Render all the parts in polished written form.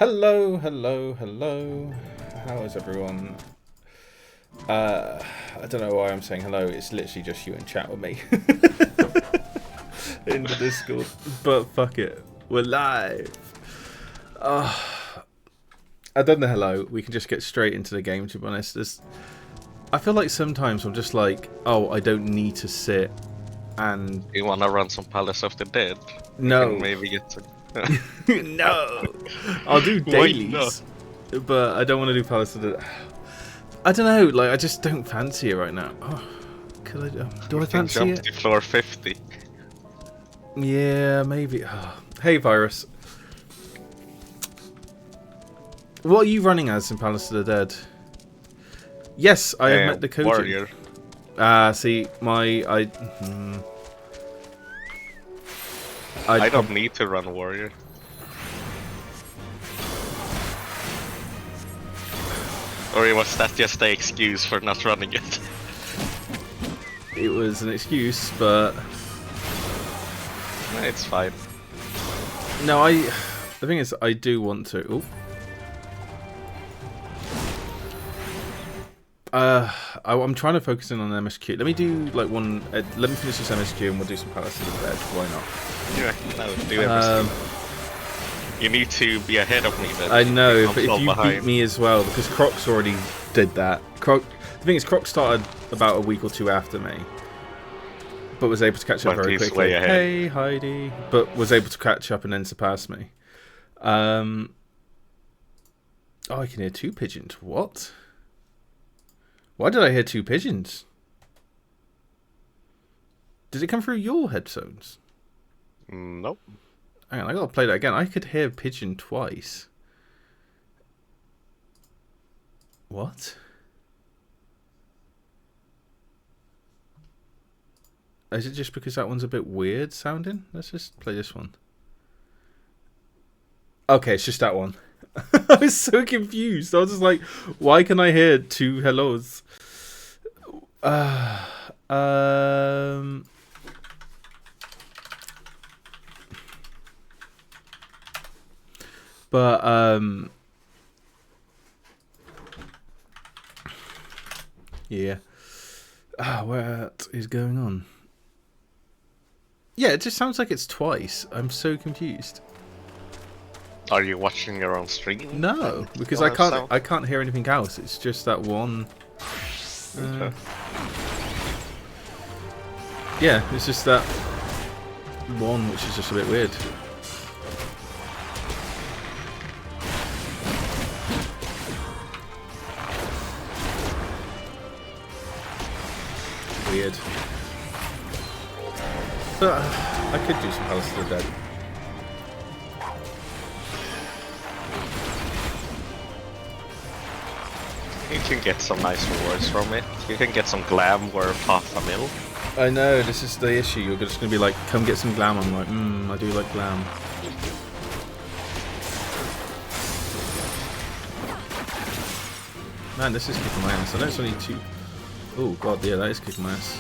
Hello, hello, hello. How is everyone? I don't know why I'm saying hello. It's literally just you in chat with me in the Discord. But fuck it, we're live. I don't know. Hello. We can just get straight into the game. To be honest, I feel like sometimes I'm just like, oh, I don't need to sit and. You wanna run some Palace of the Dead? No. You can maybe get some. No. I'll do Why dailies, but I don't want to do Palace of the. I don't know. Like I just don't fancy it right now. Oh, could I? Do I fancy jump it? to floor 50. Yeah, maybe. Oh. Hey, Virus. What are you running as in Palace of the Dead? Yes, I have met the coach. Warrior. See, I don't need to run Warrior. Or was that just the excuse for not running it? It was an excuse, but No, it's fine. no, the thing is, I do want to. Ooh. I'm trying to focus in on MSQ. Let me do like one. Let me finish this MSQ and we'll do some Palace of the Dead. Why not? Yeah, no, do everything. You need to be ahead of me then. I know, but if you behind. beat me as well, because Croc's already did that. The thing is, Croc started about a week or two after me, but was able to catch up very quickly. Way ahead. Hey, Heidi. But was able to catch up and then surpass me. Oh, I can hear two pigeons. What? Why did I hear two pigeons? Did it come through your headphones? Nope. Hang on, I gotta play that again. I could hear pigeon twice. What? Is it just because that one's a bit weird sounding? Let's just play this one. Okay, it's just that one. I was so confused. I was just like, why can I hear two hellos? But yeah. What is going on? Yeah, it just sounds like it's twice. I'm so confused. Are you watching your own stream? No, because I can't hear anything else. It's just that one. Okay. Yeah, it's just that one, which is just a bit weird. Weird. But I could do some Palace of the Dead. You can get some nice rewards from it. You can get some glam worth $500,000. I know, this is the issue. You're just going to be like, come get some glam. I'm like, I do like glam. Man, this is kicking my ass. I know it's only two. Oh god, yeah, that is kicking my ass.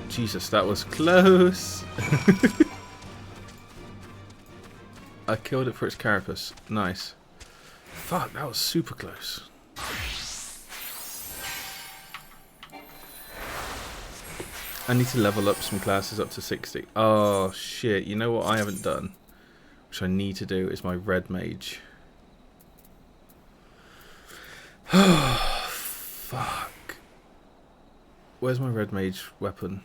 Jesus, that was close. I killed it for its carapace. Nice. Fuck, that was super close. I need to level up some classes up to 60. Oh shit, you know what I haven't done? Which I need to do is my red mage. Fuck. Where's my red mage weapon?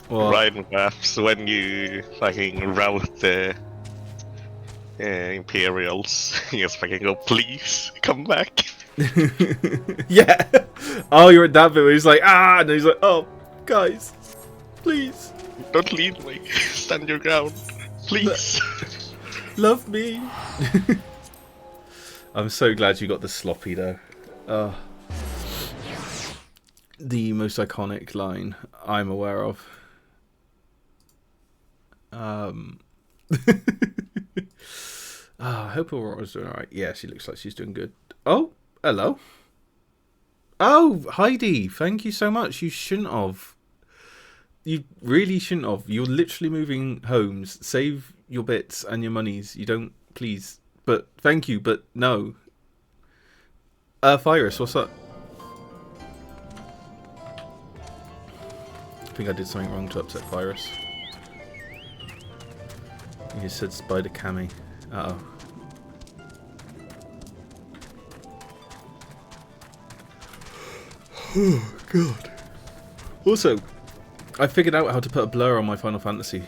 Riding maps when you fucking route the Imperials. You just fucking go, please come back. Yeah. Oh, you're at that bit where he's like, ah, and he's like, oh, guys, please. Don't leave me. Stand your ground, please. Love me. I'm so glad you got the sloppy though. The most iconic line I'm aware of. I hope Aurora's doing alright. Yeah, she looks like she's doing good. Oh, hello. Oh, Heidi, thank you so much. You shouldn't have. You really shouldn't have. You're literally moving homes. Save your bits and your monies. You don't, please. But thank you, but no. Virus, what's up? I think I did something wrong to upset Virus. He said spider cami. Uh-oh. Oh, God. Also, I figured out how to put a blur on my Final Fantasy.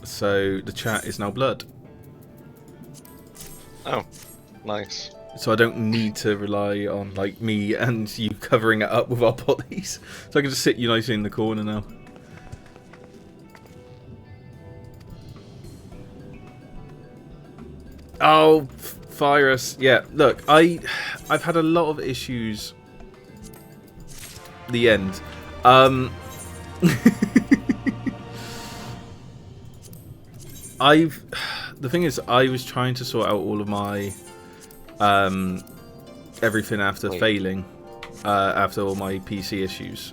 So the chat is now blurred. Oh, nice. So I don't need to rely on like me and you covering it up with our bodies. So I can just sit you nicely in the corner now. Oh, Virus. Yeah, look, I've had a lot of issues. The end. The thing is, I was trying to sort out all of my everything after failing, after all my PC issues.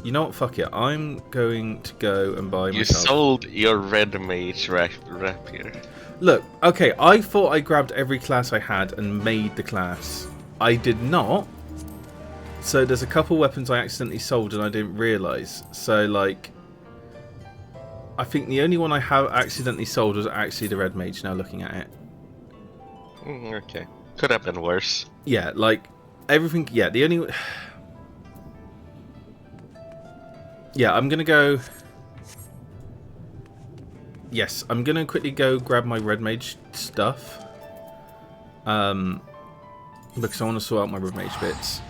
You know what? Fuck it. I'm going to go and buy You myself. sold your red mage rapier. Look, okay, I thought I grabbed every class I had and made the class. I did not. So there's a couple weapons I accidentally sold and I didn't realise. So, like, I think the only one I have accidentally sold was actually the red mage, now looking at it. Okay. Could have been worse. Yeah, like, everything, yeah, the only... Yeah, I'm gonna go... Yes, I'm gonna quickly go grab my red mage stuff. Because I want to sort out my red mage bits.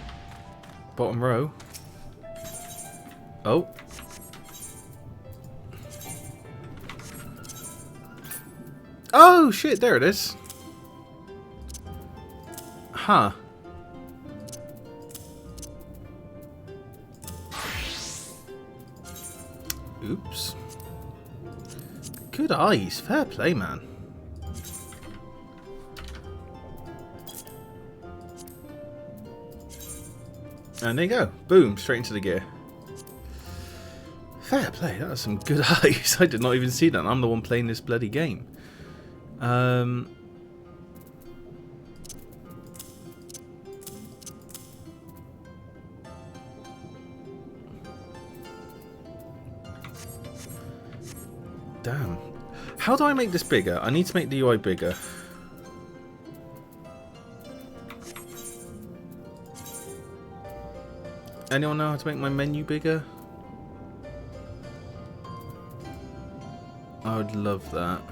Bottom row. Oh. Oh, shit, there it is. Huh. Oops. Good eyes. Fair play, man. And there you go. Boom. Straight into the gear. Fair play. That was some good eyes. I did not even see that. I'm the one playing this bloody game. Damn. How do I make this bigger? I need to make the UI bigger. Anyone know how to make my menu bigger? I would love that.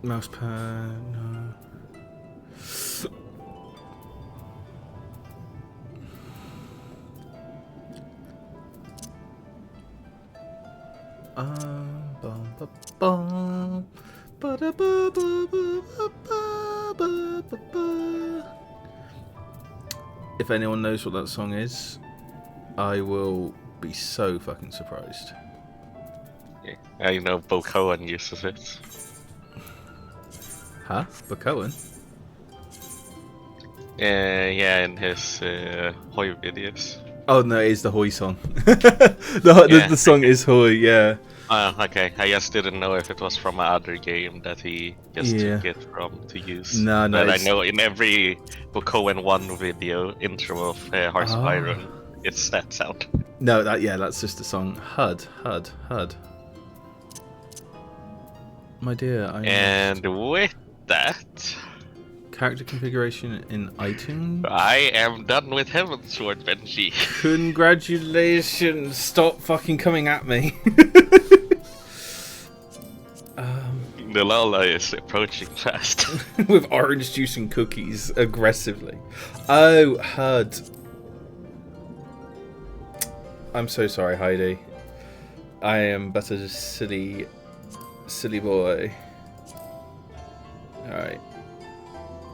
Mousepad, no. Bum, ba, bum. If anyone knows what that song is, I will be so fucking surprised. Yeah, I know Bo Cohen uses it. Huh? Bocohen? Yeah, in his Hoy videos. Oh no, it is the Hoy song. the song is Hoy, yeah. Okay. I just didn't know if it was from another game that he just took it from to use. No, but it's... I know in every Bocohen 1 video intro of Hearts of Iron, it's that sound. No, that's just the song. HUD. My dear, And with that... Character configuration in iTunes? I am done with Heaven's Sword, Benji. Congratulations! Stop fucking coming at me. The Lala is approaching fast. With orange juice and cookies, aggressively. Oh, HUD. I'm so sorry, Heidi. I am but a silly boy. Alright.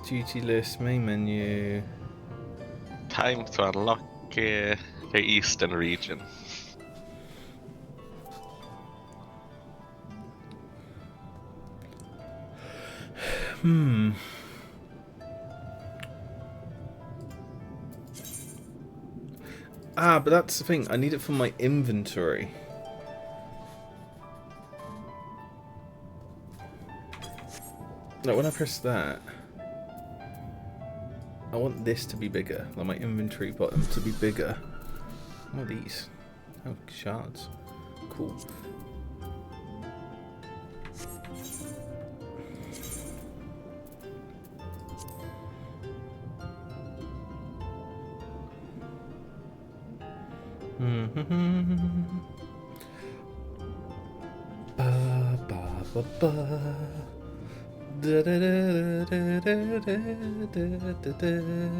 Duty list, main menu. Time to unlock the eastern region. Ah, but that's the thing. I need it for my inventory. No, when I press that, I want this to be bigger. Like my inventory button to be bigger. What are these? Oh, shards. Cool. Ba, ba, ba, ba. Da, da, da, da, da, da, da.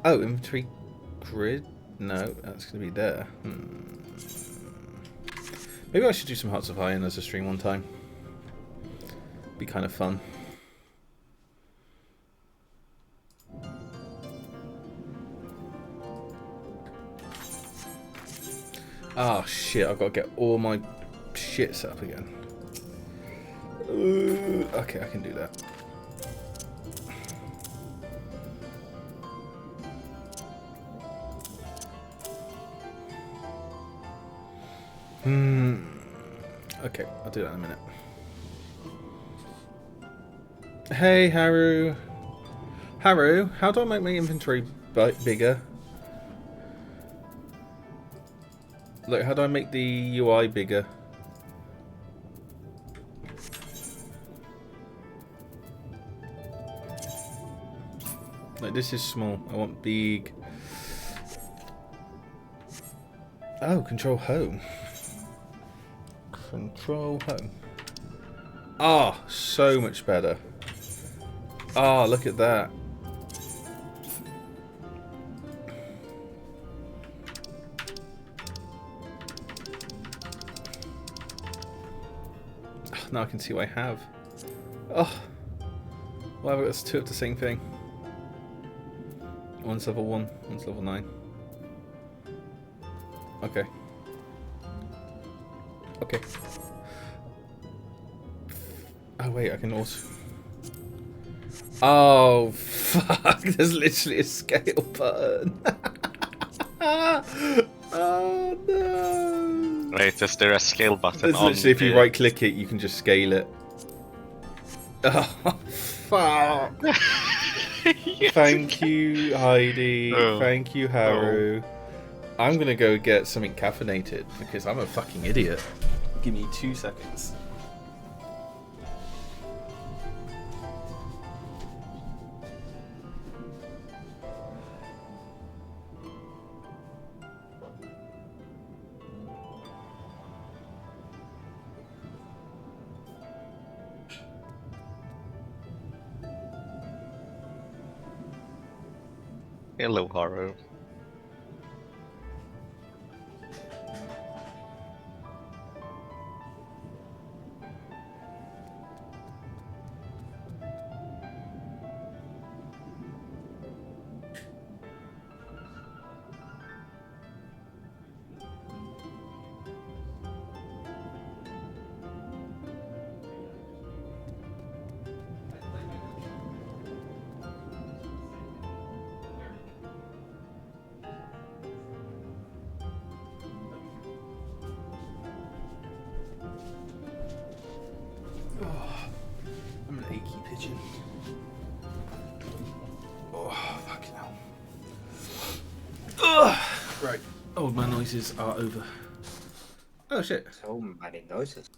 Oh, inventory grid? No, that's going to be there. Maybe I should do some Hearts of Iron as a stream one time. Be kind of fun. Oh shit, I've got to get all my shit set up again. Okay, I can do that. Okay, I'll do that in a minute. Hey, Haru. Haru, how do I make my inventory bigger? Look, how do I make the UI bigger? Like, this is small. I want big. Oh, control home. Control home. Ah, oh, so much better. Ah, oh, look at that. Oh, now I can see what I have. Oh, well, that's two of the same thing. One's level 1, one's level 9. Okay. Okay. Oh wait, I can also... Oh fuck, there's literally a scale button. Oh no. Wait, is there a scale button there's on literally, if you right click it, you can just scale it. Oh fuck. Yes. Thank you, Heidi. Oh. Thank you, Haru. Oh. I'm gonna go get something caffeinated because I'm a fucking idiot. Give me 2 seconds. Hello, Haru. I'm an achy pigeon. Oh, fucking hell. Ugh. Right, old man noises are over. Oh shit. So many noises.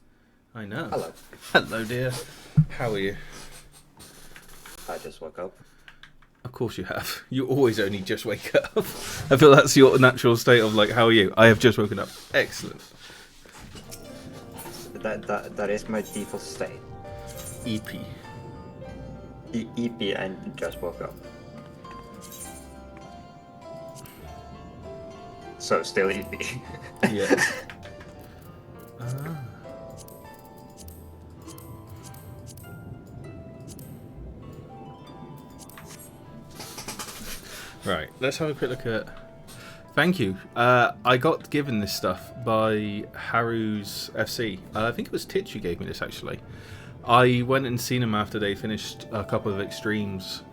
I know. Hello. Hello, dear. How are you? I just woke up. Of course you have. You always only just wake up. I feel that's your natural state of like, how are you? I have just woken up. Excellent. That is my default state. EP. EP and just woke up. So still EP. Yeah. Right, let's have a quick look at... Thank you. I got given this stuff by Haru's FC. I think it was Titch who gave me this, actually. I went and seen them after they finished a couple of extremes,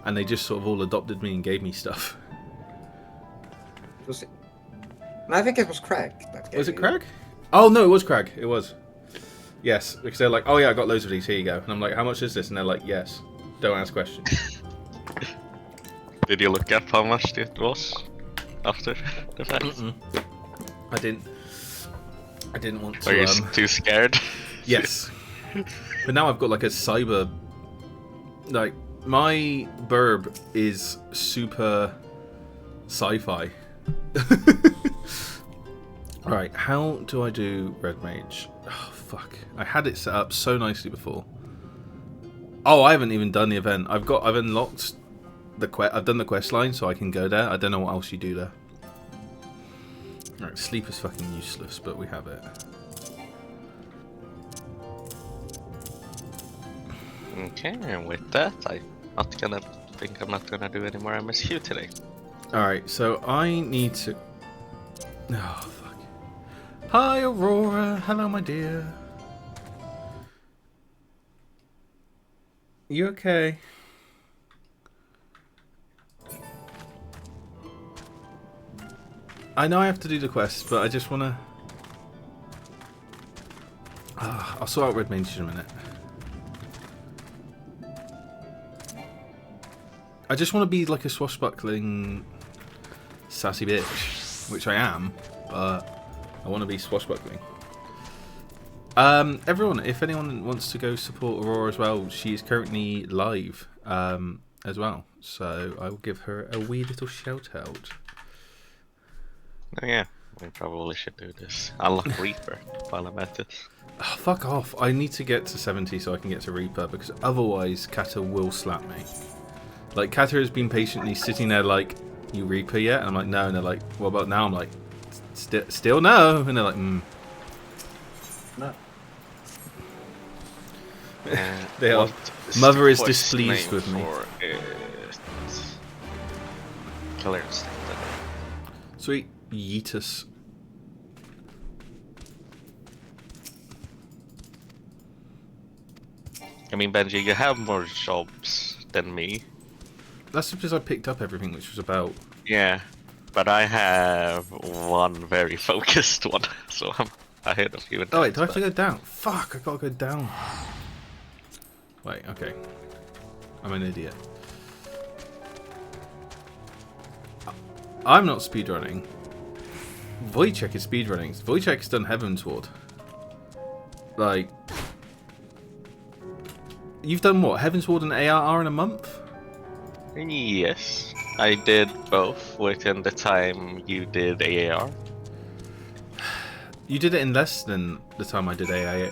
and they just sort of all adopted me and gave me stuff. Was it? No, I think it was Craig. That gave Was it you- Craig? Oh no, it was Craig. It was. Yes, because they're like, oh yeah, I got loads of these. Here you go. And I'm like, how much is this? And they're like, yes. Don't ask questions. Did you look up how much it was after the fact? I didn't. I didn't want to. Were you too scared? Yes. But now I've got like a cyber. Like my burb is super sci-fi. Alright, how do I do Red Mage? Oh fuck. I had it set up so nicely before. Oh, I haven't even done the event. I've unlocked the quest. I've done the quest line, so I can go there. I don't know what else you do there. Alright, sleep is fucking useless, but we have it. Okay, and with that, I'm not gonna do any more MSQ today. Alright, so I need to... Oh, fuck. Hi, Aurora. Hello, my dear. You okay? I know I have to do the quest, but I just want to... I'll sort out Red Mage in a minute. I just want to be like a swashbuckling sassy bitch, which I am, but I want to be swashbuckling. Everyone, if anyone wants to go support Aurora as well, she is currently live as well, so I will give her a wee little shout out. Oh yeah, we probably should do this. Unlock Reaper while I'm at it. Oh, fuck off! I need to get to 70 so I can get to Reaper, because otherwise Kata will slap me. Like, Kata has been patiently sitting there like, you Reaper yet? And I'm like, no. And they're like, what about now? I'm like, still no. And they're like, No. They are. Mother is displeased with me. Killer Instinct. Sweet. Yeetus. I mean, Benji, you have more jobs than me. That's because I picked up everything which was about. Yeah, but I have one very focused one, so I'm ahead of you. Oh wait, do I have to go down? Fuck, I gotta go down. Wait, okay. I'm an idiot. I'm not speedrunning. Wojciech is speedrunning. Wojciech's done Heavensward. Like... You've done what? Heavensward and ARR in a month? Yes, I did both within the time you did AAR. You did it in less than the time I did ARR.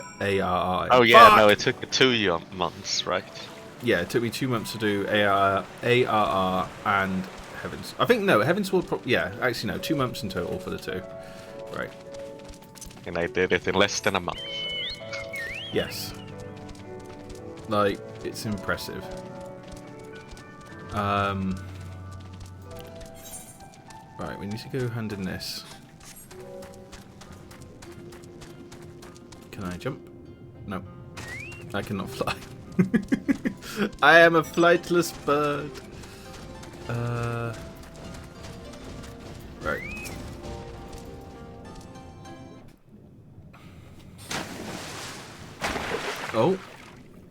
Oh yeah, Fuck! no, it took 2 months, right? Yeah, it took me 2 months to do ARR and Heavens. I think, no, Heavensward... Yeah, actually no, 2 months in total for the two. Right. And I did it in less than a month. Yes. Like, it's impressive. Right, we need to go hand in this. Can I jump? No. I cannot fly. I am a flightless bird. Right. Oh.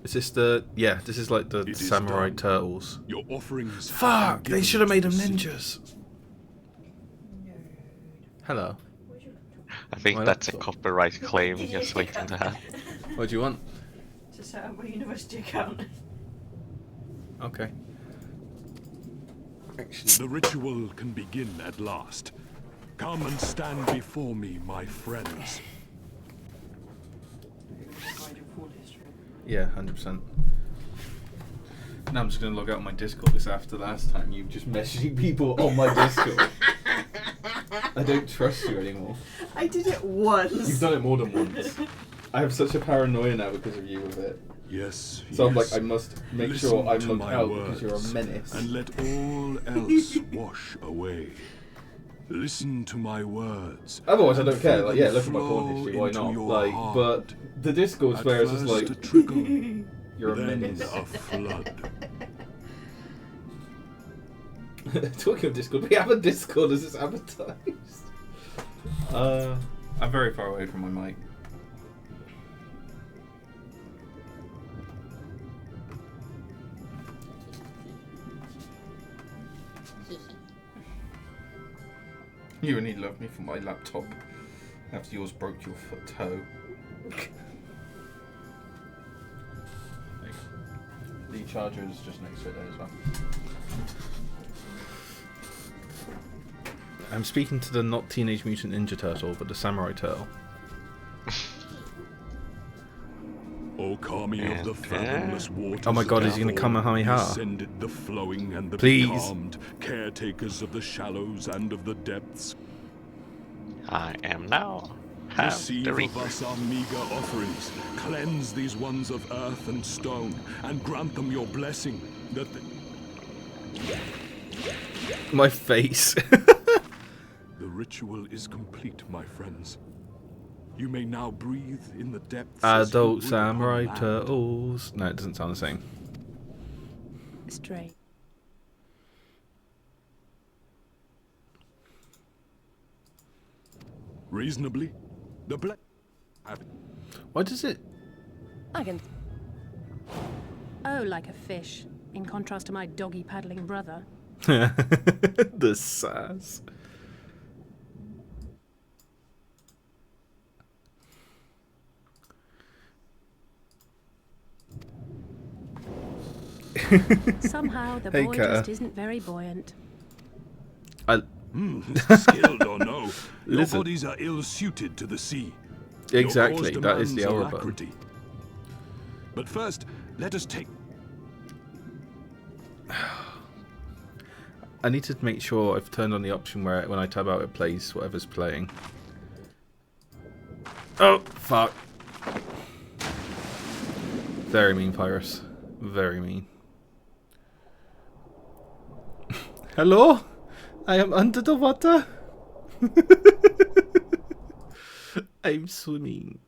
Is this the... Yeah, this is like the samurai turtles. Your offerings. Fuck! They should have made them ninjas. Hello. I think My that's a laptop. copyright claim just waiting to happen. What do you want? To set up a university account. Okay. The ritual can begin at last. Come and stand before me, my friends. Yeah, 100%. Now I'm just going to log out of my Discord this after last time you just messaging people on my Discord. I don't trust you anymore. I did it once. You've done it more than once. I have such a paranoia now because of you with it. Yes. So I'm yes. like, I must make Listen sure I'm to logged my out words, because you're a menace. And let all else wash away. Listen to my words. Otherwise, I and don't care. feel Like, yeah, them look at my flow porn history. Why into not? your Like, heart. but the Discord At swear is just first like a trickle, you're a then menace. a flood. Talking of Discord, we have a Discord as it's advertised. I'm very far away from my mic. You only love me for my laptop after yours broke your toe. The charger is just next to it there as well. I'm speaking to the not Teenage Mutant Ninja Turtle, but the Samurai Turtle. O Kami of the fathomless waters, Oh my god, is he going to Kamehameha? descended the flowing and the Please. becalmed, caretakers of the shallows and of the depths. I am now. Receive the of Reaper. us our meager offerings, cleanse these ones of earth and stone, and grant them your blessing, that My face. the ritual is complete, my friends. You may now breathe in the depths. as you Adult would Samurai upon land. Turtles. No, it doesn't sound the same. Straight. Reasonably, the black. Why does it... I can. Oh, like a fish. In contrast to my doggy paddling brother. the sass. Somehow the Hey, boy Kata. just isn't very buoyant. Skilled or no, your Listen. bodies are ill-suited to the sea. Your Exactly, cause that is the demands Aura button. alacrity. But first, let us take. I need to make sure I've turned on the option where when I tab out it plays whatever's playing. Oh, fuck. Very mean, Pyrus. Very mean. Hello? I am under the water. I'm swimming.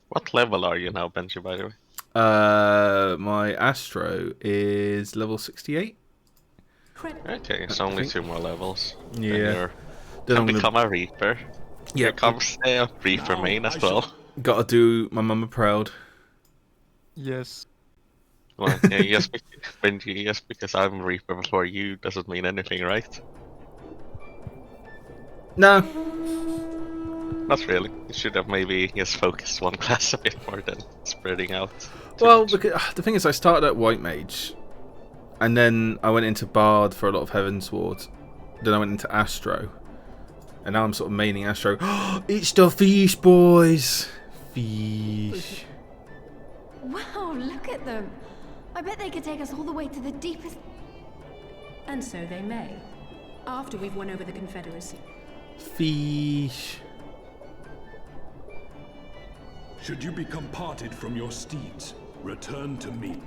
What level are you now, Benji, by the way? My Astro is level 68. Okay, it's only think- 2 more levels. Yeah. And you're Then can I'm gonna become a Reaper. Yeah. Here comes a Reaper Now main as I shall- well. gotta do my mama proud. Yes. Well, yeah, Benji, just because I'm Reaper before you doesn't mean anything, right? No. Not really. You should have maybe just focused one class a bit more than spreading out. too Well, much. because, the thing is, I started at White Mage, and then I went into Bard for a lot of Heavensward. Then I went into Astro, and now I'm sort of maining Astro. It's the fish, boys. Fish. Wow, look at them. I bet they could take us all the way to the deepest... And so they may. After we've won over the Confederacy. Fish. Should you become parted from your steeds, return to me.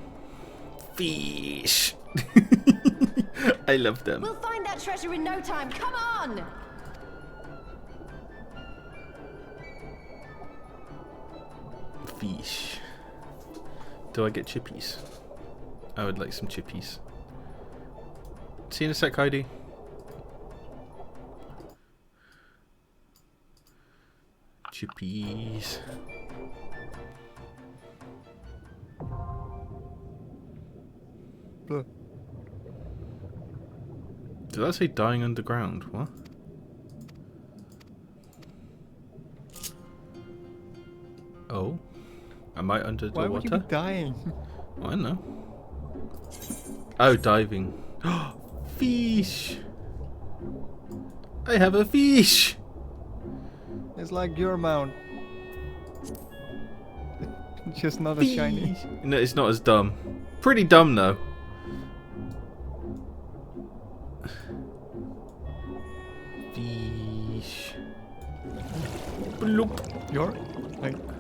Fish. I love them. We'll find that treasure in no time. Come on! Fish. Do I get chippies? I would like some chippies. See you in a sec, Heidi. Chippies. Blah. Did I say dying underground? What? Oh? Am I under the Why would you water? be dying? I don't know. Oh, diving. Fish! I have a fish! It's like your mount. Just not as shiny. Fish. No, it's not as dumb. Pretty dumb though. Fish. Bloop.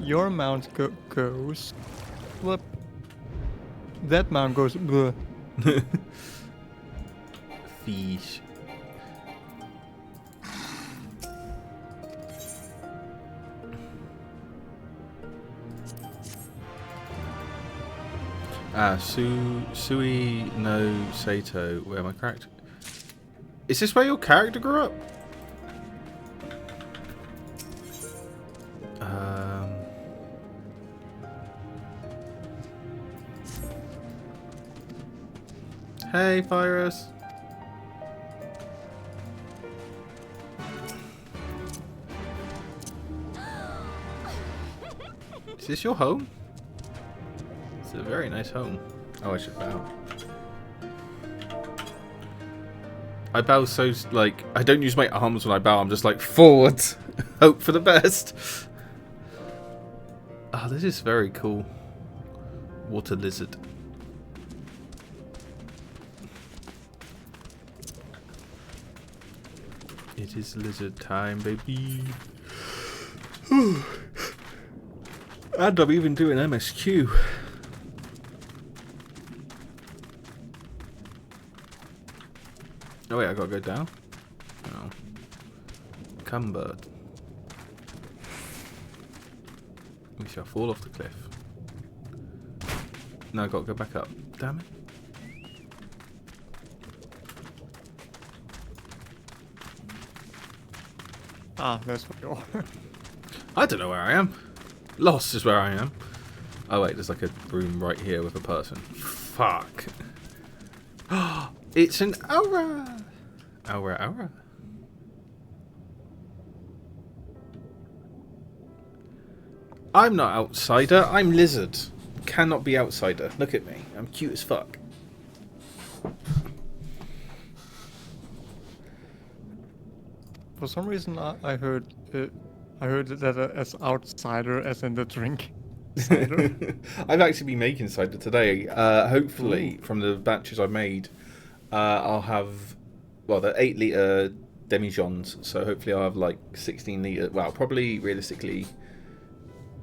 Your mount goes. Flip. That mount goes. Bleh. Fish. Sui no Sato, where my character... Is this where your character grew up? Hey, Virus. Is this your home? It's a very nice home. Oh, I should bow. I bow so, like, I don't use my arms when I bow. I'm just like, forward. Hope for the best. Oh, this is very cool. Water lizard. It is lizard time, baby. And I'm even doing MSQ. Oh wait, I gotta go down? Oh. Come, bird. We shall fall off the cliff. No, I gotta go back up. Damn it. Ah, that's where you are. I don't know where I am. Lost is where I am. Oh wait, there's like a room right here with a person. Fuck. It's an aura. Aura. I'm not outsider. I'm lizard. Cannot be outsider. Look at me. I'm cute as fuck. For some reason, I heard that as outsider, as in the drink. Cider. I've actually been making cider today. Hopefully, from the batches I've made, I'll have, well, they're 8 litre demijohns, so hopefully I'll have like 16 litre, well, probably realistically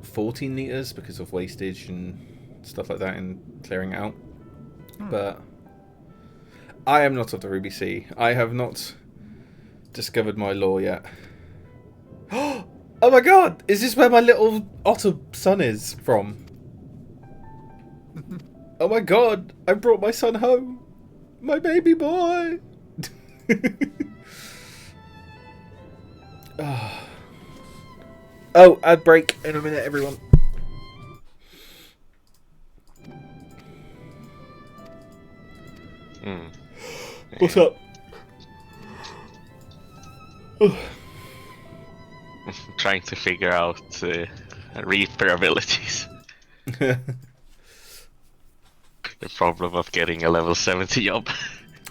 14 litres because of wastage and stuff like that and clearing it out. But I am not of the Ruby Sea. I have not discovered my lore yet. Oh my god! Is this where my little otter son is from? Oh my god! I brought my son home! My baby boy! Oh, ad break in a minute, everyone. What's up? Trying to figure out Reaper abilities. The problem of getting a level 70 job.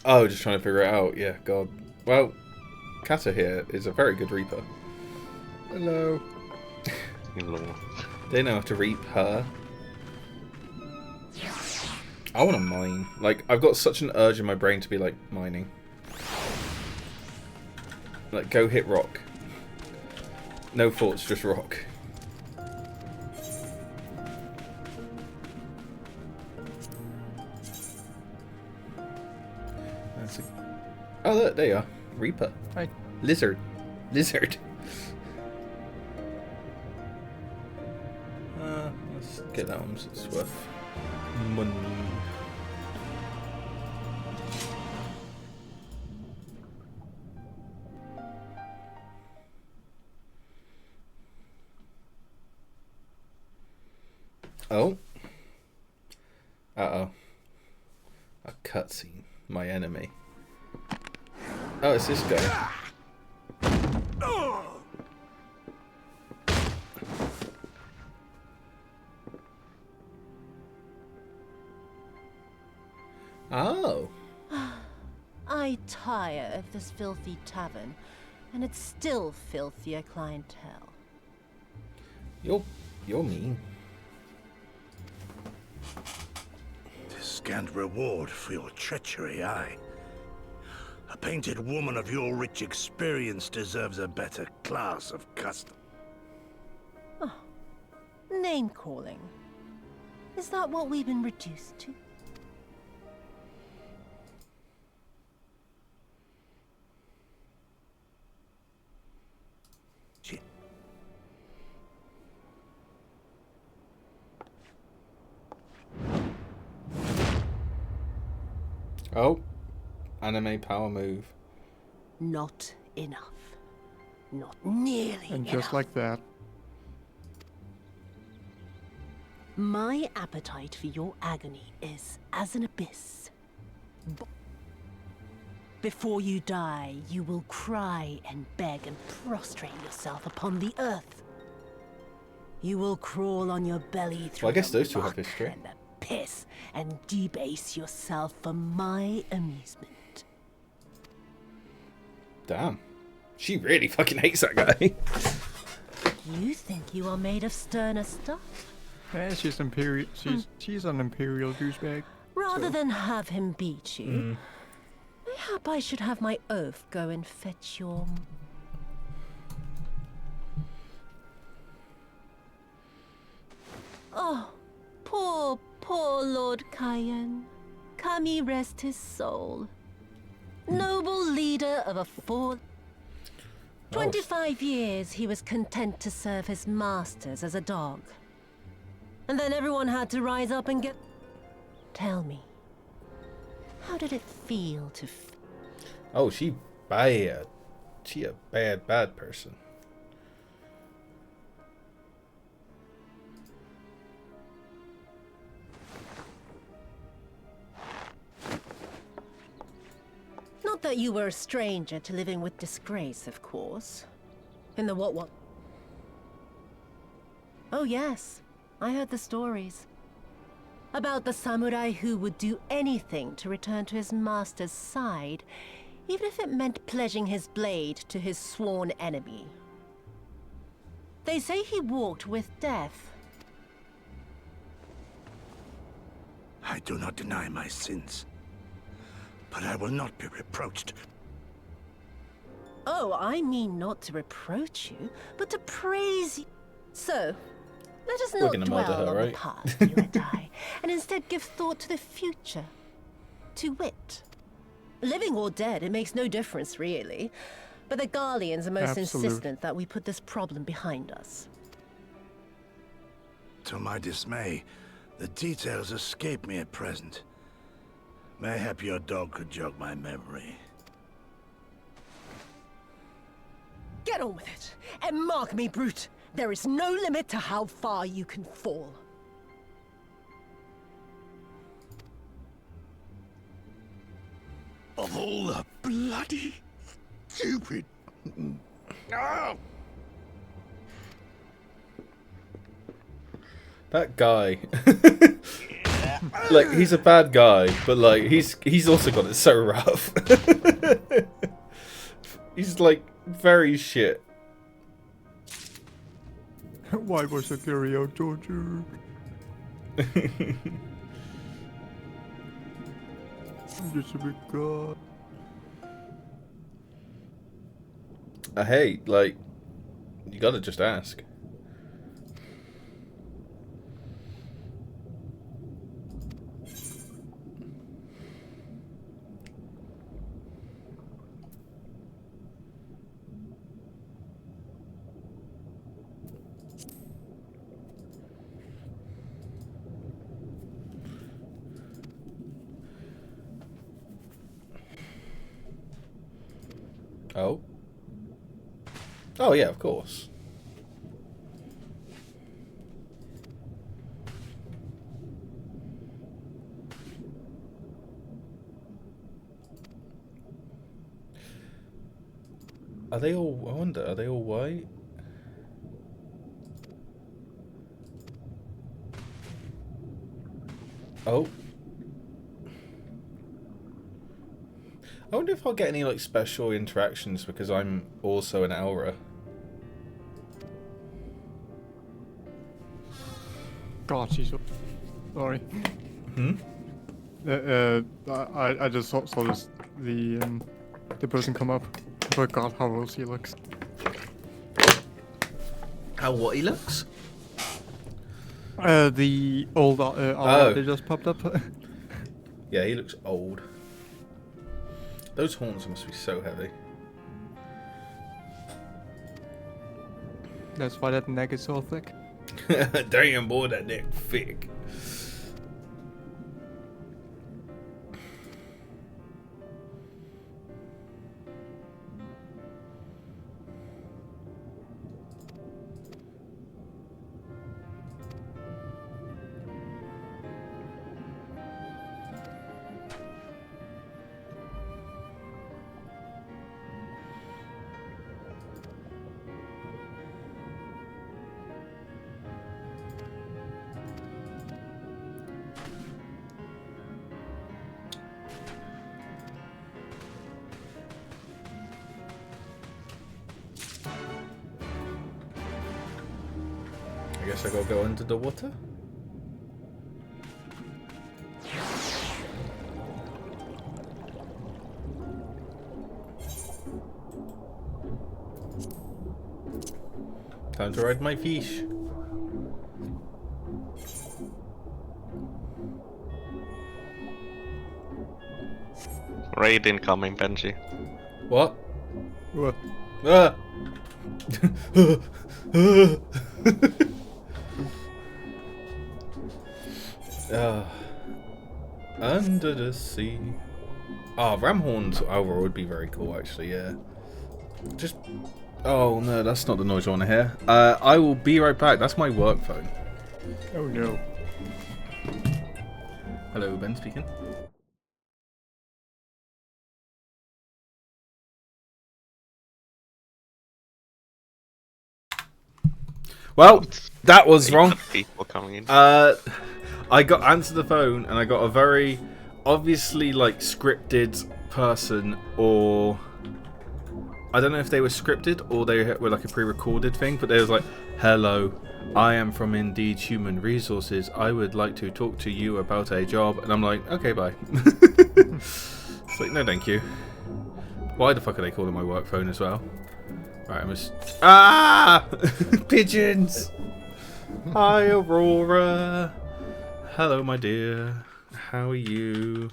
Oh, just trying to figure it out. Yeah, god. Well, Kata here is a very good Reaper. Hello. They know how to reap her. I want to mine. Like, I've got such an urge in my brain to be like mining. Like, go hit rock. No thoughts, just rock. That's a... Oh, look, there you are. Reaper. Hi. Lizard. Lizard. Let's get that one so it's worth money. Oh. Uh-oh. A cutscene. My enemy. Oh, it's this guy. Oh. I tire of this filthy tavern, and it's still filthier clientele. You're mean. Scant reward for your treachery, aye. A painted woman of your rich experience deserves a better class of custom. Oh, name-calling. Is that what we've been reduced to? Oh, anime power move. Not enough. Not nearly And enough. just like that. My appetite for your agony is as an abyss. Before you die, you will cry and beg and prostrate yourself upon the earth. You will crawl on your belly through Well, I guess the those two have muck history. and the piss and debase yourself for my amusement. Damn. She really fucking hates that guy. You think you are made of sterner stuff? Yeah, she's imperial. She's an imperial douchebag. Rather So- than have him beat you, mayhap I should have my oaf go and fetch your... Oh, poor Lord Cayenne. Kami rest his soul. Noble leader of a 25 years he was content to serve his masters as a dog. And then everyone had to rise up and get... Tell me, how did it feel to... Oh, she bad. She a bad person. Not that you were a stranger to living with disgrace, of course. In the what? Oh yes, I heard the stories. About the samurai who would do anything to return to his master's side, even if it meant pledging his blade to his sworn enemy. They say he walked with death. I do not deny my sins, but I will not be reproached. Oh, I mean not to reproach you, but to praise you. So, let us not gonna dwell murder her, on right? the past, you and I, and instead give thought to the future. To wit. Living or dead, it makes no difference, really. But the Garleans are most Absolute. insistent that we put this problem behind us. To my dismay, the details escape me at present. Mayhap your dog could jog my memory. Get on with it, and mark me, brute. There is no limit to how far you can fall. Of all the bloody stupid... Oh! That guy. Like, he's a bad guy, but like he's also got it so rough. He's like very shit. Why was the carry out torture? I'm just a big god. Hey, like, you gotta just ask. Oh. Oh yeah, of course. Are they all, I wonder, are they all white? Oh. I wonder if I'll get any like special interactions because I'm also an aura. God, she's so... Sorry. Hmm? I just saw this, the person come up. But God, how rose he looks. How what he looks? The old aura that just popped up. Yeah, he looks old. Those horns must be so heavy. That's why that neck is so thick. Damn boy, that neck thick. guess I gotta go under the water. Time to ride my fish. Raid incoming, Benji. What? What? Ah! Under the sea. Ah, ram horns over would be very cool, actually. Yeah. Just. Oh no, that's not the noise I want to hear. I will be right back. That's my work phone. Oh no. Hello, Ben speaking. Well, that was wrong. People coming in. I got answered the phone and I got a very obviously like scripted person, or I don't know if they were scripted or they were like a pre-recorded thing, but they was like, "Hello, I am from Indeed Human Resources. I would like to talk to you about a job." And I'm like, "Okay, bye." It's like, no, thank you. Why the fuck are they calling my work phone as well? Right, I must. Ah! Pigeons! Hi, Aurora. Hello, my dear. How are you?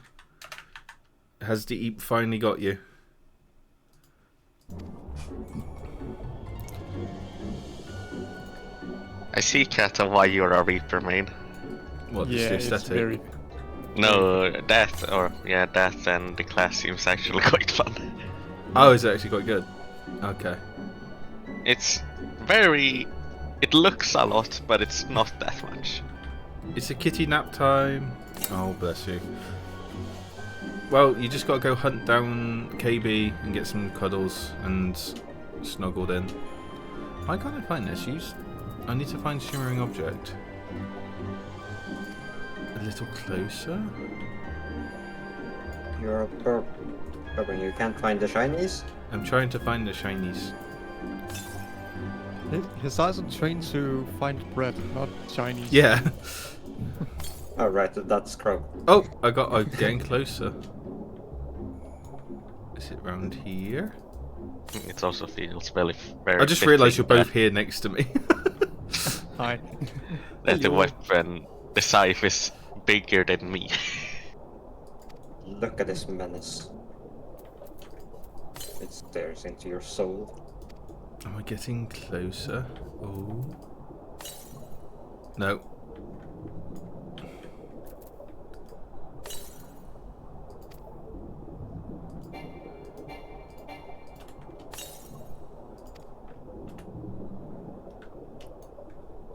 Has the Eep finally got you? I see, Kata, why you're a Reaper main. What, Yeah, just the it's aesthetic? very... No, that and the class seems actually quite fun. Oh, is it actually quite good? Okay. It's very... It looks a lot, but it's not that much. It's a kitty nap time. Oh, bless you. Well, you just gotta go hunt down KB and get some cuddles and snuggled in. Why can't I find this? I need to find shimmering object. A little closer? You're when you can't find the shinies? I'm trying to find the shinies. His eyes are trained to find bread, not Chinese. Yeah. Oh right, that's Crow. Oh, I'm getting closer. Is it round here? It also feels very I just realised you're fitting both here next to me. Hi. that the weapon, the scythe, is bigger than me. Look at this menace. It stares into your soul. Am I getting closer? Oh. No.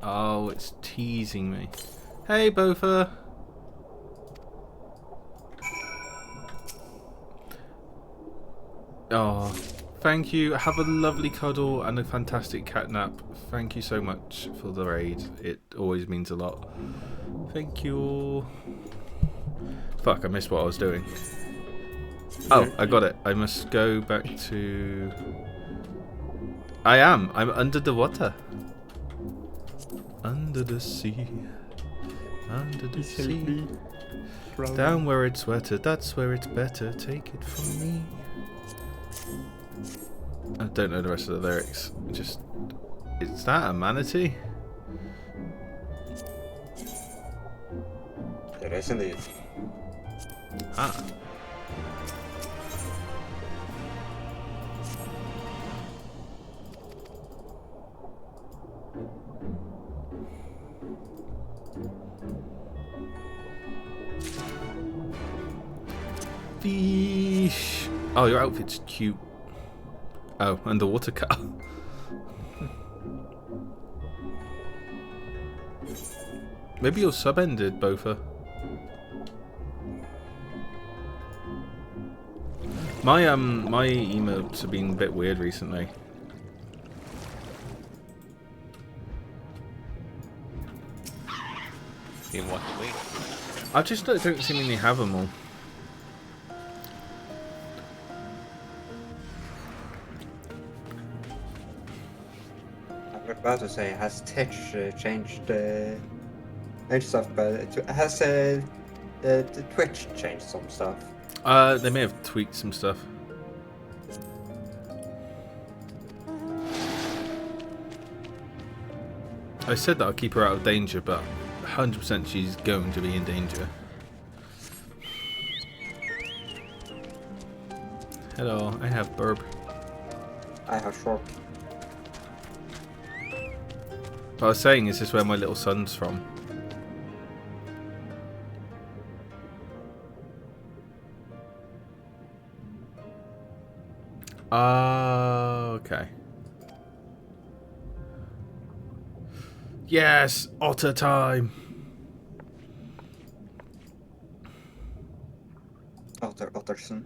Oh, it's teasing me. Hey, Bofa. Oh, thank you. Have a lovely cuddle and a fantastic cat nap. Thank you so much for the raid. It always means a lot. Thank you. Fuck, I missed what I was doing. Oh, I got it. I must go back to... I'm under the water. Under the sea. Under the sea. Down where it's wetter, that's where it's better. Take it from me. I don't know the rest of the lyrics. Just... Is that a manatee? It is indeed. Ah. Fish. Oh, your outfit's cute. Oh, underwater car. Maybe you're sub-ended, Bofa. My emotes have been a bit weird recently. In what way? I just don't seemingly have them all. I'm about to say, has Titch changed stuff, but has the Twitch changed some stuff? They may have tweaked some stuff. I said that I'll keep her out of danger, but 100% she's going to be in danger. Hello, I have burp. I have short. What I was saying, is this where my little son's from? Okay. Yes, otter time. Otterson.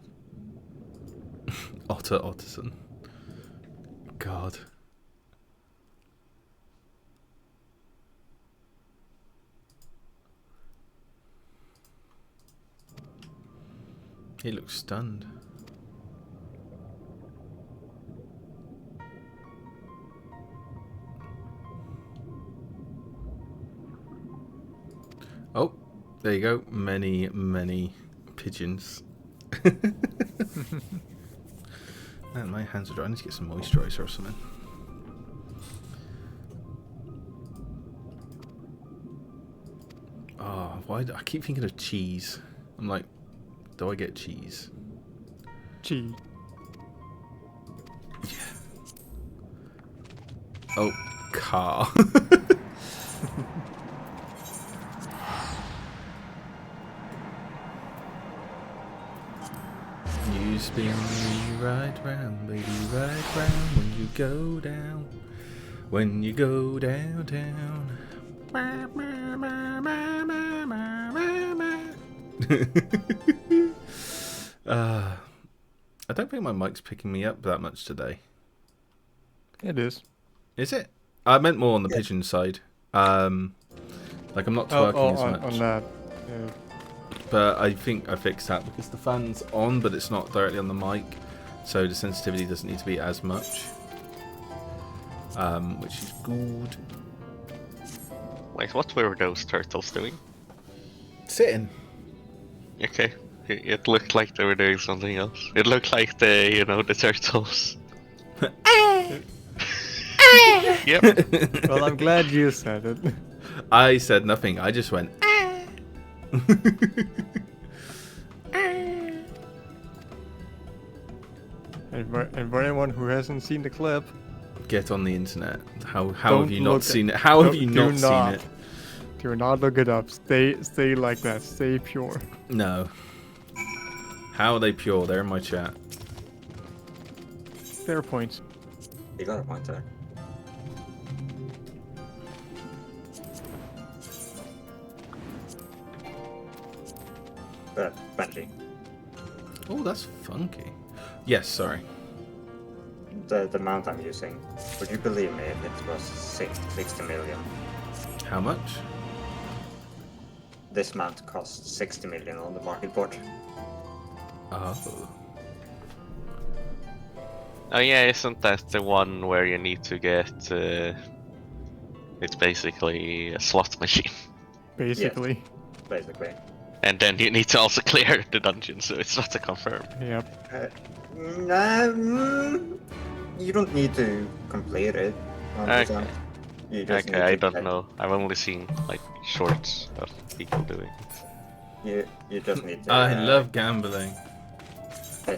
Otterson. God. He looks stunned. Oh, there you go. Many, many pigeons. Man, my hands are dry. I need to get some moisturizer or something. Oh, why do I keep thinking of cheese? I'm like, do I get cheese? Cheese. Yeah. Oh, car. You spin me right round, baby, right round when you go down. When you go downtown. I don't think my mic's picking me up that much today. It is. Is it? I meant more on the pigeon side. Like I'm not twerking as much. On that. Yeah. But I think I fixed that because the fan's on, but it's not directly on the mic, so the sensitivity doesn't need to be as much, which is good. Wait, what were those turtles doing? Sitting. Okay, it looked like they were doing something else. It looked like the turtles. Yep. Well, I'm glad you said it. I said nothing. I just went. And for anyone who hasn't seen the clip, Get on the internet. How Don't have you not look seen at- it? How have don't- you do not seen not. it? do not look it up. Stay like that. Stay pure. No. How are they pure? They're in my chat. Fair point. You got a point there. Benji. Oh, that's funky. Yes, sorry. The mount I'm using. Would you believe me if it was 60 million? How much? This mount costs 60 million on the market board. Oh. Oh yeah, isn't that the one where you need to get? It's basically a slot machine, Basically. Yes, basically. and then you need to also clear the dungeon, so it's not a confirm. Yep. You don't need to complete it. 100%. Okay. You just Okay, need I to don't get- know. I've only seen like shorts of people doing it. You just need to. I love gambling.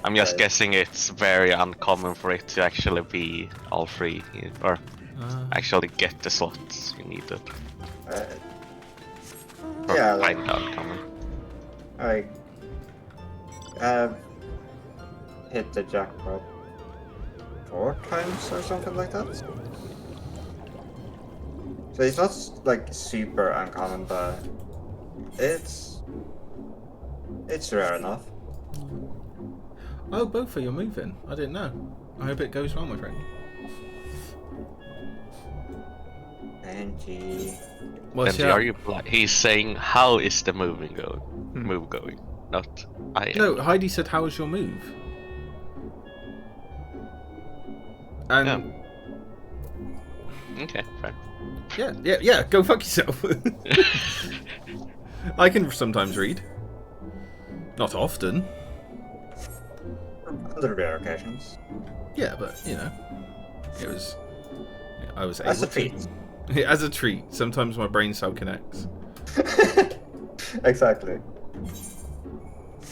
I'm just guessing it's very uncommon for it to actually be all free, or actually get the slots you needed. Yeah, Kind of uncommon. I have hit the jackpot 4 times or something like that. So it's not like super uncommon, but it's rare enough. Oh, both of you are moving. I didn't know. I hope it goes well, my friend. Benji. What's Benji, are you he's saying how is the move going? Not I am. No, Heidi said, "How was your move?" And Okay, fair. Yeah. Go fuck yourself. I can sometimes read. Not often. Under rare occasions. Yeah, but you know, it was. I was able As a treat. to. As a treat. Sometimes my brain cell connects. Exactly.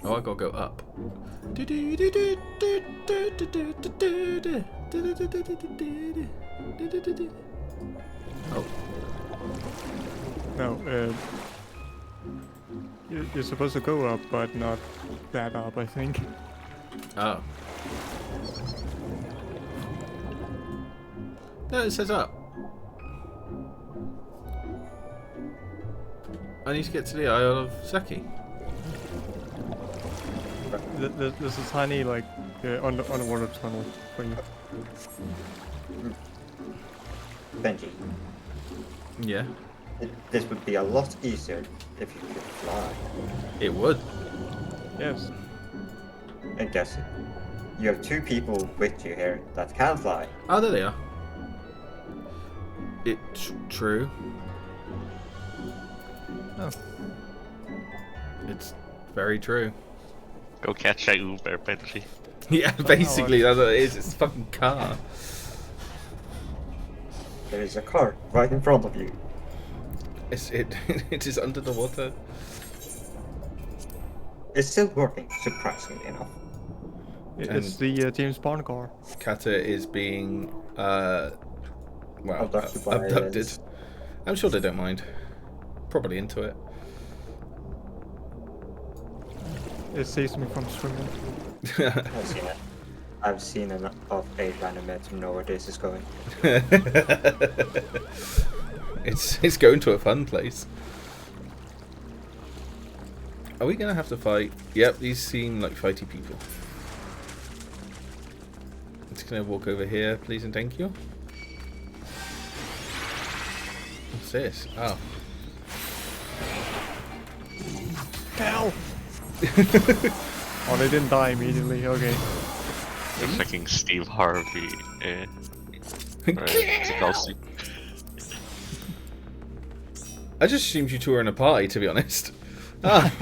Oh, I gotta go up. Oh. No, you're supposed to go up, but not that up, I think. Oh. No, it says up. I need to get to the Isle of Seki. There's a tiny, like, underwater tunnel for you. Benji, Yeah, this would be a lot easier if you could fly. it would. Yes. And guess it. You have 2 people with you here that can fly. Oh, there they are. It's true. Oh. It's very true. Go catch a Uber, Benji. Yeah, basically, that's what it is. It's a fucking car. There is a car right in front of you. It is under the water. It's still working, surprisingly enough. It's the James Bond car. Kata is being, Abducted by abducted. I'm sure they don't mind. Probably into it. It saves me from swimming. I've seen it. I've seen enough of a anime to know where this is going. It's going to a fun place. Are we gonna have to fight? Yep, these seem like fighty people. I'm just gonna walk over here, please and thank you. What's this? Oh. Hell! Oh, they didn't die immediately. Okay. The fucking Steve Harvey. I just assumed you two were in a party, to be honest. Ah.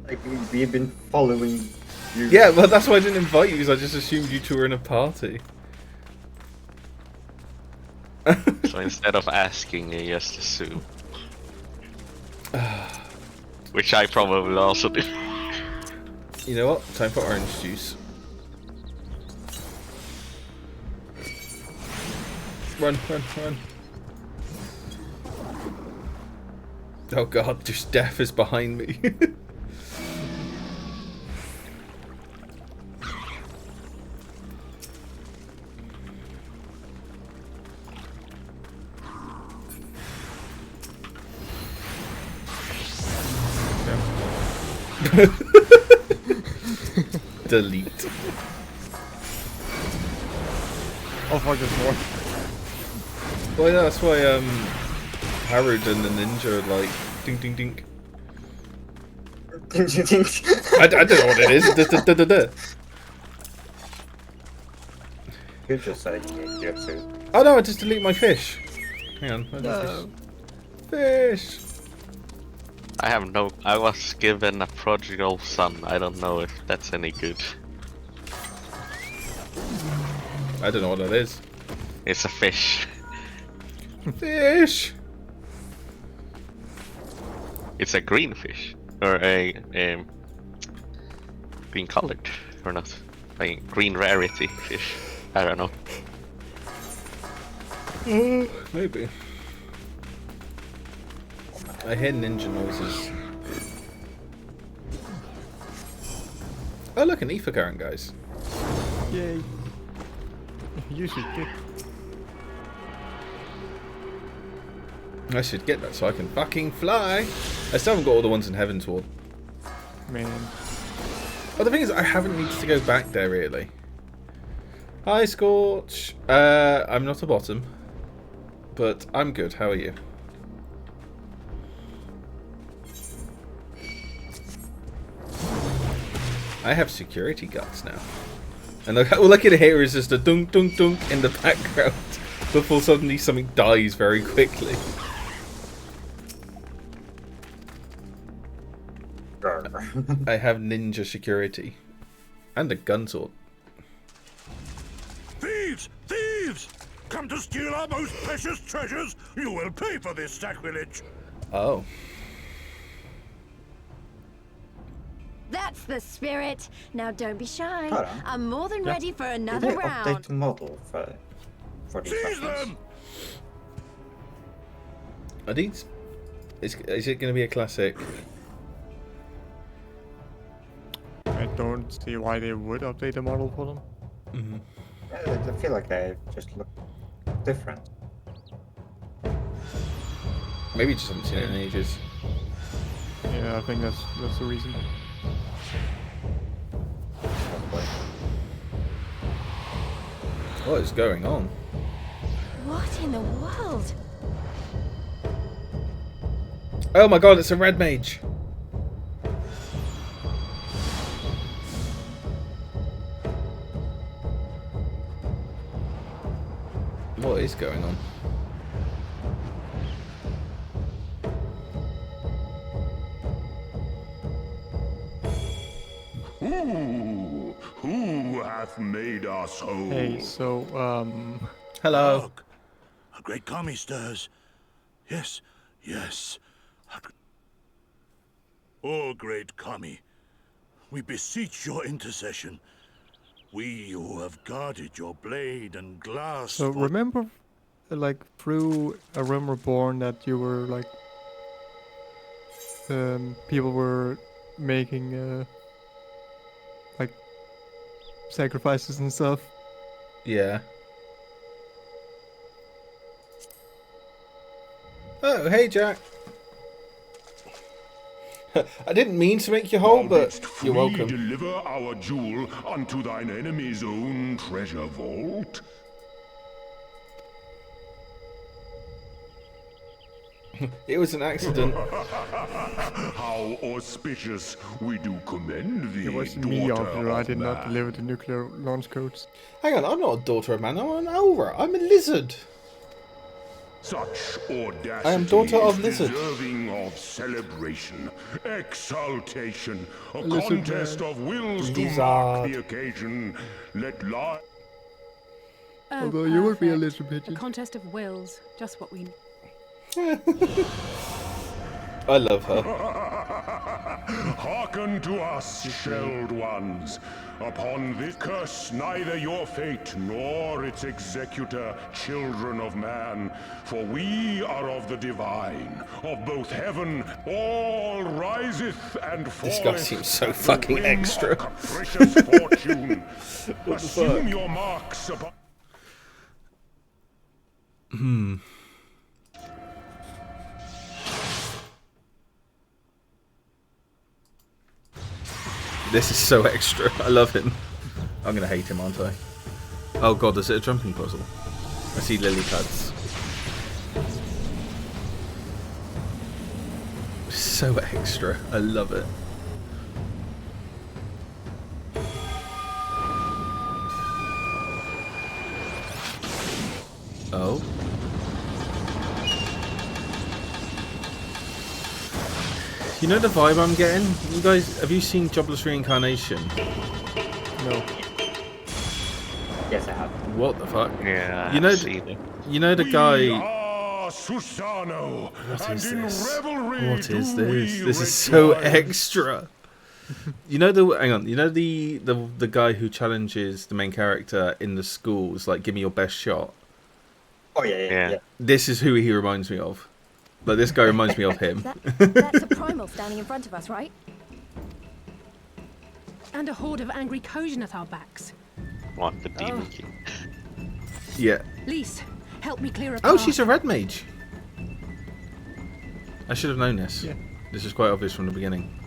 Like, we've been following you. Yeah, well, that's why I didn't invite you, because I just assumed you two were in a party. So instead of asking, you just assume. Which I probably also do. You know what? Time for orange juice. Run, run, run. Oh god, just death is behind me. Delete. Oh fuck, there's more. Well, yeah, that's why Harold and the ninja are like ding ding ding. I don't know what it is. You just said you have to. Oh no, I just delete my fish. Hang on. Where's the fish? I have no. I was given a prodigal son. I don't know if that's any good. I don't know what that is. It's a fish. Fish. It's a green fish, or a green colored, or not? A green rarity fish. I don't know. Maybe. I hear ninja noises. Oh look, an ether current, guys. Yay. You should get. I should get that so I can fucking fly. I still haven't got all the ones in Heaven's Ward. Man. Well, the thing is, I haven't needed to go back there really. Hi, Scorch. I'm not a bottom, but I'm good. How are you? I have security guards now. And all I can hear is just a dunk dunk dunk in the background. before suddenly something dies very quickly. I have ninja security. And a gun sword. Thieves! Thieves! Come to steal our most precious treasures! You will pay for this sacrilege! Oh. That's the spirit. Now don't be shy. Hold on. I'm more than Yeah. ready for Did another they round. update the model for these Seize weapons? them! I think is it going to be a classic? I don't see why they would update the model for them. Mm-hmm. I feel like they just look different. Maybe just haven't seen it in ages. Yeah, I think that's the reason. Probably. What is going on? What in the world? Oh my god, it's a red mage! What is going on? Who hath made us whole? Hey, so Hello. Hark! A great kami stirs. Yes, yes. O great kami, we beseech your intercession. We who have guarded your blade and glass. so remember, like through A Realm Reborn, that you were like, people were making like sacrifices and stuff. Yeah. Oh, hey Jack. I didn't mean to make you whole, Thou but didst you're free welcome. deliver our jewel unto thine enemy's own treasure vault. It was an accident. How auspicious! We do commend thee, It was me, daughter Arthur. I of did not man. deliver the nuclear launch codes. Hang on, I'm not a daughter of man, I'm an Aura. I'm a lizard. Such audacity I am daughter of is lizard. deserving of celebration, exaltation, a Lizard contest man. of wills to mark Lizard. the occasion. Let lie. Oh, Although you would be a perfect. little pigeon. A contest of wills, just what we. I love her. Hearken to us, shelled ones. Upon this curse neither your fate nor its executor, children of man. For we are of the divine, of both heaven. All riseth and This falleth. guy seems so at the fucking whim extra. of capricious fortune. the Assume fuck? your marks upon. This is so extra. I love him. I'm gonna hate him, aren't I? Oh god, is it a jumping puzzle? I see lily pads. So extra. I love it. Oh. You know the vibe I'm getting? You guys, have you seen Jobless Reincarnation? No. Yes, I have. What the fuck? Yeah, You know, I've seen it. you know the guy. Susano, What and is in this? revelry What is do this? we This is so rejoice. extra. You know the hang on. You know the guy who challenges the main character in the schools, like, give me your best shot. Oh yeah, Yeah. yeah. This is who he reminds me of. Like, this guy reminds me of him. That's a primal standing in front of us, right? And a horde of angry Kojin at our backs. What, the Demon Oh. King? Yeah. Lise, help me clear a Oh, path. she's a red mage. I should have known this. Yeah. This is quite obvious from the beginning.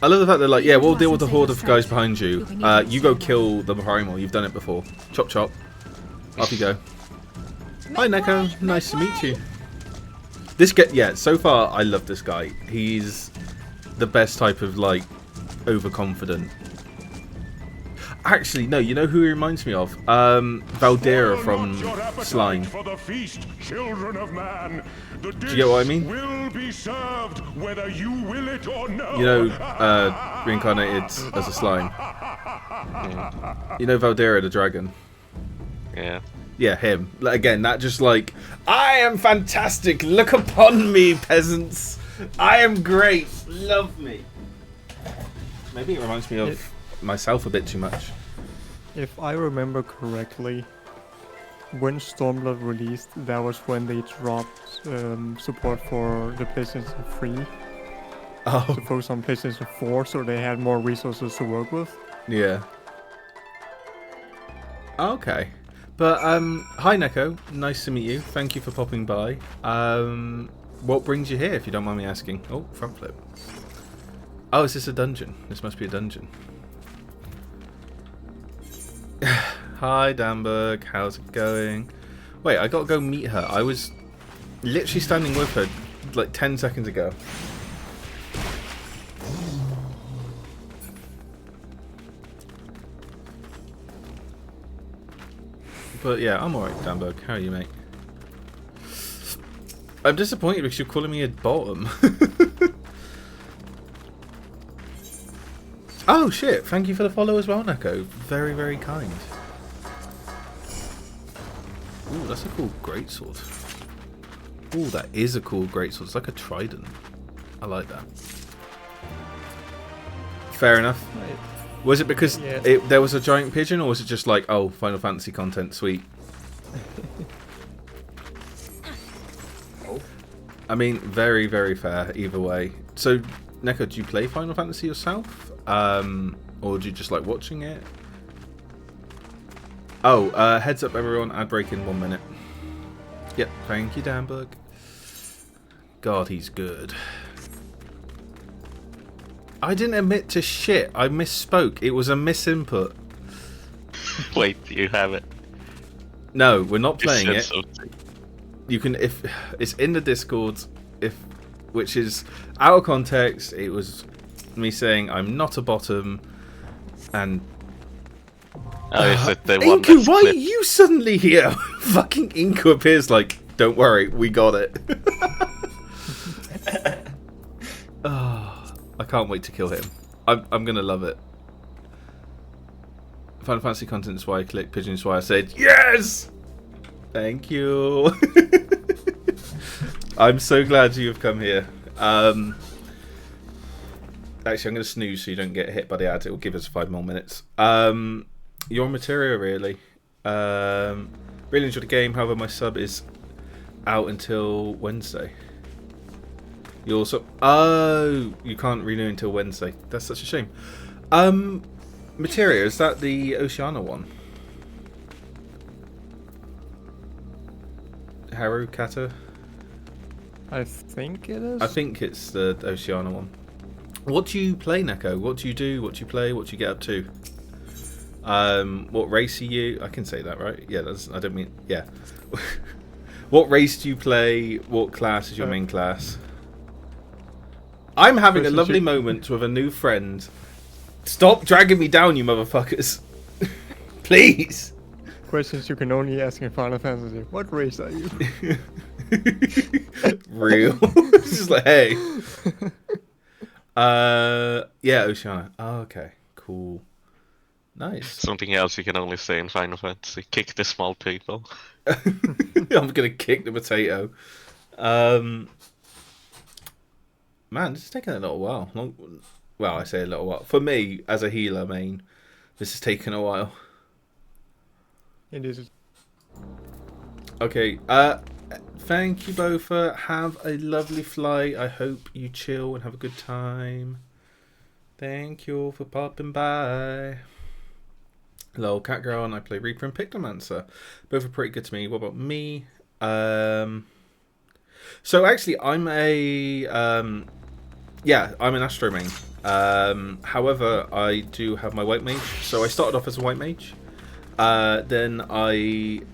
I love the fact they're like, yeah, we'll deal with the horde of guys behind you. You go kill the primal. You've done it before. Chop chop. Off you go. Hi Neko, nice to meet you. This yeah, so far I love this guy. He's the best type of, like, overconfident. Actually, no. You know who he reminds me of? Valdera from Slime. For the feast, children of man. The Do you get what I mean? Will be served whether you will it or no. You know, reincarnated as a slime. You know Valdera the dragon? Yeah. Yeah, him. Again, that just like, I am fantastic. Look upon me, peasants. I am great. Love me. Maybe it reminds me of myself a bit too much. If I remember correctly, when Stormblood released, that was when they dropped support for the PlayStation 3 to focus on PlayStation 4, so they had more resources to work with. Yeah. Okay. But, hi Neko, nice to meet you. Thank you for popping by. What brings you here, if you don't mind me asking? Oh, front flip. Oh, is this a dungeon? This must be a dungeon. Hi, Danberg. How's it going? Wait, I gotta go meet her. I was literally standing with her like 10 seconds ago. But yeah, I'm alright, Danberg. How are you, mate? I'm disappointed because you're calling me a bottom. Oh shit, thank you for the follow as well, Neko. Very, very kind. Ooh, that's a cool greatsword. Ooh, that is a cool greatsword. It's like a trident. I like that. Fair enough. Was it because there was a giant pigeon, or was it just like, oh, Final Fantasy content, sweet? I mean, very, very fair either way. So, Neko, do you play Final Fantasy yourself? Or do you just like watching it? Oh, heads up everyone, ad break in 1 minute. Yep, thank you, Danberg. God, he's good. I didn't admit to shit. I misspoke. It was a misinput. Wait, you have it? No, we're not playing it. Something. You can, if it's in the Discord, which is out of context. It was me saying I'm not a bottom, and is it the one Inku, that's why are split? you suddenly here? Fucking Inku appears like, don't worry, we got it. Oh, I can't wait to kill him. I'm gonna love it. Final Fantasy content is why I clicked, pigeon is why I said yes. Thank you. I'm so glad you've come here. Actually, I'm going to snooze so you don't get hit by the ad. It will give us 5 more minutes. Your material, really. Really enjoyed the game. However, my sub is out until Wednesday. You also... Oh, you can't renew until Wednesday. That's such a shame. Materia, is that the Oceania one? Haru Kata? I think it is. I think it's the Oceania one. What do you play, Neko? What do you do? What do you play? What do you get up to? What race are you? I can say that, right? Yeah, I don't mean... Yeah. What race do you play? What class is your main class? I'm having a lovely moment with a new friend. Stop dragging me down, you motherfuckers. Please. Questions you can only ask in Final Fantasy. What race are you? Real. It's just like, hey. Yeah, Oceania. Oh, okay. Cool. Nice. Something else you can only say in Final Fantasy. Kick the small people. I'm gonna kick the potato. Man, this is taking a little while. Well, I say a little while. For me, as a healer main, this has taken a while. It is. Okay, thank you both. Have a lovely flight. I hope you chill and have a good time. Thank you for popping by. Hello, Catgirl, and I play Reaper and Pictomancer. Both are pretty good to me. What about me? So actually, I'm an Astro main. However, I do have my White Mage. So I started off as a White Mage.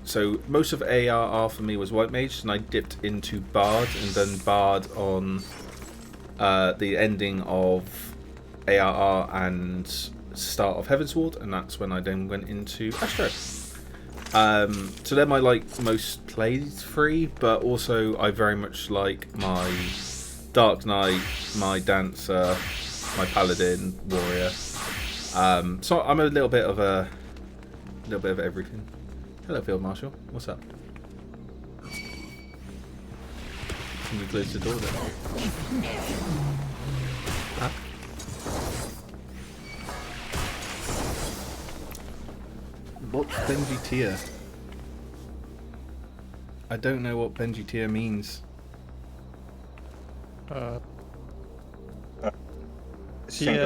So most of ARR for me was White Mage, and I dipped into Bard, and then Bard on the ending of ARR and start of Heavensward, and that's when I then went into Astro. So they're my most played 3, but also I very much like my Dark Knight, my Dancer, my Paladin, Warrior. So I'm a little bit of everything. Hello, Field Marshal. What's up? Can you close the door then? Huh? What's Benji Tier? I don't know what Benji Tier means. Tia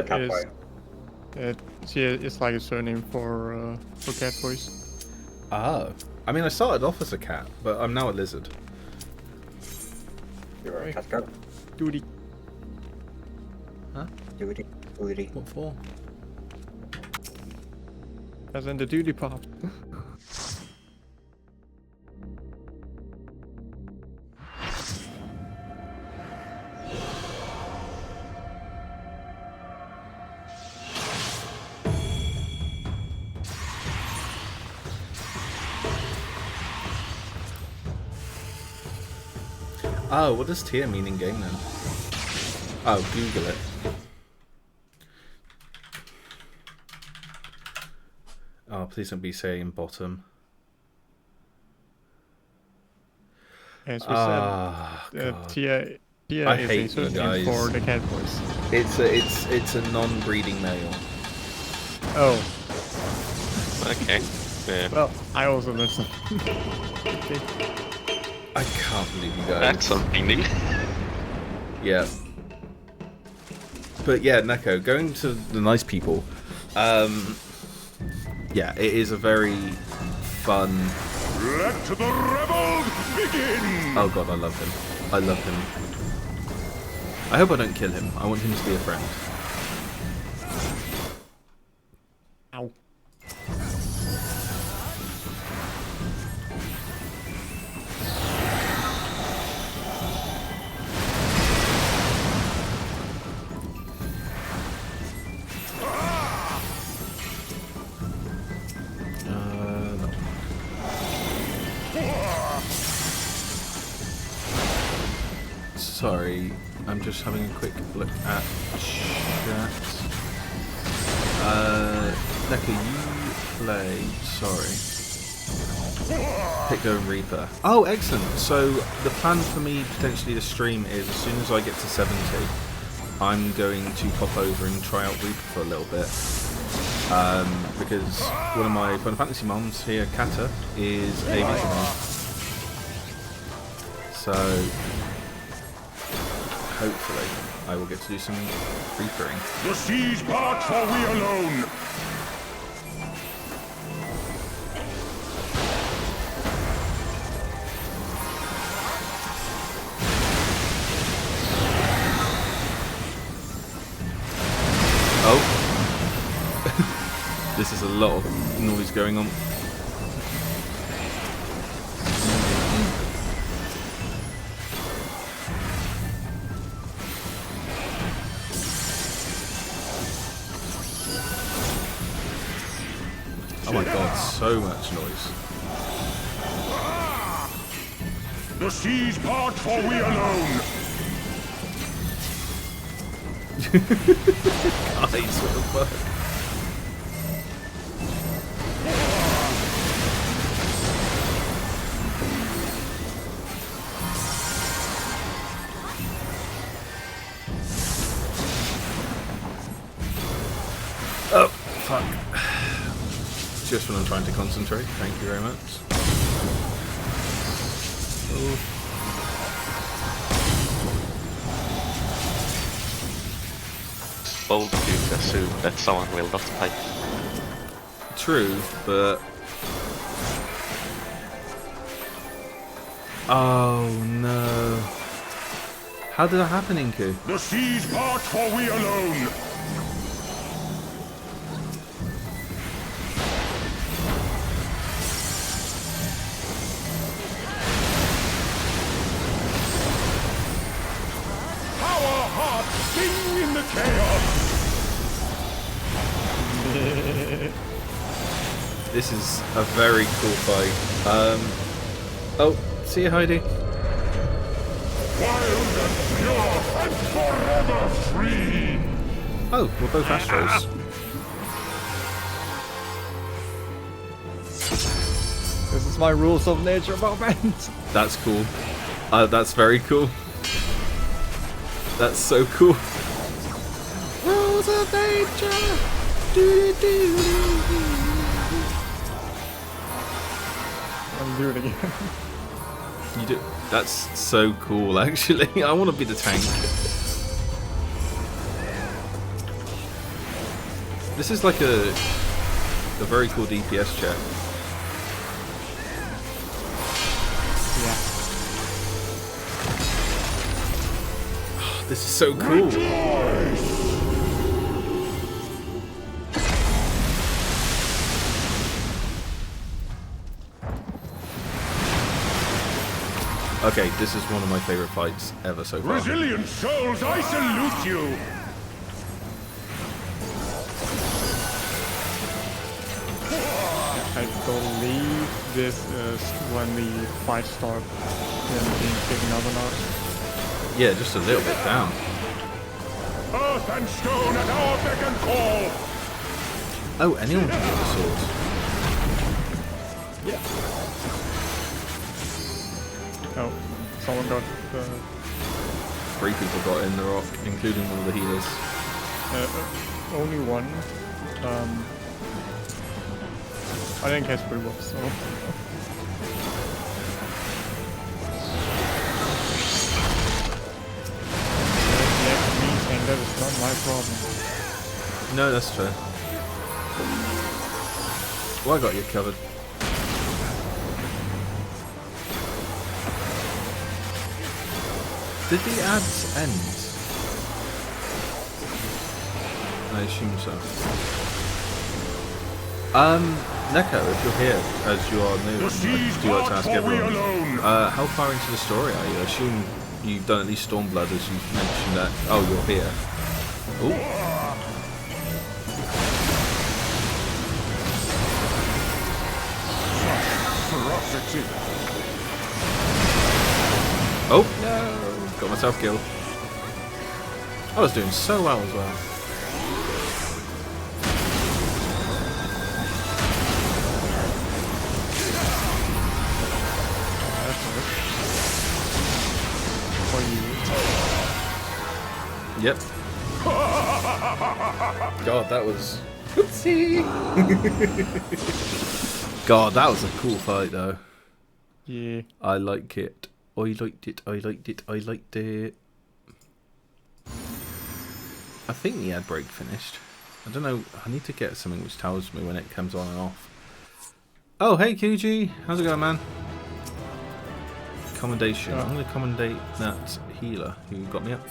is like a surname for cat voice. Ah, I mean, I started off as a cat, but I'm now a lizard. You're a cat girl. Duty. Huh? Duty. What for? As in the duty part. Oh, what does tier mean in game then? Oh, Google it. Oh, please don't be saying bottom. As we said, Tia is a surname for the cat voice. It's a non-breeding male. Oh. Okay. Yeah. Well, I also listen. Okay. I can't believe you guys. That's something. Yeah. But yeah, Neko, going to the nice people. Yeah, it is a very fun. Let the rebels begin! Oh god, I love him. I love him. I hope I don't kill him. I want him to be a friend. Ow. No. Sorry, I'm just having a quick look at chat. Neko, you play. Sorry. Picto and Reaper. Oh, excellent. So the plan for me potentially to stream is as soon as I get to 70, I'm going to pop over and try out Reaper for a little bit. Because one of my Final Fantasy moms here, Kata, is a Reaper. So hopefully I will get to do some Reapering. The seas part, for we alone! Oh. This is a lot of noise going on. Oh my god, so much noise. The seas part, for we alone! Guys, what the fuck? Oh, fuck. Just when I'm trying to concentrate. Thank you very much. Oh. Bold to assume that someone will not play. True, but... Oh no. How did that happen, Inku? The seas part, for we alone! Our hearts sing in the chaos! This is a very cool fight. Oh, see you, Heidi. Wild and pure and forever free! Oh, we're both Astros. This is my rules of nature moment. That's cool. That's very cool. That's so cool. Rules of nature. I'll do it again. You do. That's so cool. Actually, I want to be the tank. This is like a very cool DPS check. This is so cool. Okay, this is one of my favorite fights ever so far. Resilient souls, I salute you! I believe this is when the fight starts and being taken up a notch. Yeah, just a little bit down. Earth and stone at our beck and call! Oh, anyone can get the sword. Yeah. Oh, someone got 3 people got in the rock, including one of the healers. only one. I think Casper was, so. And that is not my problem. No, that's fair. Well, I got you covered. Did the ads end? I assume so. Neko, if you're here, as you are new, I do like to ask everyone, how far into the story are you? I assume you've done at least Stormblood, as you've mentioned that. Oh, you're here. Ooh. Oh no! Got myself killed. I was doing so well as well. Yep. God, that was... Oopsie! God, that was a cool fight, though. Yeah. I like it. I liked it. I liked it. I liked it. I think the ad break finished. I don't know. I need to get something which tells me when it comes on and off. Oh, hey, QG. How's it going, man? Commendation. I'm going to commendate that healer who got me up.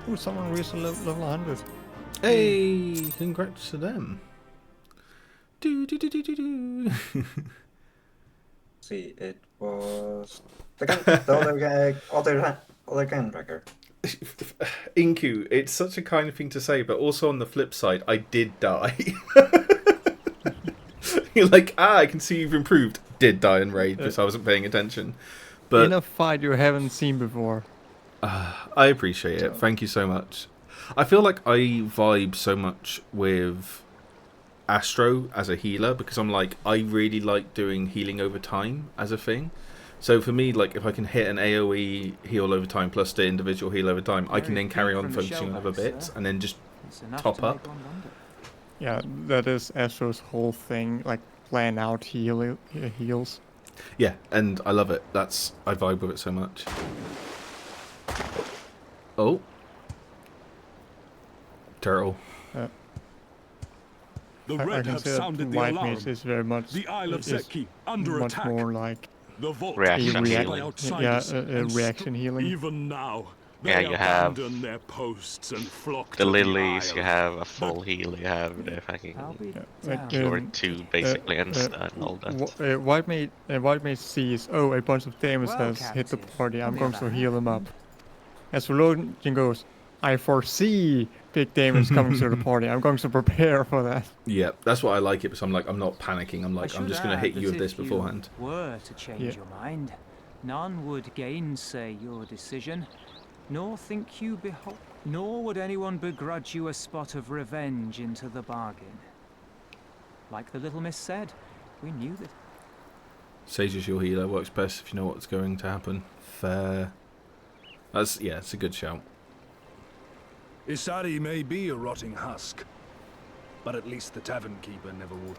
Oh, someone reached level 100. Hey, congrats to them. Do. See, it was the other gun tracker. Inku, it's such a kind of thing to say, but also on the flip side, I did die. You're like, I can see you've improved. Did die in raid because I wasn't paying attention. But in a fight you haven't seen before. I appreciate it. Thank you so much. I feel like I vibe so much with Astro as a healer because I'm like, I really like doing healing over time as a thing. So for me, like, if I can hit an AoE heal over time plus the individual heal over time, I can then carry on focusing on other bits and then just top up. Yeah, that is Astro's whole thing, like plan out heals. Yeah, and I love it. I vibe with it so much. Oh. Turtle. The red have sounded the alarm. Is very much the Isle of Seki under much attack. More like the reaction healing. A reaction healing. Even now, yeah, you have their posts and flock the lilies. You have a full heal. You have the fucking cure 2 basically and all that. White mage sees, oh, a bunch of damage has hit the party. I'm going to heal him up. As for Logan goes, I foresee big damage coming to the party. I'm going to prepare for that. Yeah, that's why I like it. Because I'm like, I'm not panicking. I'm like, I'm just going to hit you with this if you beforehand. Were to change your mind, none would gainsay your decision, nor think you nor would anyone begrudge you a spot of revenge into the bargain. Like the little miss said, we knew that. Sage as your healer works best if you know what's going to happen. Fair. That's, yeah, it's a good shout. Isari may be a rotting husk, but at least the tavern keeper never would.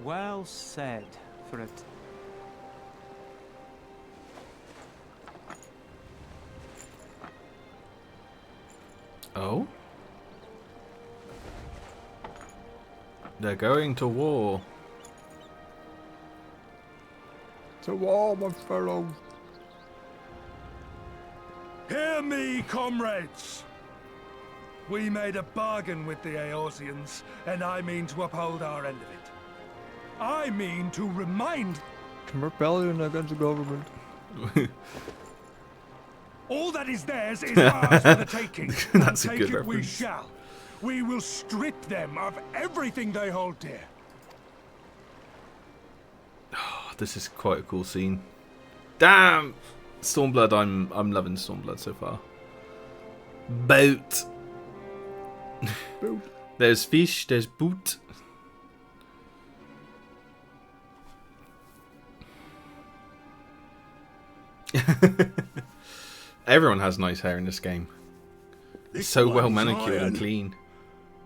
Well said, for it. Oh? They're going to war. To war, my fellows. Hear me, comrades! We made a bargain with the Eorzeans, and I mean to uphold our end of it. I mean to remind... Rebellion against the government. All that is theirs is ours for the taking. That's and a take good it we reference. shall. We will strip them of everything they hold dear. Oh, this is quite a cool scene. Damn! Stormblood, I'm loving Stormblood so far. Boat. There's fish, there's boot. Everyone has nice hair in this game. This So well one's manicured and iron. clean.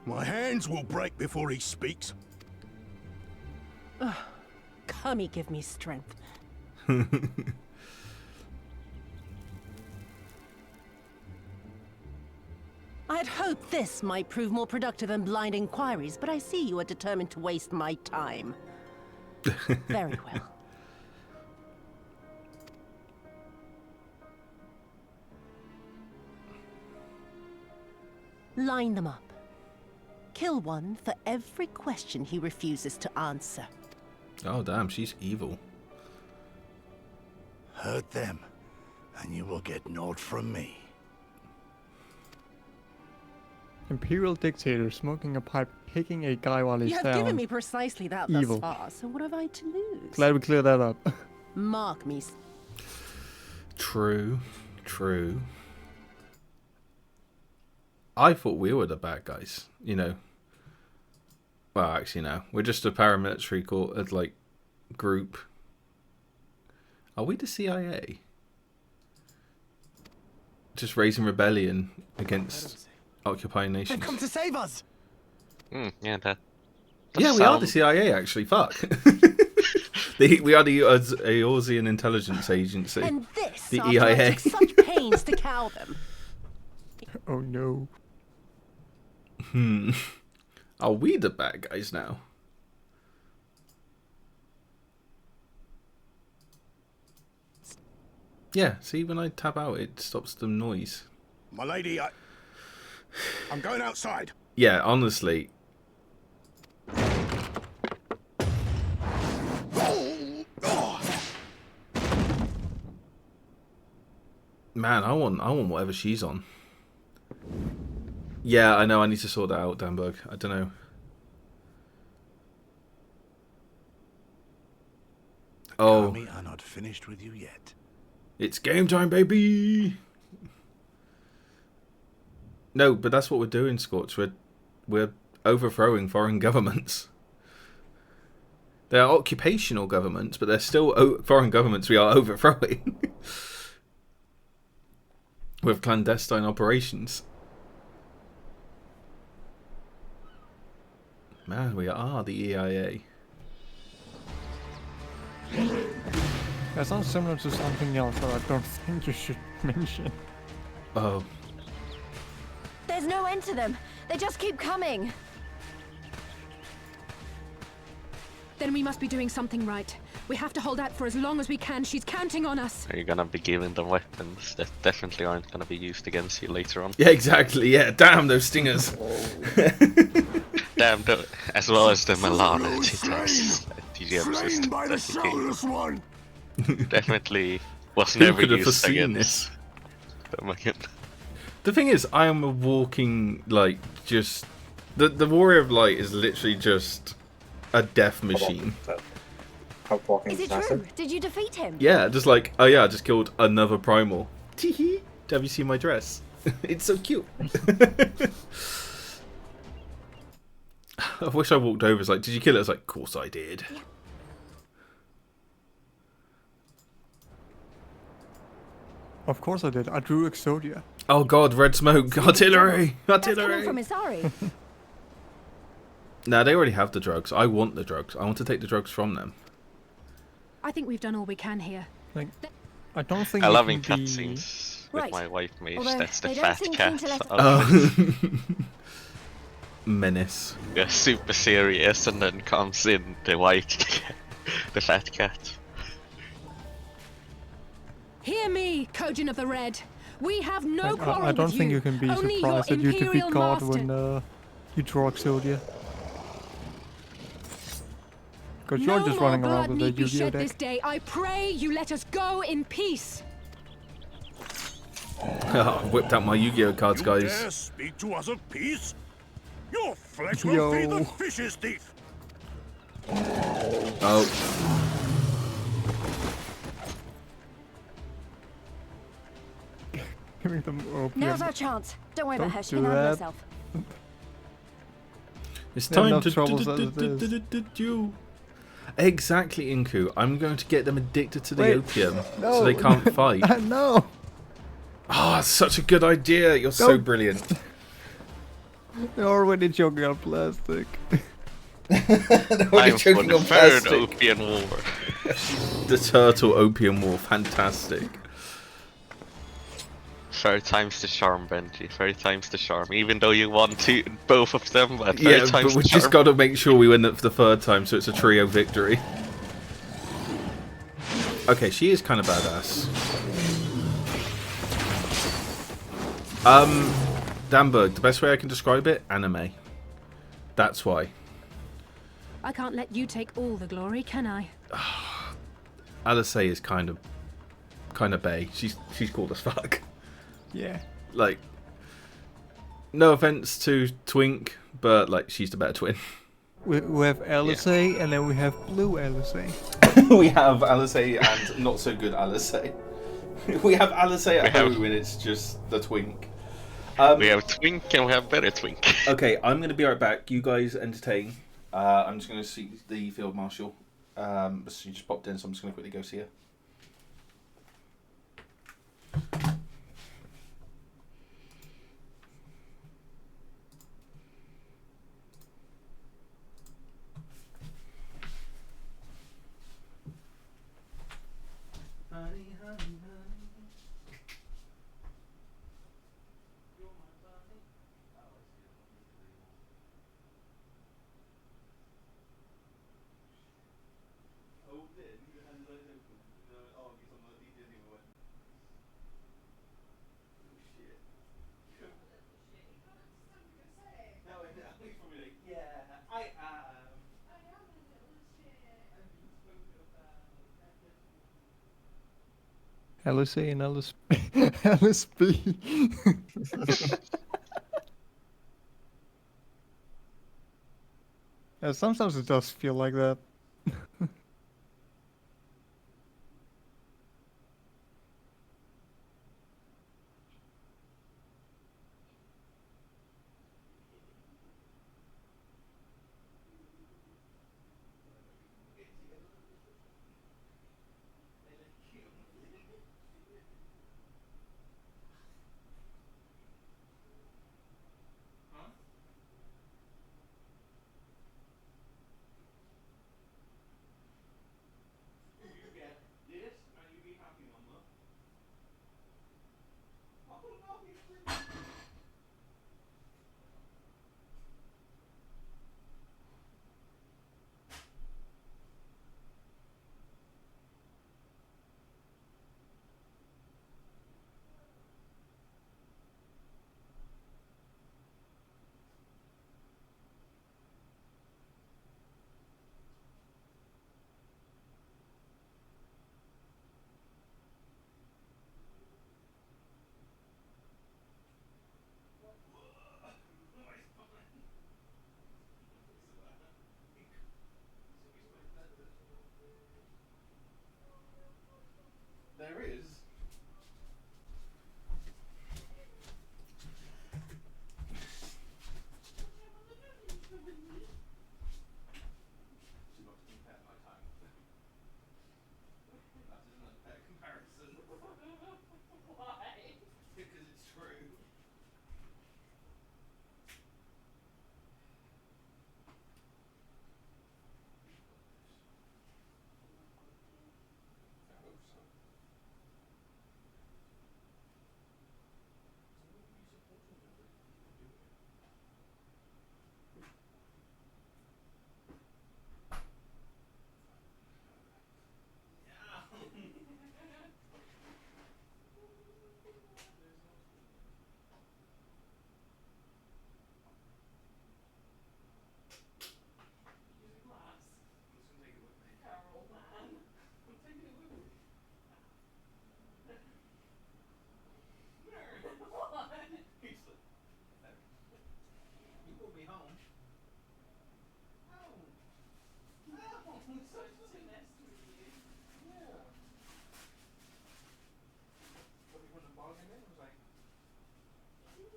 My hands will break before he speaks. Kami give me strength. I had hoped this might prove more productive than blind inquiries, but I see you are determined to waste my time. Very well. Line them up. Kill one for every question he refuses to answer. Oh damn, she's evil. Hurt them, and you will get naught from me. Imperial dictator smoking a pipe, kicking a guy while he's You have down. given me precisely that Evil. thus far, so what have I to lose? Glad we cleared that up. Mark me. True, true. I thought we were the bad guys, you know. Well, actually, no. We're just a paramilitary group. Are we the CIA? Just raising rebellion against occupying nations. They've come to save us. Yeah, that. Yeah, we are the CIA, actually. Fuck. We are the Eorzean Intelligence Agency. And this, the after I EIA. took such pains to cow them. Oh no. Are we the bad guys now? Yeah, see, when I tap out, it stops the noise. My lady, I'm going outside. Yeah, honestly. Man, I want whatever she's on. Yeah, I know. I need to sort that out, Danberg. I don't know. Oh, We are not finished with you yet. it's game time, baby. No, but that's what we're doing, Scorch. We're overthrowing foreign governments. They're occupational governments, but they're still foreign governments we are overthrowing. With clandestine operations. Man, we are the EIA. That sounds similar to something else that I don't think you should mention. Oh. There's no end to them. They just keep coming. Then we must be doing something right. We have to hold out for as long as we can. She's counting on us. Are you gonna be giving them weapons that definitely aren't gonna be used against you later on? Yeah, exactly. Yeah, damn those stingers. Damn, as well as the Milana TGM Slain system. by the soulless one. Definitely was Who never could have used foreseen against them again. The thing is, I am a walking, like, just... The Warrior of Light is literally just a death machine. Is it true? Did you defeat him? Yeah, just like, oh yeah, I just killed another primal. Teehee. Have you seen my dress? It's so cute. I wish I walked over. It's like, did you kill it? I was like, of course I did. Yeah. Of course I did. I drew Exodia. Oh god, red smoke. Artillery! That's coming Artillery! from Isari. Nah, they already have the drugs. I want the drugs. I want to take the drugs from them. I think we've done all we can here. Like, I don't think I you love can be- cutscenes with Right. my wife mage. Although That's the they don't fat seem cat. keen to let- Oh. Menace. Yeah, super serious, and then comes in the white, the fat cat. Hear me, Kojin of the Red. We have no Like, quarrel I don't with think you can be Only surprised your that you defeat Imperial God master. when you draw Exodia. Because No you're just more running around blood with a need be Yu-Gi-Oh shed deck. this day. I pray you let us go in peace. I whipped out my Yu-Gi-Oh cards, You guys. dare speak to us of peace? Your flesh will feed Yo. the fish's teeth. Oh. Giving them opium. Now's our chance. Don't worry about her. She do can handle that. herself. It's They have time enough to troubles as it is. do. Exactly, Inku. I'm going to get them addicted to the Wait, opium no. so they can't fight. No! Ah, such a good idea. You're so Don't. brilliant. They're already choking on plastic. They're already I'm for choking the on third plastic. opium war. The turtle opium war, fantastic. Third time's the charm, Benji. Third time's the charm. Even though you won both of them, but third Yeah, time's but the we've charm. just got to make sure we win it for the third time, so it's a trio victory. Okay, she is kind of badass. Danberg, the best way I can describe it, anime. That's why. I can't let you take all the glory, can I? Alice is kind of bae. She's cool as fuck. Yeah. Like, no offense to Twink, but like she's the better twin. We have Alice, and then we have Blue Alice. We have Alice and not so good Alice. We have Alice at home and it's just the Twink. We have Twink and we have better Twink. Okay, I'm going to be right back. You guys entertain. I'm just going to see the Field Marshal. She just popped in, so I'm just going to quickly go see her. Honey, honey, honey. You're my bunny. Oh, I see. I don't need it anymore. Oh, did you had his eyes open? Oh, he's on the he didn't even win. Oh shit. No, I know. He's probably like, yeah, I am. I am a little shit. I've been spoken about. Alice and Alice Alice B. Yeah, sometimes it does feel like that.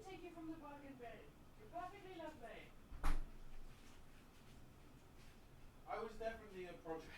Take you from the bargain bin. You're perfectly lovely. I was definitely a project.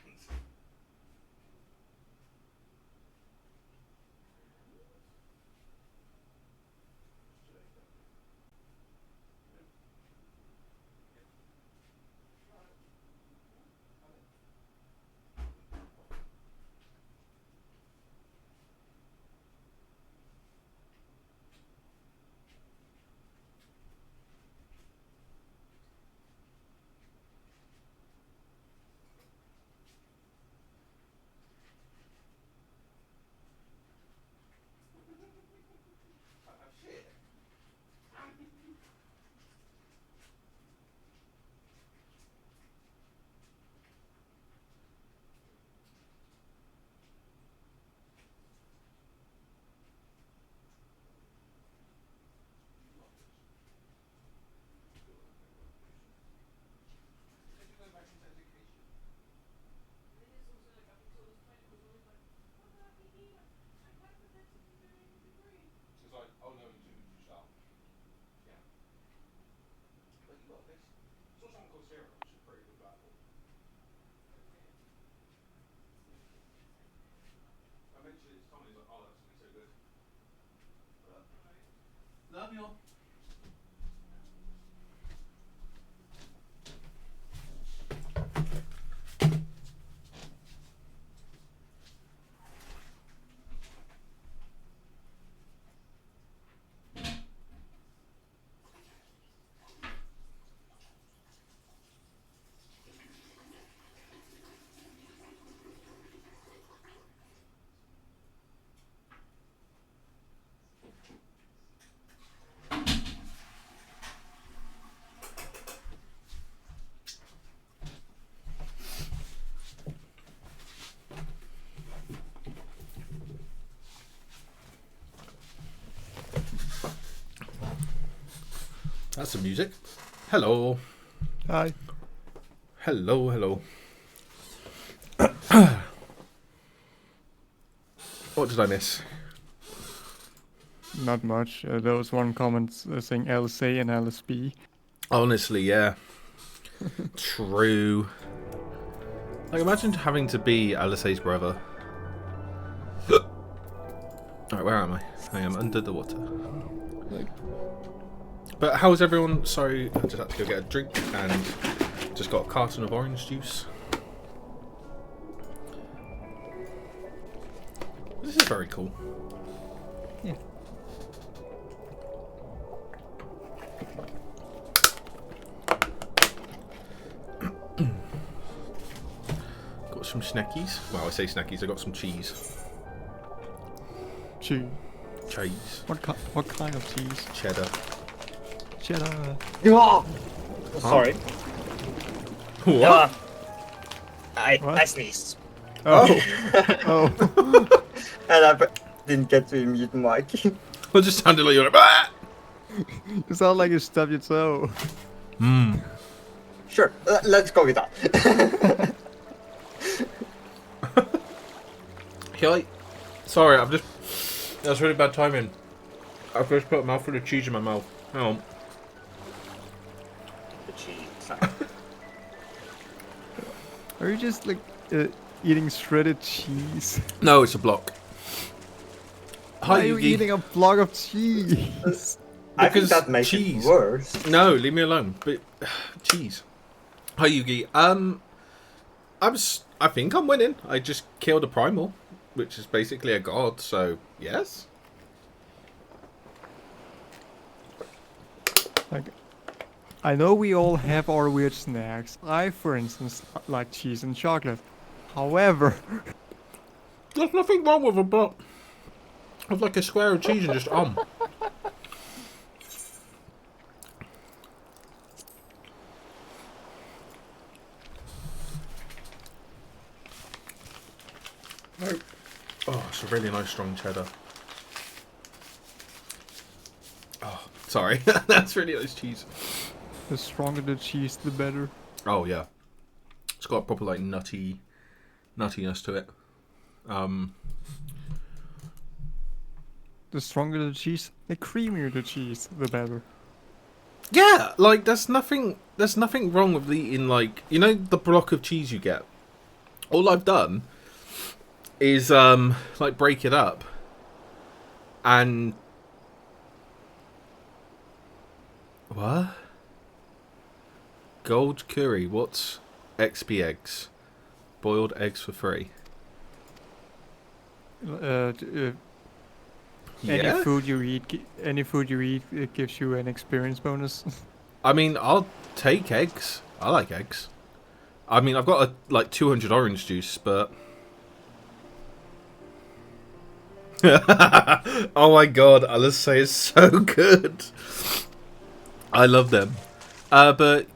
Love you. That's some music. Hello. Hi. Hello, hello. What did I miss? Not much. There was one comment saying LSA and LSB. Honestly, yeah. True. Like, imagine having to be Alice's brother. Alright, where am I? I am under the water. But how is everyone? Sorry, I just had to go get a drink and just got a carton of orange juice. This is very cool. Yeah. Got some snackies. Well, I say snackies, I got some cheese. Cheese. Cheese. What kind of cheese? Cheddar. Cheddar. Oh, sorry. What? I sneezed. Oh. Oh. And I didn't get to mute mic. It just sounded like you're like, ah! You sound like you stubbed your toe. Hmm. Sure, let's go with that. Sorry, I've just... That's really bad timing. I've just put a mouthful of cheese in my mouth. Hang on. The cheese. Are you just like eating shredded cheese? No, it's a block. Why are you eating a block of cheese? I think that makes cheese. it worse. No, leave me alone. But cheese. Hi, Yugi. I think I'm winning. I just killed a primal, which is basically a god. So yes. Like, I know we all have our weird snacks. I, for instance, like cheese and chocolate. However, there's nothing wrong with a block of like a square of cheese and just Oh, it's a really nice strong cheddar. Oh, sorry. That's really nice cheese. the stronger the cheese, the better. Oh, yeah. It's got a proper like nuttiness to it. The stronger the cheese, the creamier the cheese, the better. Yeah, like there's nothing wrong with eating like, you know, the block of cheese you get. All I've done is like break it up and what? Gold curry, what's XP eggs? Boiled eggs for free. Any food you eat, it gives you an experience bonus. I mean, I'll take eggs. I like eggs. I mean, I've got like 200 orange juice, but oh my god, Alice is so good. I love them. But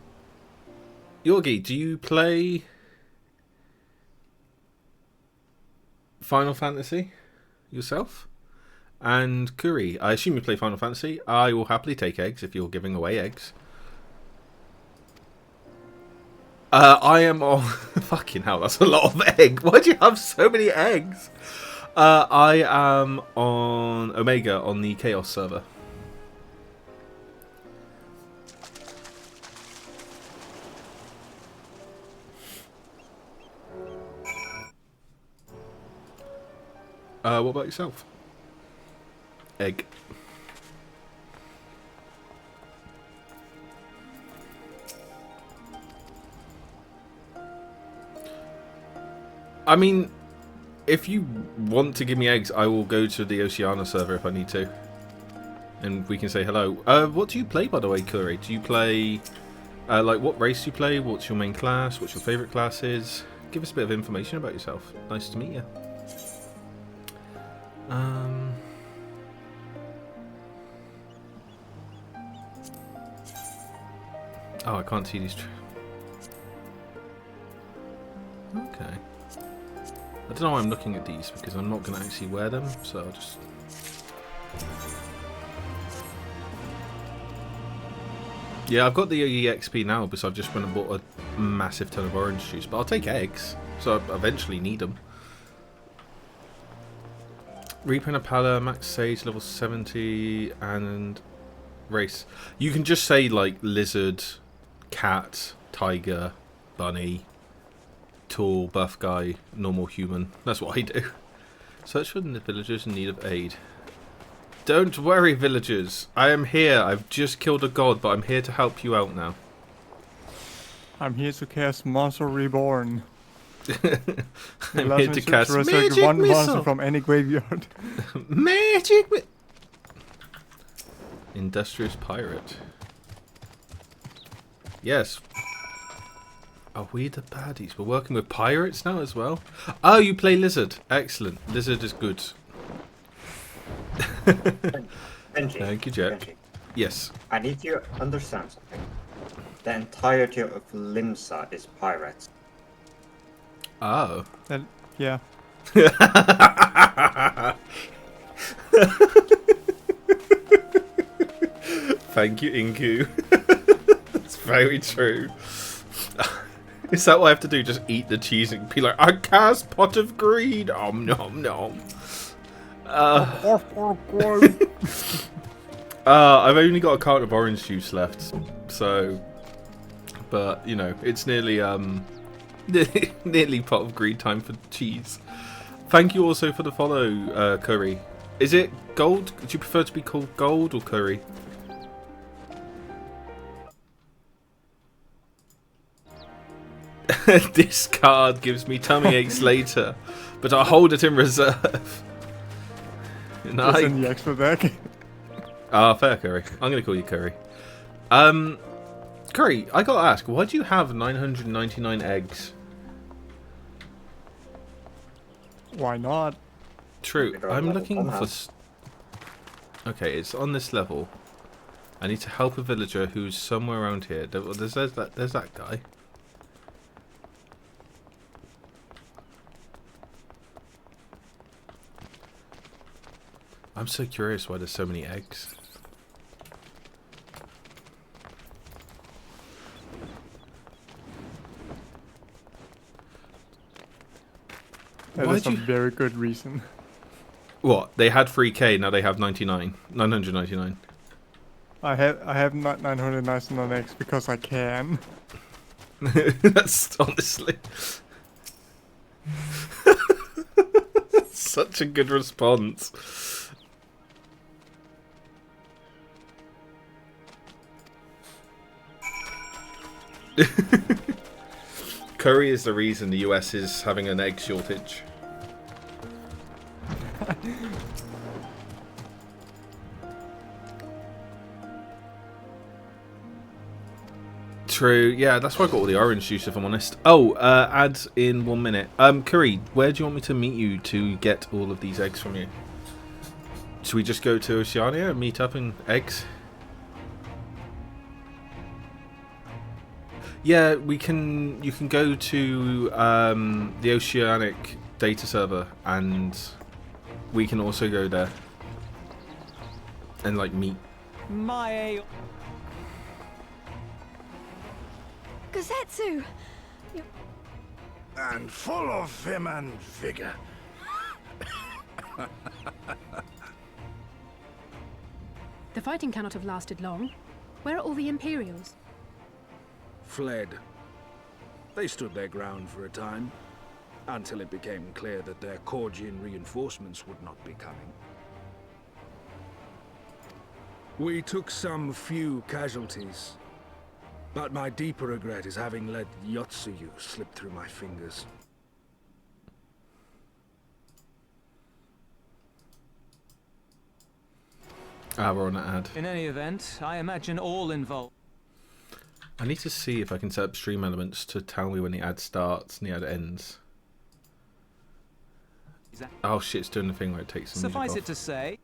Yorgi, do you play Final Fantasy yourself? And Curry, I assume you play Final Fantasy. I will happily take eggs if you're giving away eggs. I am on... Fucking hell, that's a lot of egg. Why do you have so many eggs? I am on Omega on the Chaos server. What about yourself? Egg. I mean, if you want to give me eggs, I will go to the Oceania server if I need to. And we can say hello. What do you play, by the way, Curry? Do you play... like, what race do you play? What's your main class? What's your favourite classes? Give us a bit of information about yourself. Nice to meet you. Oh, I can't see these. Okay. I don't know why I'm looking at these, because I'm not going to actually wear them, so I'll just... Yeah, I've got the EXP now, because I've just went and bought a massive ton of orange juice, but I'll take eggs, so I eventually need them. Reaper and Pala, Max Sage, level 70, and race. You can just say, like, lizard, cat, tiger, bunny, tall, buff guy, normal human. That's what I do. Search for the villagers in need of aid. Don't worry, villagers. I am here. I've just killed a god, but I'm here to help you out now. I'm here to cast Monster Reborn. I'm here to cast Magic one Missile monster from any graveyard. Magic Industrious Pirate. Yes. Are we the baddies? We're working with pirates now as well? Oh, you play Lizard. Excellent. Lizard is good. Benji, thank you, Jack. Benji, yes. I need you to understand something. The entirety of Limsa is pirates. Oh. Yeah. Thank you, Inku. That's very true. Is that what I have to do? Just eat the cheese and be like, I cast Pot of Greed. Nom nom. I've only got a carton of orange juice left, so, but you know, it's nearly nearly Pot of Greed time for cheese. Thank you also for the follow, Curry. Is it gold? Do you prefer to be called gold or curry? This card gives me tummy aches later, but I'll hold it in reserve. It's in the extra deck. Ah, fair, Curry. I'm going to call you Curry. Curry, I got to ask, why do you have 999 eggs? Why not? True. I'm looking for... Okay, it's on this level. I need to help a villager who's somewhere around here. There's that guy. I'm so curious why there's so many eggs. That is a very good reason. What? They had 3k, now they have 999. I have not 999x because I can. That's honestly such a good response. Curry is the reason the US is having an egg shortage. True, yeah, that's why I got all the orange juice, if I'm honest. Oh, ads in 1 minute. Curry, where do you want me to meet you to get all of these eggs from you? Should we just go to Oceania and meet up in eggs? Yeah, we can. You can go to the Oceanic data server, and we can also go there and like meet. Gazetsu! And full of vim and vigor. The fighting cannot have lasted long. Where are all the Imperials? Fled. They stood their ground for a time, until it became clear that their Korgian reinforcements would not be coming. We took some few casualties, but my deeper regret is having let Yotsuyu slip through my fingers. We're on that ad. In any event, I imagine all involved. I need to see if I can set up stream elements to tell me when the ad starts and the ad ends. Oh shit, it's doing the thing where it takes some music off. Suffice it to say,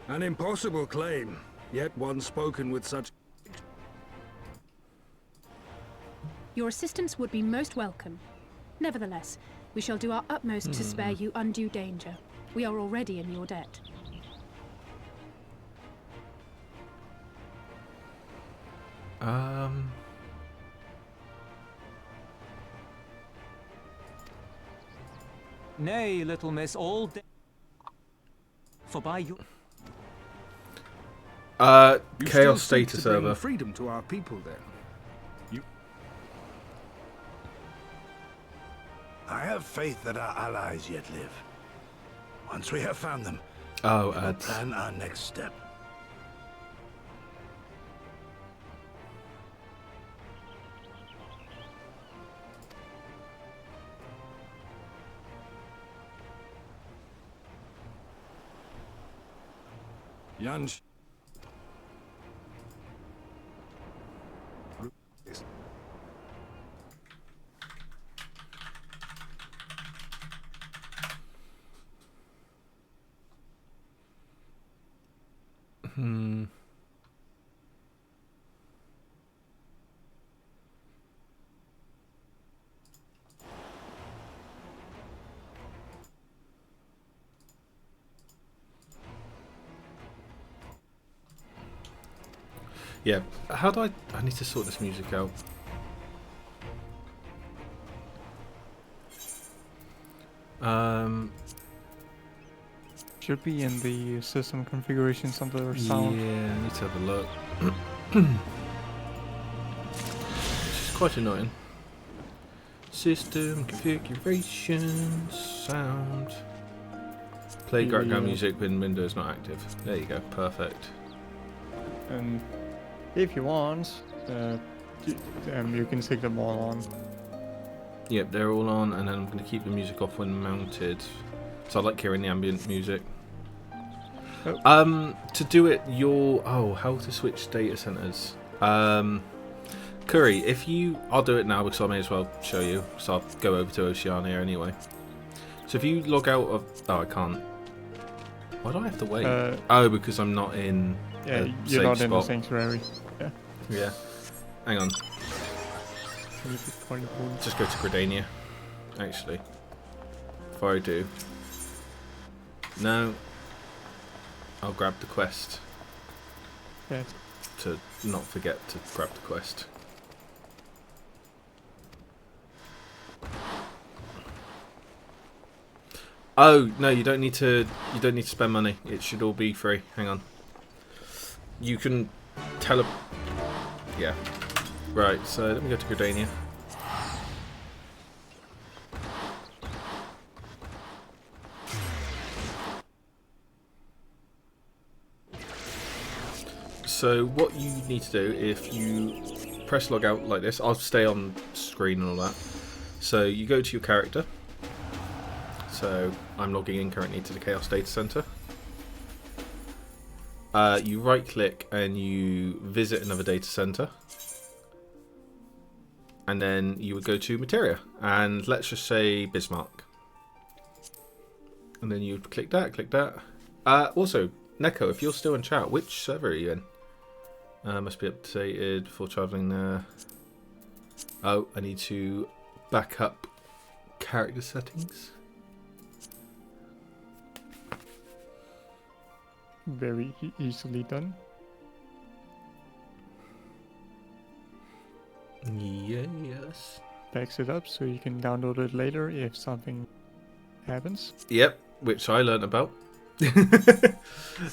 An impossible claim, yet one spoken with such... Your assistance would be most welcome. Nevertheless, we shall do our utmost to spare you undue danger. We are already in your debt. Nay, little miss, all day. For by your... Chaos data server. Freedom to our people then. I have faith that our allies yet live. Once we have found them, we will plan our next step. Janj. Yeah, how do I need to sort this music out. Should be in the system configurations under sound. Yeah, I need to have a look. Which is quite annoying. System configurations, sound. Play background music when Windows not active. There you go, perfect. And if you want, you can take them all on. Yep, they're all on, and then I'm going to keep the music off when mounted. So I like hearing the ambient music. Oh. To do it, how to switch data centers. Curry, if you, I'll do it now because I may as well show you. So I'll go over to Oceania anyway. So if you log out of, I can't. Why do I have to wait? Because I'm not in. Yeah, you're not in the sanctuary. Yeah. Yeah. Hang on. Just go to Gridania. Actually, before I do. No. I'll grab the quest. Yeah. To not forget to grab the quest. Oh no, you don't need to. You don't need to spend money. It should all be free. Hang on. You can Yeah. Right. So let me go to Gridania. So what you need to do, if you press log out like this, I'll stay on screen and all that. So you go to your character. So I'm logging in currently to the Chaos Data Center. You right click and you visit another data center. And then you would go to Materia. And let's just say Bismarck. And then you would click that, click that. Also, Neko, if you're still in chat, which server are you in? Must be updated before travelling there. Oh, I need to back up character settings. Very easily done. Yes. Backs it up so you can download it later if something happens. Yep, which I learnt about.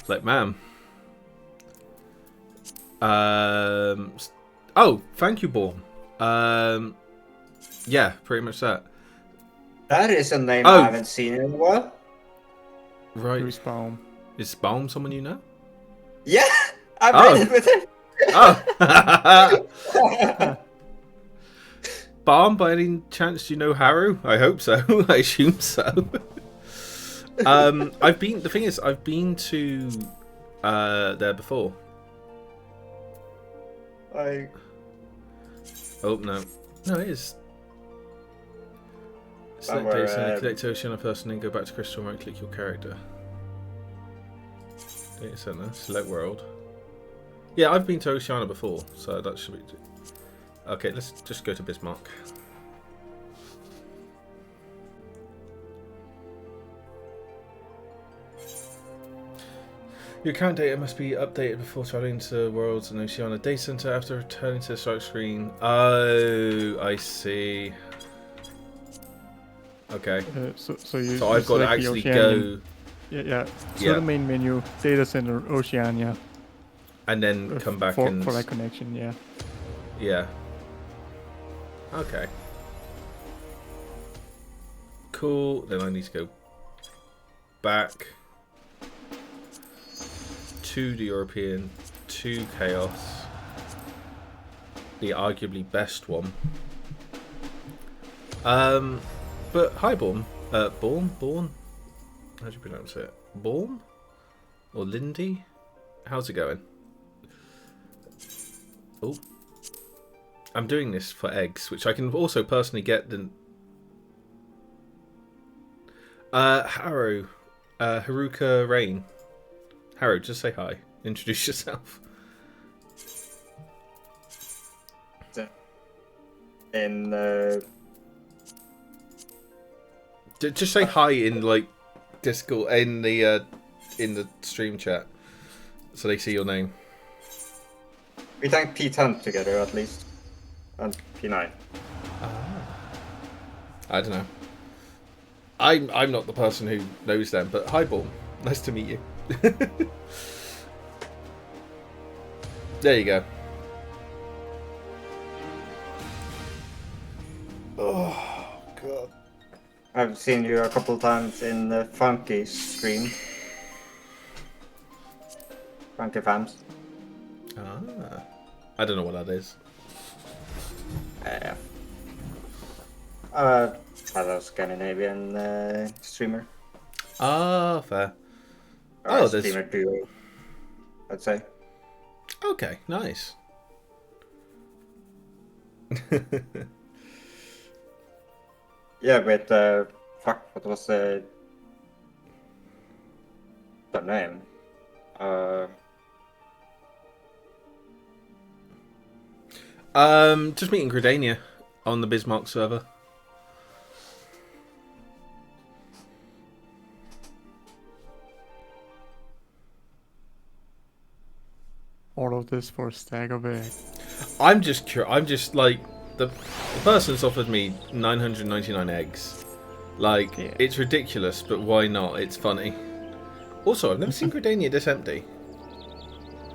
Like, ma'am. Oh, thank you, Born. Yeah, pretty much that. That is a name I haven't seen in a while. Right. Who's Baum? Is Baum someone you know? Yeah, I've read it with him. Oh. Baum, by any chance, do you know Haru? I hope so. I assume so. I've been. The thing is, I've been to there before. Oh no, no, it is. Select data center, connect Oceania person, then go back to Crystal, right click your character. Data center, select world. Yeah, I've been to Oceania before, so that should be. Okay, let's just go to Bismarck. Your account data must be updated before traveling to Worlds and Oceania Data Center after returning to the start screen. Oh, I see. Okay. So I've got to actually go. Yeah. So the main menu, Data Center, Oceania. And then come back for and... for that connection, yeah. Yeah. Okay. Cool. Then I need to go back to the European, to Chaos, the arguably best one. But hi, Born. Born? How do you pronounce it? Born? Or Lindy? How's it going? Oh. I'm doing this for eggs, which I can also personally get the... Haru. Haruka Rain. Haru, just say hi. Introduce yourself. Just say hi in like Discord in the stream chat, so they see your name. We tanked P10 together at least, and P9. I don't know. I'm not the person who knows them, but hi, Born. Nice to meet you. There you go. Oh god. I've seen you a couple times in the Funky stream. Funky Fams. Ah. I don't know what that is. Fellow Scandinavian streamer. Ah, fair. Or streamer duo, I'd say. Okay, nice. Yeah, but fuck, what was the name? Just meeting Gridania on the Bismarck server. all of this for a stack of eggs. I'm just like the person's offered me 999 eggs. Like it's ridiculous, but why not? It's funny. Also, I've never seen Gridania this empty.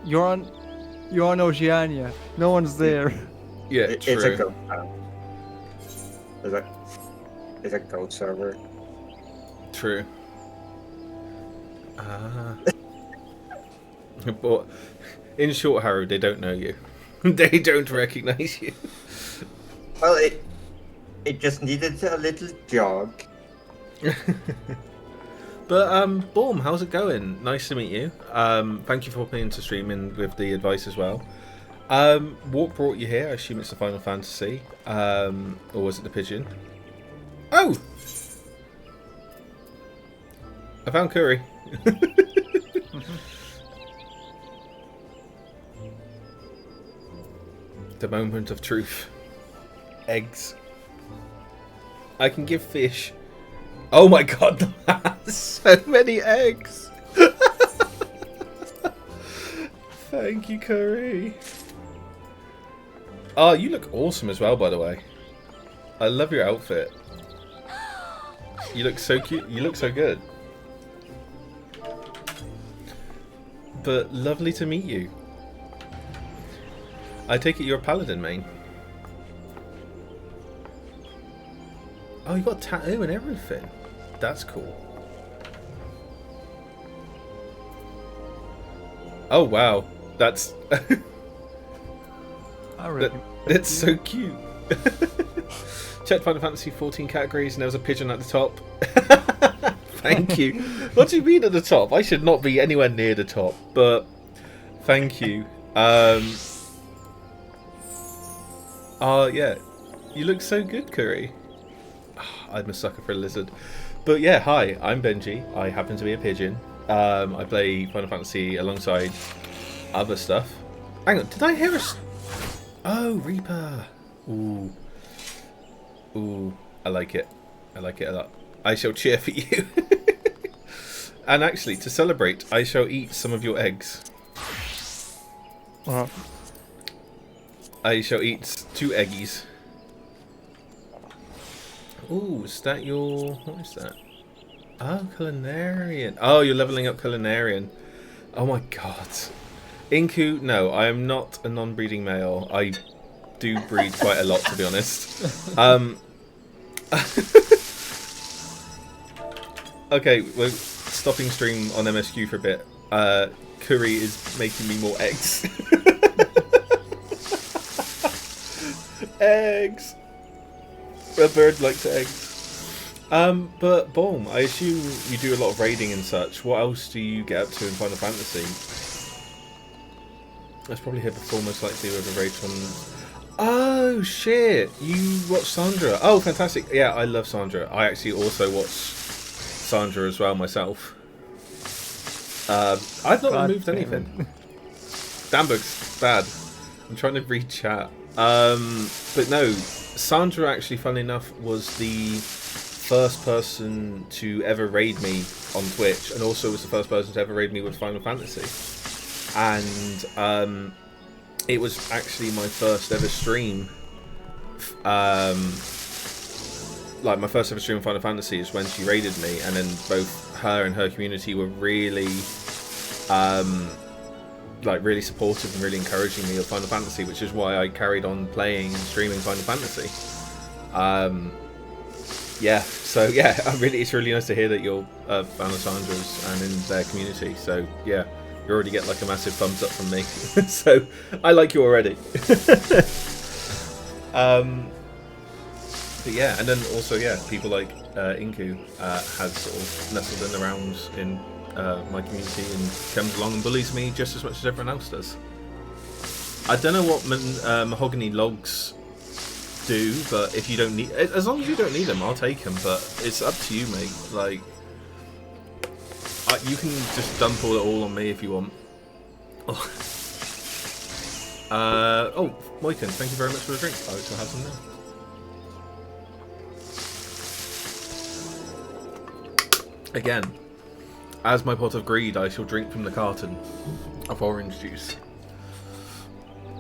You're on Oceania. No one's there. Yeah, true. It's a goat. It's a goat server. True. But in short, Harrow, they don't know you. They don't recognize you. Well, it just needed a little jog. But Boom, how's it going? Nice to meet you. Thank you for popping into streaming with the advice as well. What brought you here? I assume it's the Final Fantasy. Or was it the pigeon? Oh! I found curry. The moment of truth. Eggs. I can give fish. Oh my god, so many eggs. Thank you, Curry. Oh, you look awesome as well, by the way. I love your outfit. You look so cute. You look so good. But lovely to meet you. I take it you're a paladin, main. Oh, you got a tattoo and everything. That's cool. Oh wow, that's that's so cute. Check Final Fantasy 14 categories, and there was a pigeon at the top. Thank you. What do you mean at the top? I should not be anywhere near the top, but thank you. Yeah, you look so good, Curry. I'm a sucker for a lizard. But yeah, hi, I'm Benji. I happen to be a pigeon. I play Final Fantasy alongside other stuff. Hang on, did I hear a... Oh, Reaper. Ooh. Ooh, I like it. I like it a lot. I shall cheer for you. And actually, to celebrate, I shall eat some of your eggs. I shall eat 2 eggies. Ooh, is that your... What is that? Oh, Culinarian. Oh, you're leveling up Culinarian. Oh my god. Inku, no, I am not a non-breeding male. I do breed quite a lot, to be honest. Okay, we're stopping stream on MSQ for a bit. Curry is making me more eggs. Eggs! A bird likes eggs. But Boom, I assume you do a lot of raiding and such. What else do you get up to in Final Fantasy? I was probably here before, most likely with a raid tournament. Oh shit! You watch Sandra. Oh, fantastic. Yeah, I love Sandra. I actually also watch Sandra as well myself. I've not removed anything. Damnbug's bad. I'm trying to read chat. But no, Sandra actually, funnily enough, was the first person to ever raid me on Twitch, and also was the first person to ever raid me with Final Fantasy. And it was actually my first ever stream. Like my first ever stream of Final Fantasy is when she raided me, and then both her and her community were really like really supportive and really encouraging me of Final Fantasy, which is why I carried on playing and streaming Final Fantasy. Yeah, so yeah, it's really nice to hear that you're a fan of Sandra's and in their community. So yeah, you already get like a massive thumbs up from me. So I like you already. But yeah, and then also yeah, people like Inku has sort of nestled in around in my community and comes along and bullies me just as much as everyone else does. I don't know what mahogany logs do, but if you don't need, as long as you don't need them, I'll take them. But it's up to you, mate. Like, you can just dump it all on me if you want. Oh, Moiken, thank you very much for the drink. I shall have some now. Again, as my pot of greed, I shall drink from the carton of orange juice.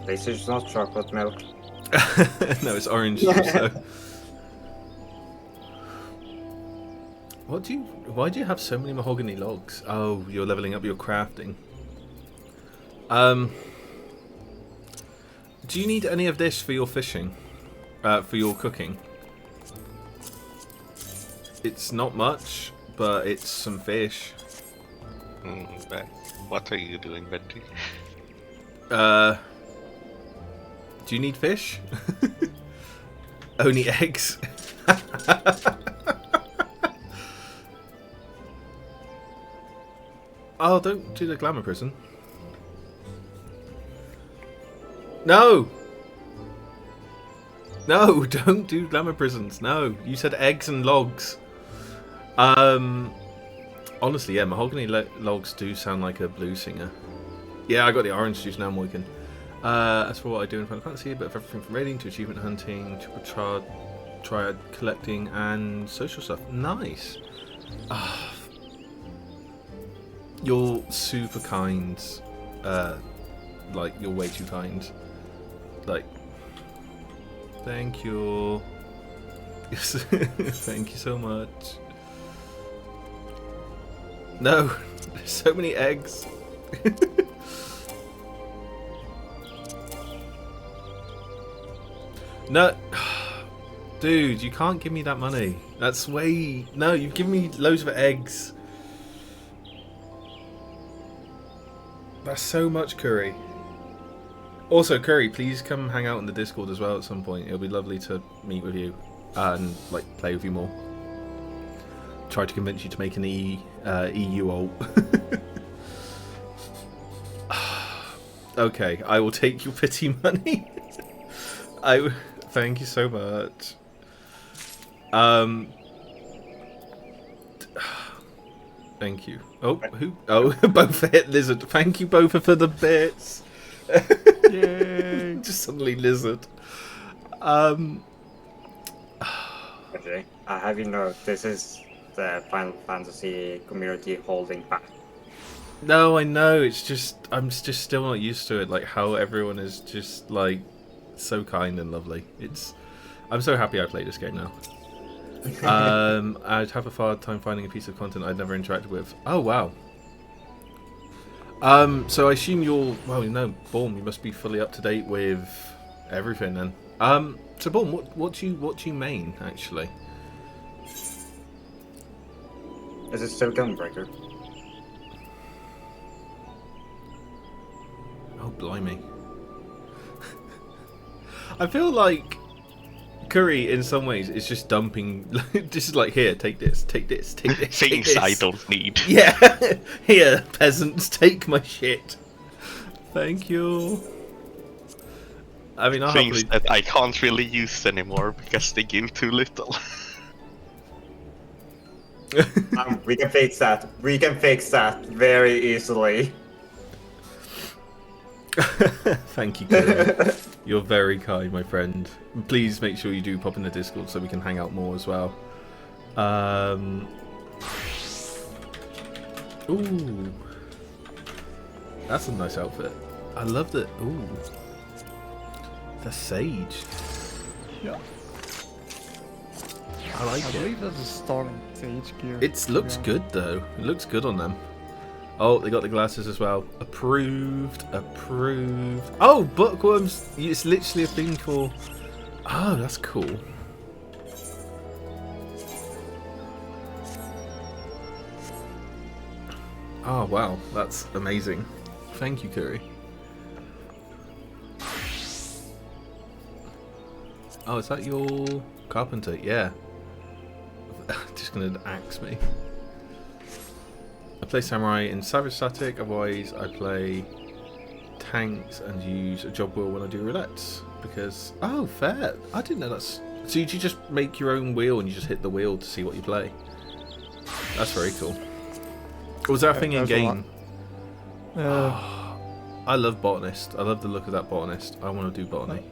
least it's not chocolate milk. No, it's orange juice though. Why do you have so many mahogany logs? Oh, you're leveling up your crafting. Do you need any of this for your fishing? For your cooking? It's not much, but it's some fish. What are you doing, Benji? Do you need fish? Only eggs. Oh, don't do the glamour prison. No! No, don't do glamour prisons. No, you said eggs and logs. Honestly, yeah, mahogany logs do sound like a blues singer. Yeah, I got the orange juice now, Moiken. As for what I do in Final Fantasy, a bit of everything from raiding to achievement hunting, to triad collecting, and social stuff. Nice. You're super kind. Like, you're way too kind. Like, thank you. Yes, thank you so much. No, there's so many eggs. No, dude, you can't give me that money. That's way... No, you've given me loads of eggs. That's so much, Curry. Also, Curry, please come hang out in the Discord as well at some point. It'll be lovely to meet with you and like play with you more. Try to convince you to make an EU alt. Okay, I will take your pity money. Thank you so much. Thank you. Oh, who? Oh, Bofa hit lizard. Thank you, Bofa, for the bits. Yay! Just suddenly lizard. Okay, have you know this is the Final Fantasy community holding back? No, I know. It's just I'm just still not used to it. Like how everyone is just like so kind and lovely. I'm so happy I played this game now. I'd have a hard time finding a piece of content I'd never interacted with. Oh wow. So I assume you're no, Born, you must be fully up to date with everything then. So Born, what do you main actually? Is it still Gunbreaker? Oh blimey. I feel like Curry in some ways is just dumping, just like, here, take this, take this, take this. Things take this. I don't need. Yeah, here, peasants, take my shit. Thank you. I mean, things that I can't really use anymore because they give too little. We can fix that. We can fix that very easily. Thank you, Curry. You're very kind, my friend. Please make sure you do pop in the Discord so we can hang out more as well. Ooh. That's a nice outfit. I loved it. Ooh. The sage. Yeah. I like it. I believe that's a starting sage gear. It looks good though. It looks good on them. Oh, they got the glasses as well. Approved. Approved. Oh, bookworms. It's literally a thing for... Oh, that's cool. Oh, wow. That's amazing. Thank you, Curry. Oh, is that your carpenter? Yeah. Just gonna axe me. I play Samurai in Savage Static, otherwise I play tanks and use a job wheel when I do roulettes. Because, oh, fair. I didn't know that's... So you just make your own wheel and you just hit the wheel to see what you play? That's very cool. Was that a thing in game? I love Botanist. I love the look of that Botanist. I want to do Botany.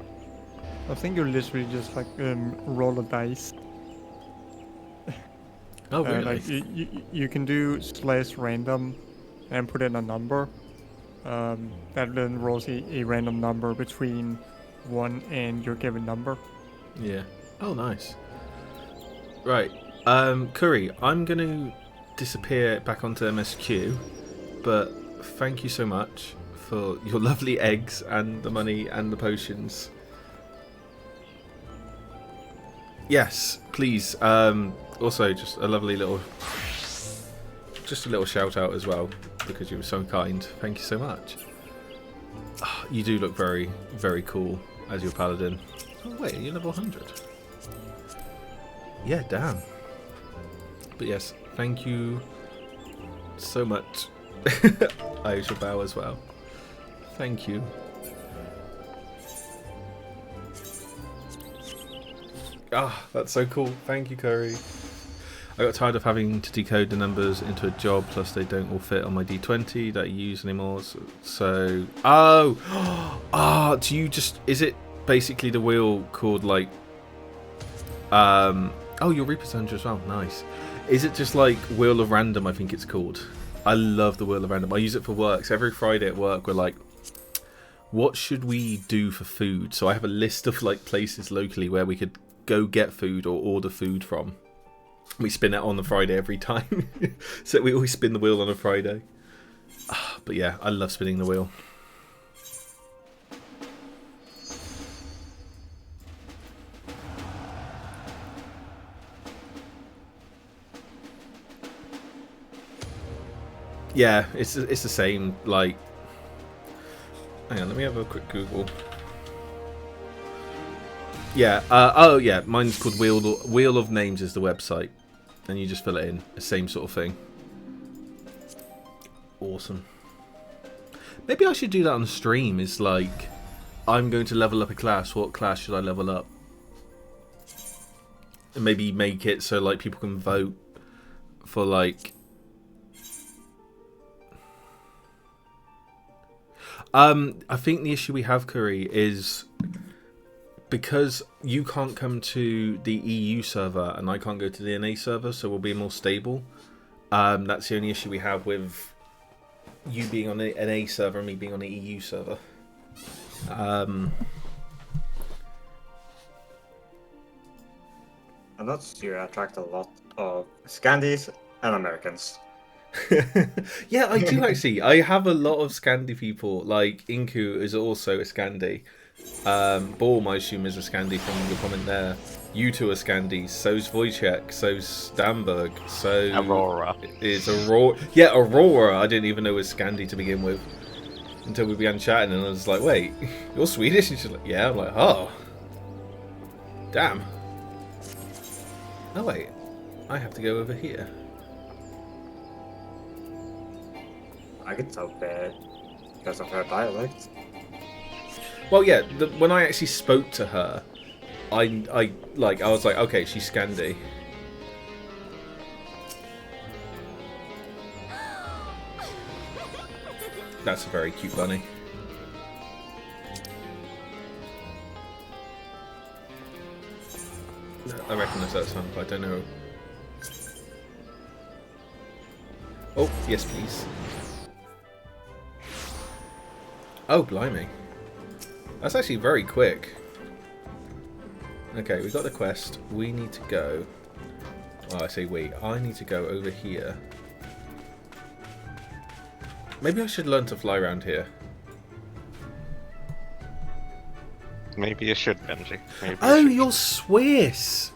I think you're literally just like roll a dice. Oh really? Like you can do /random and put in a number, that then rolls a random number between 1 and your given number. Yeah. Oh, nice. Right. Curry, I'm going to disappear back onto MSQ, but thank you so much for your lovely eggs and the money and the potions. Yes, please. Also, just a lovely little... Just a little shout out as well, because you were so kind. Thank you so much. You do look very, very cool as your paladin. Oh wait, you're level 100. Yeah, damn. But yes, thank you so much. I shall bow as well. Thank you. That's so cool. Thank you, Curry. I got tired of having to decode the numbers into a job, plus they don't all fit on my D20 that I use anymore. So do you just... Is it basically the wheel called, like... Oh, your Reaper's Hunter as well. Nice. Is it just like Wheel of Random, I think it's called? I love the Wheel of Random. I use it for work. So every Friday at work, we're like, what should we do for food? So I have a list of like places locally where we could go get food or order food from. We spin it on the Friday every time. So we always spin the wheel on a Friday. But yeah, I love spinning the wheel. Yeah, it's the same, like... Hang on, let me have a quick Google. Yeah, oh yeah, mine's called Wheel of Names is the website. And you just fill it in, the same sort of thing. Awesome. Maybe I should do that on stream, is like, I'm going to level up a class, what class should I level up? And maybe make it so like people can vote for like... I think the issue we have, Curry, is because you can't come to the EU server and I can't go to the NA server, so we'll be more stable. That's the only issue we have with you being on the NA server and me being on the EU server. I noticed you attract a lot of Scandies and Americans. Yeah, I do actually. I have a lot of Scandi people. Like Inku is also a Scandi. Borm, I assume, is a Scandi from your comment there. You two are Scandis. So's Wojciech. So's Stamberg. So Aurora is Aurora. Yeah, Aurora. I didn't even know was Scandi to begin with until we began chatting, and I was like, "Wait, you're Swedish?" And she's like, "Yeah." I'm like, "Oh, damn." Oh wait, I have to go over here. I could tell bad because of her dialect. Well, yeah. When I actually spoke to her, I was like, okay, she's Scandi. That's a very cute bunny. I recognise that sound, but I don't know. Oh, yes, please. Oh, blimey. That's actually very quick. Okay, we got the quest. We need to go... Oh, I say wait. I need to go over here. Maybe I should learn to fly around here. Maybe you should, Benji. Oh, you're Swiss!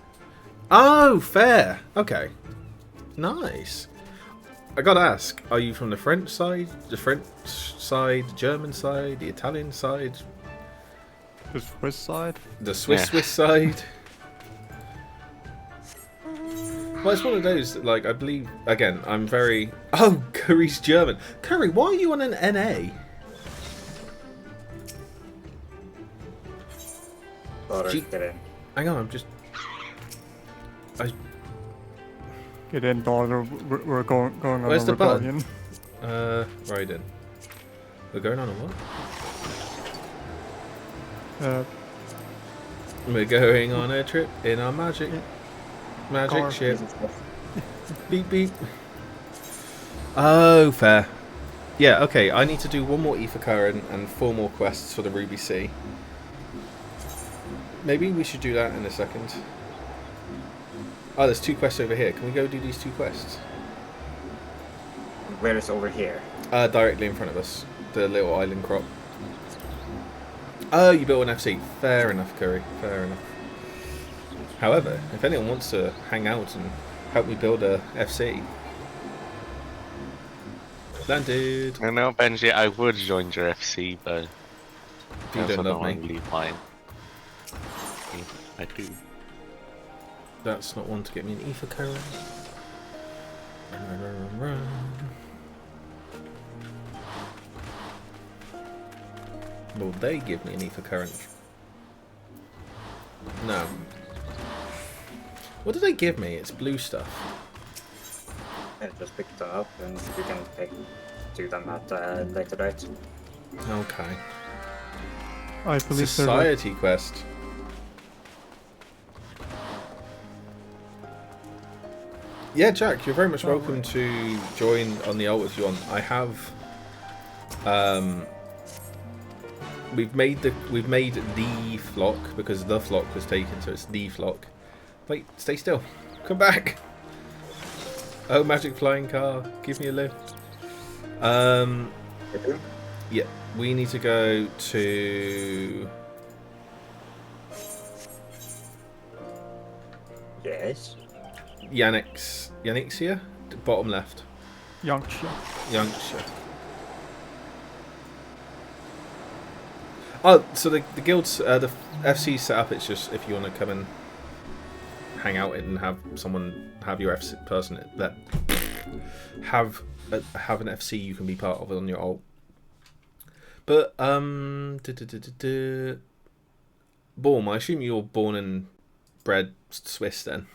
Oh, fair. Okay. Nice. I gotta ask, are you from the French side, the German side, the Italian side? The Swiss side? The Swiss side? Well, it's one of those, like, I believe, again, I'm very... Oh, Curry's German. Curry, why are you on an NA? Get in. Hang on, I'm just... Get in, daughter. We're going on Where's a the rebellion. button? Right in. We're going on a what? We're going on a trip in our magic ship. Beep beep. Oh, fair. Yeah, okay, I need to do one more Ether Current and 4 more quests for the Ruby Sea. Maybe we should do that in a second. Oh, there's 2 quests over here. Can we go do these 2 quests? Where is over here? Directly in front of us. The little island crop. Oh, you built an FC. Fair enough, Curry. Fair enough. However, if anyone wants to hang out and help me build a FC... Landed. I know, Benji, I would join your FC, but You don't love me. Leave mine. I do. That's not one to get me an Ether Current. Run. Will they give me an Ether Current? No. What did they give me? It's blue stuff. Yeah, just pick it up and you can do them at a later date. Okay. I believe Society quest. Yeah, Jack, you're very much welcome to join on the alt if you want. I have we've made the flock because the flock was taken, so it's the flock. Wait, stay still. Come back. Oh, magic flying car, give me a lift. Yeah, we need to go to... Yes. Yanixia? Bottom left. Yankshire. Oh, so the guild's, the FC set up, it's just if you want to come and hang out and have someone, have your FC person that have an FC you can be part of on your alt. But, Born, I assume you're born and bred Swiss then?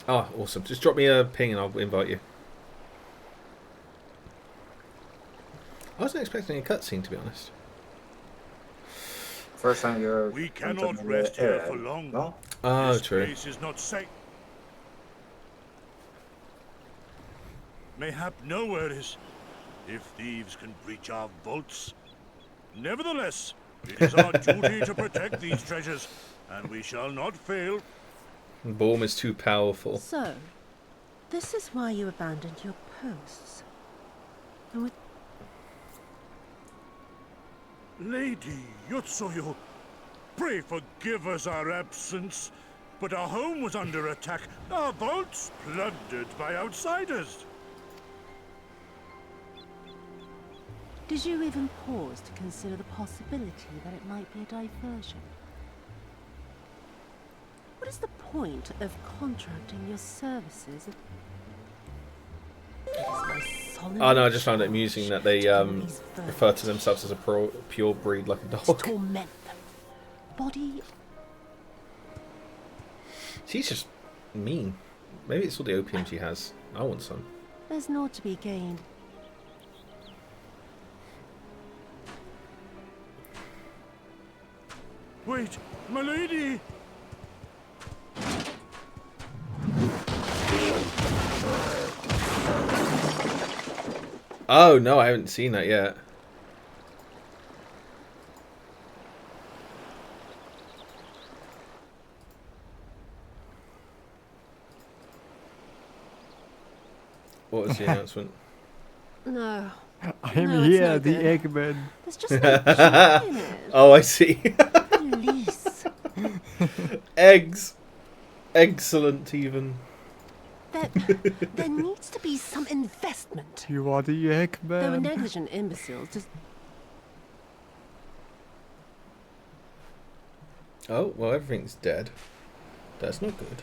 Oh, awesome. Just drop me a ping and I'll invite you. I wasn't expecting a cutscene, to be honest. First time you're... We cannot rest here for long. No? Oh, this true. place is not safe. Mayhap nowhere is, if thieves can breach our vaults. Nevertheless, it is our duty to protect these treasures, and we shall not fail. Borm is too powerful. So, this is why you abandoned your posts. And with Lady Yotsuyo, pray forgive us our absence, but our home was under attack, our vaults plundered by outsiders. Did you even pause to consider the possibility that it might be a diversion? What is the point of contracting your services if... Oh no, I just found it amusing that they refer to themselves as a pure breed like a dog. To torment them. Body... She's just mean. Maybe it's all the opium she has. I want some. There's naught to be gained. Wait, my lady! Oh no, I haven't seen that yet. What was the announcement? No. I'm No, it's here, no the good. Eggman. There's just no joy in it. Oh, I see. Release. Eggs. Excellent, even. There needs to be some investment. You are the Eggman. There were negligent imbeciles just... Oh, well, everything's dead. That's not good.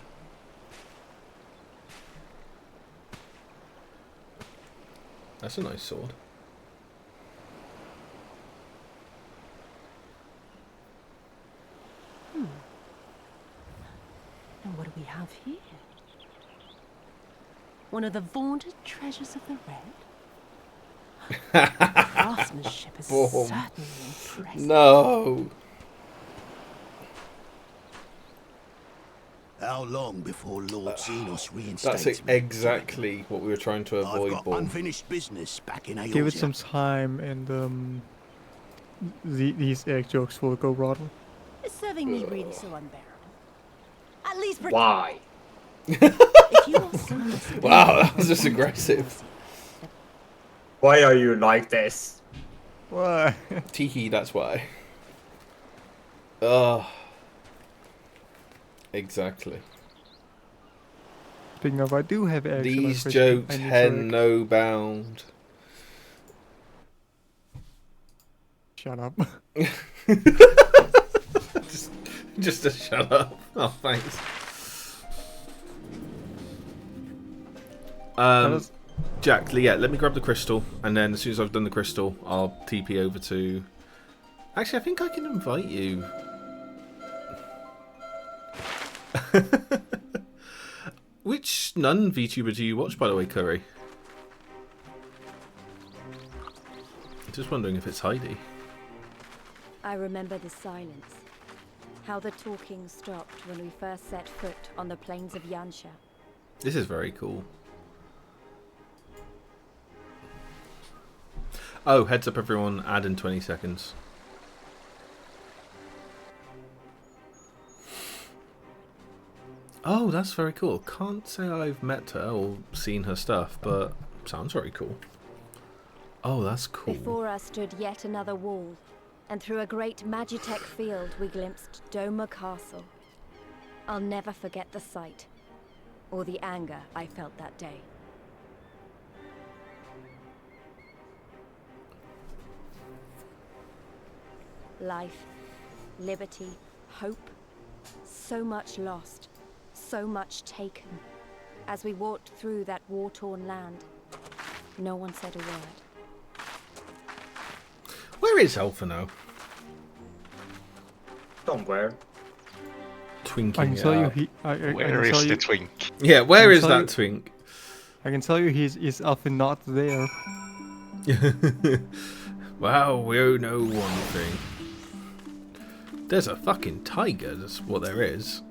That's a nice sword. And what do we have here? One of the vaunted treasures of the Red? Craftsmanship is Boom. certainly impressive. No. How long before Lord Xenos reinstates That's me? exactly what we were trying to avoid, I've got Ball. unfinished business back in Eorzea. Give it some time, and these egg jokes will go rotten. Is serving me really so unbearable? At least for Why? if you are so Wow, that was just aggressive. Why are you like this? Why? Teehee, that's why. Ugh. Exactly. Speaking of, I do have eggs. These jokes had no bound. Shut up. just to shut up. Oh, thanks. Jack, yeah, let me grab the crystal, and then as soon as I've done the crystal, I'll TP over to... Actually, I think I can invite you. Which nun VTuber do you watch, by the way, Curry? Just wondering if it's Heidi. I remember the silence. How the talking stopped when we first set foot on the plains of Yansha. This is very cool. Oh, heads up everyone, add in 20 seconds. Oh, that's very cool. Can't say I've met her or seen her stuff, but sounds very cool. Oh, that's cool. Before us stood yet another wall, and through a great Magitech field we glimpsed Doma Castle. I'll never forget the sight, or the anger I felt that day. Life, liberty, hope, so much lost, so much taken. As we walked through that war-torn land, no one said a word. Where is Alphino? Somewhere. Twinking. I can tell you he. Where is the twink? Yeah, where is that twink? I can tell you he's often not there. Wow, we know one thing. There's a fucking tiger, that's what there is.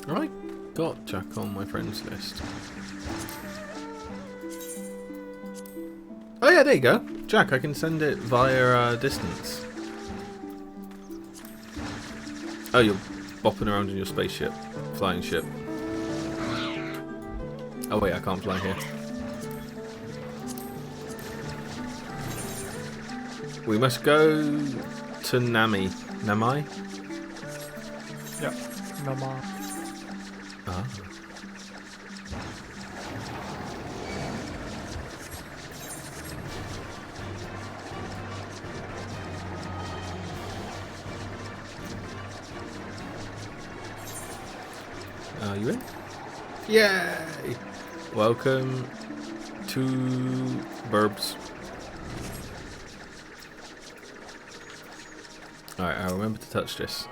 Right, got Jack on my friends list. Oh yeah, there you go. Jack, I can send it via distance. Oh, you're bopping around in your spaceship. Flying ship. Oh wait, I can't fly here. We must go to Nami. Namai? Yeah, Namai. Ah. Are you in? Yay! Welcome to Burbs. Alright, I'll remember to touch this.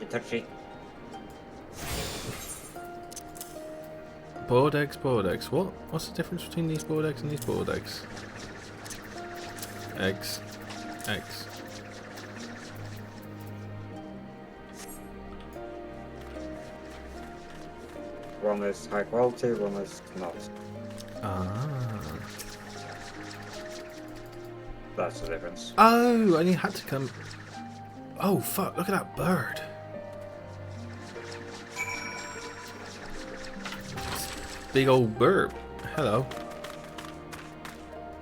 Touchy. Boiled eggs, boiled eggs. What? What's the difference between these boiled eggs and these boiled eggs? Eggs. Eggs. One is high quality, one is not. Ah. That's the difference. Oh, and you had to come... Oh, fuck, look at that bird. Big old bird. Hello.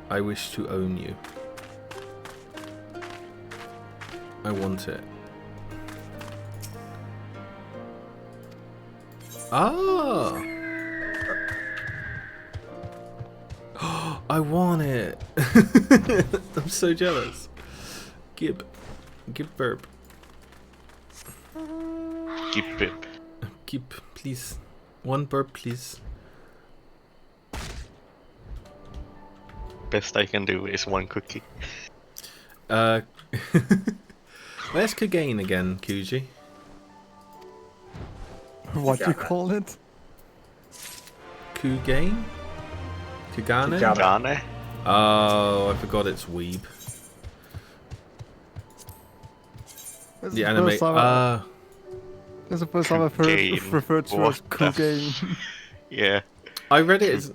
I wish to own you. I want it. Ah! I want it. I'm so jealous. Gib burp. Gib burp. Gib, please. One burp, please. Best I can do is one cookie. Where's Kagain again, Kuji? What do you call it? Kugane? Kugane? Kugane? Oh, I forgot it's weeb. That's The anime. That's the first time I've heard referred to as Kugane. Yeah. I read it as...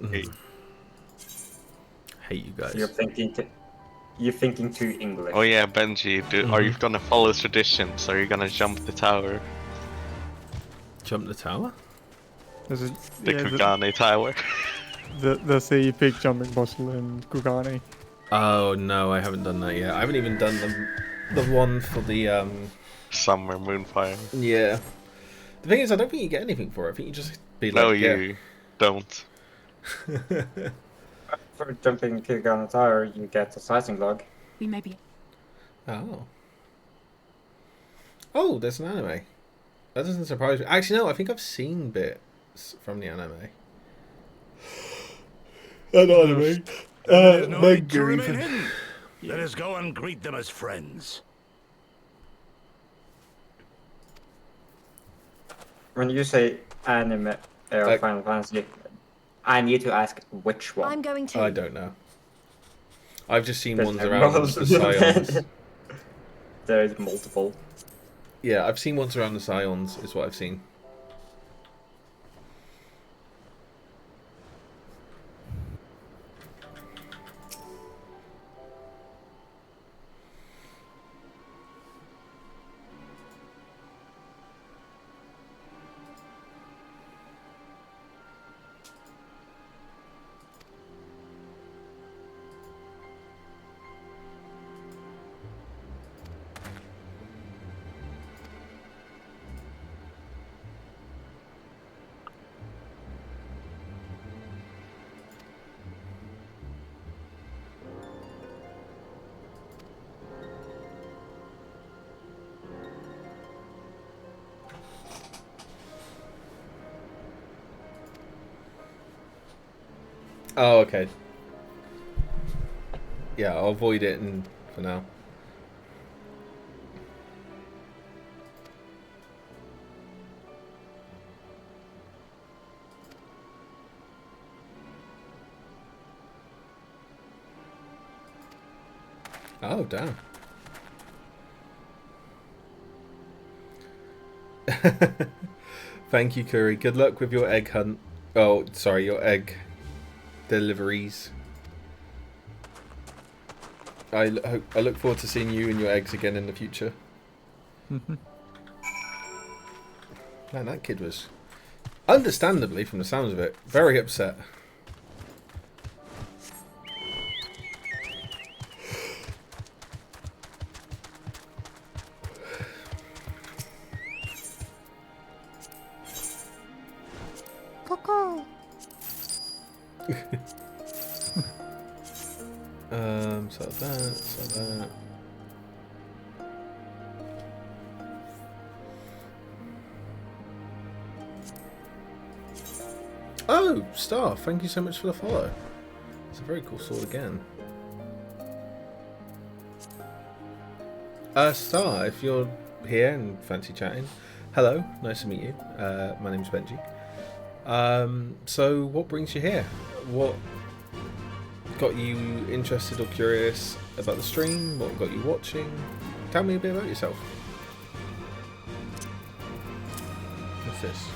hate you guys. You're thinking too English. Oh yeah, Benji, are you gonna follow traditions? Are you gonna jump the tower? Jump the tower? The Kugane tower. There's a big jumping puzzle in Kugane. Oh no, I haven't done that yet. I haven't even done the one for the Summer Moonfire. Yeah. The thing is, I don't think you get anything for it. I think you just be like, no, you don't. For jumping Kugane Tower, you get a sizing log. We may be. Oh. Oh, there's an anime. That doesn't surprise me. Actually, no, I think I've seen bits from the anime. An anime. There's no need to remain hidden. Let us go and greet them as friends. When you say anime or Final Fantasy, I need to ask which one. I'm going to. I don't know. I've just seen There's ones no around rules. the Scions. There's multiple. Yeah, I've seen ones around the Scions, is what I've seen. Oh, okay. Yeah, I'll avoid it for now. Oh, damn. Thank you, Curry. Good luck with your egg hunt. Oh, sorry, your egg deliveries. I look forward to seeing you and your eggs again in the future. Man, that kid was, understandably, from the sounds of it, very upset. Coco. So that. Oh, Star, thank you so much for the follow. It's a very cool sword again. Star, if you're here and fancy chatting, hello, nice to meet you. My name's Benji. So what brings you here? What got you interested or curious about the stream? What got you watching? Tell me a bit about yourself. What's this?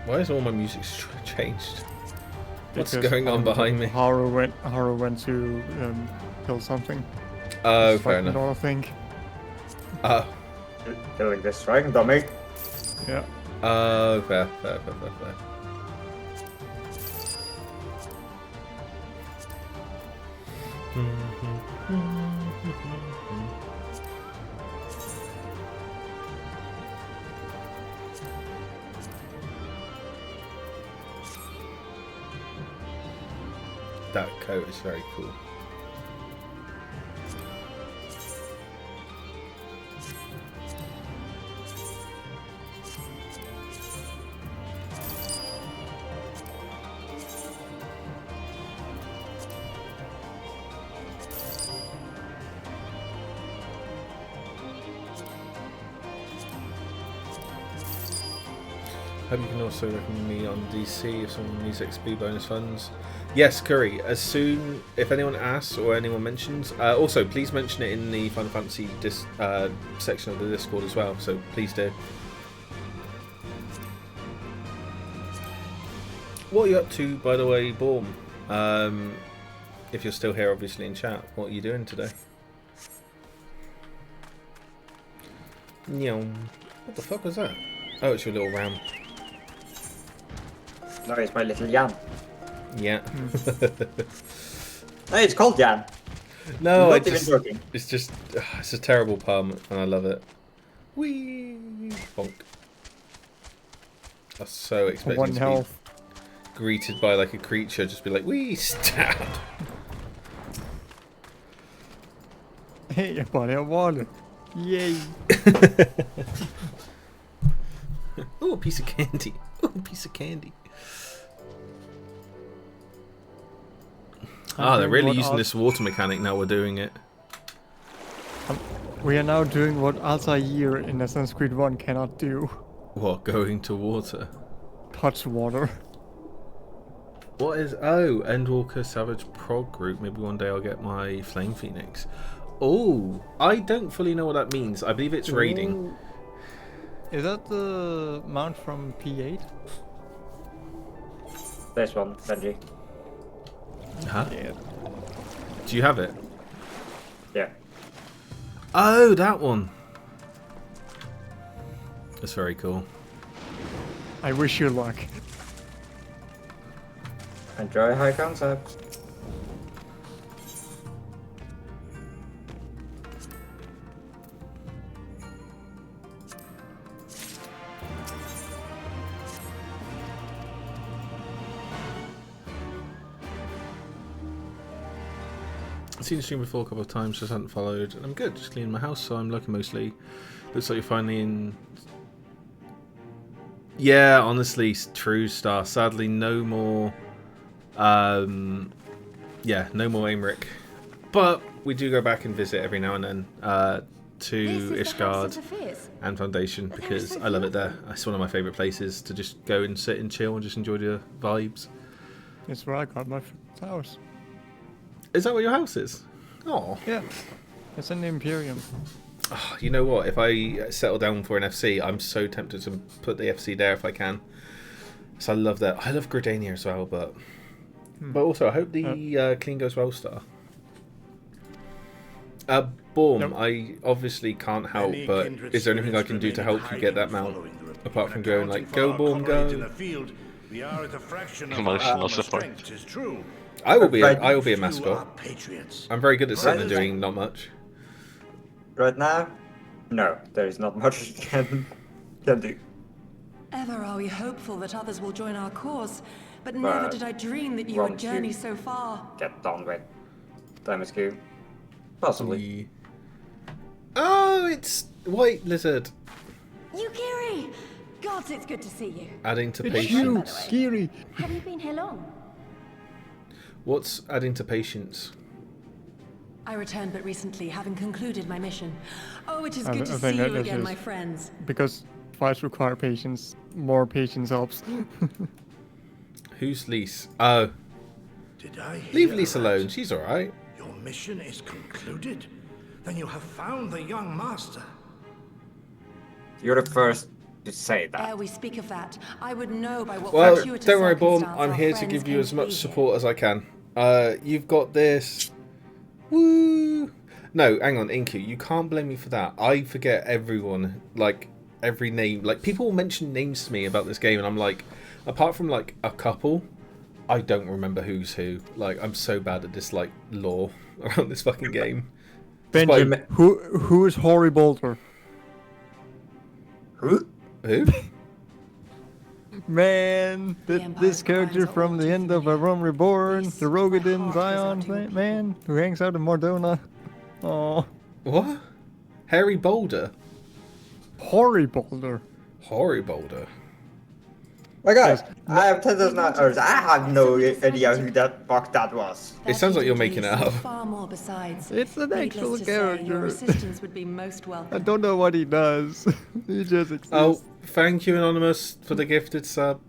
Why is all my music changed? What's going on behind me? Haru went to kill something. Oh, fair enough. I think. Killing this dragon dummy. Yeah. Oh, fair. That coat is very cool. Hope you can also recommend me on DC if someone needs XP bonus funds. Yes, Curry. As soon, if anyone asks or anyone mentions, also please mention it in the Final Fantasy section of the Discord as well. So please do. What are you up to, by the way, Borm? If you're still here, obviously in chat, what are you doing today? What the fuck was that? Oh, it's your little ram. No, it's my little Jan. Yeah. No, it's called Jan. No, Not even joking. It's just, it's a terrible pun, and I love it. Whee! Bonk. I was so expecting One to health. be greeted by like a creature, just be like, whee! Stab! Hey, buddy, I want it. Yay! Oh, a piece of candy. Oh, a piece of candy. They're really using this water mechanic now we're doing it. We are now doing what Altair in Assassin's Creed 1 cannot do. What, going to water? Touch water. What is... Oh, Endwalker Savage Prog Group. Maybe one day I'll get my Flame Phoenix. Oh, I don't fully know what that means. I believe it's raiding. Ooh. Is that the mount from P8? There's one, Benji. Huh? Yeah. Do you have it? Yeah. Oh, that one. That's very cool. I wish you luck. Enjoy high concept. I've seen the stream before a couple of times, just haven't followed. And I'm good, just cleaning my house, so I'm lucky mostly. Looks like you're finally in... Yeah, honestly, true, Star. Sadly, no more... yeah, no more Aymeric. But we do go back and visit every now and then to Ishgard and Foundation, because I love it there. It's one of my favourite places to just go and sit and chill and just enjoy the vibes. It's where I got my house. Is that where your house is? Oh. Yeah. It's in the Imperium. Oh, you know what? If I settle down for an FC, I'm so tempted to put the FC there if I can. So I love that. I love Gridania as well, but also I hope the clean goes well, Star. Borm, Nope. I obviously can't help, but is there anything I can do to help you get that mount? Apart from going like, go Borm, go. Emotional support. I will be a mascot. I'm very good at sitting and doing not much. Right now, no, there is not much you can do. Ever are we hopeful that others will join our cause, but never did I dream that you would journey so far. Get done with the MSQ. Possibly. Oh, it's White Lizard. Yukiri! Gods, it's good to see you. Adding to It's patience. you, Kiri. Have you been here long? What's adding to patience? I returned but recently, having concluded my mission. Oh, it is I good to think see you that again, is my friends. Because fights require patience. More patience helps. Who's Lise? Oh. Did I hear Leave Lise right? alone. She's alright. Your mission is concluded? Then you have found the young master. You're the first to say that. Ere we speak of that, I would know by what Well, fortuitous don't worry, Born. circumstance I'm our here to friends give you came as to much be support as I can. You've got this. Woo! No, hang on, Inku. You can't blame me for that. I forget everyone, like every name. Like people will mention names to me about this game, and I'm like, apart from like a couple, I don't remember who's who. Like I'm so bad at this like lore around this fucking game. Benjamin, who is Hoary Boulder? Who? Who? Man, this character from the end of A Rome Reborn, the Rogadin Zion man who hangs out in Mordona. Oh. What? Harry Boulder? Hoary Boulder. Hoary Boulder. My God, I have 10,000 hours. I have no idea who that fuck that was. It sounds like you're making it up. Far more besides. It's an Needless actual to say, your character. assistance would be most welcome. I don't know what he does. He just exists. Oh, Thank you, Anonymous, for the gifted sub.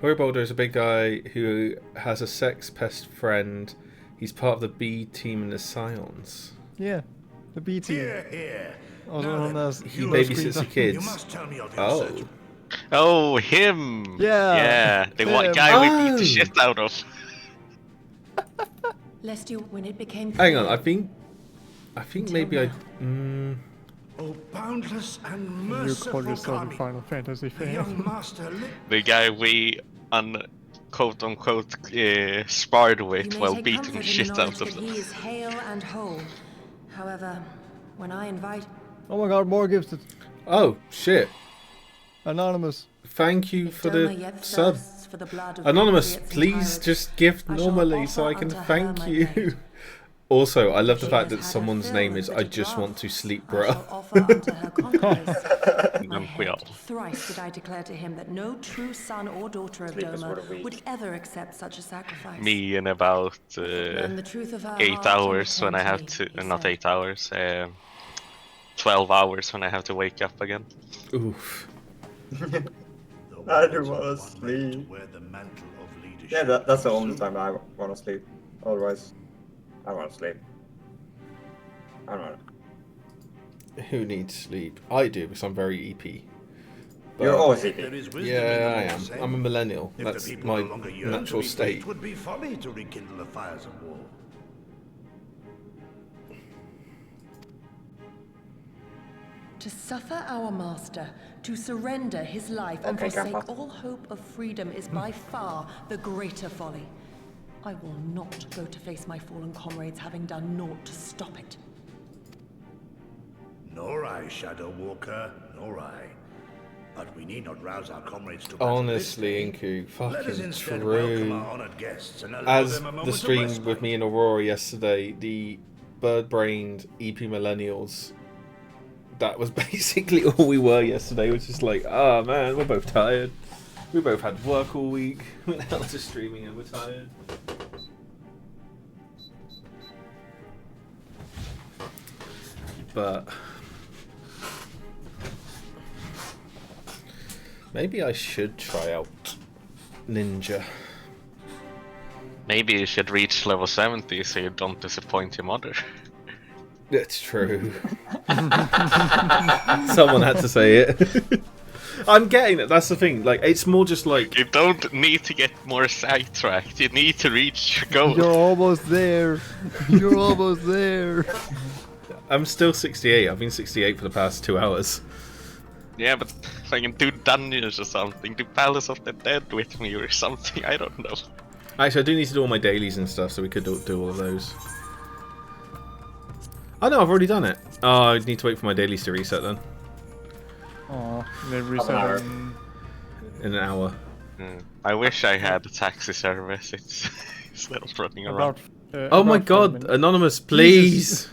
Roy Boulder is a big guy who has a sex pest friend. He's part of the B team in the Scions. Yeah, the B team. Here. Also known as He babysits the kids. You must tell me of your search. Oh, him! Yeah. Yeah, the one him. guy we beat the shit out of. Lest you, when it became Hang on, clear- I think maybe I. Oh, boundless and You merciful call yourself a Kami, Final Fantasy the fan. young master The guy we quote unquote sparred You with may while take beating comfort the in shit the out knowledge of that them. he is hale and whole. However, when I invite... Oh my god, more gifted. Oh shit! Anonymous. Thank you for the Doma yet sub. thirsts for the blood of Anonymous, patriots and please pirates, just gift I shall normally offer so I can unto her thank my you. blade. Also, I love the She fact has that had someone's her name fill is of I the just want to draughts. sleep, I bro. shall offer unto her conquerors. My We head, all. thrice did I declare to him that no true son or daughter of Sleep is what a Doma week. would ever accept such a sacrifice. Me in about Learn the truth of her 8 heart and hours when I return have to me, to, he not said. 8 hours, 12 hours when I have to wake up again. Oof. I do want to sleep. Yeah, that's the only time I want to sleep. Otherwise, I want to sleep. I don't know. Who needs sleep? I do because I'm very EP. You're always EP. Yeah, I am. I'm a millennial. That's my natural state. It would be folly to rekindle the fires of war. To suffer our master, to surrender his life and Okay, forsake Grandpa. all hope of freedom is by far the greater folly. I will not go to face my fallen comrades having done naught to stop it. Nor I, Shadow Walker, nor I. But we need not rouse our comrades to battle Honestly, this day. Inku, Let us fucking instead welcome true. our honored guests and allow As them a the moment of stream respite. with me and Aurora yesterday, the bird-brained EP millennials. That was basically all we were yesterday. Which is like, oh man, we're both tired. We both had work all week. Went out to streaming and we're tired. But maybe I should try out Ninja. Maybe you should reach level 70 so you don't disappoint your mother. That's true. Someone had to say it. I'm getting it. That's the thing. Like, it's more just like you don't need to get more sidetracked. You need to reach your goal. You're almost there. You're almost there. I'm still 68. I've been 68 for the past 2 hours. Yeah, but if I can do dungeons or something, do Palace of the Dead with me or something, I don't know. Actually, I do need to do all my dailies and stuff, so we could do all of those. Oh no, I've already done it. Oh, I need to wait for my dailies to reset then. Oh, they reset in an hour. I wish I had a taxi service. It's instead of running around. Oh my god, Anonymous, please!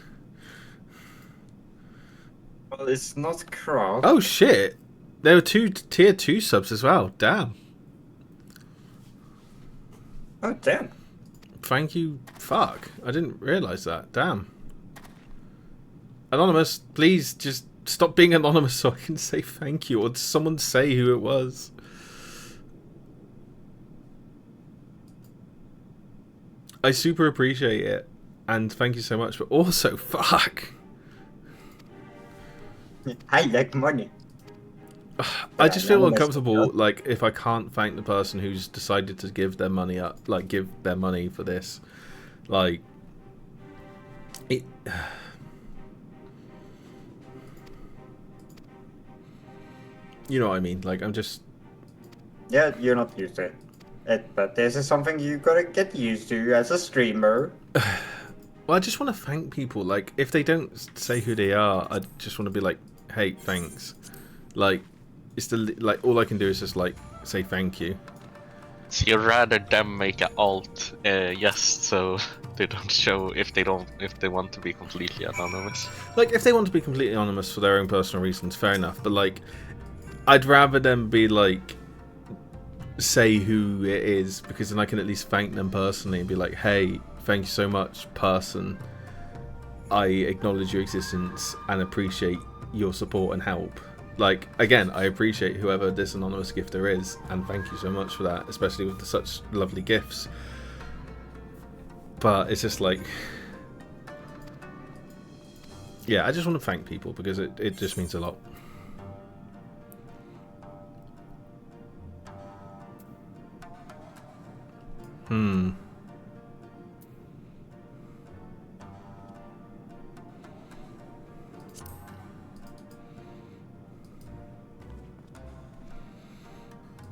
Well, it's not crowd. Oh shit! There were 2 tier 2 subs as well. Damn. Oh damn. Thank you. Fuck. I didn't realise that. Damn. Anonymous, please just stop being anonymous so I can say thank you, or someone say who it was. I super appreciate it, and thank you so much, but also, fuck. I like money. I just feel Anonymous, uncomfortable, like, if I can't thank the person who's decided to give their money up, like, give their money for this. Like, it... You know what I mean? Like, I'm just... Yeah, you're not used to it. But this is something you gotta get used to as a streamer. Well, I just want to thank people. Like, if they don't say who they are, I just want to be like, hey, thanks. Like, it's the like all I can do is just like say thank you. So you'd rather them make an alt just so they don't show if they want to be completely anonymous. Like, if they want to be completely anonymous for their own personal reasons, fair enough. But like, I'd rather them be like, say who it is, because then I can at least thank them personally and be like, hey, thank you so much, person. I acknowledge your existence and appreciate your support and help. like, again, I appreciate whoever this anonymous gifter is, and thank you so much for that, especially with such lovely gifts. But it's just like, yeah, I just want to thank people because it just means a lot.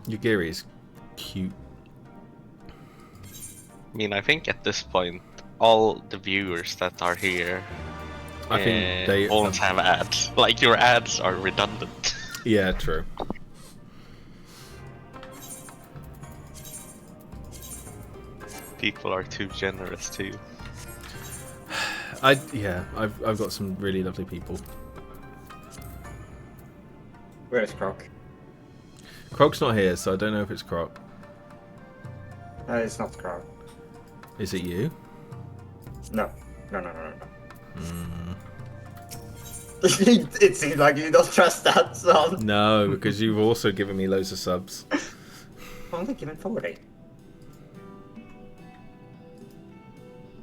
Yugiri is cute. I mean, I think at this point, all the viewers that are here I think they won't have ads. Like, your ads are redundant. Yeah, true. People are too generous too. I've got some really lovely people. Where's Croc? Croc's not here, so I don't know if it's Croc. No, it's not Croc. Is it you? No. It seems like you don't trust that, son. No, because you've also given me loads of subs. I'm only given 40.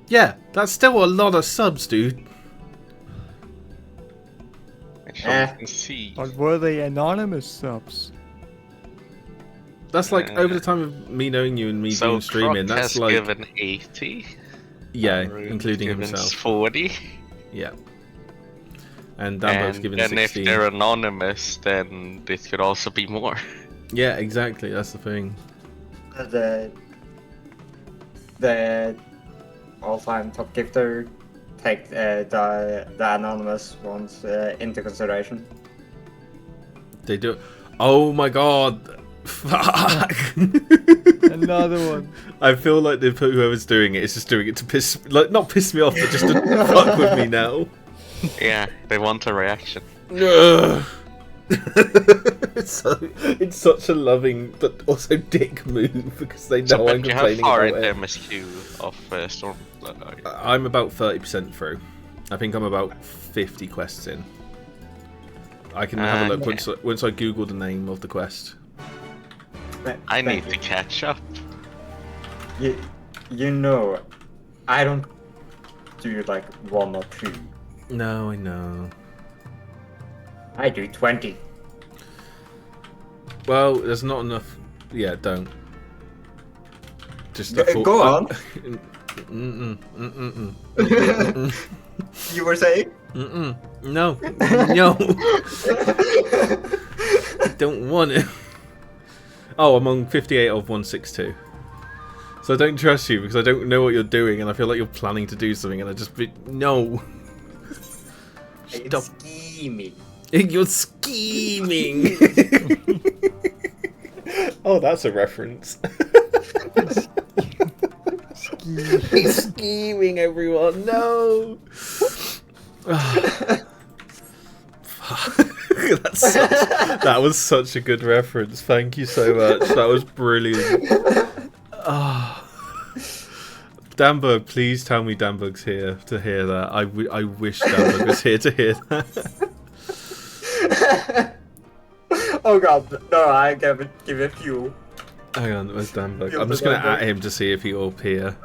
Yeah, that's still a lot of subs, dude. Actually, you can see. But were they anonymous subs? That's like over the time of me knowing you and me So doing streaming. Croc That's has like given 80. yeah, Rude's including given himself. 40. Yeah. And Dambo's given and 16. if they're anonymous, then it could also be more. Yeah, exactly. That's the thing. The all-time top gifter take the anonymous ones into consideration. They do. Oh my god. Fuck. Another one. I feel like they put whoever's doing it is just doing it to piss, like not piss me off, but just to fuck with me now. Yeah, they want a reaction. It's such a loving but also dick move because they know I'm complaining how far about in it. MSQ of Stormblood are you? I'm about 30% through. I think I'm about 50 quests in. I can have a look once I Google the name of the quest. I need to catch up. You know, I don't do like 1 or 2. No, I know. I do 20. Well, there's not enough. Yeah, don't. Just go on. You were saying? No, no. I don't want it. Oh, I'm on 58 of 162. So I don't trust you because I don't know what you're doing, and I feel like you're planning to do something, and I just no. Stop scheming. You're scheming. Oh, that's a reference. He's scheming, everyone. No. That was such a good reference. Thank you so much. That was brilliant. Danberg, please tell me Danberg's here to hear that. I wish Danberg was here to hear that. Oh god, no, I give it fuel. Hang on, where's Danberg? I'm just going to at him to see if he'll appear.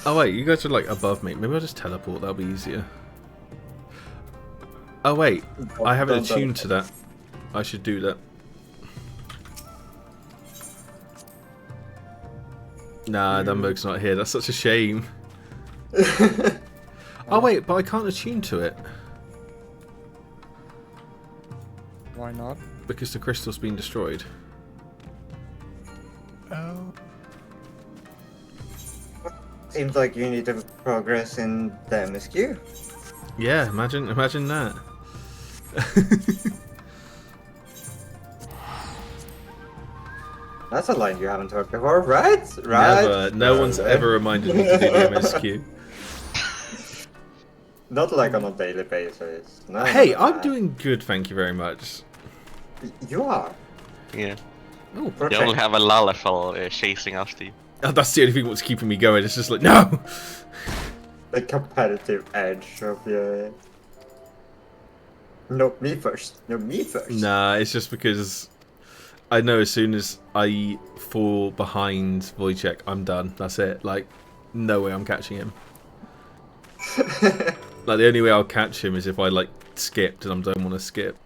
Oh wait, you guys are like above me. Maybe I'll just teleport, that'll be easier. Oh wait, I haven't attuned to that. I should do that. Nah, Danberg's not here. That's such a shame. Oh wait, but I can't attune to it. Why not? Because the crystal's been destroyed. Oh. Seems like you need to progress in the MSQ. Yeah, imagine that. That's a line you haven't heard before, right? Right? Never. No one's ever reminded me to do the MSQ. Not like on a daily basis. No, hey, I'm doing good, thank you very much. You are? Yeah. Oh, you only have a Lalafell chasing after you. Oh, that's the only thing that's keeping me going. It's just like, no! The competitive edge of your... No, me first. No, me first. Nah, it's just because I know as soon as I fall behind Wojciech, I'm done. That's it. Like, no way I'm catching him. Like, the only way I'll catch him is if I, like, skipped, and I don't want to skip.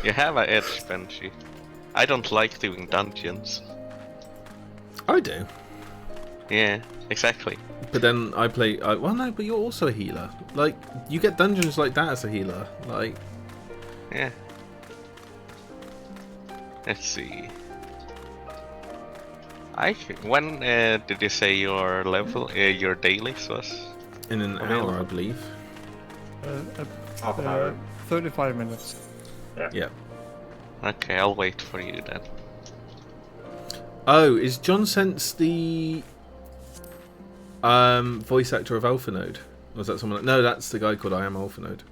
You have an edge, Benji. I don't like doing dungeons. I do. Yeah, exactly. But then I play... well, no, but you're also a healer. Like, you get dungeons like that as a healer. Like... Yeah. Let's see. When did you say your level, your dailies was? In an hour, I believe. Half an hour. 35 minutes. Yeah. Okay, I'll wait for you then. Oh, is John Sense the voice actor of Alpha Node? Or was that someone? No, that's the guy called I Am Alpha Node.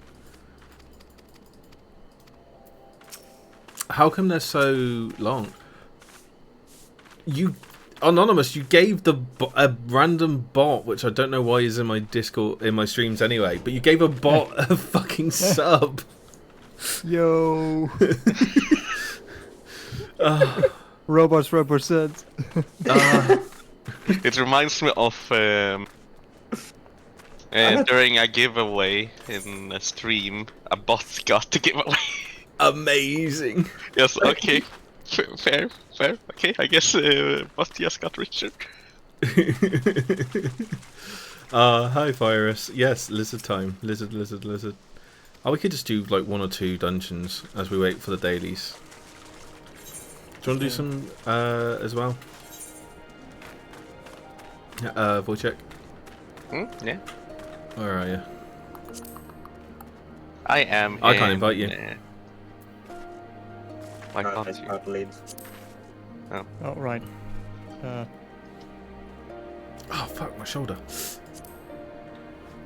How come they're so long? You, Anonymous, you gave a random bot, which I don't know why is in my Discord, in my streams anyway, but you gave a bot a fucking sub. Yo. Robots represent. It reminds me of during a giveaway in a stream, a bot got the giveaway. Amazing. Yes, okay. Fair. Okay, I guess bot just got richer. Hi, Virus. Yes, lizard time. Lizard. Oh, we could just do like 1 or 2 dungeons as we wait for the dailies. Do you want to do some as well? Wojciech? Yeah. Where are you? I am. I can't invite you. Why can't you? Oh, right. Oh, fuck, my shoulder.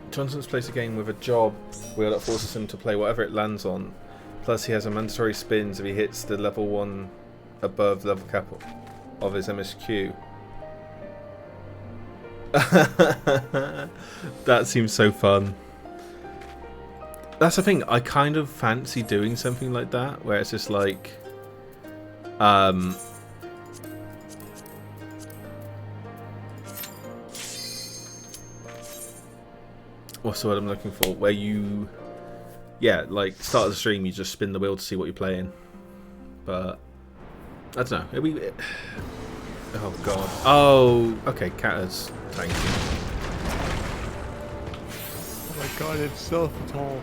Johnson's placed a game with a job wheel that forces him to play whatever it lands on. Plus, he has a mandatory spins if he hits the level 1 above the level cap of his MSQ. That seems so fun. That's the thing, I kind of fancy doing something like that, where it's just like... what's the word I'm looking for? Where you... yeah, like, start of the stream, you just spin the wheel to see what you're playing. But... I don't know. It'll be... oh, God. Oh, okay, Catters. Thank you. Oh my god, it's so tall.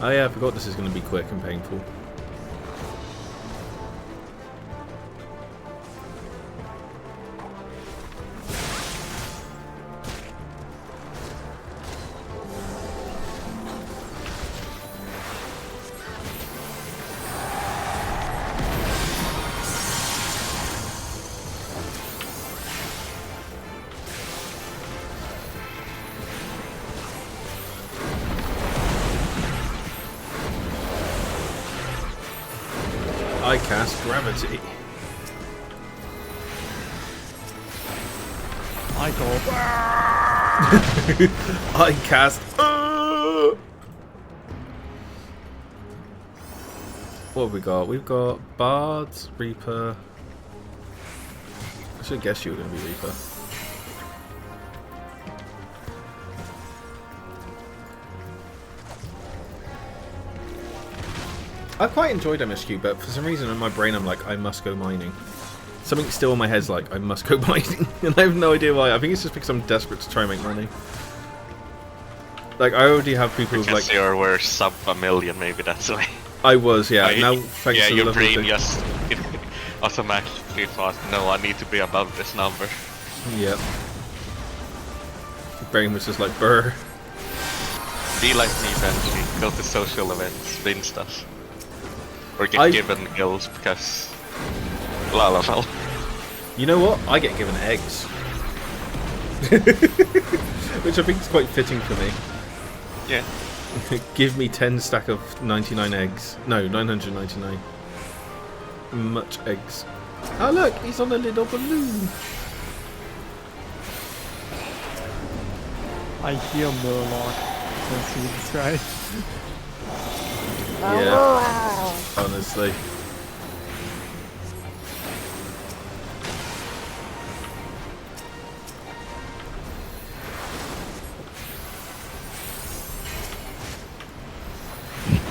Oh yeah, I forgot this is going to be quick and painful. I cast Gravity. I go. I cast. What have we got? We've got Bards, Reaper. I should guess you were going to be Reaper. I quite enjoyed MSQ, but for some reason in my brain I'm like, I must go mining. Something still in my head's like, I must go mining, and I have no idea why. I think it's just because I'm desperate to try and make money. Like, I already have people who've like... you were sub 1 million, maybe that's why. I was, yeah. Now, thanks yeah, to your the brain thing. just automatically thought, no, I need to be above this number. Yep. The brain was just like, brr. Be like me, Benji. Go to social events, win stuff. Or get given gills because... Lalafel. You know what? I get given eggs. Which I think is quite fitting for me. Yeah. Give me 10 stack of 99 eggs. No, 999. much eggs. Oh look, he's on a little balloon. I hear Murloc. Don't see this guy. Yeah. Honestly.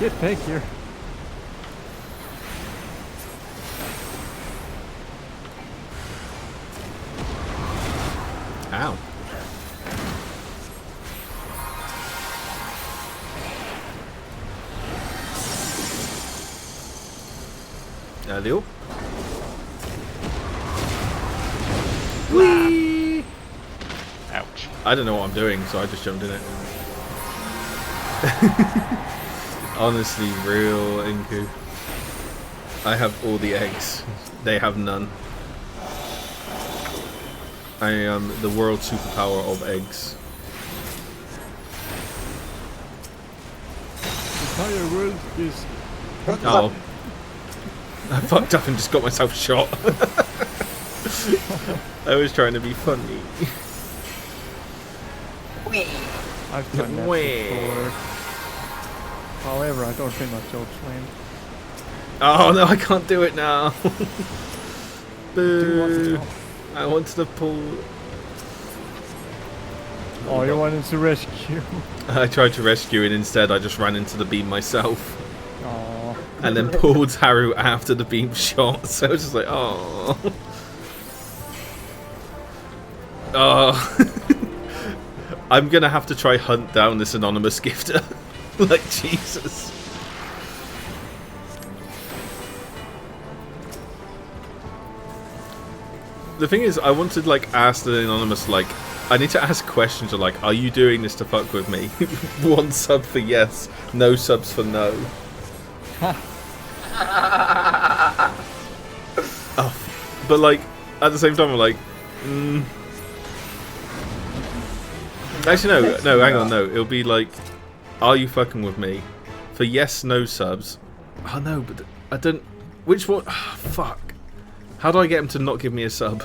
Get back here. Ow. Leo. Whee! Ouch. I don't know what I'm doing, so I just jumped in it. Honestly, real Inku. I have all the eggs. They have none. I am the world superpower of eggs. The entire world is... Oh. I fucked up and just got myself shot. I was trying to be funny. I've done that before. However, I don't think my jokes land. Oh no, I can't do it now. Boo. I wanted to pull. Oh, you wanted to rescue. I tried to rescue and instead I just ran into the beam myself. Aww. And then pulled Haru after the beam shot. So I was just like, oh. Oh. I'm gonna have to try hunt down this anonymous gifter. Like Jesus. The thing is, I want to like ask the anonymous, like, I need to ask questions of like, are you doing this to fuck with me? 1 sub for yes, no subs for no. Oh, but like at the same time, I'm like, actually no, hang on, no. It'll be like, are you fucking with me? For yes, no subs. Oh no, but I don't. Which one? Oh, fuck. How do I get him to not give me a sub?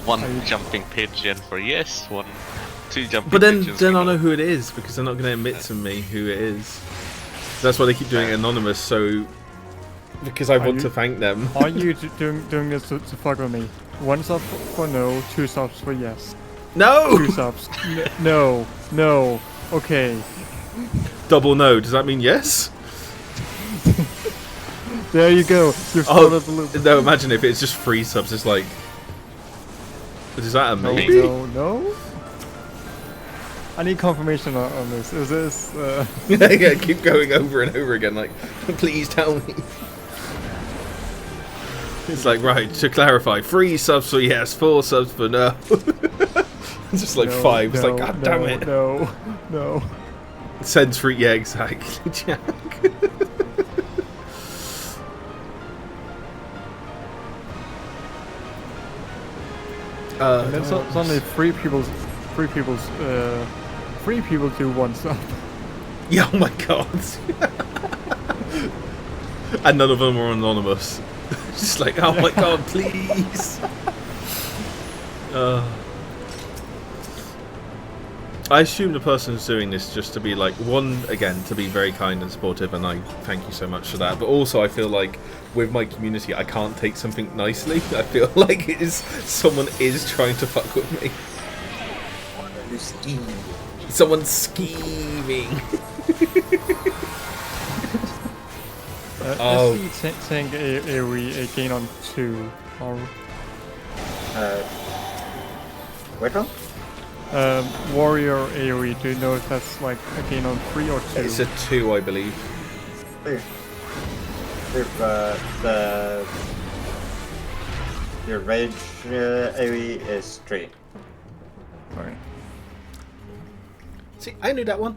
1 jumping pigeon for yes, 2 jumping But then pigeons. I know who it is because they're not going to admit to me who it is. That's why they keep doing it anonymous. So because I want to thank them. Are you doing this to fuck with me? 1 sub for no, 2 subs for yes. No. 2 subs. No. No. Okay. Double no. Does that mean yes? There you go. You've started the loop. No, imagine if it's just 3 subs. It's like, is that a maybe? No. I need confirmation on this. Is this? Yeah, keep going over and over again. Like, please tell me. It's like, right, to clarify, 3 subs for yes, 4 subs for no. It's just like 5. It's like, god damn it. No. Sends fruit, yeah, exactly, Jack. And then suddenly 3 people do 1 sub. Yeah, oh my god. And none of them are anonymous. Just like, oh my god, please. I assume the person who's doing this just to be like, one, again, to be very kind and supportive, and I thank you so much for that. But also, I feel like with my community, I can't take something nicely. I feel like it is someone is trying to fuck with me. Someone's scheming. SC tank AoE gain on 2. Or which one? Warrior AoE. Do you know if that's like a gain on 3 or 2? It's a 2, I believe. 2. Your rage AoE is 3. Sorry. See, I knew that one.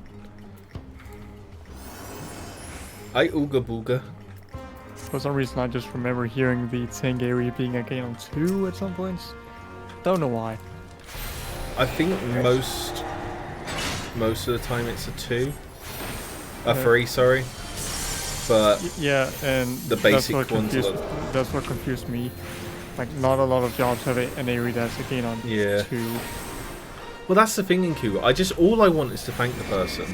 I ooga booga. For some reason, I just remember hearing the tank AoE being a gain on 2 at some points. Don't know why. I think most of the time it's a 2. A 3, sorry. but yeah, and the basic ones. That's what confused me. Like, not a lot of jobs have an AoE that's again on 2. Well, that's the thing in Q. All I want is to thank the person.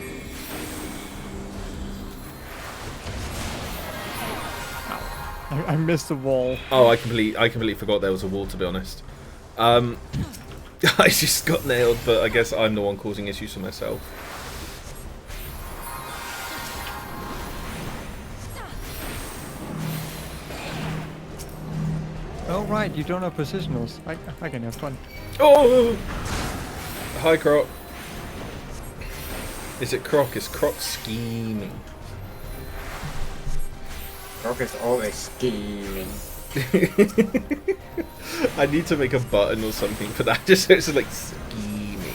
I missed the wall. Oh, I completely forgot there was a wall, to be honest. I just got nailed, but I guess I'm the one causing issues for myself. Oh right, you don't have positionals. I can have fun. Oh! Hi, Croc. Is it Croc? Is Croc scheming? Croc is always scheming. I need to make a button or something for that, just so it's like scheming.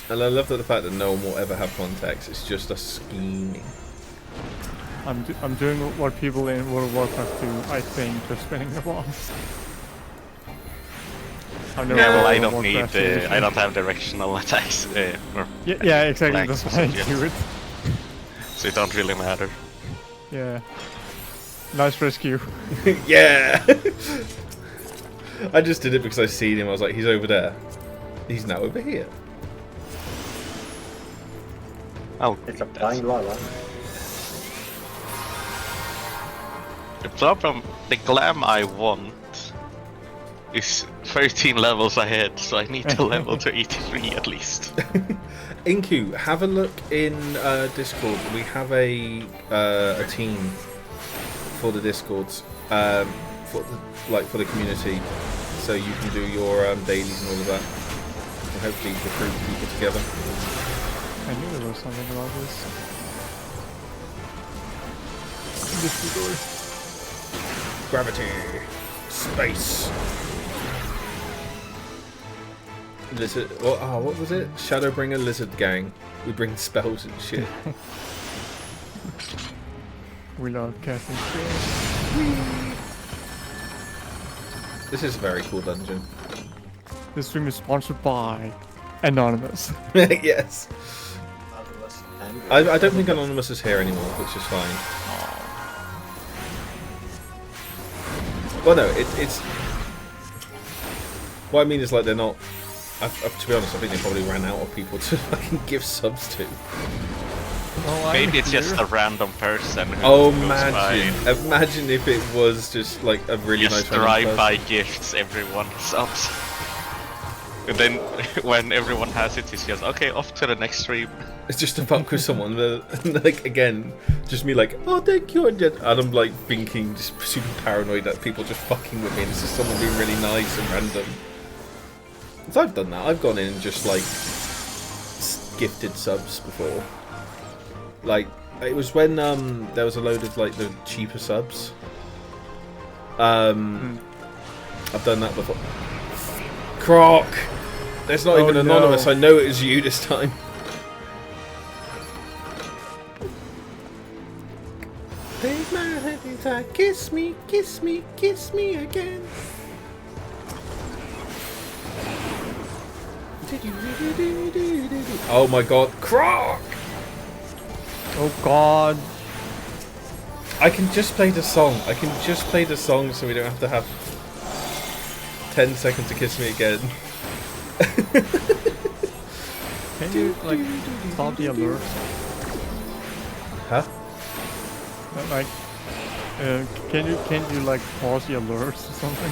And I love the fact that no one will ever have context. It's just us scheming. I'm doing what people in World of Warcraft do, I think, just spinning the bombs. Yeah, well, I don't need I don't have directional attacks. Yeah, exactly. That's why I do it. So it don't really matter. Yeah. Nice rescue. Yeah. I just did it because I seen him. I was like, he's over there. He's now over here. Oh, it's a blind lava. The problem, the glam I want is 13 levels ahead, so I need to level to 83 at least. Inku, have a look in Discord. We have a team for the Discords, for the community, so you can do your dailies and all of that, and hopefully recruit people together. I knew there was something about this. Gravity, space. Lizard. What was it? Shadowbringer Lizard Gang. We bring spells and shit. We love casting spells. This is a very cool dungeon. This stream is sponsored by Anonymous. Yes. I don't think Anonymous is here anymore, which is fine. Well, no, it's. What I mean is, like, they're not. To be honest, I think they probably ran out of people to fucking give subs to. Oh, maybe it's just a random person who imagine if it was just like a really nice drive-by gifts everyone subs. And then when everyone has it, it's just, okay, off to the next stream. It's just to fuck with someone. Like, again, just me like, oh, thank you. And I'm like thinking, just super paranoid that people just fucking with me. And it's just someone being really nice and random. So I've done that. I've gone in and just like gifted subs before. Like, it was when there was a load of like the cheaper subs. I've done that before. Croc! There's not even Anonymous. No. I know it was you this time. Take my hand inside, kiss me, kiss me, kiss me again. Oh my god, Croc! Oh god. I can just play the song. I can just play the song so we don't have to have 10 seconds to kiss me again. Can you, like, stop the alert? Huh? Like, can you like pause the alerts or something?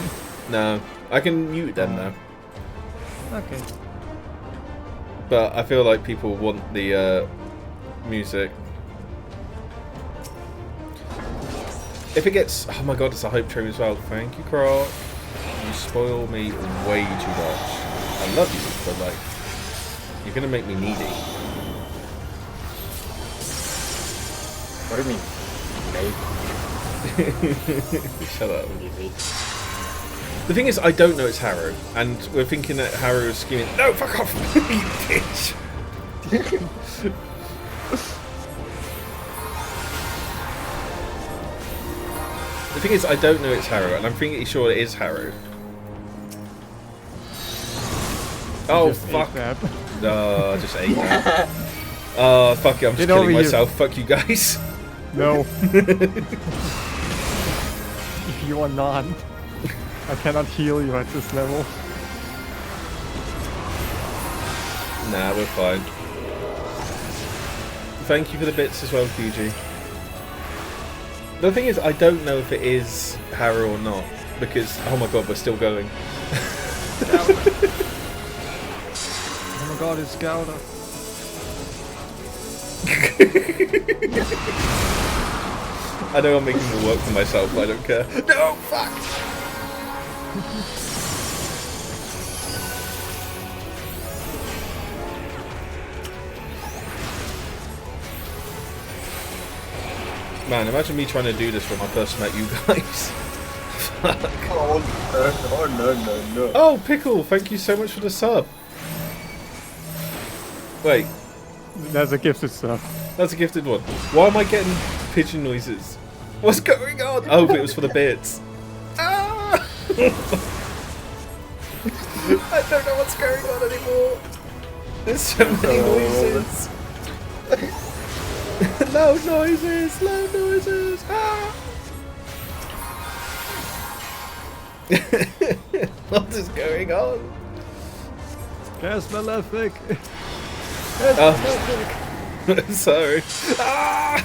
No, I can mute them now. Okay. But I feel like people want the music. If it gets, oh my god, it's a hype train as well. Thank you, Croc. You spoil me way too much. I love you, but like, you're gonna make me needy. What do you mean? Shut up. The thing is, I don't know it's Harrow, and we're thinking that Harrow is scheming. No, fuck off, you bitch! The thing is, I don't know it's Harrow, and I'm pretty sure it is Harrow. Oh, fuck. that. No, I just ate that. Oh, fuck it, I'm just Get over killing here. myself. Fuck you guys. No. You are not. I cannot heal you at this level. Nah, we're fine. Thank you for the bits as well, QG. The thing is, I don't know if it is Haru or not, because, oh my god, we're still going. Oh my god, it's Gouda. I know I'm making the work for myself, but I don't care. No, fuck! Man, imagine me trying to do this when I first met you guys. Fuck. Oh, no. Oh, Pickle, thank you so much for the sub. Wait. That's a gifted sub. That's a gifted one. Why am I getting pigeon noises? What's going on? Oh, but it was for the bits. Ah! I don't know what's going on anymore. There's so many noises. Loud noises, loud noises. Ah! What is going on? Cast Malefic. Oh. Sorry. Ah!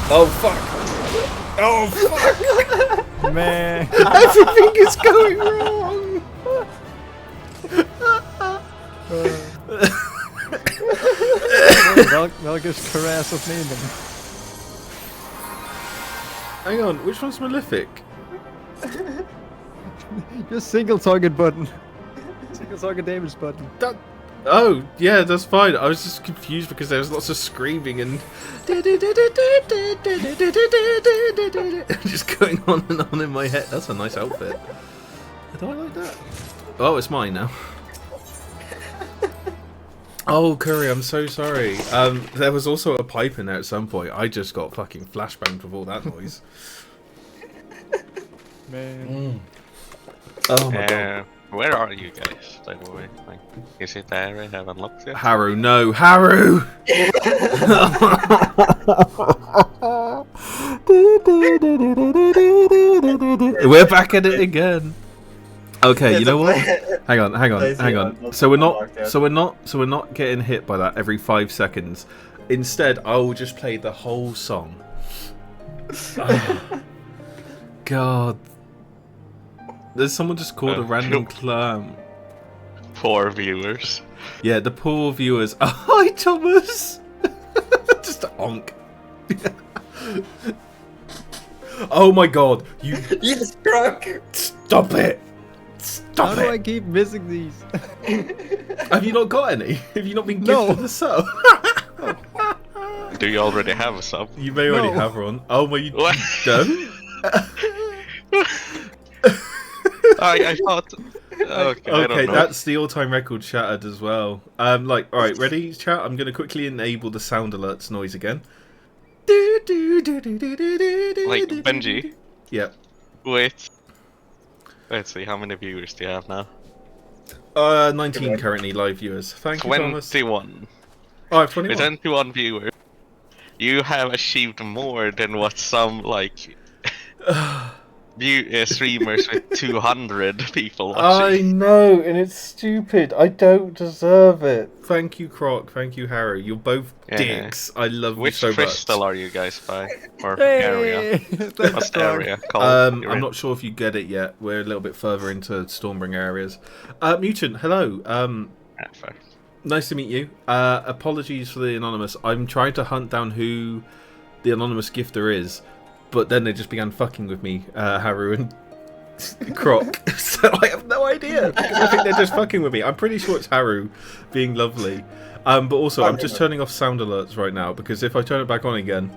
Oh fuck! Oh fuck! Man, everything is going wrong. Melga's caress of Neiman. Hang on, which one's Malefic? Just single target button. Single target damage button. Oh, yeah, that's fine. I was just confused because there was lots of screaming and just going on and on in my head. That's a nice outfit. Do I like that? Oh, it's mine now. Oh, Curry, I'm so sorry. There was also a pipe in there at some point. I just got fucking flashbanged with all that noise. Man. Oh my god. Where are you guys, by the way? Like, is it there I have unlocked yet? Haru, no, Haru! We're back at it again. Okay, you know what? Hang on. So we're not getting hit by that every 5 seconds. Instead, I will just play the whole song. Oh, God. There's someone just called a random clam. Poor viewers. Yeah, the poor viewers. Oh, hi, Thomas! Just a honk. Oh my god, you... You struck! Stop it! Stop How do I keep missing these? Have you not got any? Have you not been gifted the sub? Do you already have a sub? You may already have one. Oh, well, you don't? I thought... Okay, I don't know. That's the all-time record shattered as well. Alright, ready, chat? I'm going to quickly enable the sound alerts noise again. Like, Benji? Yep. Wait. Let's see, how many viewers do you have now? 19 currently live viewers. Thank you, Thomas. 21. Oh, I have 21. With 21 viewers, you have achieved more than what some, like... streamers with 200 people watching. I know, and it's stupid. I don't deserve it. Thank you, Croc. Thank you, Harry. You're both dicks. I love you so much. Which crystal are you guys by? Or area? What's the area called? I'm not sure if you get it yet. We're a little bit further into Stormbring areas. Mutant, hello. Nice to meet you. Apologies for the anonymous. I'm trying to hunt down who the anonymous gifter is. But then they just began fucking with me, Haru and Croc. So I have no idea. I think they're just fucking with me. I'm pretty sure it's Haru being lovely. But also, I'm just turning off sound alerts right now because if I turn it back on again...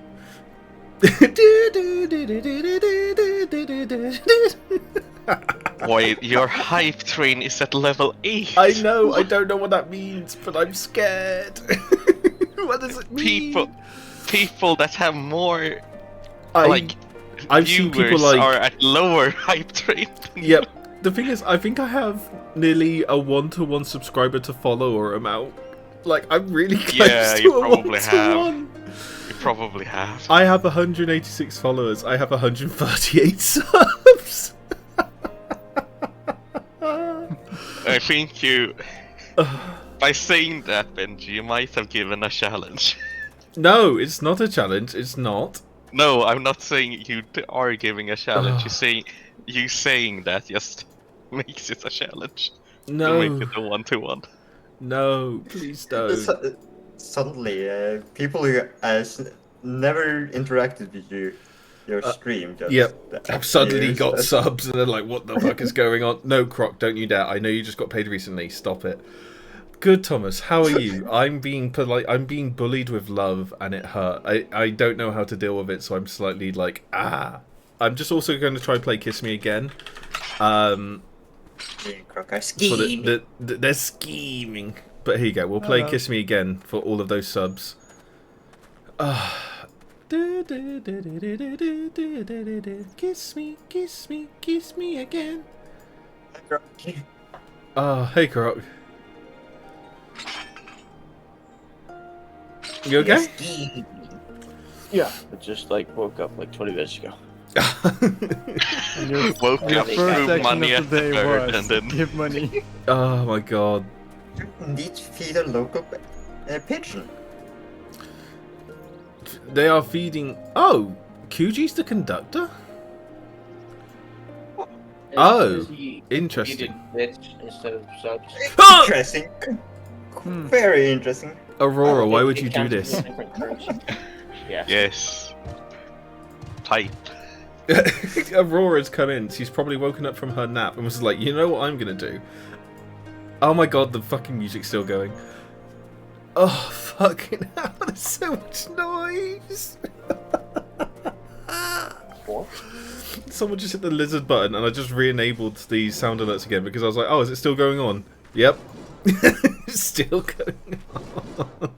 Boy, your hype train is at level 8. I know, I don't know what that means, but I'm scared. What does it mean? People that have more... I've seen people like are at lower hype train. Yep, The thing is, I think I have nearly a 1-to-1 subscriber to follower amount. Like, I'm really close to you a probably have. 1-to-1. You probably have. I have 186 followers. I have 138 subs. I think you... By saying that, Benji, you might have given a challenge. No, it's not a challenge. It's not. No, I'm not saying you are giving a challenge. You saying that just makes it a challenge. No. To make it a 1-to-1. No, please don't. Suddenly, people who never interacted with your stream just... Yep, I've suddenly got subs and they're like, what the fuck is going on? No, Croc, don't you dare. I know you just got paid recently. Stop it. Good, Thomas. How are you? I'm being polite. I'm being bullied with love, and it hurt. I don't know how to deal with it, so I'm slightly like, ah. I'm just also going to try play Kiss Me Again. Croc are scheming. They're scheming. But here you go. We'll play Kiss Me Again for all of those subs. Kiss me, kiss me, kiss me again. Hey, Croc. You okay? Yeah, I just like woke up like 20 minutes ago. Woke up, threw money at the bird, and then give money. Oh my god. You need to feed a local pigeon. They are feeding. Oh, Kuji's the conductor? Oh, interesting. Instead of subs. Interesting. Very interesting. Aurora, why would you do this? Yeah. Yes. Tight. Aurora's come in. She's probably woken up from her nap and was like, you know what I'm gonna do? Oh my god, the fucking music's still going. Oh, fucking hell, there's so much noise. What? Someone just hit the lizard button and I just re-enabled the sound alerts again because I was like, oh, is it still going on? Yep. It's still going on.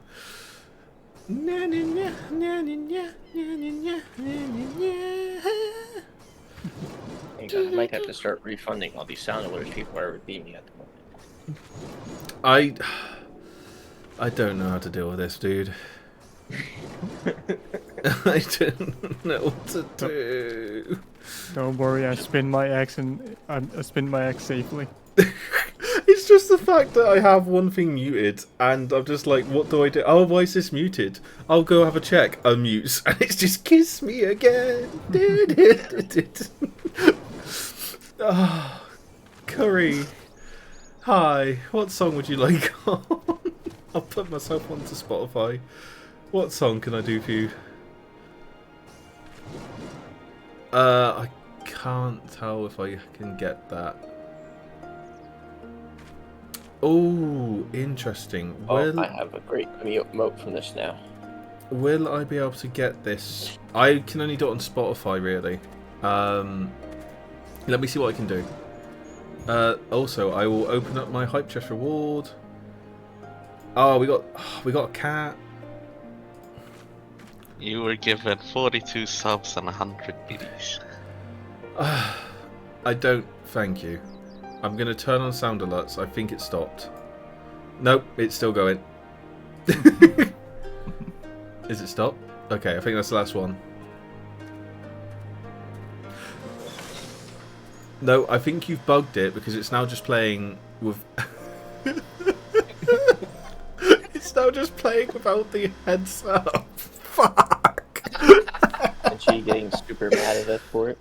I might have to start refunding all these sound alerts people are redeeming at the moment. I don't know how to deal with this, dude. I don't know what to do. Don't worry, I spin my axe and I spin my axe safely. It's just the fact that I have one thing muted, and I'm just like, what do I do? Oh, why is this muted? I'll go have a check. Unmute, and it's just kiss me again. Oh, Curry. Hi. What song would you like on? I'll put myself onto Spotify. What song can I do for you? I can't tell if I can get that. Oh, interesting. I have a great emote from this now. Will I be able to get this? I can only do it on Spotify, really. Let me see what I can do. Also, I will open up my Hype Chest reward. Oh, we got a cat. You were given 42 subs and 100 biddies. I don't thank you. I'm going to turn on sound alerts. I think it stopped. Nope, it's still going. Is it stopped? Okay, I think that's the last one. No, I think you've bugged it because it's now just playing with... It's now just playing without the heads up. Fuck! And she getting super mad at us for it?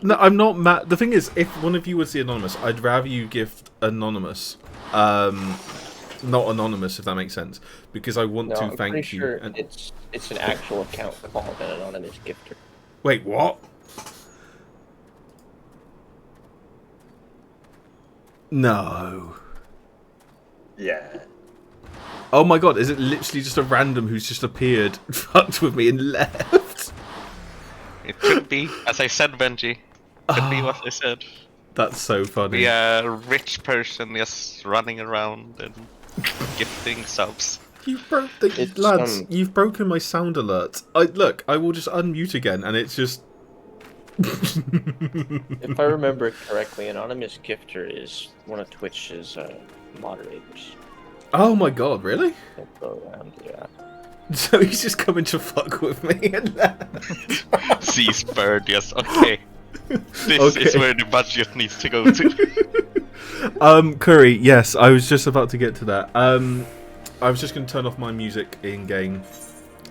No, I'm not mad. The thing is, if one of you was the anonymous, I'd rather you gift anonymous. Not anonymous, if that makes sense. Because I want to thank you. Sure it's an actual account called an anonymous gifter. Wait, what? No. Yeah. Oh my god, is it literally just a random who's just appeared, fucked with me and left? It could be, as I said, Benji. Could be what I said. That's so funny. Be a rich person just running around and gifting subs. You've lads, you've broken my sound alert. Look, I will just unmute again, and it's just If I remember correctly, Anonymous Gifter is one of Twitch's moderators. Oh my god, really? He'll go around, yeah. So he's just coming to fuck with me and Sees bird, yes, okay. This Okay. is where the budget needs to go to. Curry, yes, I was just about to get to that. I was just going to turn off my music in game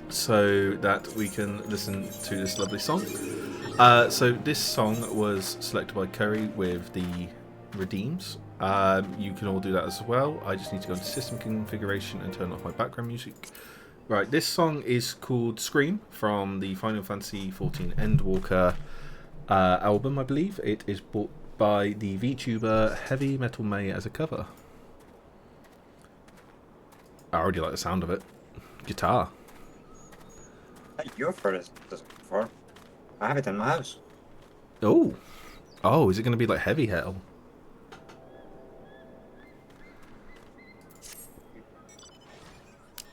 so that we can listen to this lovely song. So this song was selected by Curry with the redeems. You can all do that as well. I just need to go into system configuration and turn off my background music. Right, this song is called Scream from the Final Fantasy XIV Endwalker album, I believe. It is bought by the VTuber Heavy Metal May as a cover. I already like the sound of it. Guitar. You've heard this before. I have it in my house. Oh. Oh, is it going to be like heavy metal?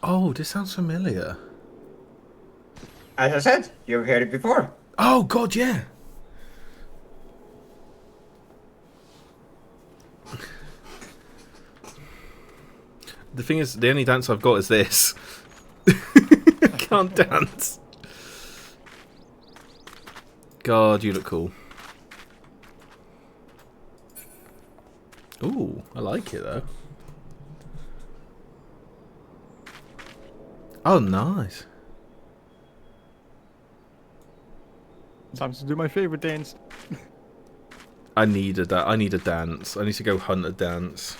Oh, this sounds familiar. As I said, you've heard it before. Oh, God, yeah. The thing is, the only dance I've got is this. I can't dance. God, you look cool. Ooh, I like it though. Oh, nice. Time to do my favorite dance. I need a dance. I need to go hunt a dance.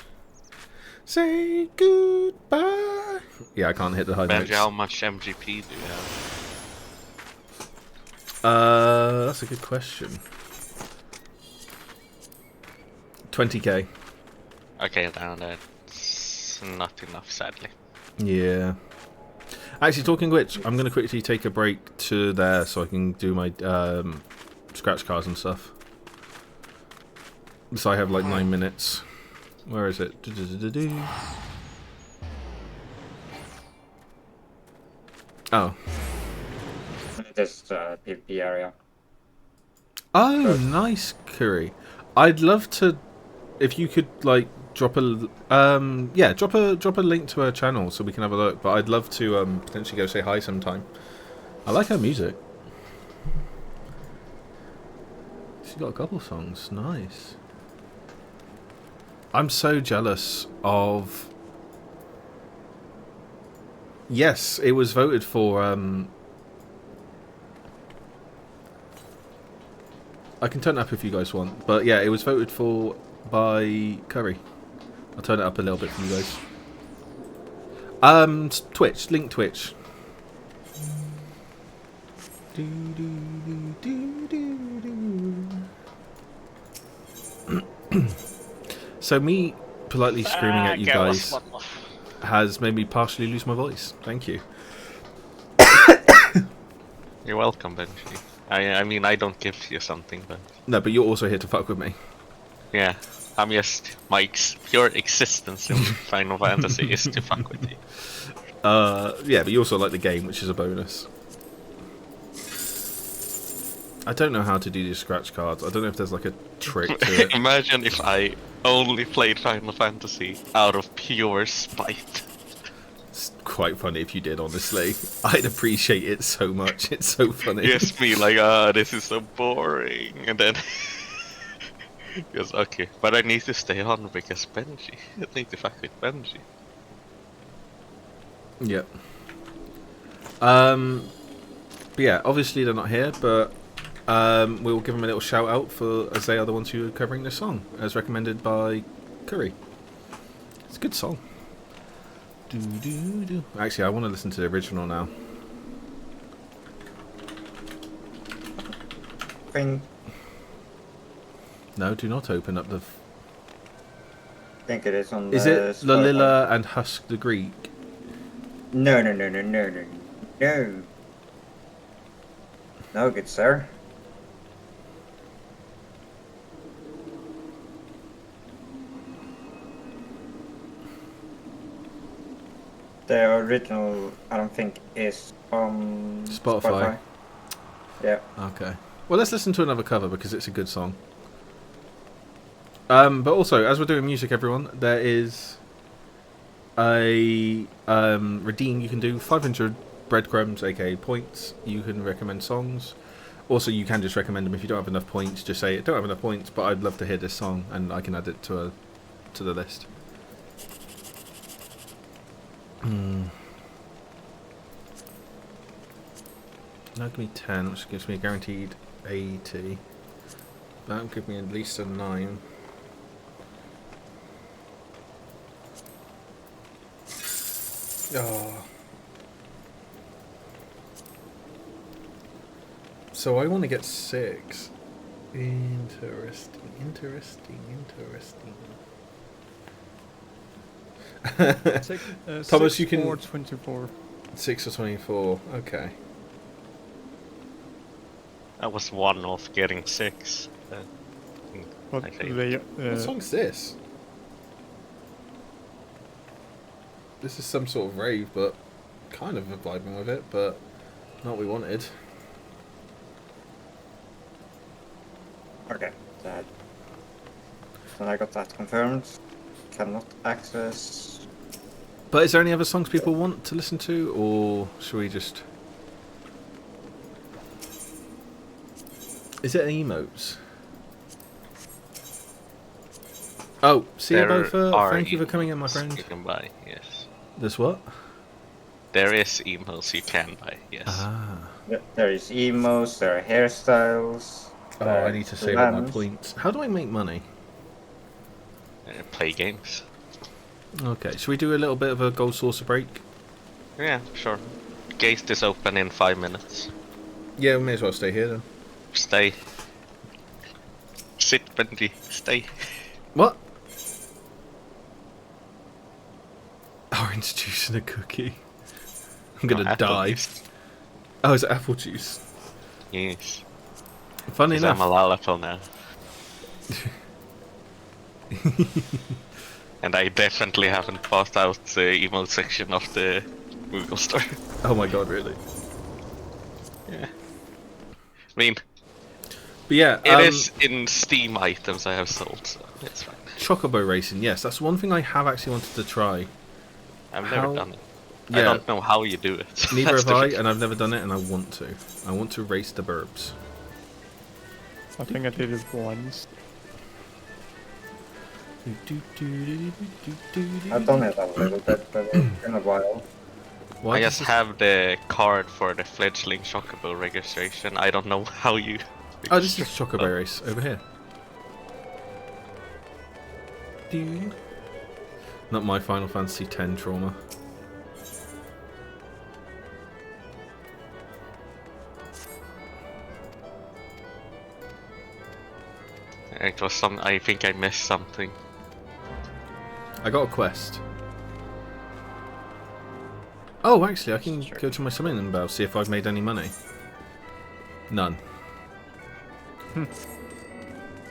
Say goodbye. Yeah, I can't hit the high notes. Benji, how much MGP do you have? That's a good question. 20k. Okay, down there. It's not enough, sadly. Yeah. Actually, talking of which, I'm going to quickly take a break to there so I can do my scratch cards and stuff. So I have like 9 minutes. Where is it? Oh. This PvP area. Oh, nice, Curry. I'd love to, if you could like drop a drop a link to her channel so we can have a look. But I'd love to potentially go say hi sometime. I like her music. She's got a couple songs. Nice. I'm so jealous of. Yes, it was voted for. I can turn it up if you guys want, but yeah, it was voted for by Curry. I'll turn it up a little bit for you guys. Twitch, link Twitch. So me politely screaming at you guys has made me partially lose my voice. Thank you. You're welcome, Benji. I mean, I don't give you something, but... No, but you're also here to fuck with me. Yeah, I'm just... My pure existence in Final Fantasy is to fuck with you. Yeah, but you also like the game, which is a bonus. I don't know how to do these scratch cards. I don't know if there's like a trick to it. Imagine if I only played Final Fantasy out of pure spite. It's quite funny if you did, honestly. I'd appreciate it so much. It's so funny. Just be like, this is so boring. And then... Because, okay, but I need to stay on because Benji. I need to fuck with Benji. Yep. But yeah, obviously they're not here, but we'll give them a little shout out for as they are the ones who are covering this song, as recommended by Curry. It's a good song. Actually, I want to listen to the original now. No, do not open up the... I think it is on Is the... it Lalilla and Husk the Greek? No. No, good sir. The original, I don't think, is on Spotify. Yeah. Okay. Well, let's listen to another cover because it's a good song. But also, as we're doing music, everyone, there is a redeem you can do 500 breadcrumbs, aka points. You can recommend songs. Also, you can just recommend them if you don't have enough points. Just say, I don't have enough points, but I'd love to hear this song, and I can add it to the list. Now give me 10, which gives me a guaranteed 80. That'll give me at least a 9. Oh. So I want to get 6. Interesting. Thomas, you can... 6 or 24. 6 or 24, okay. I was 1 off getting 6. What song's this? This is some sort of rave, but kind of vibing with it, but not what we wanted. Okay, then I got that confirmed. Cannot access. But is there any other songs people want to listen to, or should we just... Is it emotes? Oh, see you both. Thank you for coming in, my friend. You can buy, yes. This what? There is emotes you can buy, yes. Ah. There is emotes, there are hairstyles. Oh, I need to save up my points. How do I make money? Play games. Okay, should we do a little bit of a gold saucer break? Yeah, sure. Gate is open in 5 minutes. Yeah, we may as well stay here then. Stay. Sit, Benji. Stay. What? Orange juice and a cookie. I'm gonna die. Juice. Oh, is it apple juice? Yes. Funny enough. I'm a Lalapel now. And I definitely haven't passed out the emote section of the Google store. Oh my god, really? Yeah. I mean, but yeah, it is in Steam items I have sold, so it's fine. Chocobo racing, yes, that's one thing I have actually wanted to try. I've never done it. Yeah. I don't know how you do it. Neither have I, and I've never done it, and I want to. I want to race the burbs. I think I did it once. I've done it a little bit, but it's been a while. Why I just have the card for the fledgling Chocobo registration. I don't know how you... Oh, this is Chocobo race, over here. Not my Final Fantasy X trauma. It was some... I think I missed something. I got a quest. Oh, actually, I can go to my summoning bell, see if I've made any money. None.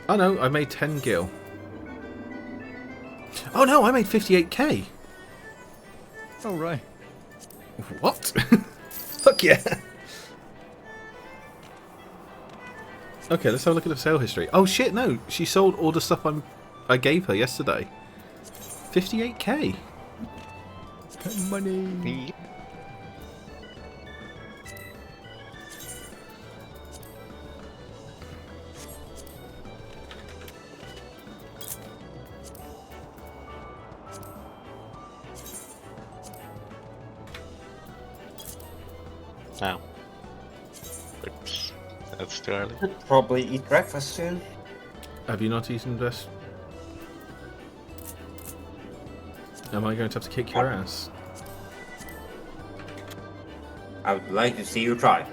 Oh no, I made 10 gil. Oh no, I made 58k! Oh right. What? Fuck yeah! Okay, let's have a look at the sale history. Oh shit, no! She sold all the stuff I gave her yesterday. 58k! Money! Now. Oops. That's too early. Probably eat breakfast soon. Have you not eaten this? Am I going to have to kick your ass? I would like to see you try.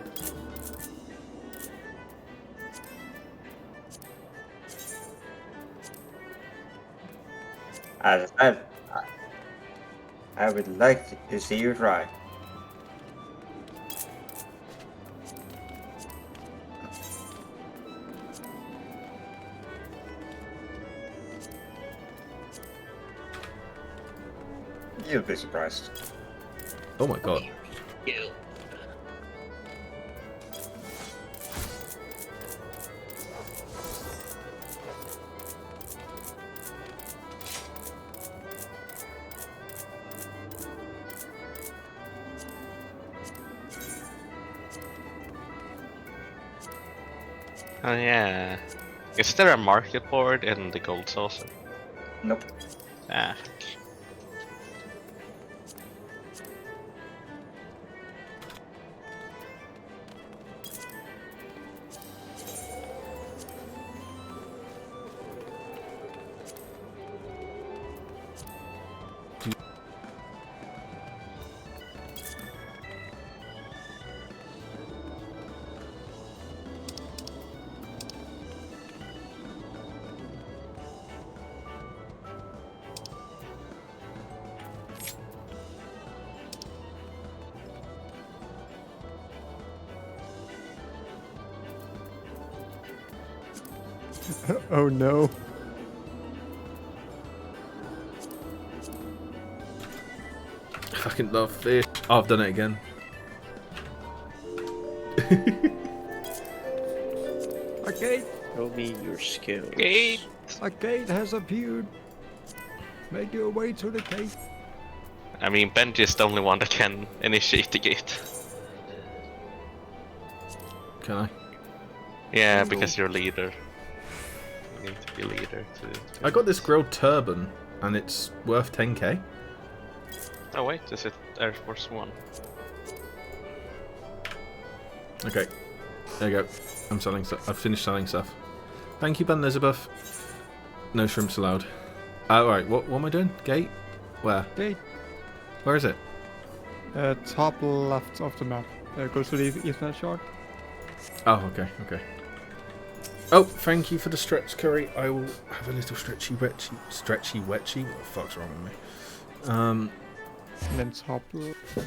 As I said, I would like to see you try. You'll be surprised. Oh my god. Oh yeah. Is there a market board in the gold saucer? Nope. Ah. Oh no. I fucking love fish. Oh, I've done it again. A gate! Show me your skills. Gate! A gate has appeared. Make your way to the gate. I mean, Benji's the only one that can initiate the gate. Can I? Yeah, because you're leader. You need to be leader to... I got this grilled turban, and it's worth 10k. Oh wait, is it Air Force One? Okay, there you go. I'm selling stuff. I've finished selling stuff. Thank you, Ben Elizabeth. No shrimps allowed. Right, what am I doing? Gate? Where? Gate. Where is it? Top left of the map. Go to the Ethernet shard. Oh, okay, okay. Oh, thank you for the stretch curry. I will have a little stretchy wetchy. What the fuck's wrong with me? And then top left.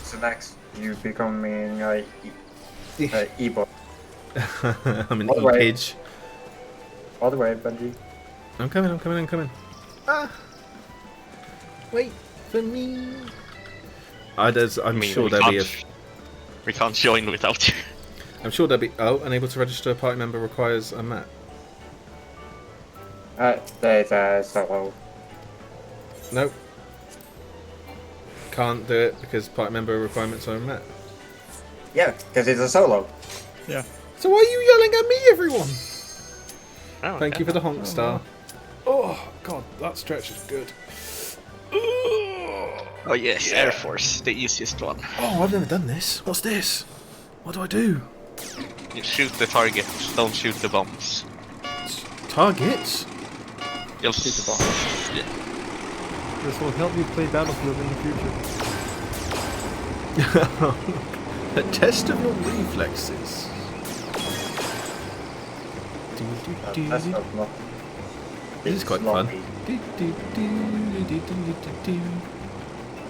So next, you becoming a e-bot. I'm an All the way. e-pidge. All the way, Benji. I'm coming. Ah! Wait for me. I'm sure there'll be a... We can't join without you. I'm sure there'll be... Oh, unable to register a party member requires a map. There's a solo. Nope. Can't do it because party member requirements are met. Yeah, because it's a solo. Yeah. So why are you yelling at me, everyone? Oh, Thank you for the honk star. Oh, God, that stretch is good. Oh yes, yeah. Air Force, the easiest one. Oh, I've never done this. What's this? What do I do? You shoot the target, don't shoot the bombs. Targets? You'll shoot the bombs. Yeah. This will help you play Battlefield in the future. A test of your reflexes. This is quite fun.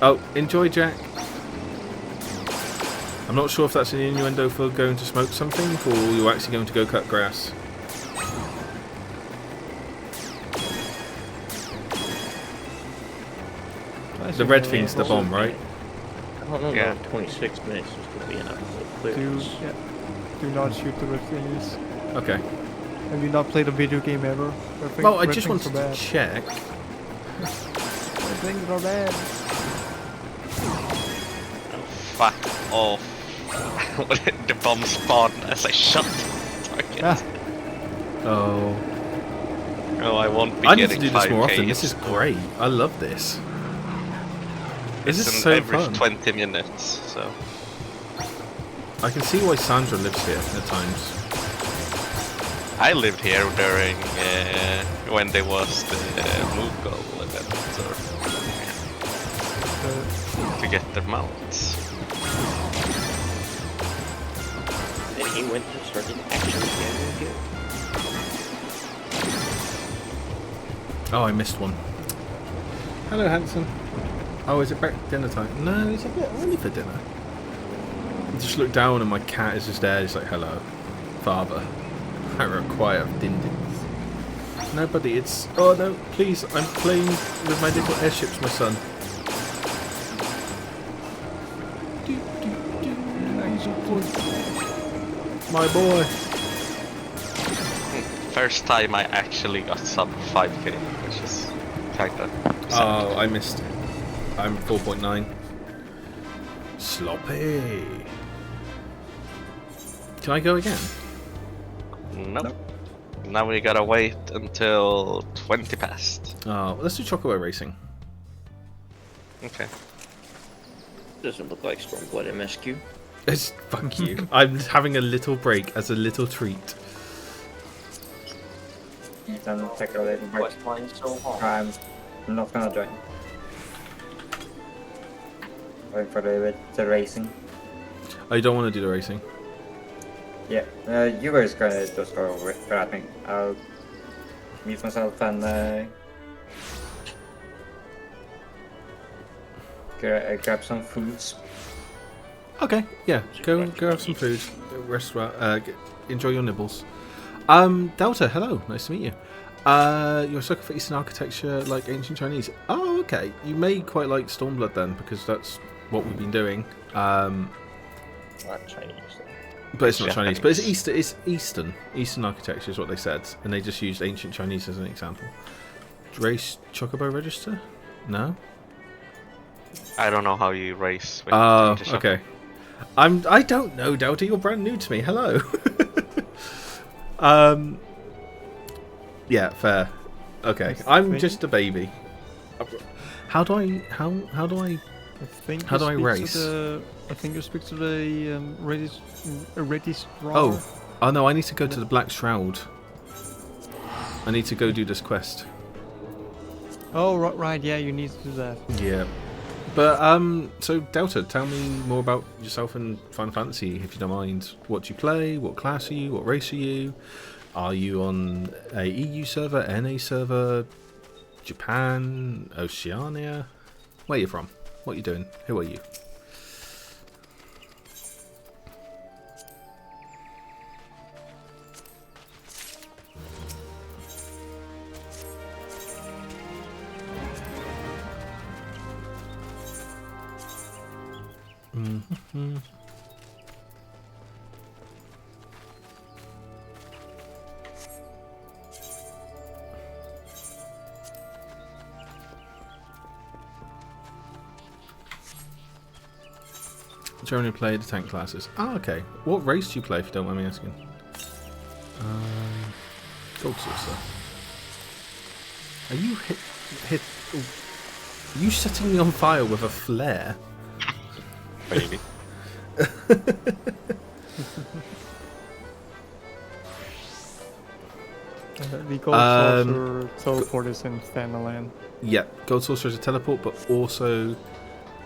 Oh, enjoy, Jack. I'm not sure if that's an innuendo for going to smoke something, or you're actually going to go cut grass. The red thing's the bomb, right? I don't know, yeah. 26 minutes is going to be enough. Do not shoot the red thingies. Okay. Have you not played a video game ever? Well, I just wanted to check. Red things are bad. Oh, fuck off. The bomb spawned as I shot the target. Ah. Oh. Oh, I won't be I need getting to do this more 5K often. This is great. I love this. This is so every fun. 20 minutes, so... I can see why Sandra lives here at times. I lived here during when there was the move goal event, to get the mounts. And he went to start actually getting good. Oh, I missed one. Hello, handsome. Oh, is it back dinner time? No, it's a bit early for dinner. I just look down and my cat is just there. He's like, hello, father. I require dindins. No, buddy, it's... Oh, no, please, I'm playing with my little airships, my son. My boy. First time I actually got sub 5k, which is kinda sad. Oh, I missed it. I'm 4.9. Sloppy. Can I go again? Nope. Now we gotta wait until 20 past. Oh, let's do Chocobo Racing. Okay. Doesn't look like Stormblood MSQ. It's fuck you. I'm having a little break as a little treat. Then take a little break. What's playing so hard? I'm not gonna join. Waiting for the racing. Oh, you don't want to do the racing? Yeah, you guys gonna just go without me. I'll mute myself and grab some foods. Okay, yeah, go have some food, rest well, enjoy your nibbles. Delta, hello, nice to meet you. You're a sucker for Eastern architecture like ancient Chinese. Oh, okay, you may quite like Stormblood then, because that's what we've been doing. Not Chinese. But it's not Chinese, but it's Eastern architecture is what they said, and they just used ancient Chinese as an example. Race Chocobo register? No? I don't know how you race. With okay. I don't know, Delta. You're brand new to me. Hello. Yeah, fair. Okay, I'm just a baby. How do I race? I think you speak to the registrar. Oh no! I need to go to the Black Shroud. I need to go do this quest. Oh right, yeah, you need to do that. Yeah. But, so Delta, tell me more about yourself and Final Fantasy, if you don't mind. What do you play? What class are you? What race are you? Are you on a EU server, NA server, Japan, Oceania? Where are you from? What are you doing? Who are you? Mm-hmm. Generally play the tank classes. Oh, okay. What race do you play, if you don't mind me asking? Gold Saucer. Are you hit? Are you setting me on fire with a flare? Maybe. The Gold Saucer teleport is in Thanalan. Yeah, Gold Saucer is a teleport, but also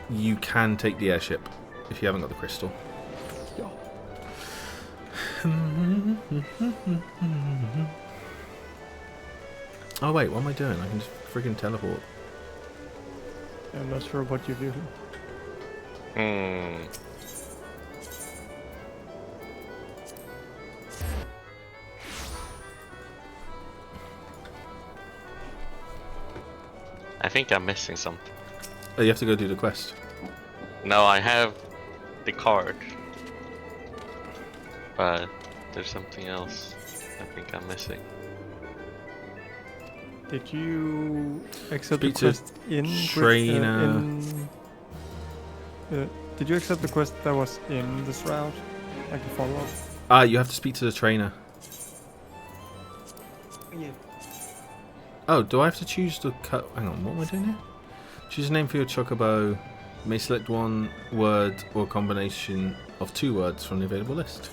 you can take the airship if you haven't got the crystal. Yeah. Oh wait, what am I doing? I can just freaking teleport. I'm not sure what you do. I think I'm missing something. Oh, you have to go do the quest. No, I have the card. But there's something else I think I'm missing. Did you accept Speak the quest in trainer? Did you accept the quest that was in this route, like the follow-up? You have to speak to the trainer. Yeah. Oh, do I have to choose the cut? Hang on, what am I doing here? Choose a name for your chocobo. You may select one word or combination of 2 words from the available list.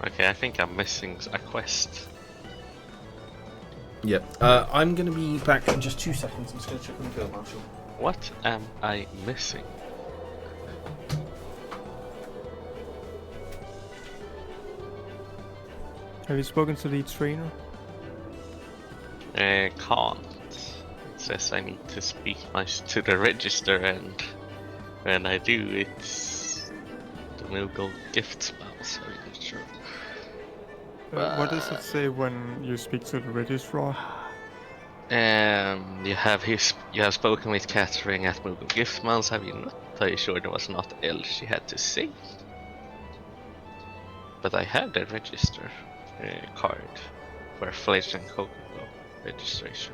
Okay, I think I'm missing a quest. Yep. I'm going to be back in just 2 seconds. I'm just going to check on the field marshal. What am I missing? Have you spoken to the trainer? Can't. It says I need to speak to the register, and when I do, it's the Moogle gift spell, so I'm not sure. What does it say when you speak to the registrar? You have spoken with Catherine at Moogle Giftmans, have you not? Are you sure there was not else she had to say? But I have the register card for Fledged and Cocoa registration.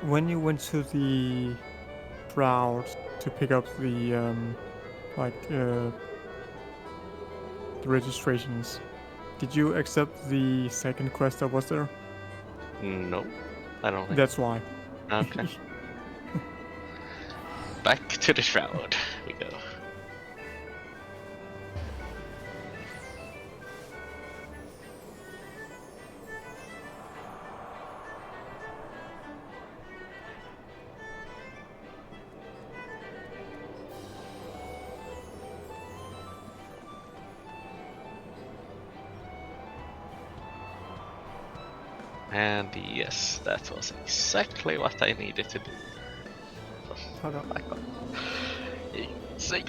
When you went to the crowd to pick up the the registrations. Did you accept the second quest that was there? No, I don't think. That's why. Okay. Back to the shroud we go. And yes, that was exactly what I needed to do. Hold on. Sake.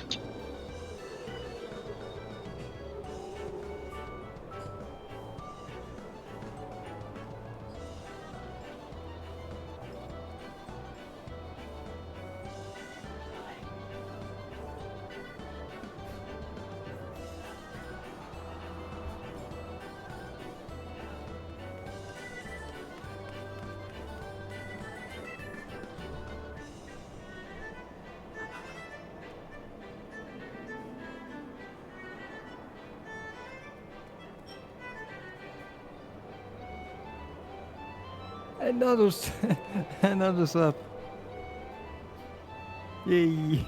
Another sub. Yay.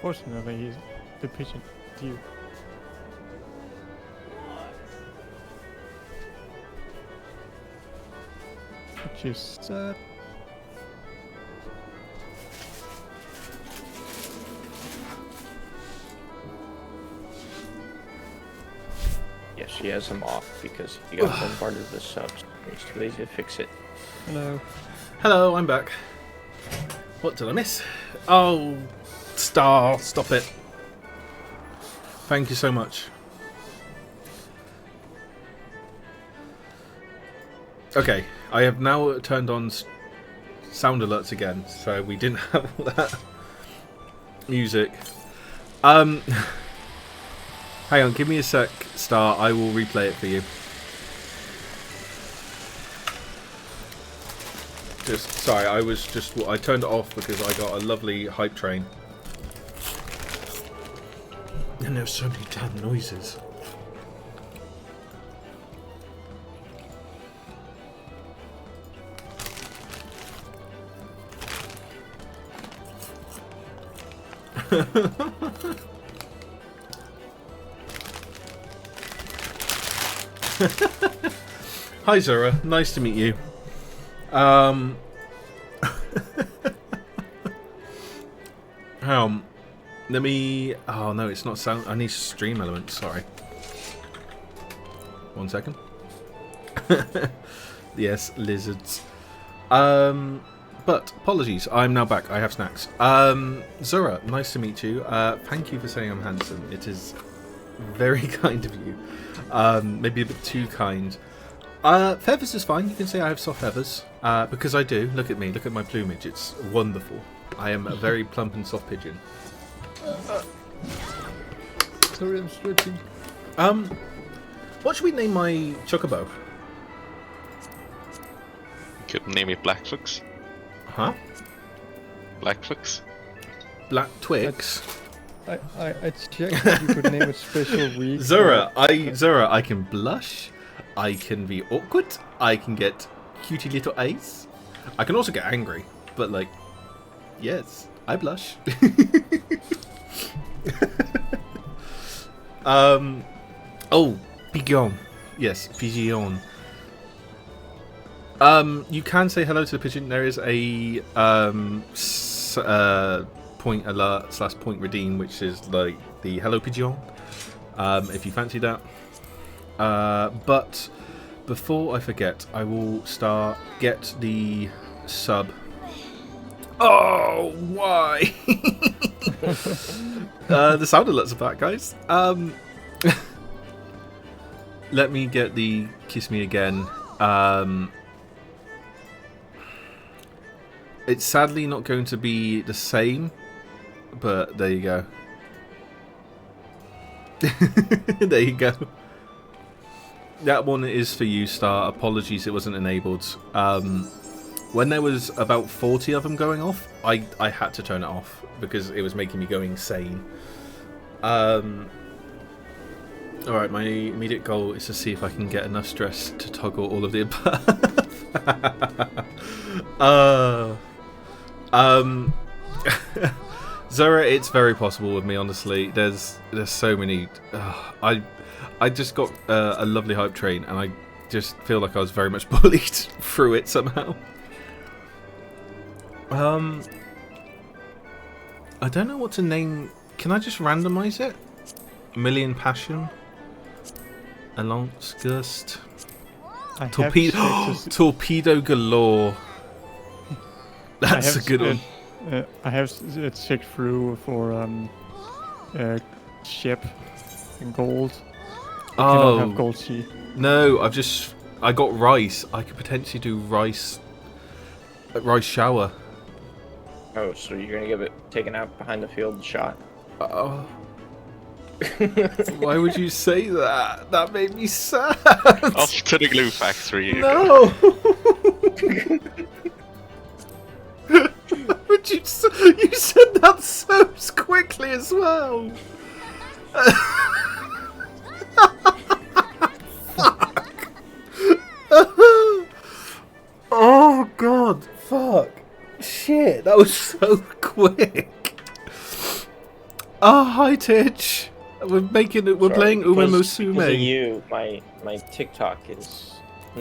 Fortunately, the pigeon due. Which is sad. Yeah, she has him off because he got bombarded with subs. He's too lazy to fix it. Hello. Hello, I'm back. What did I miss? Oh, Star, stop it. Thank you so much. Okay, I have now turned on sound alerts again, so we didn't have all that music. Hang on, give me a sec, Star. I will replay it for you. Sorry, I turned it off because I got a lovely hype train. And there's so many damn noises. Hi Zora, nice to meet you. Let me... Oh no, it's not sound... I need stream elements, sorry. 1 second. Yes, lizards. But, apologies, I'm now back. I have snacks. Zora, nice to meet you. Thank you for saying I'm handsome. It is very kind of you. Maybe a bit too kind. Feathers is fine. You can say I have soft feathers. Because I do. Look at me. Look at my plumage. It's wonderful. I am a very plump and soft pigeon. Sorry, I'm stretching. What should we name my chocobo? Could name it Black Twix. Huh? Black Twix. Black Twix. I checked if you could name it Special Week. Zora, I can blush. I can be awkward. I can get cutie little eyes. I can also get angry. But like, yes, I blush. Oh, pigeon. Yes, pigeon. You can say hello to the pigeon. There is a point alert / point redeem, which is like the hello pigeon. If you fancy that. But before I forget, I will get the sub. Oh, why? The sound alerts are back, guys. Let me get the kiss me again. It's sadly not going to be the same, but there you go. There you go. That one is for you, Star. Apologies it wasn't enabled. When there was about 40 of them going off, I had to turn it off because it was making me go insane. Alright, my immediate goal is to see if I can get enough stress to toggle all of the above. Zora, it's very possible with me, honestly. There's so many. I just got a lovely hype train, and I just feel like I was very much bullied through it somehow. I don't know what to name. Can I just randomize it? Million Passion. Alansgust. Torpedo Galore. That's a good one. I have checked through for ship and gold. I cannot have gold sea. No, I got rice. I could potentially do rice shower. Oh, so you're gonna get it taken out behind the field shot? Why would you say that? That made me sad. Off to the glue factory. No. But you said that so quickly as well. Fuck. Oh god, fuck. Shit, that was so quick. Oh, hi Titch. We're playing Uma Musume. Because of you, my TikTok is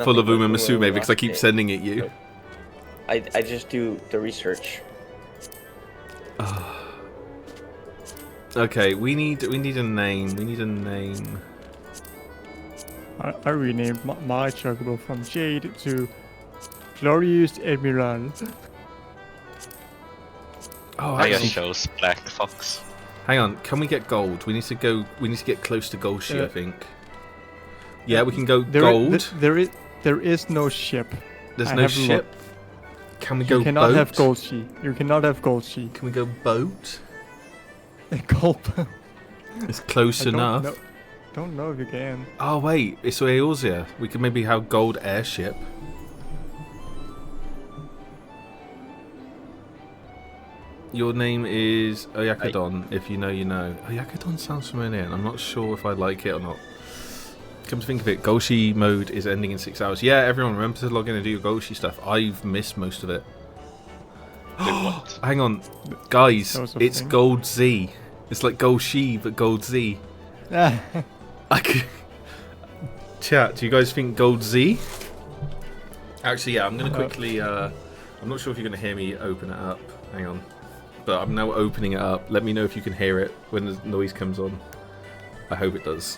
full of Uma Musume because I keep sending it you. I just do the research. Okay, we need a name. We need a name. I renamed my chocobo from Jade to Glorious Admiral. Oh, I chose Black Fox. Hang on, can we get gold? We need to get close to gold sheet, I think. Yeah, we can go gold. There is no ship. There's no ship. Can we go boat? You cannot have gold sheet. You cannot have gold sheet. Can we go boat? A gold boat. It's close enough. Don't know if you can. Oh wait, it's Eorzea. We could maybe have gold airship. Your name is Oyakadon. If you know, you know. Oyakadon sounds familiar, and I'm not sure if I like it or not. Come to think of it, Golshi mode is ending in 6 hours. Yeah, everyone, remember to log in and do your Golshi stuff. I've missed most of it. Hang on, guys, it's Gold Z. It's like Golshi, but Gold Z. Chat, do you guys think Gold Z? Actually, yeah, I'm going to quickly... I'm not sure if you're going to hear me open it up. Hang on. But I'm now opening it up. Let me know if you can hear it when the noise comes on. I hope it does.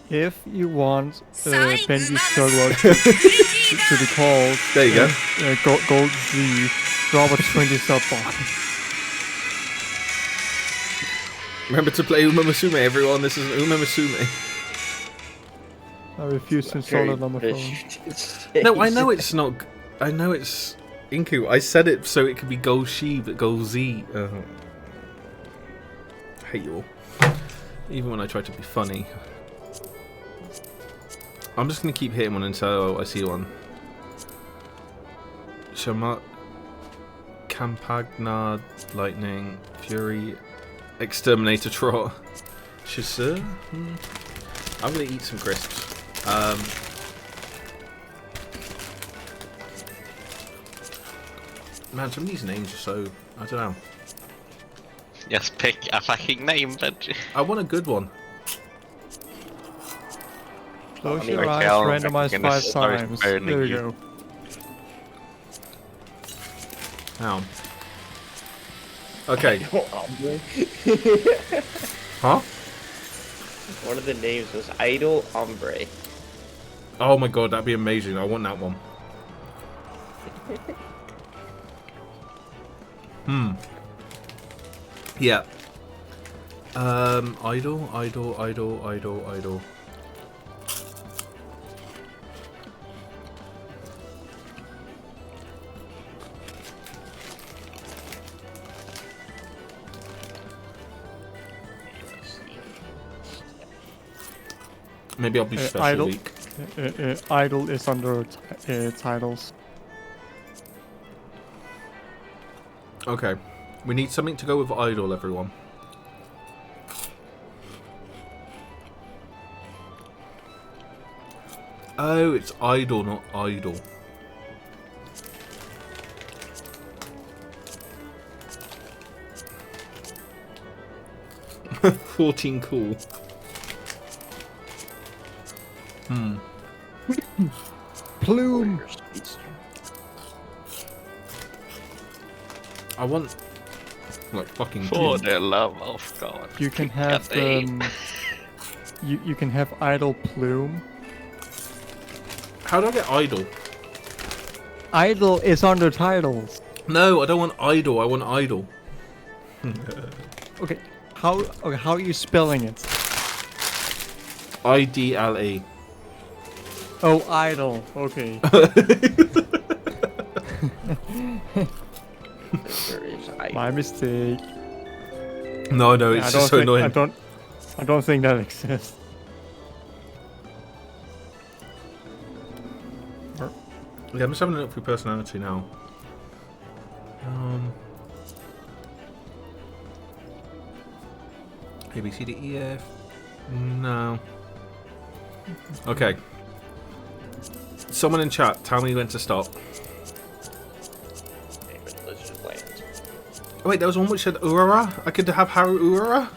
If you want Benji's server to be called... There you go. Gold Z, drop a 20 sub box. Remember to play Uma Musume, everyone. This is an Uma Musume. I refuse to install it on my phone. No, I know it's not... I know it's... Inku, I said it so it could be Golshi, but Gold Z. I hate you all. Even when I try to be funny. I'm just going to keep hitting one until I see one. Shamat... Campagna... Lightning... Fury... Exterminator Trot. Chasseur? I'm going to eat some crisps. Man, some of these names are so... I don't know. Just pick a fucking name, Benji. I want a good one. Close your eyes, randomize 5 times. There you go. Now. Okay. Huh? One of the names was Idol Ombre. Oh my god, that'd be amazing. I want that one. Yeah. Idol. Maybe I'll be special week. Idol is under titles. Okay. We need something to go with Idol, everyone. Oh, it's idle, not idle. $14 cool. Plume. I want like fucking. For the love of God. You can have you can have idle plume. How do I get idle? Idle is under titles. No, I don't want idle. I want idle. Okay, how are you spelling it? IDLE. Oh, idle. Okay. My mistake. No, it's just so annoying. I don't think that exists. Yeah, I'm just having a look through personality now. A, B, C, D, E, F. No. Okay. Someone in chat, tell me when to stop. Oh, wait, there was one which said Urara? I could have Haru Urara?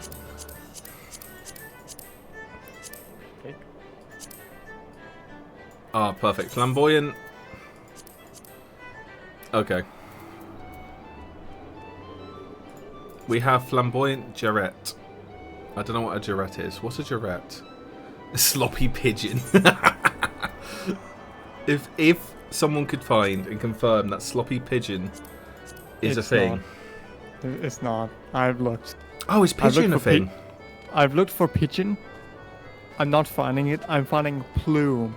Okay. Ah, perfect. Flamboyant. Okay. We have Flamboyant Jarret. I don't know what a Jarret is. What's a Jarret? A sloppy pigeon. If someone could find and confirm that sloppy pigeon is a thing. It's not. I've looked. Oh, is pigeon a thing? I've looked for pigeon. I'm not finding it. I'm finding plume.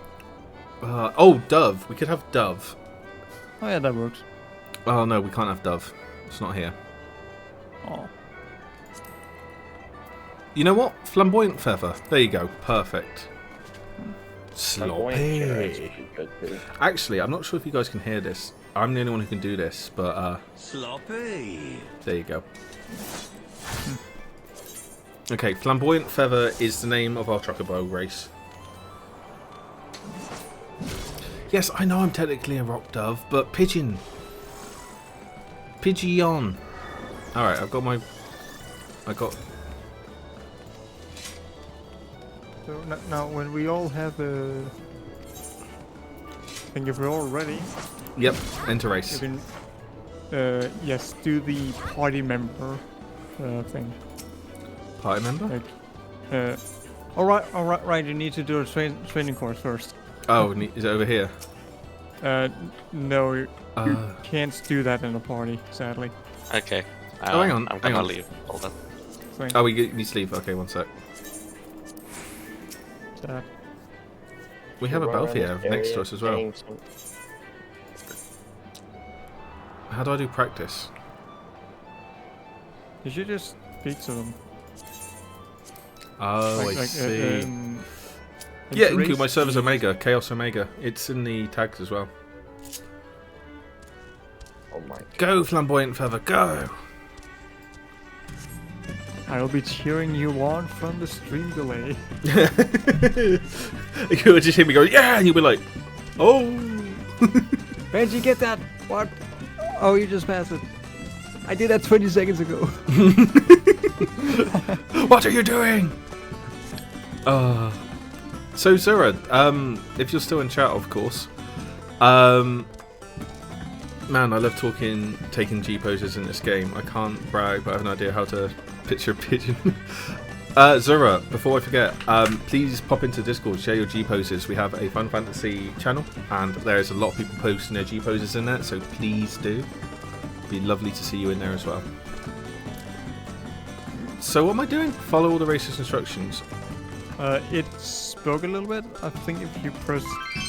Oh, dove. We could have dove. Oh yeah, that works. Oh no, we can't have dove. It's not here. Oh. You know what? Flamboyant feather. There you go. Perfect. Sloppy. Actually, I'm not sure if you guys can hear this. I'm the only one who can do this, but Sloppy. There you go. Okay, Flamboyant Feather is the name of our Chocobo race. Yes, I know I'm technically a rock dove, but pigeon. Pigeon. Alright, I got... So now when we all have a... I think if we're all ready... Yep, enter race. You can, yes, do the party member thing. Party member? Like, right, you need to do a training course first. Oh, is it over here? No, you can't do that in a party, sadly. Okay. Oh, hang on. I'm gonna leave. Hold on. Thanks. Oh, we need to leave. Okay, one sec. We have a Belfier next to us as well. How do I do practice? You should just speak to them. Oh, I see. Yeah, Inku, my server's Omega, Chaos Omega. It's in the tags as well. Oh my God. Go, Flamboyant Feather, go! I will be cheering you on from the stream delay. You would just hear me go, yeah, and you'll be like, oh! Benji, get that! What? Oh, you just passed it. I did that 20 seconds ago. What are you doing? So Zura, if you're still in chat, of course. Man, I love taking G poses in this game. I can't brag, but I have an idea how to picture a pigeon. Zura, before I forget, please pop into Discord, share your G poses. We have a Final Fantasy channel, and there's a lot of people posting their G poses in there, so please do. It'd be lovely to see you in there as well. So what am I doing? Follow all the racist instructions. It spoke a little bit. I think if you press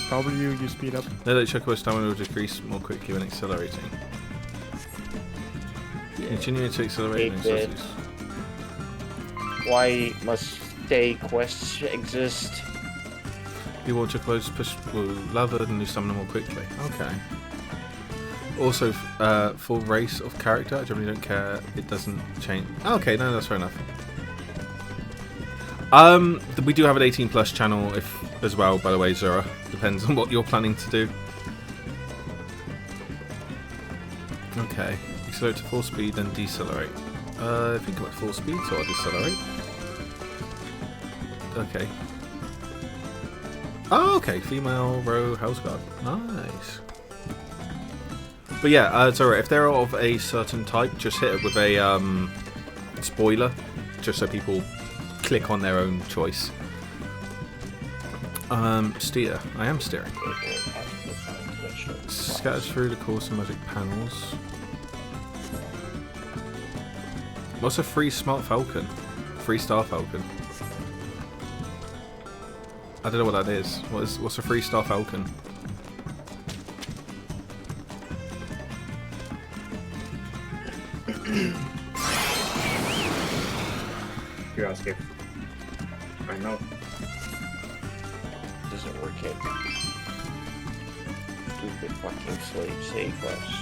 W, you speed up. No, that Chocobo stamina will decrease more quickly when accelerating. Yeah. Continuing to accelerate. Why must stay quests exist? You want Chocobos push lava and lose stamina more quickly. Okay. Also, for race of character, I generally don't care. It doesn't change. Okay, no, that's fair enough. We do have an 18+ channel if as well, by the way, Zura. Depends on what you're planning to do. Okay. Accelerate to full speed, then decelerate. I think I'm at full speed, so I'll decelerate. Okay. Oh, okay. Female row house guard. Nice. But yeah, Zura, if they're of a certain type, just hit it with a spoiler, just so people click on their own choice. Steer. I am steering. Scatters through the course of magic panels. What's a free smart falcon? Free star falcon. I don't know what that is. What's a free star falcon? You ask if I know. Doesn't work yet. Stupid fucking slave, save first.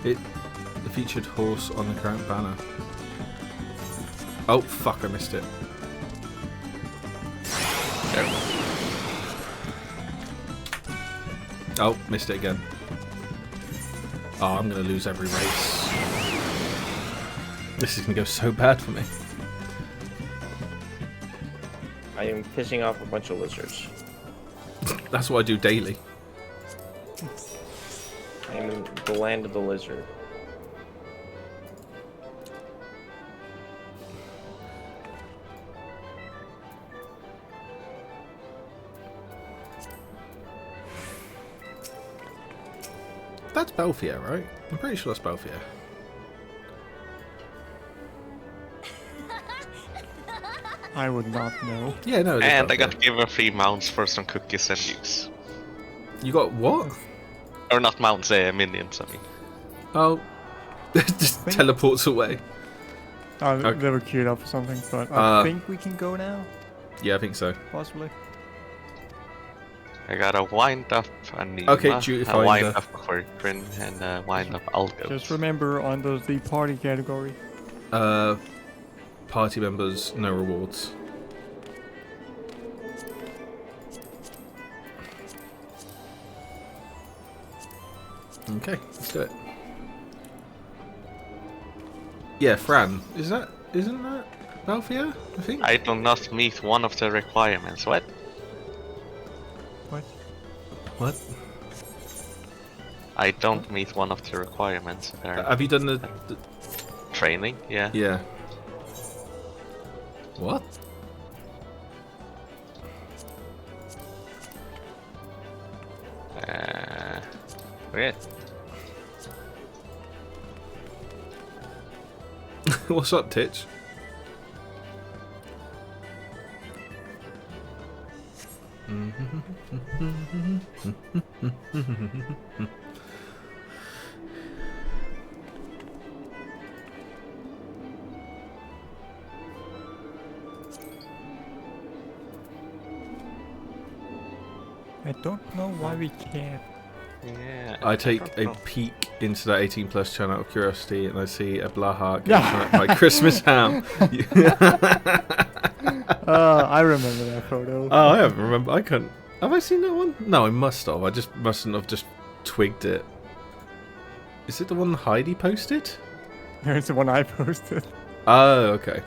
It the featured horse on the current banner. Oh fuck! I missed it. Oh, missed it again. Oh, I'm gonna lose every race. This is gonna go so bad for me. I am pissing off a bunch of lizards. That's what I do daily. I am in the land of the lizard. That's Belfier, right? I'm pretty sure that's Belfier. I would not know. Yeah, no. And I got given 3 mounts for some cookies and juice. You got what? Or not mounts, minions, I mean. Oh. Just teleports away. Okay. They were queued up or something, but I think we can go now. Yeah, I think so. Possibly. I got a wind up Anima, okay, duty a finder. wind up Quirkrin, and a wind up Algo. Just remember under the party category. Party members, no rewards. Okay, let's do it. Yeah, Fran, isn't that Balfia? I think. I do not meet one of the requirements. What? What? I don't meet one of the requirements. Have you done the training? Yeah. Yeah. What? Weird. What's up, Titch? I don't know why we can't. Yeah. I take a peek into that 18+ channel out of curiosity, and I see a Blaha getting my Christmas ham. I remember that photo. Oh, I haven't remember. I couldn't. Have I seen that one? No, I must have. I just mustn't have just twigged it. Is it the one Heidi posted? No, it's the one I posted. Oh, okay.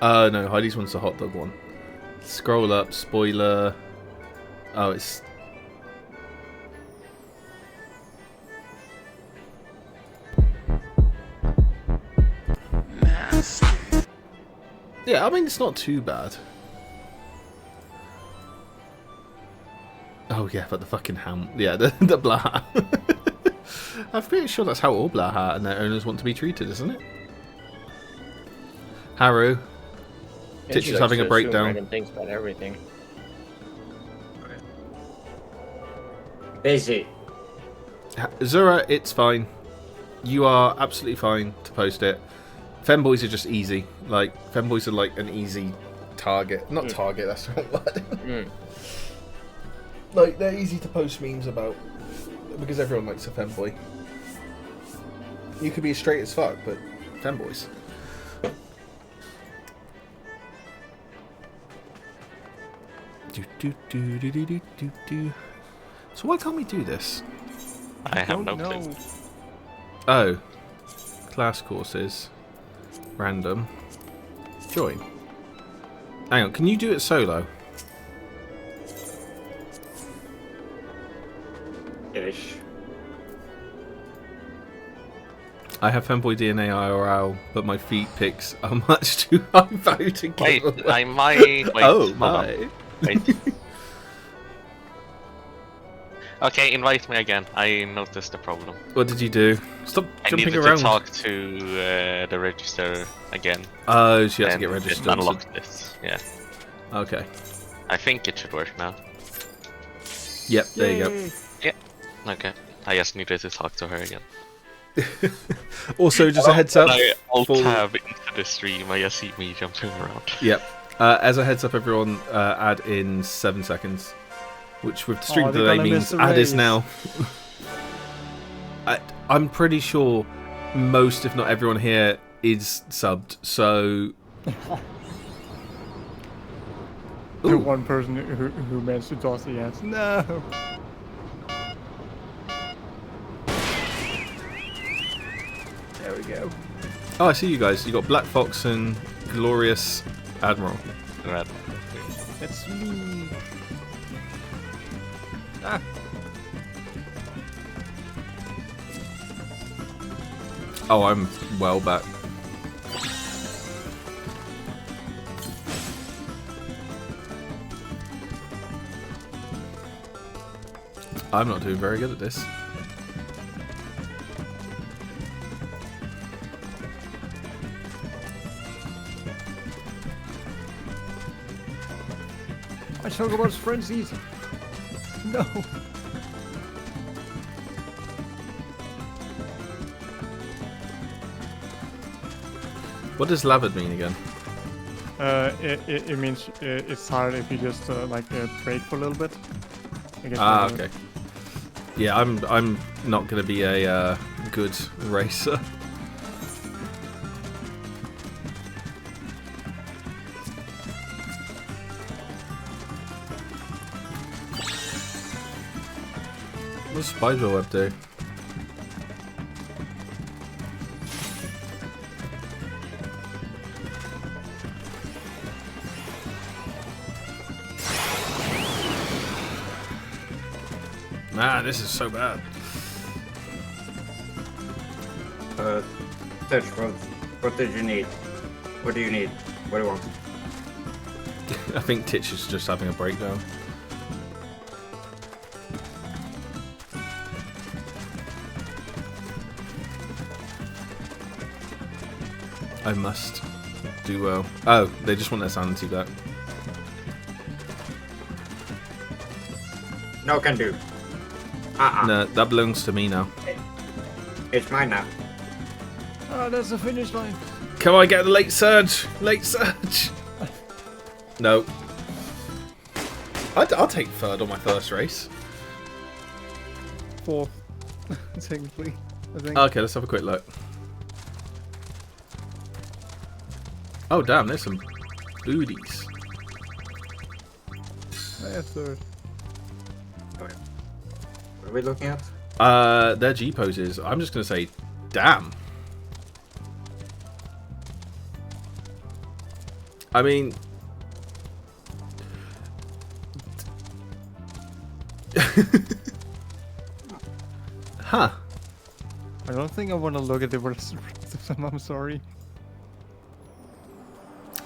No, Heidi's one's the hot dog one. Scroll up, spoiler. Oh, it's... Yeah, I mean, it's not too bad. Oh, yeah, but the fucking ham. Yeah, the Blaha. I'm pretty sure that's how all Blaha and their owners want to be treated, isn't it? Haru. Titch is having a breakdown. Random things about everything. Busy. Zura, it's fine. You are absolutely fine to post it. Femboys are just easy. Like, femboys are like an easy target. Not target, that's the wrong word. Like, they're easy to post memes about. Because everyone likes a femboy. You could be straight as fuck, but femboys. So why can't we do this? I have no clue. Oh. Class courses. Random. Join. Hang on, can you do it solo? Ish. I have femboy DNA IRL, but my feet pics are much too high value to give Wait, away. I might... Wait, oh, my. Wait. Okay, invite me again. I noticed the problem. What did you do? Stop jumping I needed around. to talk to the register again. Oh, so you had to get and registered. it unlocked this, yeah. Okay. I think it should work now. Yep, there you go. Yeah, okay. I just needed to talk to her again. Also, just a heads up. I alt-tab into the stream, I just see me jumping around. Yep. As a heads up, everyone, add in 7 seconds. Which with stream delay means add is now. I'm pretty sure most, if not everyone here, is subbed, so... The one person who managed to toss the yes. No! There we go. Oh, I see you guys. You got Black Fox and Glorious Admiral. Right. That's me. Ah. Oh, I'm well back. I'm not doing very good at this. My Chocobo's frenzied. No. What does lavid mean again? It means it's hard if you just break for a little bit. Okay. Yeah, I'm not gonna be a good racer. What does Spiderweb do? Man, this is so bad. Search, what did you need? What do you need? What do you want? I think Titch is just having a breakdown. I must do well. Oh, they just want their sanity back. No can do. No, that belongs to me now. It's mine now. Oh, there's the finish line. Come on, get the late surge! Late surge! No. I'll take third on my first race. Fourth, technically, I think. Okay, let's have a quick look. Oh damn, there's some booties. I have third. What are we looking at? They're G poses. I'm just gonna say, damn. I mean, huh? I don't think I want to look at the rest of them. I'm sorry.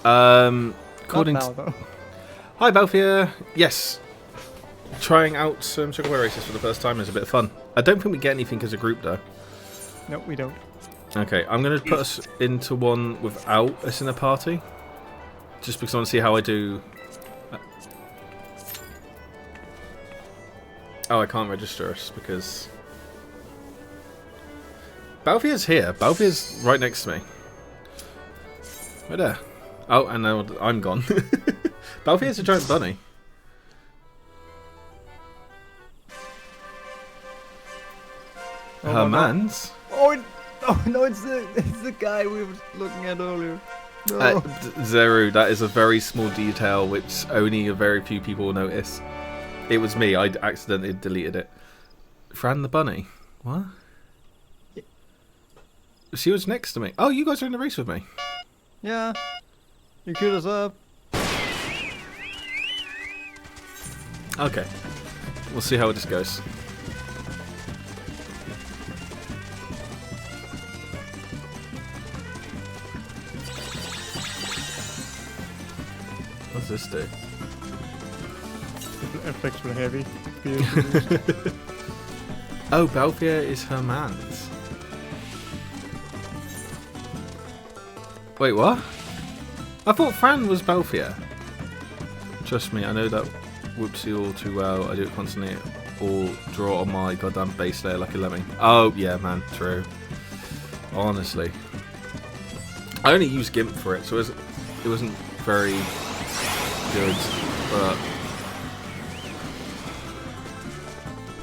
According Not now, to... though. Hi, Balfia. Yes. Trying out some Chocobo races for the first time is a bit of fun. I don't think we get anything as a group, though. No, we don't. Okay, I'm going to put us into one without us in a party. Just because I want to see how I do. Oh, I can't register us because... Balfia's here. Balfia's right next to me. Right there. Oh, and now I'm gone. Balfier's a giant bunny. Hermans? Oh no, it's the guy we were looking at earlier. No. Zeru, that is a very small detail which only a very few people will notice. It was me, I accidentally deleted it. Fran the bunny? What? She was next to me. Oh, you guys are in the race with me. Yeah. You queued us up. Okay. We'll see how this goes. What's this do? Effects were heavy. Oh, Balfier is Hermans. Wait, what? I thought Fran was Balfier. Trust me, I know that whoopsie all too well. I do it constantly, or draw on my goddamn base layer like a lemming. Oh, yeah, man, true. Honestly. I only used GIMP for it, so it wasn't very good, but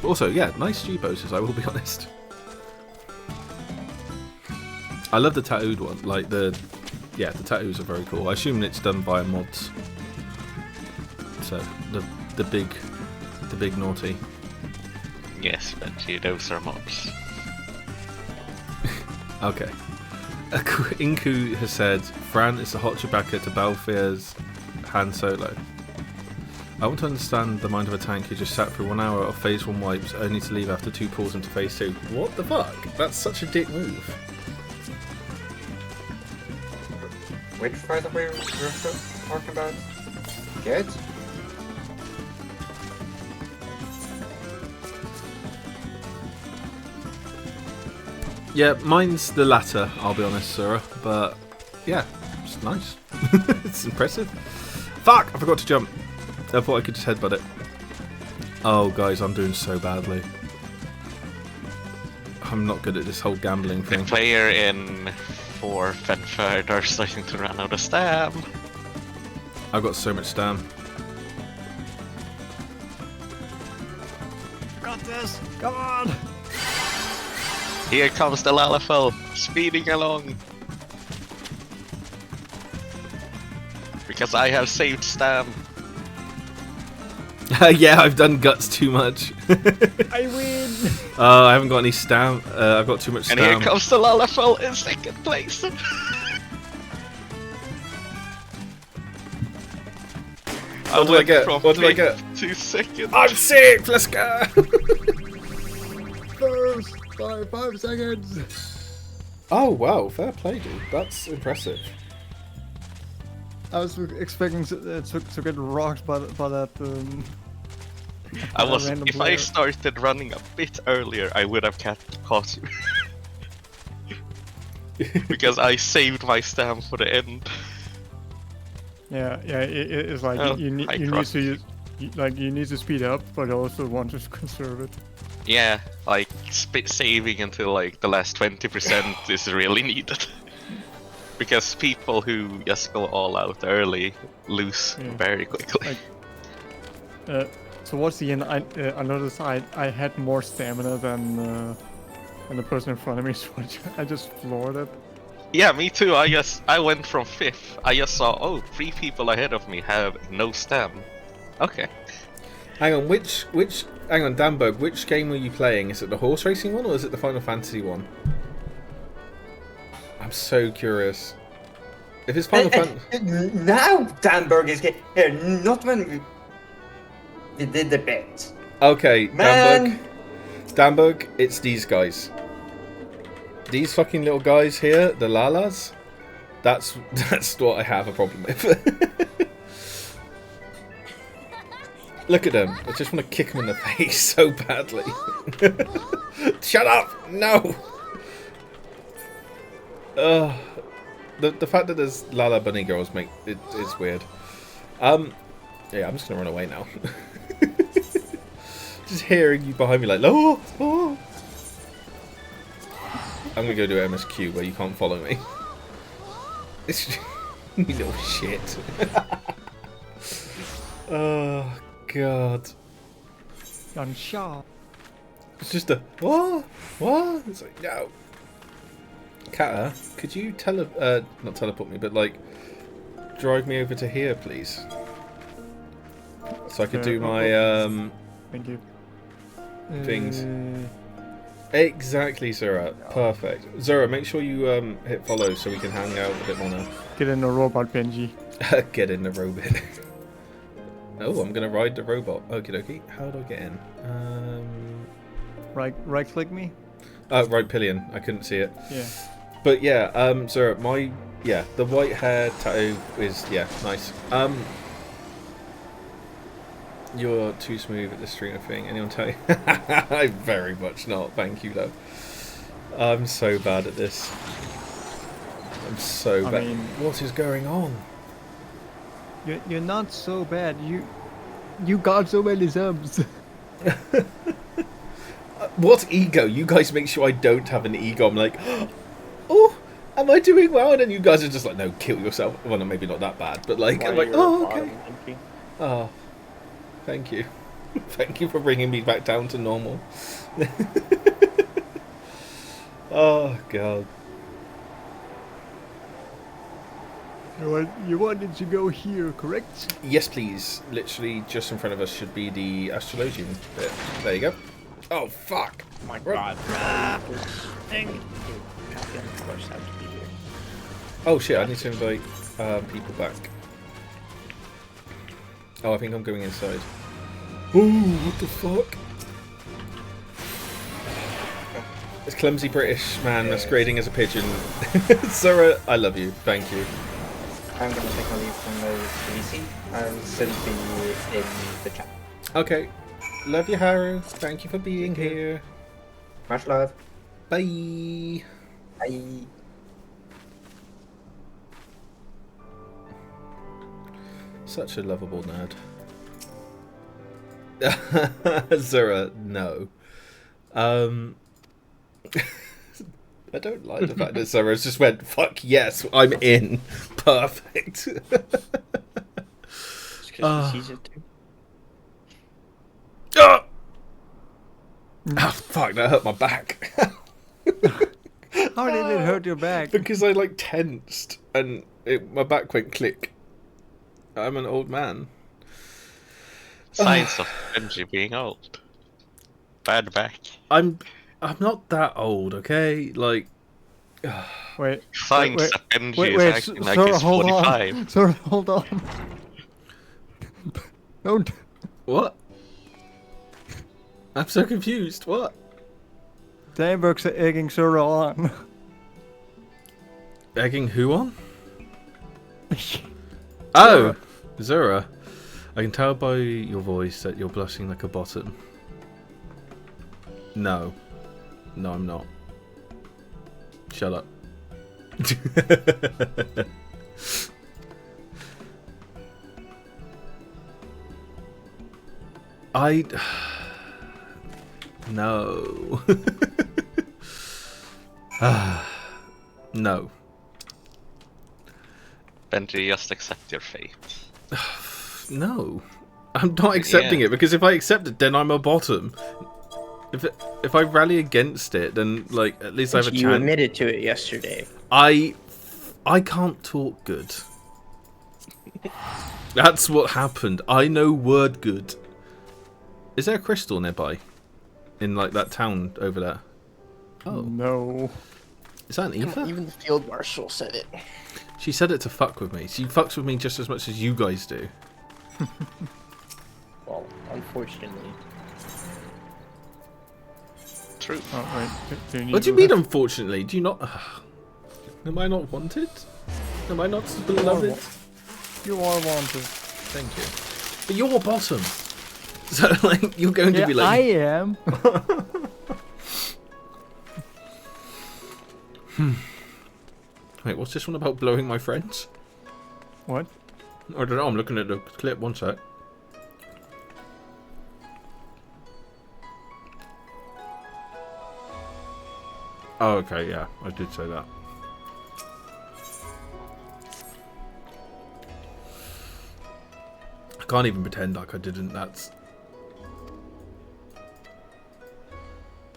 also, yeah, nice G poses, I will be honest. I love the tattooed one, like the tattoos are very cool. I assume it's done by mods. So the big naughty. Yes, but those are mods. Okay. Inku has said Fran is the hot Chewbacca to Balfier's Han Solo. I want to understand the mind of a tank who just sat through 1 hour of phase 1 wipes only to leave after 2 pulls into phase 2. What the fuck? That's such a dick move. Which fight are we talking about? Good? Yeah, mine's the latter, I'll be honest, Sarah. But yeah, it's nice. It's impressive. Fuck! I forgot to jump. I thought I could just headbutt it. Oh, guys, I'm doing so badly. I'm not good at this whole gambling thing. The player in 4th and 3rd are starting to run out of stam. I've got so much stam. Got this! Come on! Here comes the Lalafell, speeding along. Because I have saved stam. Yeah, I've done guts too much. I win! I haven't got any stam. I've got too much stam. And here comes the Lalafell in 2nd place. What did I get? What did I get? 2 2nd. I'm sick! Let's go! First! 5 seconds! Oh, wow. Fair play, dude. That's impressive. I was expecting to get rocked by that. I was. If I started running a bit earlier, I would have caught you. Because I saved my stam for the end. Yeah. It's like you need to you need to speed up, but you also want to conserve it. Yeah, like saving until like the last 20% is really needed. Because people who just go all out early lose very quickly. Like, towards the end, I noticed I had more stamina than the person in front of me, so I just floored it. Yeah, me too. I went from 5th. I just saw 3 people ahead of me have no stam. Okay. Hang on, hang on, Danberg, which game were you playing? Is it the horse racing one or is it the Final Fantasy one? I'm so curious. If it's Final Fantasy... Now Danberg is here, not when we did the bet. Okay, Man. Danberg, it's these guys. These fucking little guys here, the Lalas, that's what I have a problem with. Look at them. I just want to kick them in the face so badly. Shut up! No! The fact that there's Lala Bunny girls make it is weird. Yeah, I'm just gonna run away now. Just hearing you behind me like, oh. I'm gonna go do MSQ where you can't follow me. You little shit. Oh, God. Gunshot. It's just a, what? What? It's like, no. Kata, could you not teleport me, but like, drive me over to here, please? So I could do my, Thank you. things. Exactly, Zura. Perfect. Zura, make sure you hit follow so we can hang out a bit more now. Get in the robot, Benji. Get in the robot. Oh, I'm gonna ride the robot. Okie dokie. How do I get in? Right click me? Right pillion. I couldn't see it. Yeah. But yeah, Zura, the white hair tattoo is, nice. You're too smooth at the streamer thing. Anyone tell you? I'm very much not. Thank you, though. I'm so bad at this. I'm so bad. What is going on? You're not so bad. You got so many subs. What ego? You guys make sure I don't have an ego. I'm like, oh, am I doing well? And then you guys are just like, no, kill yourself. Well, no, maybe not that bad, but like, I'm like, oh, okay. Oh. Thank you. Thank you for bringing me back down to normal. Oh, God. You wanted to go here, correct? Yes, please. Literally, just in front of us should be the astrologian bit. There you go. Oh, fuck. Oh my god. Oh, shit. I need to invite people back. Oh, I think I'm going inside. Ooh, what the fuck? This clumsy British man masquerading as a pigeon. Sarah, I love you. Thank you. I'm gonna take a leave from the VC. I'll still be in the chat. Okay. Love you, Haru. Thank you for being here. Much love. Bye. Bye. Such a lovable nerd. Zura, no. I don't like the fact that Zura's just went, fuck yes, I'm in. Perfect. It's because he sees it too. Oh! Oh, fuck, that hurt my back. How did it hurt your back? Because I like tensed and my back went click. I'm an old man. Signs of Benji being old. Bad back. I'm not that old, okay? Like, wait. Signs that Benji is acting like he's 45. Sir, hold on. Don't. What? I'm so confused. What? Steinberg's egging Sora on. Egging who on? Oh, Zura. I can tell by your voice that you're blushing like a bottom. No. No, I'm not. Shut up. No. No. Benji, just accept your fate. No. I'm not accepting it, because if I accept it, then I'm a bottom. If I rally against it, then like at least I have a chance. You admitted to it yesterday. I can't talk good. That's what happened. I know word good. Is there a crystal nearby? In like that town over there? Oh no. Is that an Eva? Even the field marshal said it. She said it to fuck with me. She fucks with me just as much as you guys do. Well, unfortunately. True. Oh, wait. What do you mean, unfortunately? Do you not... Am I not wanted? Am I not beloved? You are wanted. Thank you. But you're bottom. So, like, you're going to be like... I am. Wait, what's this one about blowing my friends? What? I don't know, I'm looking at the clip, one sec. Oh, okay, yeah, I did say that. can't even pretend like I didn't. That's...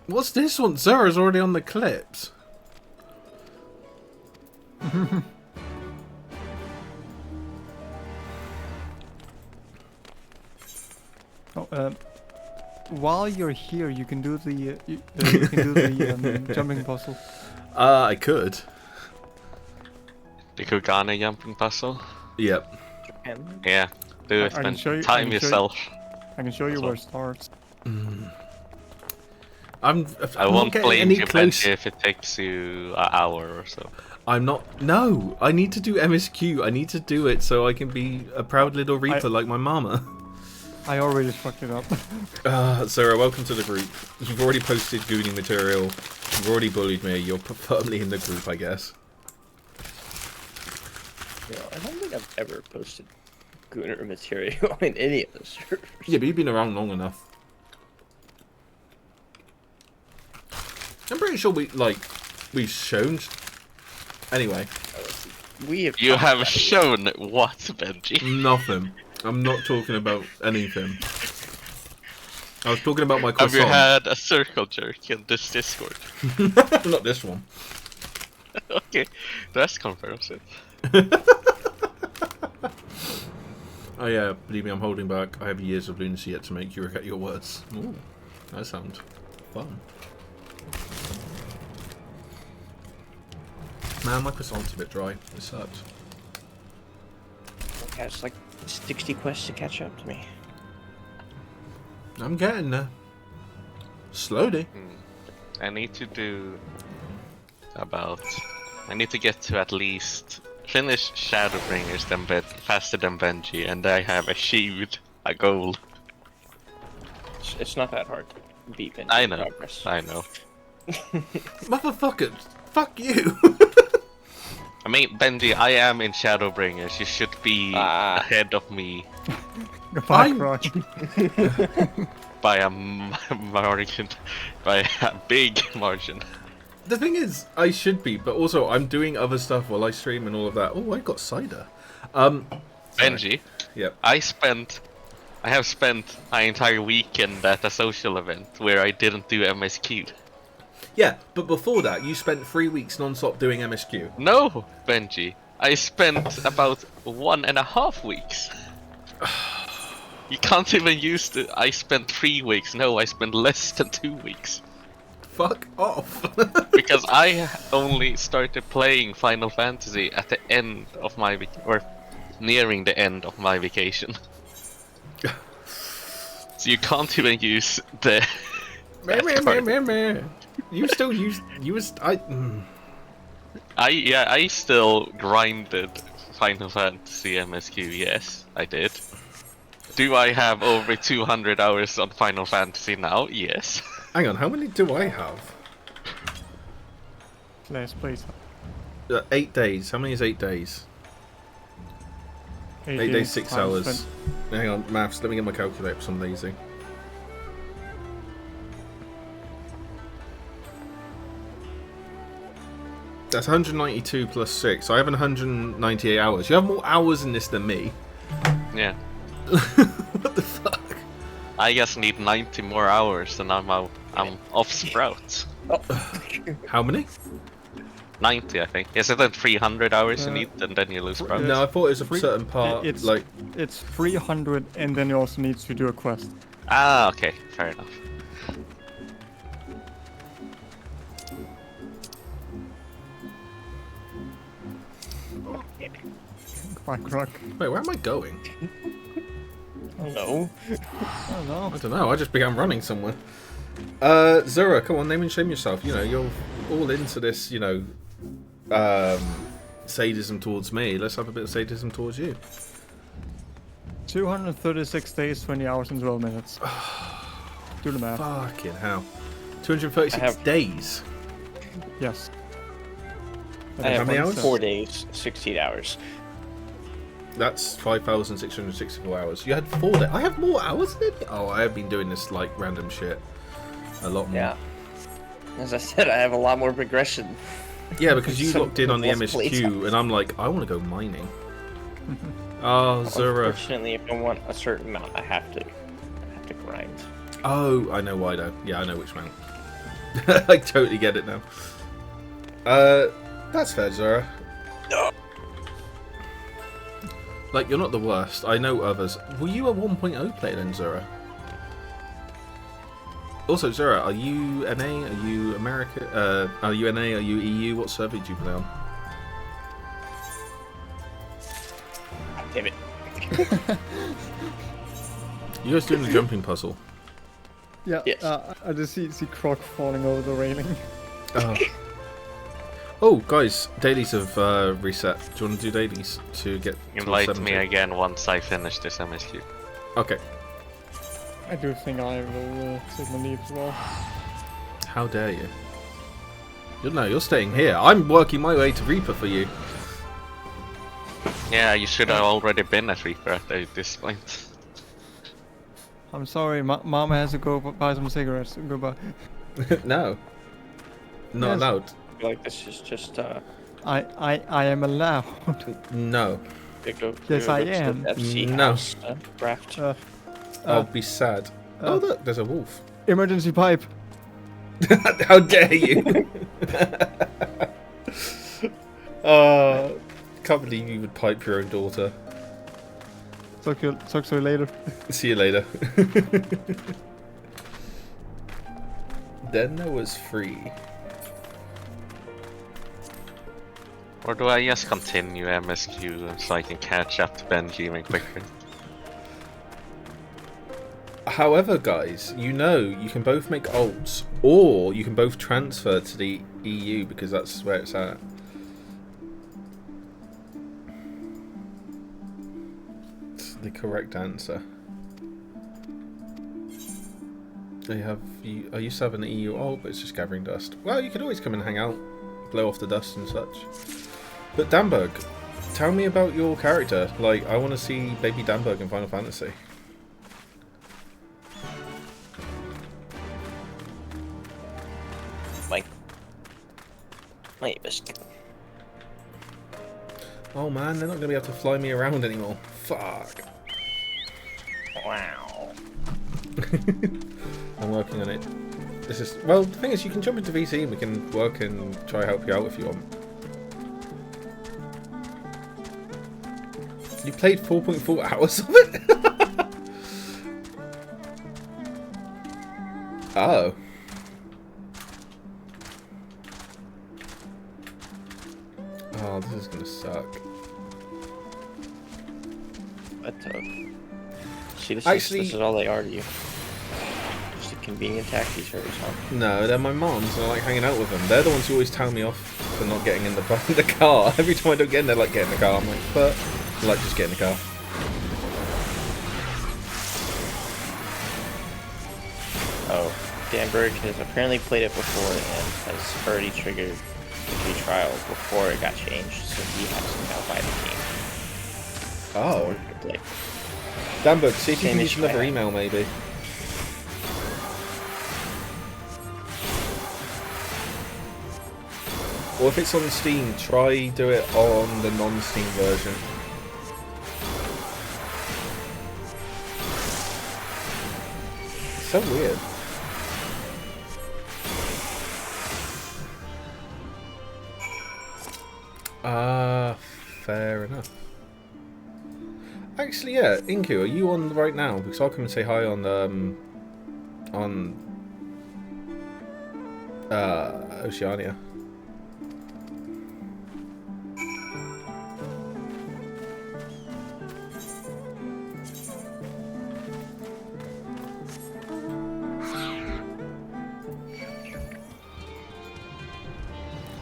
What's this one? Zera's already on the clips. While you're here, you can do the you can do the jumping puzzle. I could. The Kugana jumping puzzle? Yep. Yeah, do it, I spend time yourself. I can show you where it starts. I'm I won't not blame any you, close. Benji, if it takes you an hour or so. I'm not. No, I need to do MSQ. I need to do it so I can be a proud little Reaper like my mama. I already fucked it up. Sarah, welcome to the group. You've already posted Goonie material. You've already bullied me. You're firmly in the group, I guess. Yeah, I don't think I've ever posted Gooner material in any of the servers. Yeah, but you've been around long enough. I'm pretty sure we've shown. Anyway, You have shown what, Benji? Nothing. I'm not talking about anything. I was talking about my Have croissant. you had a circle jerk in this Discord? Not this one. Okay, that confirms it. Oh yeah, believe me, I'm holding back. I have years of lunacy yet to make you regret your words. Ooh, that sounds fun. Man, my croissant's a bit dry. It sucks. Yeah, it's like 60 quests to catch up to me. I'm getting there. Slowly. I need to do about... I need to get to at least finish Shadowbringers faster than Benji, and I have achieved a goal. It's not that hard to beat Benji. I know. Progress. I know. Motherfucker, fuck you. I mean, Benji, I am in Shadowbringers. You should be ahead of me. By a margin. By a big margin. The thing is, I should be, but also I'm doing other stuff while I stream and all of that. Oh, I got cider. Benji, yep. I have spent my entire weekend at a social event where I didn't do MSQ. Yeah, but before that, you spent 3 weeks non-stop doing MSQ. No, Benji. I spent about 1.5 weeks. You can't even use the... I spent 3 weeks. No, I spent less than 2 weeks. Fuck off. Because I only started playing Final Fantasy at the end of my... or nearing the end of my vacation. So you can't even use the... You still use... I still grinded Final Fantasy MSQ, yes, I did. Do I have over 200 hours on Final Fantasy now? Yes. Hang on, how many do I have? Last place. 8 days. How many is 8 days? 8 days, 6 hours. Hang on, maths, let me get my calculator because I'm lazy. That's 192 plus 6. So I have 198 hours. You have more hours in this than me. Yeah. What the fuck? I just need 90 more hours and I'm off Sprouts. How many? 90, I think. Is it then 300 hours you need and then you lose Sprouts? No, I thought it was a certain part. It's 300 and then you also need to do a quest. Ah, okay. Fair enough. Wait, where am I going? No. I don't know. I just began running somewhere. Zora, come on, name and shame yourself. You know, you're all into this, you know, sadism towards me. Let's have a bit of sadism towards you. 236 days, 20 hours and 12 minutes. Do the math. Fucking hell. 236 days? Yes. I have how many hours? 4 days, 16 hours. That's 5,664 hours. You had 4 days. I have more hours than it? Oh, I have been doing this, like, random shit. A lot more. Yeah. As I said, I have a lot more progression. Yeah, because you locked in on the less MSQ, playtime. and I'm like, I want to go mining. Oh, Zura. Unfortunately, if I want a certain amount, I have to grind. Oh, I know why though. Yeah, I know which mount. I totally get it now. That's fair, Zura. No. Like, you're not the worst. I know others. Were you a 1.0 player then, Zura? Also, Zura, are you NA? Are you America? Are you NA? Are you EU? What server do you play on? Damn it. You guys doing the jumping puzzle? Yeah, yes. I just see Croc falling over the railing. Oh. Oh, guys, dailies have reset. Do you want to do dailies to get to Invite 70? me again once I finish this MSQ. Okay. I do think I will take my leave as well. How dare you? You're staying here. I'm working my way to Reaper for you. Yeah, you should have already been at Reaper at this point. I'm sorry, Mama has to go buy some cigarettes. Goodbye. No. Not Yes. allowed. I feel like this is just I am allowed. No. Yes, I am. No. Craft. I'll be sad. Oh, look, there's a wolf. Emergency pipe. How dare you? Can't believe you would pipe your own daughter. Talk to you later. See you later. Then there was 3. Or do I just continue MSQ so I can catch up to Benji even quicker? However, guys, you know you can both make alts, or you can both transfer to the EU because that's where it's at. It's the correct answer. I used to have an EU alt, but it's just gathering dust. Well, you could always come and hang out, blow off the dust and such. But Danberg, tell me about your character. Like, I want to see baby Danberg in Final Fantasy. My MSQ. Oh man, they're not going to be able to fly me around anymore. Fuck. Wow. I'm working on it. This is, well, the thing is, you can jump into VC and we can work and try to help you out if you want. You played 4.4 hours of it? Oh. Oh, this is gonna suck. But see, this Actually, is all they are to you. Just a convenient taxi service, huh? No, they're my moms, and I like hanging out with them. They're the ones who always tell me off for not getting in the car. Every time I don't get in, they're like, get in the car. I'm like, but I like, just get in the car. Oh, Danberg has apparently played it before and has already triggered the free trial before it got changed, so he has to now buy the game. Oh. Danberg, see if you can use another email, maybe. Or if it's on Steam, try do it on the non-Steam version. It's so weird. Fair enough. Actually, yeah, Inku, are you on right now? Because I'll come and say hi on Oceania.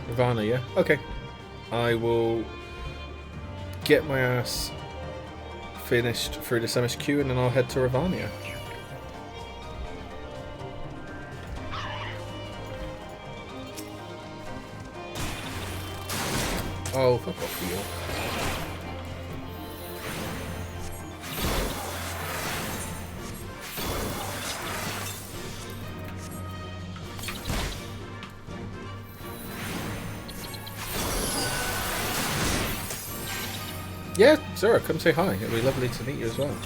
Ravana, yeah? Okay. I will get my ass finished through this MSQ and then I'll head to Ravania. Oh, fuck off you. Yeah, Zura, come say hi. It'll be lovely to meet you as well.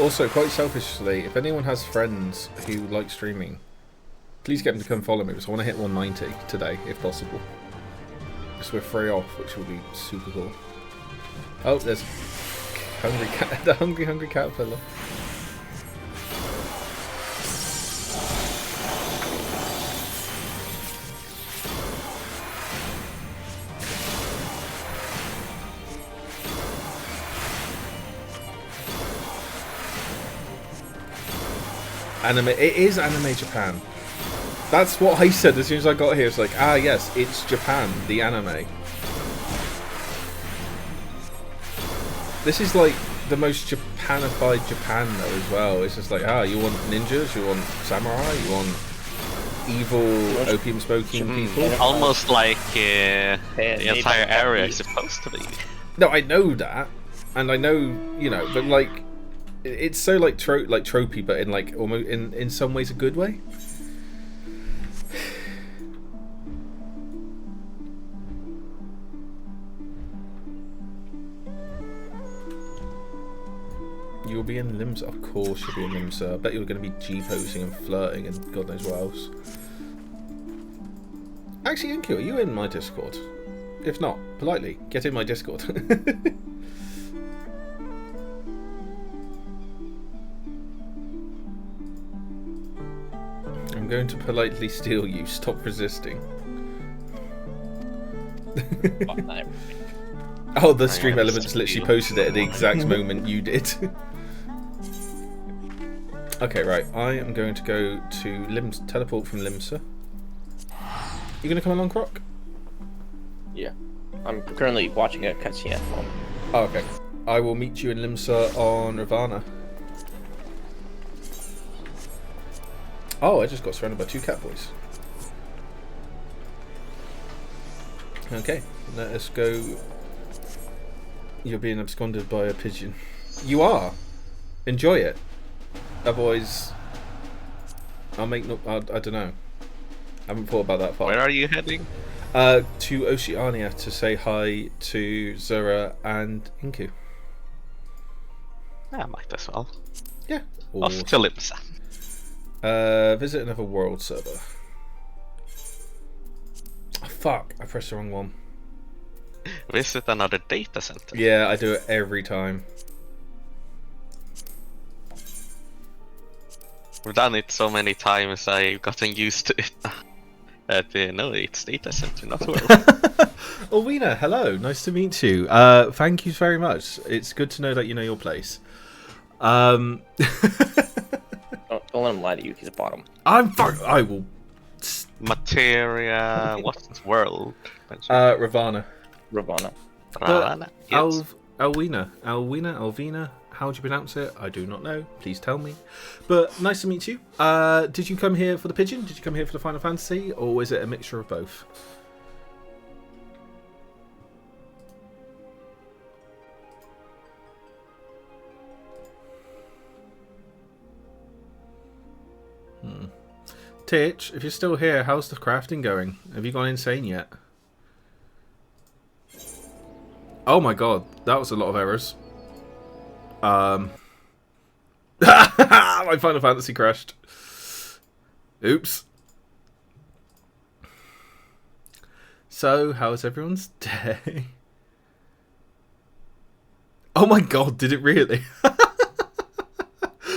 Also, quite selfishly, if anyone has friends who like streaming, please get them to come follow me, because I want to hit 190 today, if possible. Because we're free off, which will be super cool. Oh, there's hungry cat, the hungry caterpillar. Anime. It is Anime Japan. That's what I said as soon as I got here. It's like, ah, yes, it's Japan, the anime. This is like the most Japanified Japan, though, as well. It's just like, ah, you want ninjas, you want samurai, you want evil opium smoking people. Almost like the entire area is supposed to be. No, I know that, and I know, you know, but like. It's so like tropey, but in like almost in some ways a good way. You'll be in Limsa, of course. You'll be in Limsa. I bet you're going to be G-posing and flirting and God knows what else. Actually, Inku, are you in my Discord? If not, politely get in my Discord. I'm going to politely steal you. Stop resisting. Oh, the Stream Elements literally posted it at the exact moment you did. Okay, right. I am going to go to teleport from Limsa. You going to come along, Croc? Yeah. I'm currently watching a cutscene at the moment. Oh, okay. I will meet you in Limsa on Ravana. Oh, I just got surrounded by 2 cat boys. Okay, let us go. You're being absconded by a pigeon. You are. Enjoy it. Otherwise, I'll make no. I don't know. I haven't thought about that far. Where are you heading? To Oceania to say hi to Zura and Inku. I might as well. Yeah. Off to Limsa. Visit another world server. Oh, fuck, I pressed the wrong one. Visit another data center. Yeah, I do it every time. We've done it so many times, I've gotten used to it. No, it's data center, not world. Alwina, hello, nice to meet you. Thank you very much. It's good to know that you know your place. Don't let him lie to you. He's a bottom. I will. Materia. What's world? Ravana. Ravana. Yes. Alvina. How do you pronounce it? I do not know. Please tell me. But nice to meet you. Did you come here for the pigeon? Did you come here for the Final Fantasy? Or is it a mixture of both? Titch, if you're still here, how's the crafting going? Have you gone insane yet? Oh my god, that was a lot of errors. My Final Fantasy crashed. Oops. So, how's everyone's day? Oh my god, did it really?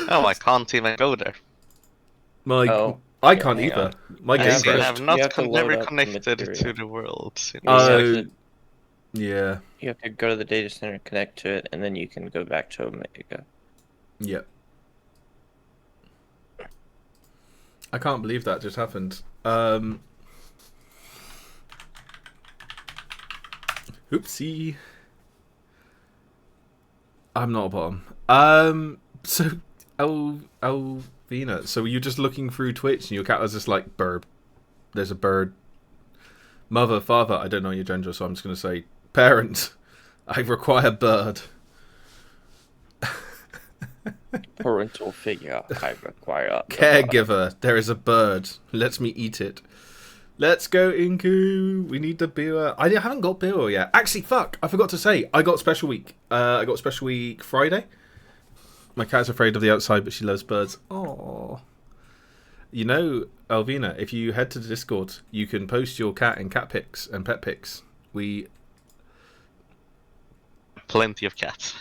Oh, I can't even go there. I can't either. My game crashed. I have never connected to the world. Yeah. You have to go to the data center, connect to it, and then you can go back to Omega. Yep. I can't believe that just happened. Oopsie. I'm not a bottom. So Alvina, so were you just looking through Twitch and your cat was just like, bird? There's a bird. Mother, father, I don't know your gender, so I'm just going to say, parent, I require bird. Parental figure, I require. Caregiver, there is a bird. Let me eat it. Let's go, Inku. We need the beer. I haven't got beer yet. Actually, fuck. I forgot to say. I got special week. I got special week Friday. My cat's afraid of the outside, but she loves birds. Aww. You know, Alvina, if you head to the Discord, you can post your cat and cat pics and pet pics. Plenty of cats.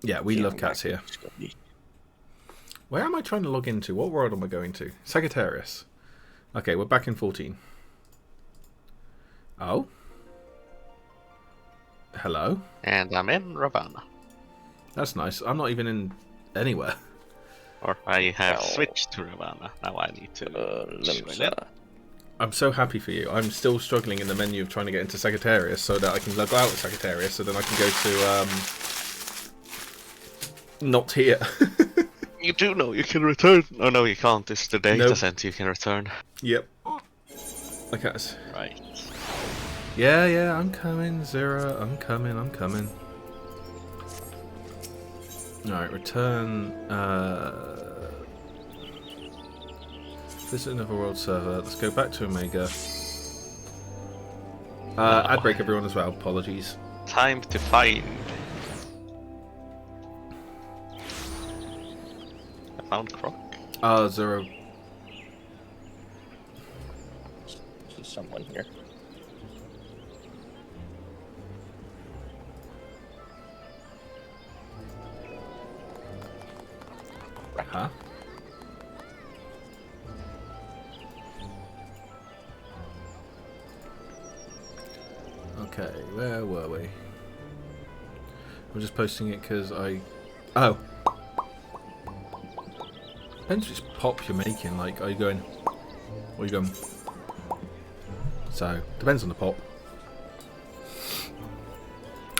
Yeah, we love cats here. Where am I trying to log into? What world am I going to? Sagittarius. Okay, we're back in 14. Oh. Hello. And I'm in Ravana. That's nice. I'm not even in anywhere. Or I have switched to Ravana. Now I need to join it. I'm so happy for you. I'm still struggling in the menu of trying to get into Sagittarius so that I can log out of Sagittarius so then I can go to not here. You do know you can return. Oh no, you can't. It's the data center you can return. Yep. Okay. Right. Yeah, I'm coming, Zera. I'm coming. Alright, return. Visit another world server. Let's go back to Omega. Ad break everyone as well. Apologies. Time to find. I found Croc. Zero. There's someone here. Huh? Okay, where were we? I'm just posting it because Oh! Depends which pop you're making, like, are you going... Or are you going... So, depends on the pop.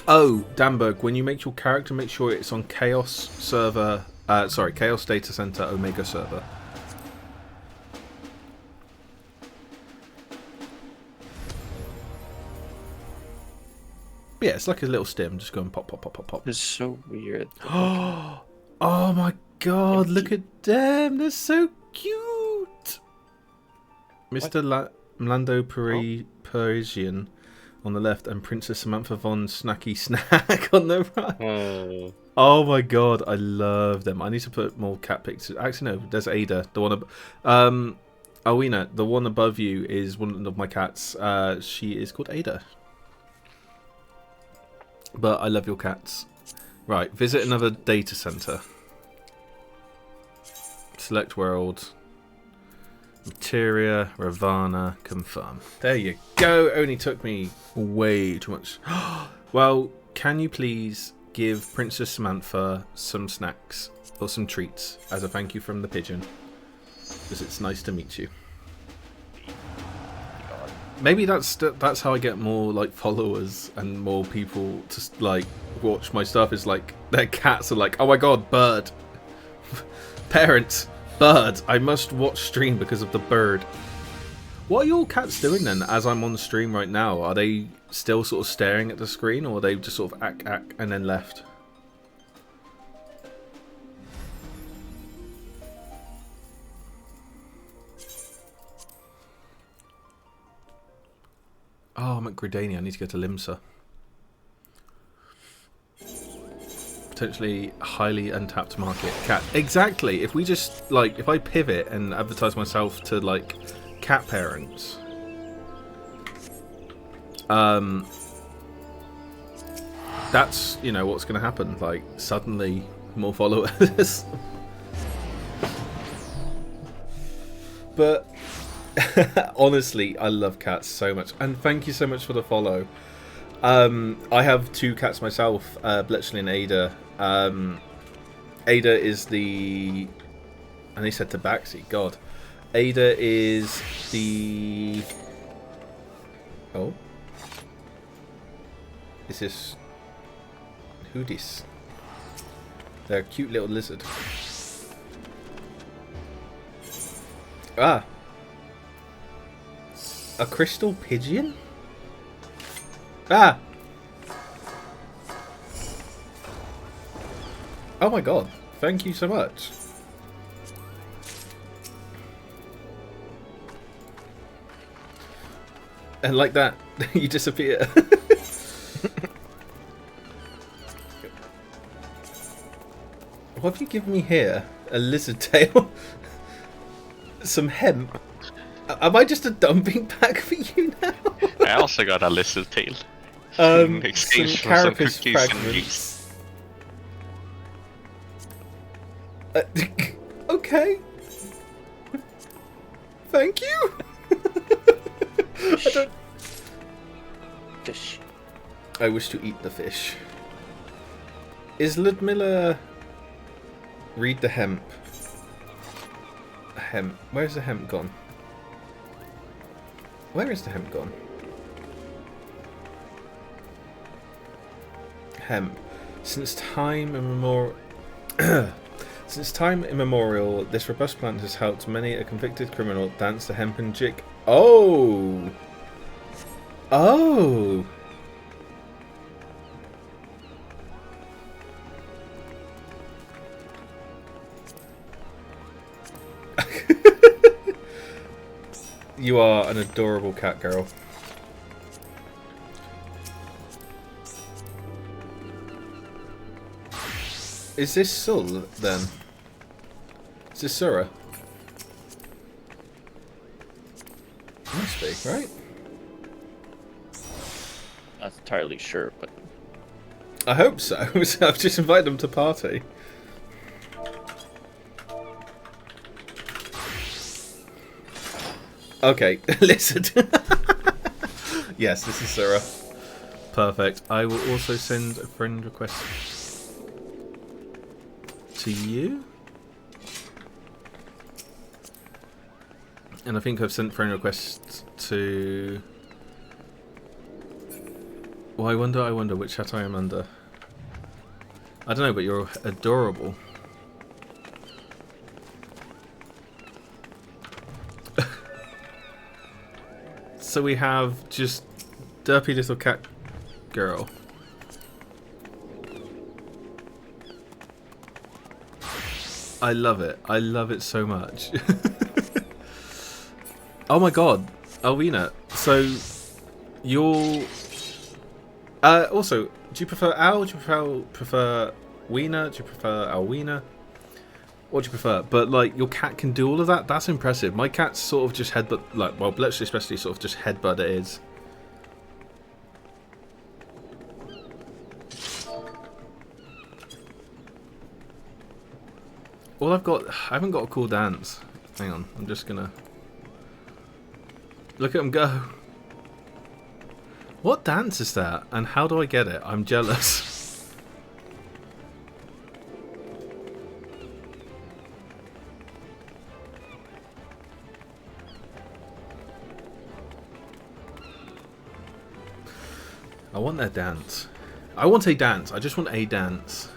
Oh, Danberg, when you make your character, make sure it's on Chaos server... Chaos Data Center Omega server. Yeah, it's like a little stem, just going pop, pop, pop, pop, pop. It's so weird. Oh my god, look at them, they're so cute! Mr. Lando Parisian on the left and Princess Samantha Von Snacky Snack on the right. Oh my god, I love them. I need to put more cat pictures. Actually, no, there's Ada. The one Alwina, the one above you is one of my cats. She is called Ada. But I love your cats. Right, visit another data center. Select world. Materia, Ravana, confirm. There you go. Only took me way too much. Well, can you please give Princess Samantha some snacks or some treats as a thank you from the pigeon? Because it's nice to meet you. Maybe that's how I get more like followers and more people to like watch my stuff. Is like their cats are like, oh my god, bird. Parents, bird. I must watch stream because of the bird. What are your cats doing then as I'm on the stream right now? Are they still sort of staring at the screen, or are they just sort of ack and then left? Oh, I'm at Gridania. I need to go to Limsa. Potentially highly untapped market. Cat. Exactly. If we just, like, if I pivot and advertise myself to, like, cat parents. That's, you know, what's going to happen. Like, suddenly more followers. But... honestly, I love cats so much, and thank you so much for the follow. I have two cats myself, Bletchley and Ada. Ada is the... And they said Tabaxi, god. Ada is the... Oh? Is this... Who this? They're a cute little lizard. Ah. A crystal pigeon? Ah! Oh my god. Thank you so much. And like that, you disappear. What have you given me here? A lizard tail? Some hemp? Am I just a dumping bag for you now? I also got a lizard tail. Some In exchange for some carapace cookies and fragments. yeast. Okay. Thank you. Fish. I wish to eat the fish. Is Ludmilla... Read the hemp. Hemp. Where's the hemp gone? Where is the hemp gone? Hemp. Since time immemorial... Since time immemorial, this robust plant has helped many a convicted criminal dance the hempen jig. Oh! Oh! You are an adorable cat girl. Is this Sul then? Is this Sura? Must be, right? Not entirely sure, but I hope so. I've just invited them to party. Okay, listen. Yes, this is Sura. Perfect. I will also send a friend request to you. And I think I've sent friend requests to... Well, I wonder which hat I am under. I don't know, but you're adorable. So we have just derpy little cat girl. I love it. I love it so much. Oh my god, Alwina. So you're also, do you prefer Al? Do you prefer Weena? Do you prefer Alwina? What do you prefer? But like, your cat can do all of that. That's impressive. My cat's sort of just headbutt, like, well, Bletchley especially sort of just headbutt it is. All I've got, I haven't got a cool dance. Hang on, I'm just gonna look at him go. What dance is that? And how do I get it? I'm jealous. I want their dance. I want a dance. I just want a dance.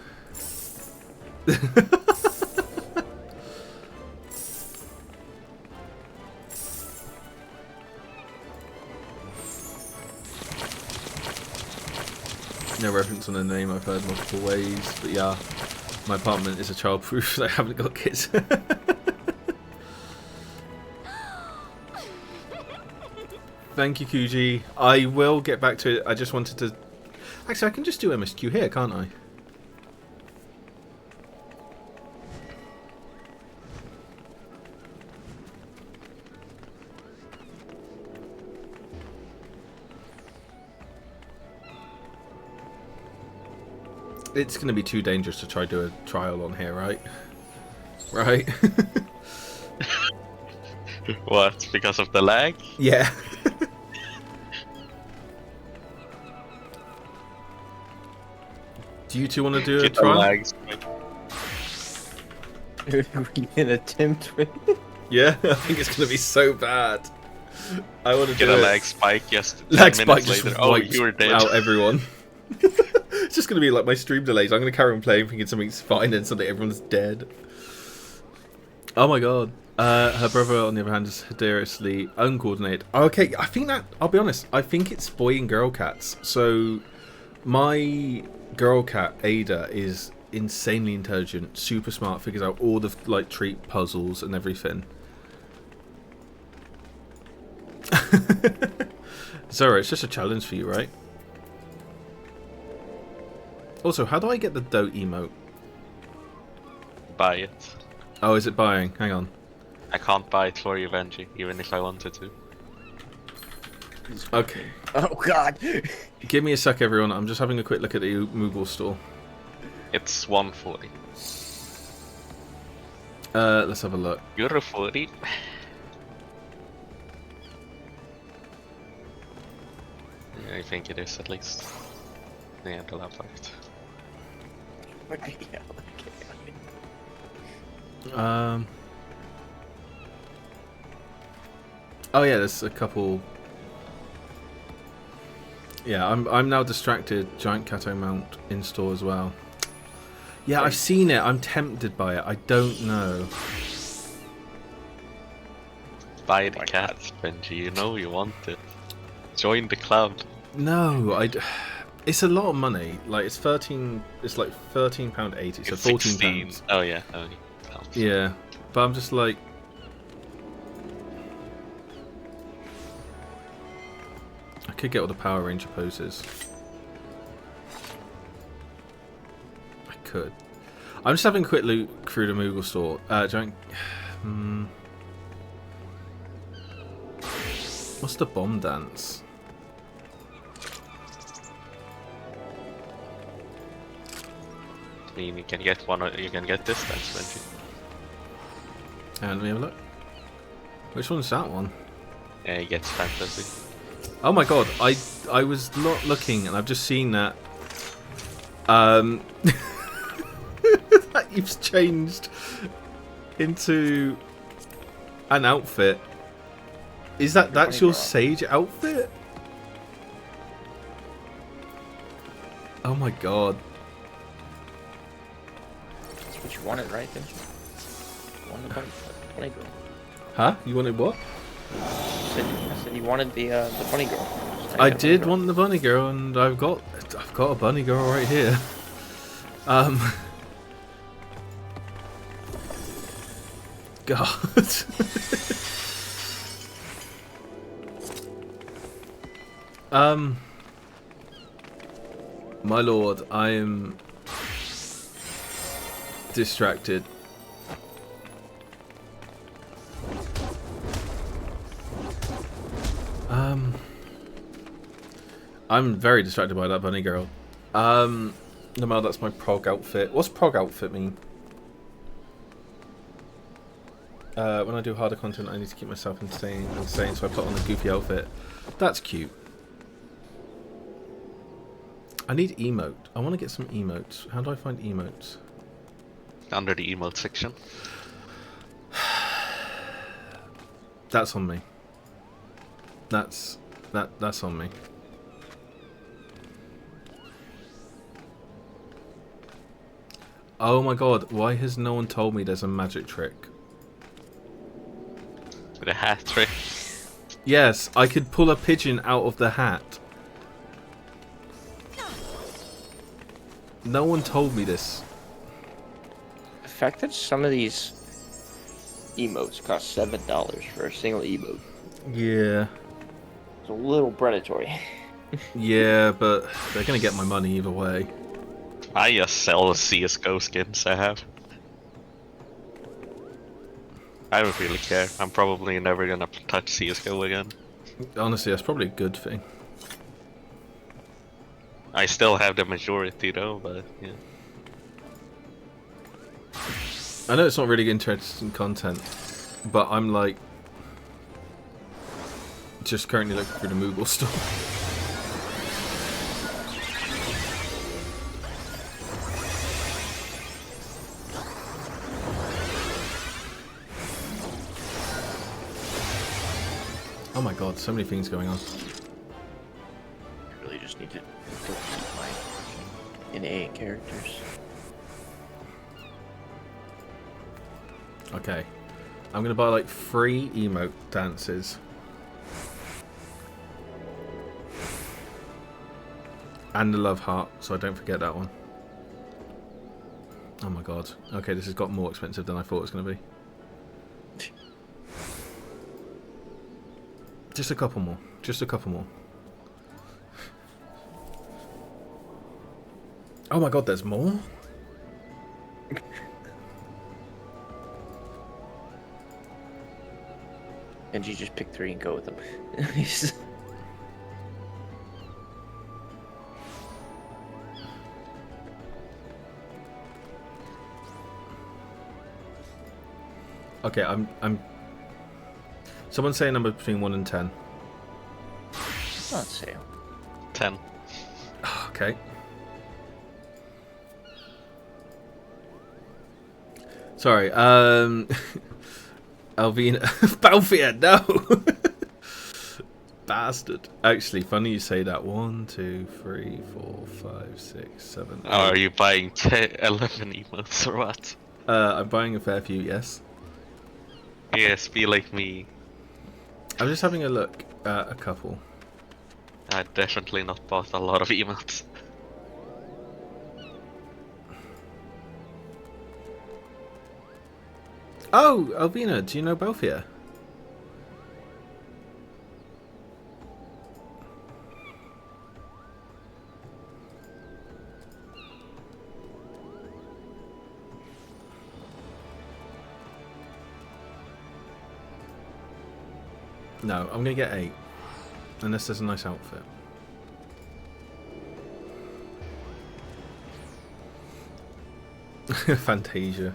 No reference on the name, I've heard multiple ways, but yeah, my apartment is a childproof, so I haven't got kids. Thank you, Kuji. I will get back to it. I just wanted to... Actually, I can just do MSQ here, can't I? It's going to be too dangerous to try do a trial on here, right? Right? What? Because of the lag? Yeah. Do you two want to do a trial? We can attempt it. Yeah, I think it's going to be so bad. I want to get do a it. lag spike just lag 10 spike minutes just later. Oh, wipes you were dead. out everyone. It's just going to be like my stream delays. I'm going to carry on playing thinking something's fine and suddenly everyone's dead. Oh my god. Her brother, on the other hand, is hilariously uncoordinated. Okay, I think that, I'll be honest, I think it's boy and girl cats. So, my girl cat, Ada, is insanely intelligent, super smart, figures out all the, like, treat puzzles and everything. Zora, it's just a challenge for you, right? Also, how do I get the dote emote? Buy it. Oh, is it buying? Hang on. I can't buy it for you, Benji, even if I wanted to. Okay. Oh god. Give me a sec, everyone. I'm just having a quick look at the Moogle store. It's 140. Let's have a look. You're a 40. Yeah, I think it is at least. Yeah, the lab left. Oh yeah, there's a couple. Yeah, I'm now distracted. Giant Cato mount in store as well. Yeah, I've seen it. I'm tempted by it. I don't know. Buy the cat, Benji. You know you want it. Join the club. No, it's a lot of money. Like it's 13. It's like £13.80. So 14 pounds. Oh yeah. Oh, pounds. Yeah, but I'm just like. I could get all the Power Ranger poses. I could. I'm just having a quick look through the Moogle store. What's the bomb dance? I mean, you can get one. You can get this dance, Benji. And let me have a look. Which one's that one? Yeah, he gets fantasy. Oh my god! I was not looking, and I've just seen that. That you've changed into an outfit. Is that's your Sage outfit? Oh my god! That's what you wanted, right? Didn't you? You wanted the bunny girl. Huh? You wanted what? I said you wanted the bunny girl. I did want the bunny girl, and I've got a bunny girl right here. God. My lord, I am distracted. I'm very distracted by that bunny girl. No matter, that's my prog outfit. What's prog outfit mean? When I do harder content, I need to keep myself insane, so I put on a goofy outfit. That's cute. I need emote. I want to get some emotes. How do I find emotes? Under the emote section. That's on me. That's on me. Oh my god, why has no one told me there's a magic trick? With a hat trick? Yes, I could pull a pigeon out of the hat. No one told me this. The fact that some of these emotes cost $7 for a single emote. Yeah. It's a little predatory. Yeah, but they're gonna get my money either way. I just sell the CSGO skins I have. I don't really care. I'm probably never gonna touch CSGO again. Honestly, that's probably a good thing. I still have the majority though, but yeah. I know it's not really interesting content, but I'm like just currently looking through the Moogle store. Oh my god, so many things going on. I really just need to delete my inane characters. Okay. I'm gonna buy like 3 emote dances. And the love heart, so I don't forget that one. Oh my god. Okay, this has got more expensive than I thought it was gonna be. Just a couple more. Just a couple more. Oh my god, there's more? And you just pick 3 and go with them. Okay, I'm someone say a number between 1 and 10. Not sale. 10. Okay. Sorry, Alvina Balfia, no! Bastard. Actually, funny you say that. 1, 2, 3, 4, 5, 6, 7. Oh, are you buying 11 emotes or what? I'm buying a fair few, yes. Yes, be like me. I'm just having a look at a couple. I definitely not bought a lot of emotes. Oh, Alvina, do you know Balfia? No, I'm gonna get 8. Unless there's a nice outfit. Fantasia.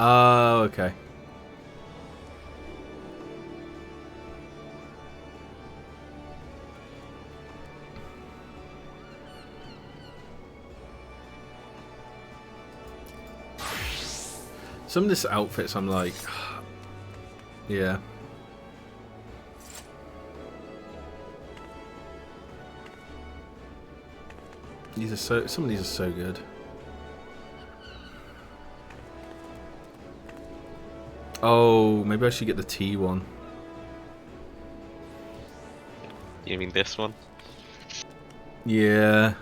Oh, okay. Some of this outfits, I'm like, yeah. These are so. Some of these are so good. Oh, maybe I should get the T one. You mean this one? Yeah.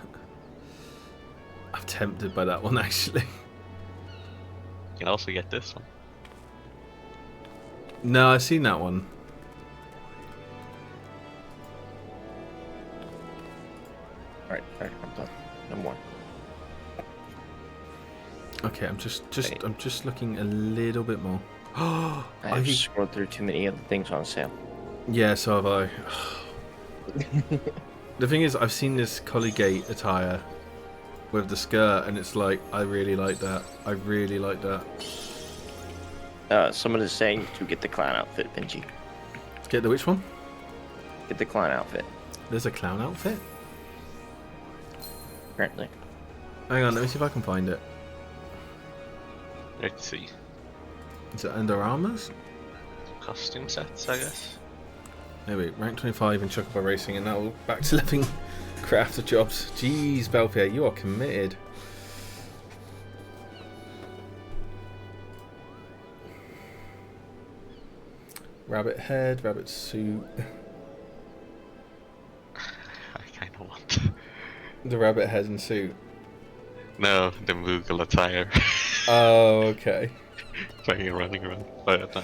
I'm tempted by that one actually. You can also get this one. No, I've seen that one. Alright, I'm done. No more. Okay, I'm just looking a little bit more. I've scrolled through too many other things on sale. Yeah, so have I. The thing is, I've seen this Colligate attire with the skirt, and it's like, I really like that. I really like that. Someone is saying to get the clown outfit, Benji. Get the which one? Get the clown outfit. There's a clown outfit? Apparently. Hang on, let me see if I can find it. Let's see. Is it Under Armours? Costume sets, I guess. Maybe rank 25 in Chocobo Racing, and now back to living crafter jobs. Jeez, Belfier, you are committed. Rabbit head, rabbit suit. I kind of want the rabbit head and suit. No, the Moogle attire. Oh, okay. Fucking running around. But no.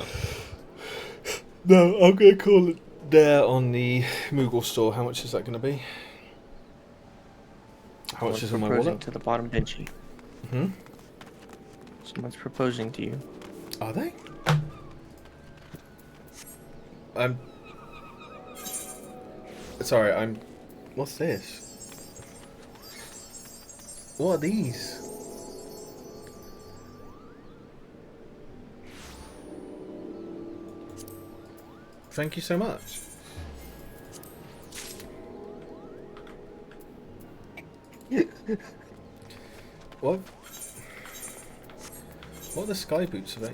No, I'm gonna call it there on the Moogle store. How much is that gonna be? How much is in my wallet? To the bottom, Benji. Hmm. Someone's proposing to you. Are they? Sorry, what's this? What are these? Thank you so much. What? What are the sky boots, are they?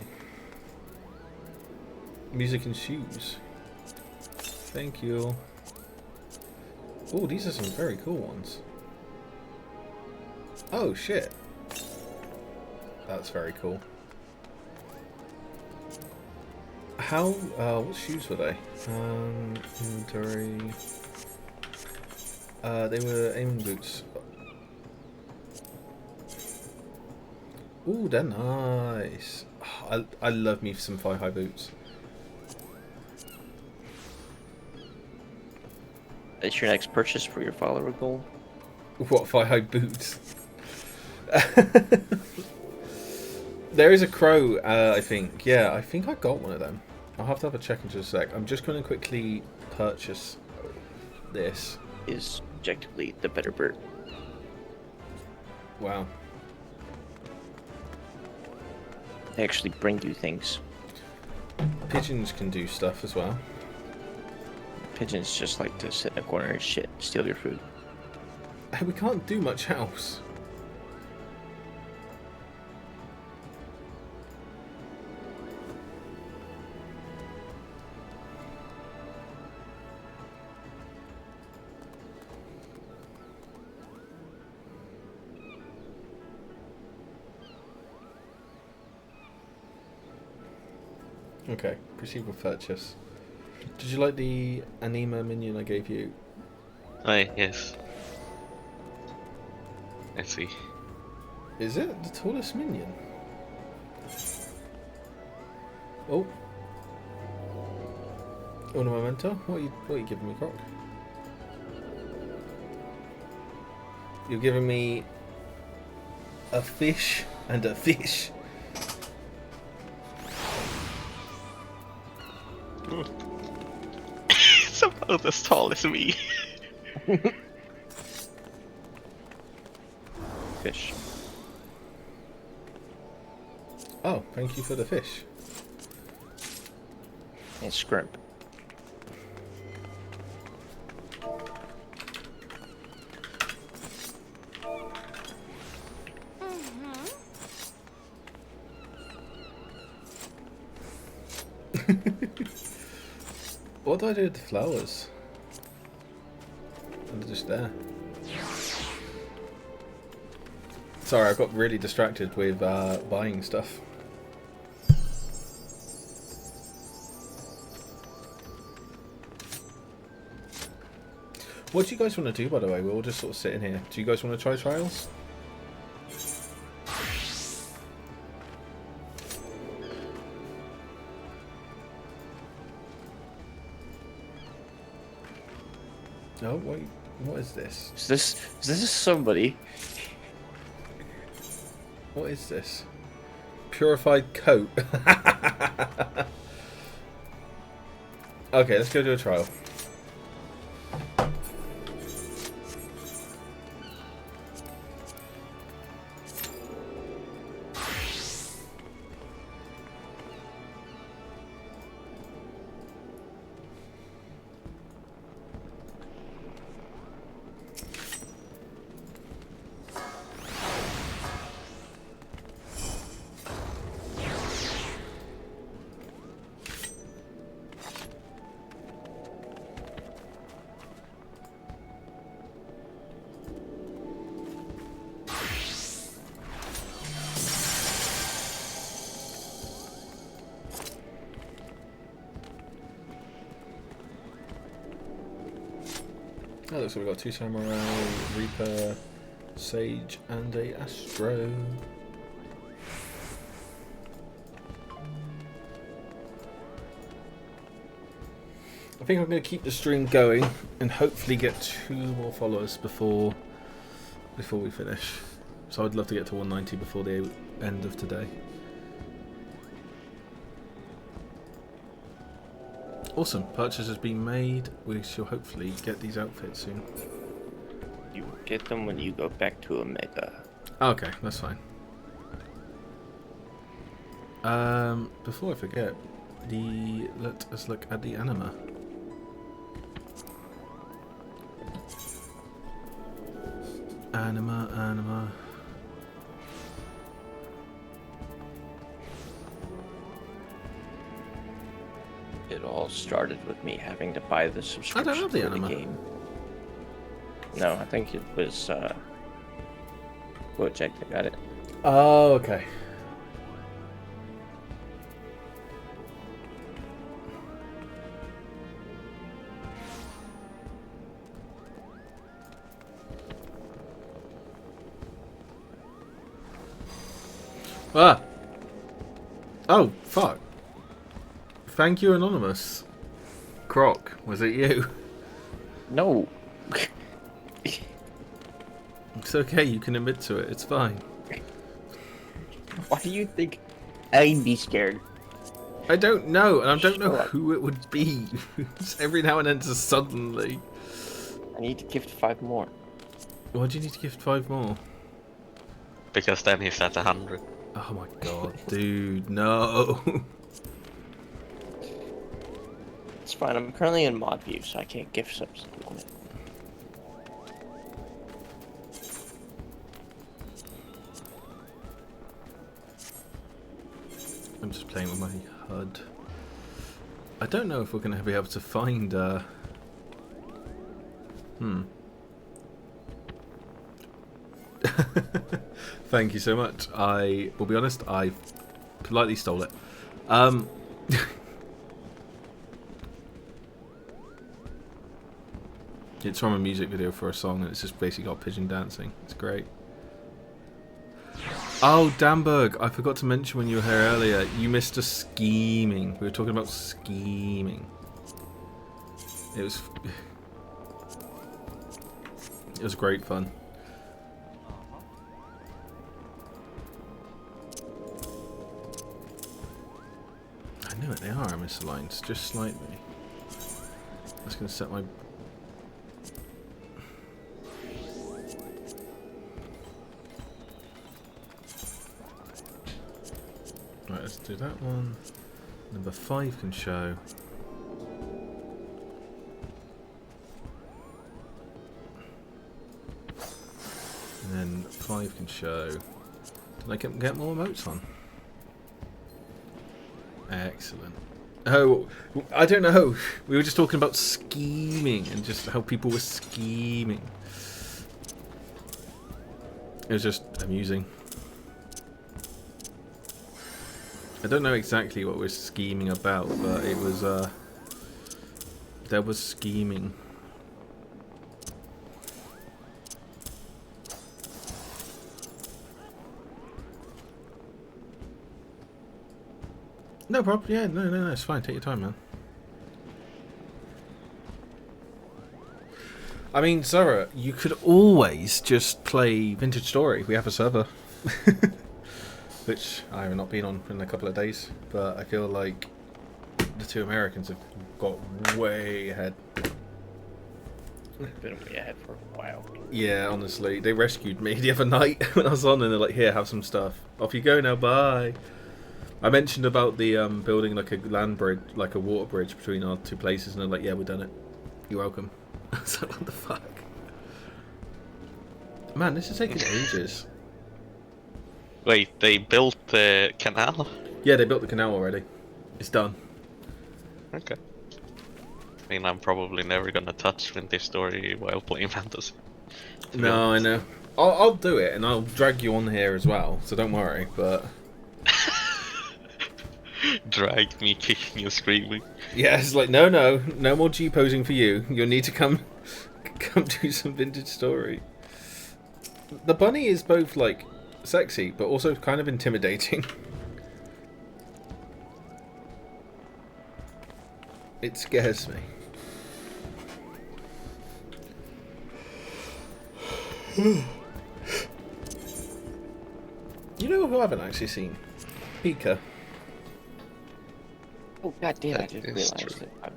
Music and shoes. Thank you. Oh, these are some very cool ones. Oh shit. That's very cool. How, what shoes were they? Inventory. They were aiming boots. Ooh, they're nice. I love me some thigh-high boots. That's your next purchase for your follower goal? What, thigh-high boots? There is a crow, I think. Yeah, I think I got one of them. I'll have to have a check in just a sec. I'm just going to quickly purchase this. Is objectively the better bird. Wow. They actually bring you things. Pigeons can do stuff as well. Pigeons just like to sit in a corner and shit, steal your food. Hey, we can't do much else. Okay, proceed with purchase. Did you like the anima minion I gave you? Yes. Let's see. Is it the tallest minion? Oh. Una momento. What are you giving me, Croc? You're giving me a fish and a fish. It's about as tall as me. Fish. Oh, thank you for the fish. And scrimp. What do I do with the flowers? They're just there. Sorry, I got really distracted with buying stuff. What do you guys want to do, by the way? We're all just sort of sitting here. Do you guys want to try trials? No, wait. What is this? Is this somebody? What is this? Purified coat. Okay, let's go do a trial. Oh, looks like we've got 2 Samurai, Reaper, Sage, and a Astro. I think I'm going to keep the stream going and hopefully get 2 more followers before we finish. So I'd love to get to 190 before the end of today. Awesome, purchase has been made. We shall hopefully get these outfits soon. You get them when you go back to Omega. Okay, that's fine. Before I forget, let us look at the anima. Anima. It all started with me having to buy the subscription I don't have the for anima. the game. No, I think it was Wojciech that got it. Oh, okay. Ah! Oh, fuck. Thank you, Anonymous. Croc, was it you? No. It's okay, you can admit to it, it's fine. Why do you think I'd be scared? I don't know, and I don't know who it would be. Just every now and then just suddenly. I need to gift 5 more. Why do you need to gift 5 more? Because then he's at 100. Oh my god, dude, no. It's fine, I'm currently in mod view, so I can't gift subs. I'm just playing with my HUD. I don't know if we're going to be able to find... Thank you so much. I will be honest, I politely stole it. It's from a music video for a song, and it's just basically got pigeon dancing. It's great. Oh, Damberg, I forgot to mention when you were here earlier, you missed a scheming. We were talking about scheming. It was great fun. I knew it, they are misaligned, just slightly. I'm just going to set my... Right, let's do that one. Number 5 can show. And then 5 can show. Did I get more emotes on? Excellent. Oh, I don't know. We were just talking about scheming and just how people were scheming. It was just amusing. I don't know exactly what we're scheming about, but it was, there was scheming. No problem, yeah, no, it's fine, take your time, man. I mean, Zara, you could always just play Vintage Story. We have a server. Which I have not been on in a couple of days, but I feel like the 2 Americans have got way ahead. Been way ahead for a while. Yeah, honestly, they rescued me the other night when I was on, and they're like, "Here, have some stuff. Off you go now. Bye." I mentioned about the building like a land bridge, like a water bridge between our 2 places, and they're like, "Yeah, we've done it. You're welcome." I was like, "What the fuck?" Man, this is taking ages. Wait, they built the canal? Yeah, they built the canal already. It's done. Okay. I mean, I'm probably never gonna touch Vintage Story while playing Fantasy. No, I know. I'll do it, and I'll drag you on here as well, so don't worry, but... Drag me kicking and screaming. Yeah, it's like, no more G-posing for you. You'll need to come do some Vintage Story. The bunny is both, like, sexy, but also kind of intimidating. It scares me. You know who I haven't actually seen? Pika. Oh god damn! I didn't realize that if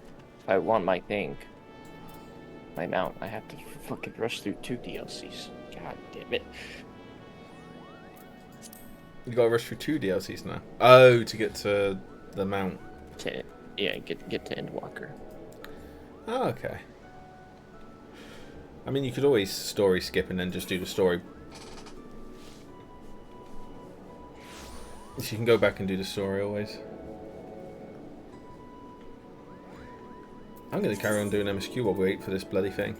I want my thing, my mount, I have to fucking rush through 2 DLCs. God damn it! You gotta rush through 2 DLCs now. Oh, to get to the mount. Yeah, get to Endwalker. Oh, okay. I mean, you could always story skip and then just do the story. So you can go back and do the story always. I'm going to carry on doing MSQ while we wait for this bloody thing.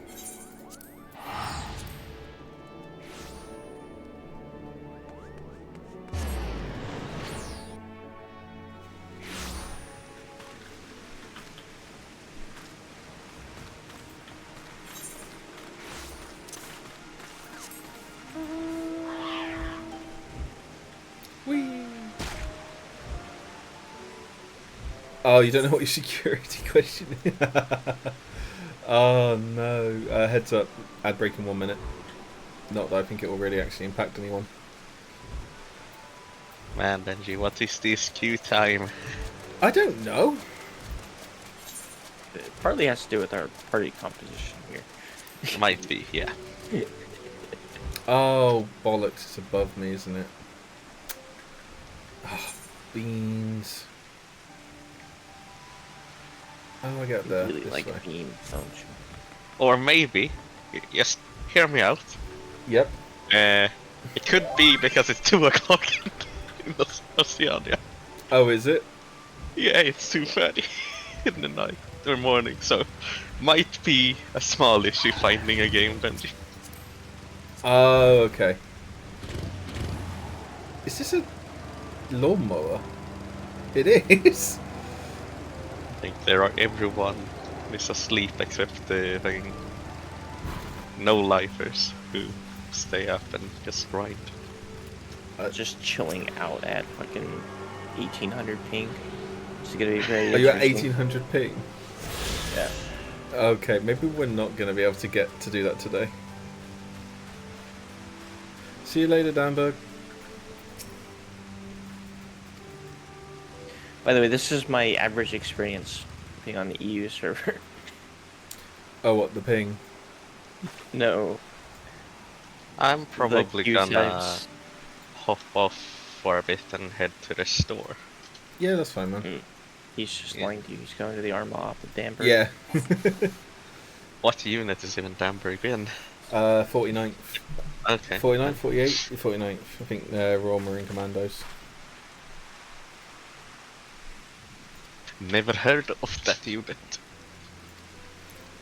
Oh, you don't know what your security question is? Oh no. Heads up. Ad break in 1 minute. Not that I think it will really actually impact anyone. Man, Benji, what is this queue time? I don't know. It partly has to do with our party composition here. Might be, yeah. Oh, bollocks. It's above me, isn't it? Oh, beans. Oh, I get there. You really this like way. beans, don't you? Or maybe, just hear me out. Yep. It could be because it's 2 o'clock in Oceania. Oh, is it? Yeah, it's 2:30 in the night or morning, so might be a small issue finding a game, Benji. Oh, okay. Is this a lawnmower? It is. I think everyone is asleep except the fucking no-lifers who stay up and just grind. Just chilling out at fucking 1800 ping. It's gonna be very. Are you at interesting. 1800 ping? Yeah. Okay, maybe we're not going to be able to get to do that today. See you later, Danberg. By the way, this is my average experience being on the EU server. Oh, what, the ping? No. I'm probably queue gonna times. hop off for a bit and head to the store. Yeah, that's fine, man. He's just lying to you. He's going to the Arma op with Danberg. Yeah. What unit is even Danberg in? 49th. Okay. 49th, 48th, 49th. I think Royal Marine Commandos. Never heard of that unit.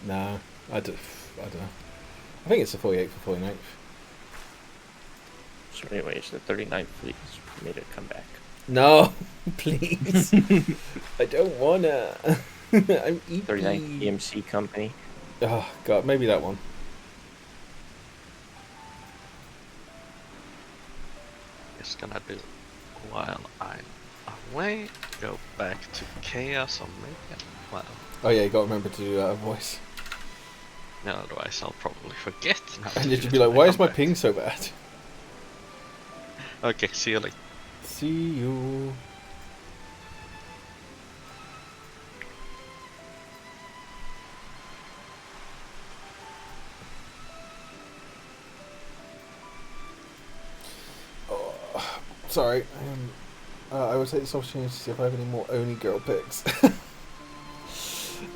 Nah, I don't know. I think it's the 48th or 49th. So anyways, the 39th fleet has made a comeback. No, please. I don't wanna. I'm EP. 39th EMC company. Oh god, maybe that one. Just gonna do while I'm away. Go back to Chaos or maybe. Well, Oh yeah, you gotta remember to do that voice. no, otherwise I'll probably forget. And you'd be like, why is my ping so bad? Okay, see you later. See you. Oh, sorry. I will take this opportunity to see if I have any more only girl pics.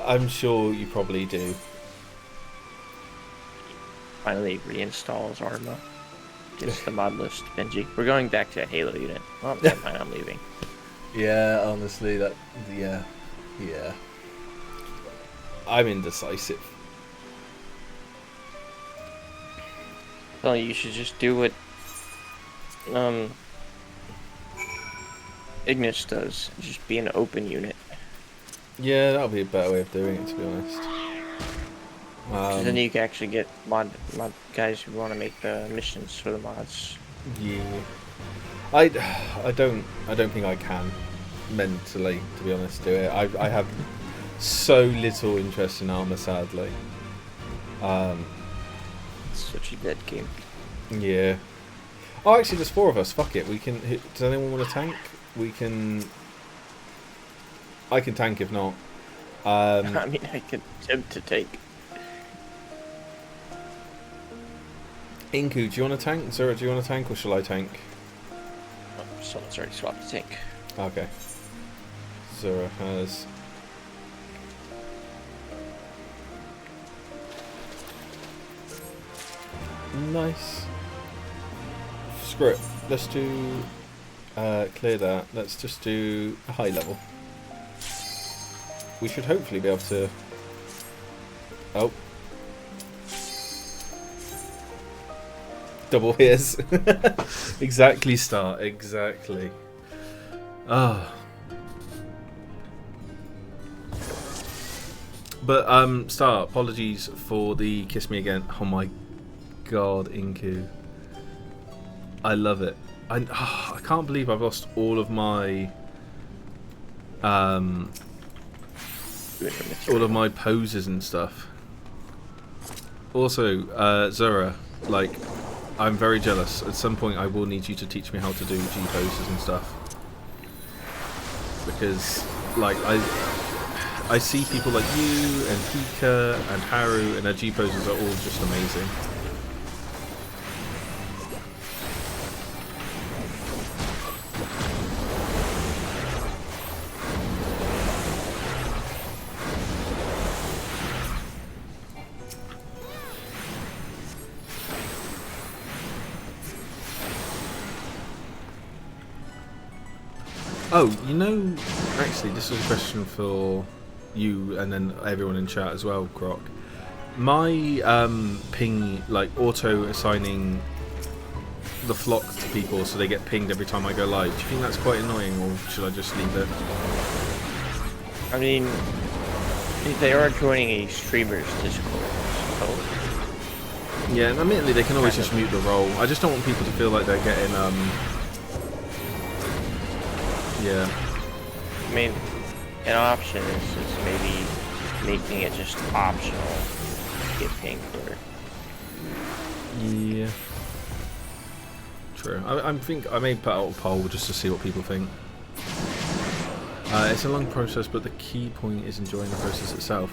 I'm sure you probably do. Finally reinstalls Arma. Gets the mod list, Benji. We're going back to a Halo unit. Well, never mind, I'm leaving. Yeah, honestly, yeah. I'm indecisive. Well, you should just do what Ignis does. Just be an open unit. Yeah, that'll be a better way of doing it, to be honest. 'Cause then you can actually get mod guys who want to make the missions for the mods. Yeah. I don't think I can mentally, to be honest, do it. I have so little interest in Arma, sadly. It's such a dead game. Yeah. Oh, actually, there's 4 of us. Fuck it. We can. Does anyone want a tank? We can. I can tank if not. I mean, I could attempt to take. Inku, do you want a tank? Zura, do you want a tank, or shall I tank? Oh, someone's already swapped the tank. Okay. Zura has. Nice. Screw it. Let's do. Clear that. Let's just do a high level. We should hopefully be able to. Oh. Double his. Exactly, Star. Exactly. Ah. But Star, apologies for the kiss me again. Oh my god, Inku. I love it. I can't believe I've lost all of my all of my poses and stuff. Also, Zora, like, I'm very jealous. At some point, I will need you to teach me how to do G poses and stuff. Because, like, I see people like you and Hika and Haru, and their G poses are all just amazing. Oh, you know, actually, this is a question for you and then everyone in chat as well, Croc. My ping, like auto assigning the flock to people so they get pinged every time I go live, do you think that's quite annoying, or should I just leave it? I mean, if they are joining a streamer's Discord, so... Yeah, and admittedly they can always just mute the role. I just don't want people to feel like they're getting yeah. I mean, an option is maybe making it just optional to get pinged for it. Yeah. True. I think I may put out a poll just to see what people think. It's a long process, but the key point is enjoying the process itself.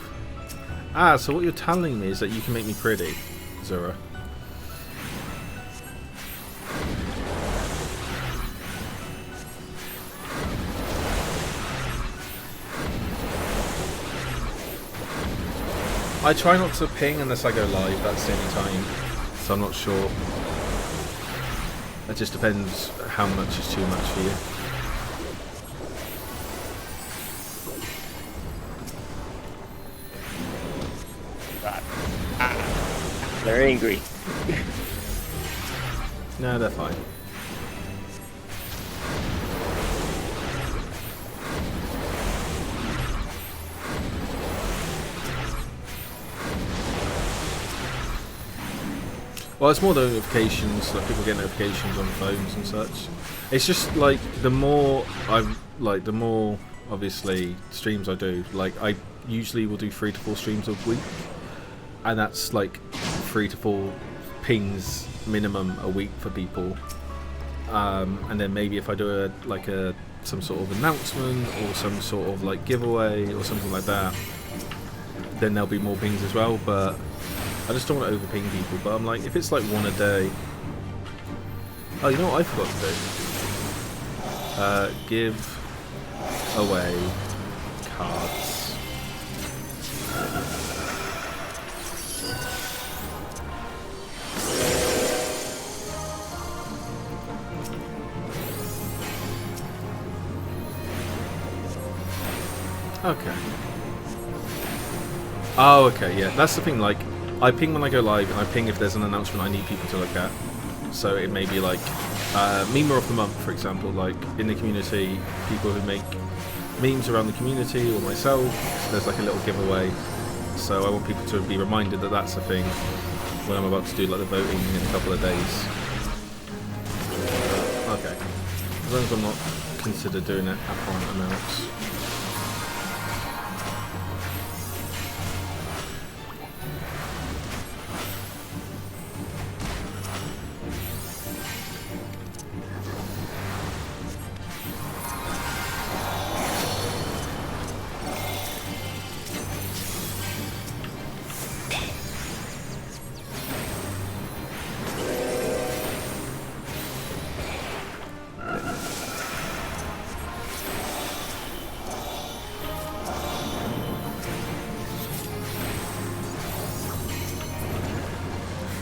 Ah, so what you're telling me is that you can make me pretty, Zora. I try not to ping unless I go live, that's the only time, so I'm not sure. It just depends how much is too much for you. They're angry. No, they're fine. Well, it's more the notifications, like people get notifications on phones and such. It's just like the more obviously streams I do, like I usually will do 3 to 4 streams a week, and that's like 3 to 4 pings minimum a week for people. And then maybe if I do some sort of announcement or some sort of like giveaway or something like that, then there'll be more pings as well. But I just don't want to overping people, but I'm like, if it's like 1 a day... Oh, you know what I forgot to do? Give away cards. Okay. Oh, okay, yeah. That's the thing, like, I ping when I go live, and I ping if there's an announcement I need people to look at. So it may be like Memer of the Month, for example, like in the community, people who make memes around the community, or myself, there's like a little giveaway. So I want people to be reminded that that's a thing when I'm about to do like the voting in a couple of days. Okay. As long as I'm not considered doing it upon amounts.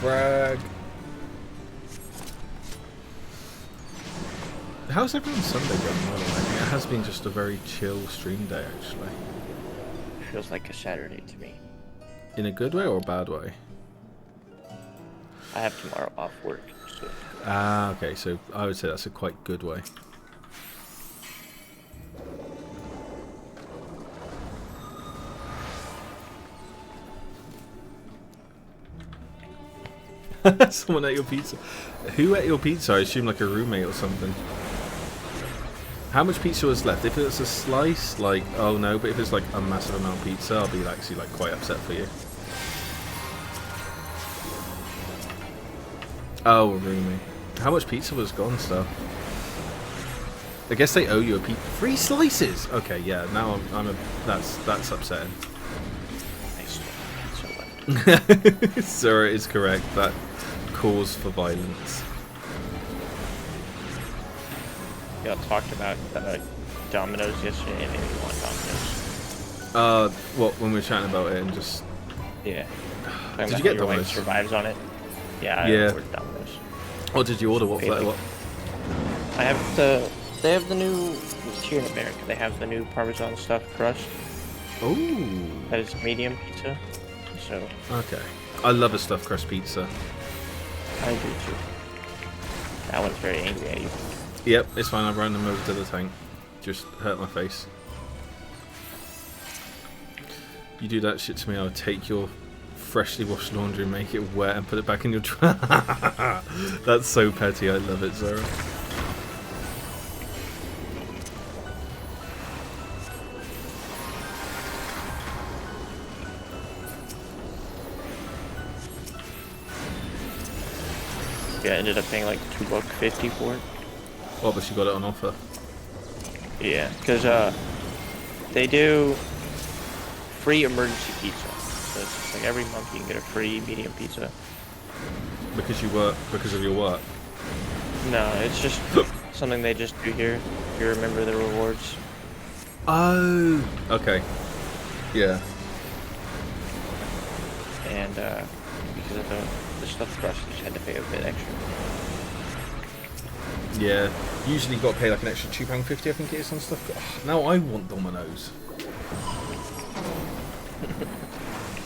Frag. How's everyone's Sunday going, by the way? I mean, it has been just a very chill stream day, actually. Feels like a Saturday to me. In a good way or a bad way? I have tomorrow off work, so... Ah, okay, so I would say that's a quite good way. Someone ate your pizza. Who ate your pizza? I assume like a roommate or something. How much pizza was left? If it's a slice, like, oh no, but if it's like a massive amount of pizza, I'll be actually like quite upset for you. Oh, Rumi. How much pizza was gone still? I guess they owe you a pizza. 3 slices! Okay, yeah, now that's upsetting. Sir is correct. That cause for violence. Y'all talked about Domino's yesterday, and maybe you want Domino's. What, when we were chatting about it and just... Yeah. Did you get Domino's? Survives on it. Yeah, I ordered Domino's. What did you order? What flavor? What? I have they have the new, here in America, they have the new Parmesan stuffed crust. Ooh. That is medium pizza. So. Okay. I love a stuffed crust pizza. I do too. That one's very angry at you. Yep, it's fine. I've run them over to the tank. Just hurt my face. You do that shit to me, I'll take your freshly washed laundry, make it wet, and put it back in your trash. That's so petty. I love it, Zara. Yeah, I ended up paying like $2.50 for it. Oh, but you got it on offer. Yeah, because they do free emergency pizza. So it's just like every month you can get a free medium pizza. Because of your work? No, it's just something they just do here. If you remember the rewards. Oh, okay. Yeah. And because of the stuffed crust, you just had to pay a bit extra. Yeah, usually you got to pay like an extra £2.50, I think it is, on stuff. Ugh, now I want Domino's.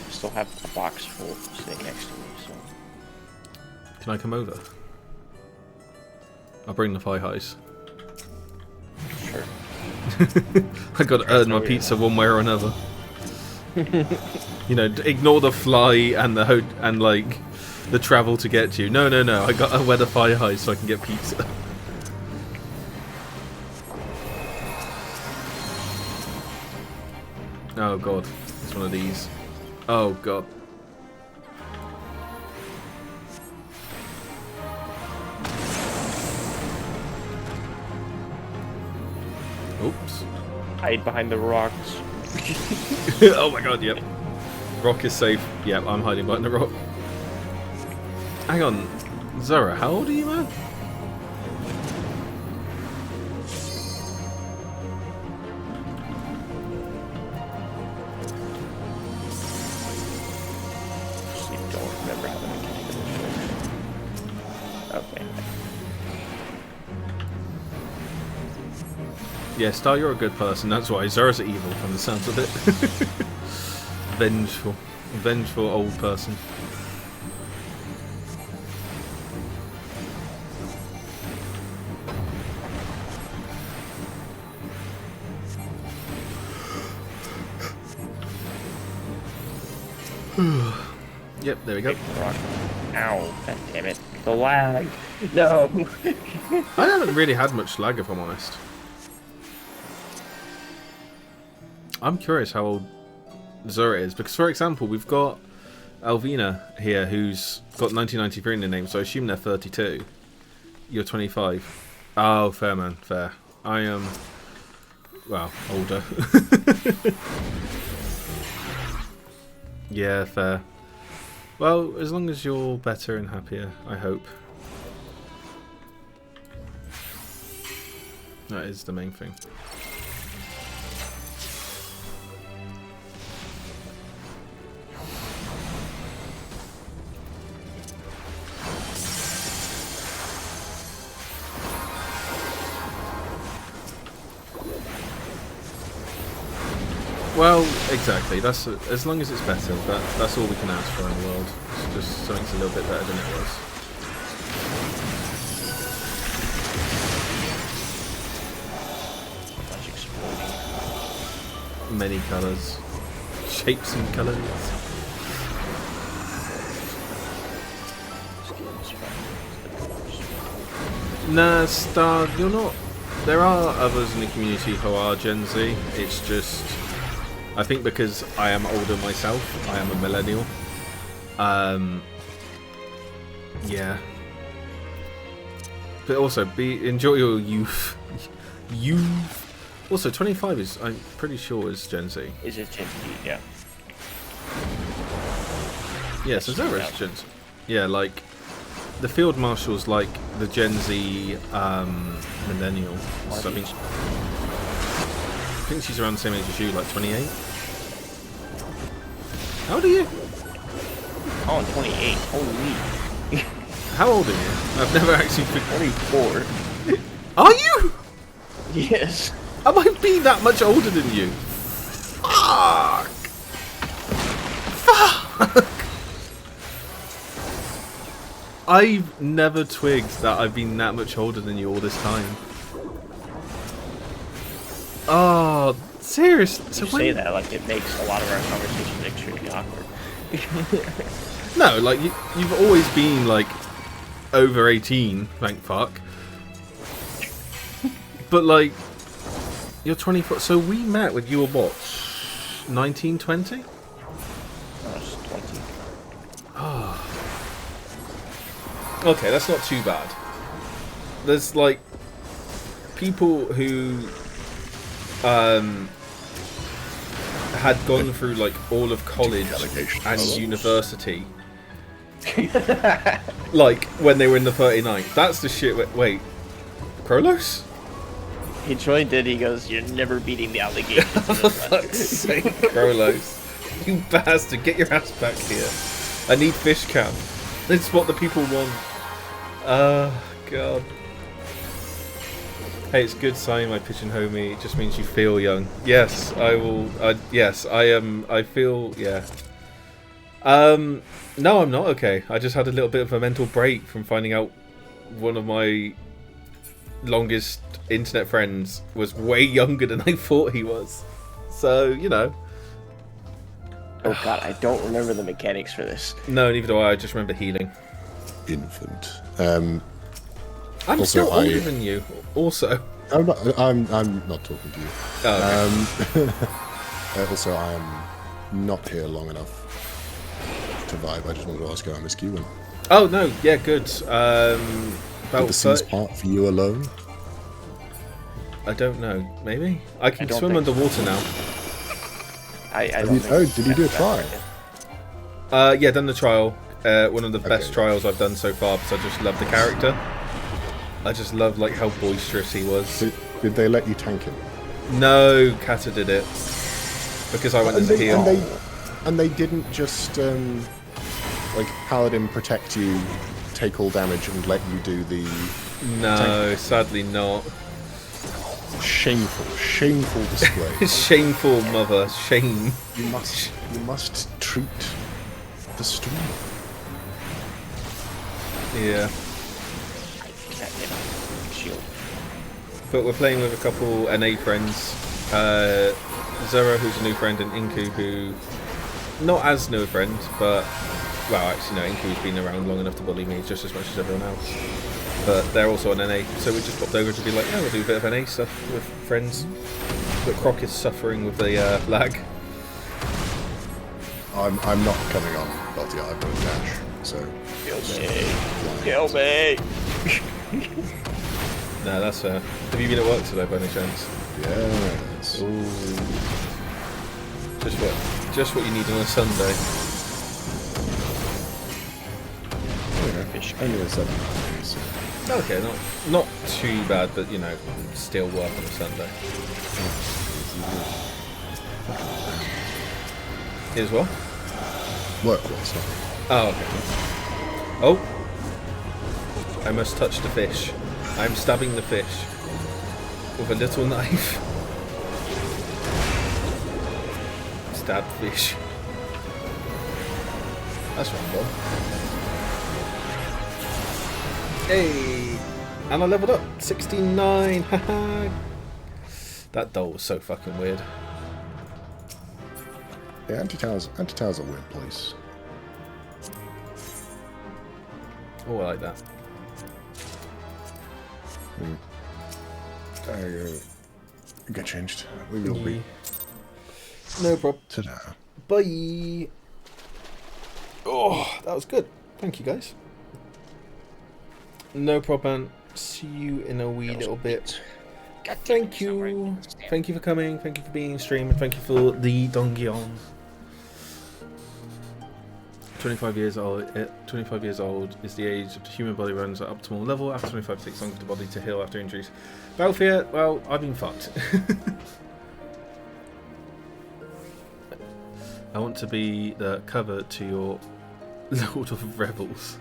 Still have a box full sitting next to me, so. Can I come over? I'll bring the pie highs. Sure. I got to earn my pizza one way or another. You know, ignore the fly and like the travel to get you. No. I got to wear the pie highs so I can get pizza. Oh god, it's one of these. Oh god. Oops. Hide behind the rocks. Oh my god, yep. Rock is safe. Yep, I'm hiding behind the rock. Hang on. Zara, how old are you, man? Yeah, Star, you're a good person, that's why. Zara's evil from the sounds of it. Vengeful. Vengeful old person. Yep, there we go. Ow, god damn it. The lag. No. I haven't really had much lag, if I'm honest. I'm curious how old Zora is, because for example, we've got Alvina here who's got 1993 in the name, so I assume they're 32. You're 25. Oh, fair man, fair. I am, well, older. Yeah, fair. Well, as long as you're better and happier, I hope. That is the main thing. Well, exactly. That's as long as it's better. That's all we can ask for in the world. It's just something's a little bit better than it was. Many colours, shapes and colours. Nah, Star, you're not There are others in the community who are Gen Z. It's just, I think because I am older myself, I am a millennial. Yeah. But also, enjoy your youth. Also, 25 is, I'm pretty sure, is Gen Z. Is it Gen Z? Yeah. Yeah, so Zara is Gen Z. Yeah, like the Field Marshal's like the Gen Z millennial. So I think she's around the same age as you, like 28. How old are you? Oh, I'm 28. Holy. How old are you? I've never actually... 24. Are you? Yes. I might be that much older than you. Fuck! Fuck! I've never twigged that I've been that much older than you all this time. Oh, seriously? You say that like it makes a lot of our conversations extremely awkward. No, like you've always been like over 18, thank fuck. But like you're 24, so we met when you were what? 19, 20? I was 20. Oh. Okay, that's not too bad. There's like people who had gone through like all of college and university, like when they were in the 39th. That's the shit. Wait, Krolos? He joined it. He goes, "You're never beating the allegations." For fuck's sake, Krolos! You bastard! Get your ass back here. I need fish cam. It's what the people want. God. Hey, it's good sign, my pigeon homie. It just means you feel young. Yes, I will. Yes, I am. I feel. Yeah. No, I'm not okay. I just had a little bit of a mental break from finding out one of my longest internet friends was way younger than I thought he was. So, you know. Oh god, I don't remember the mechanics for this. No, neither do I. I just remember healing. Infant. I'm also, still older than you. Also, I'm not talking to you. Oh, okay. Also, I am not here long enough to vibe. I just wanted to ask how MSQ went. Oh no, yeah, good. Did the seas part for you alone? I don't know. Maybe I can swim underwater now. Did you do a trial? Yeah, done the trial. One of the best trials I've done so far because I just love the character. I just love like how boisterous he was. Did they let you tank him? No, Kata did it because I went as a heal. And they didn't just like Paladin protect you, take all damage, and let you do the. No, tank? sadly not. Shameful display. Shameful, mother. Shame. You must treat the stream. Yeah. But we're playing with a couple NA friends. Zera, who's a new friend, and Inku, who not as new a friend, but well, actually no, Inku's been around long enough to bully me just as much as everyone else. But they're also on NA, so we just popped over to be like, yeah, we'll do a bit of NA stuff with friends. But Croc is suffering with the lag. I'm not coming on, but yeah, I've got a dash, so. Kill me! No, that's fair. Have you been at work today by any chance? Yes. Ooh. Just what you need on a Sunday. Only a 7. So. Okay, not too bad, but you know, still work on a Sunday. Here's what? Work-wise, Oh, okay. Oh! I must touch the fish. I am stabbing the fish with a little knife. Stab fish. That's wrong. Hey! And I leveled up. 69! Haha! That doll was so fucking weird. Yeah, Anti-Tower's a weird place. Oh, I like that. Get changed. We will be. No problem. Ta-da. Bye. Oh, that was good. Thank you, guys. No problem. See you in a wee little bit. Thank you. Thank you for coming. Thank you for being in stream. And thank you for the Dongion. 25 years old. 25 years old is the age of the human body runs at optimal level. After 25, it takes longer for the body to heal after injuries. Balfour, well, I've been fucked. I want to be the cover to your Lord of Rebels.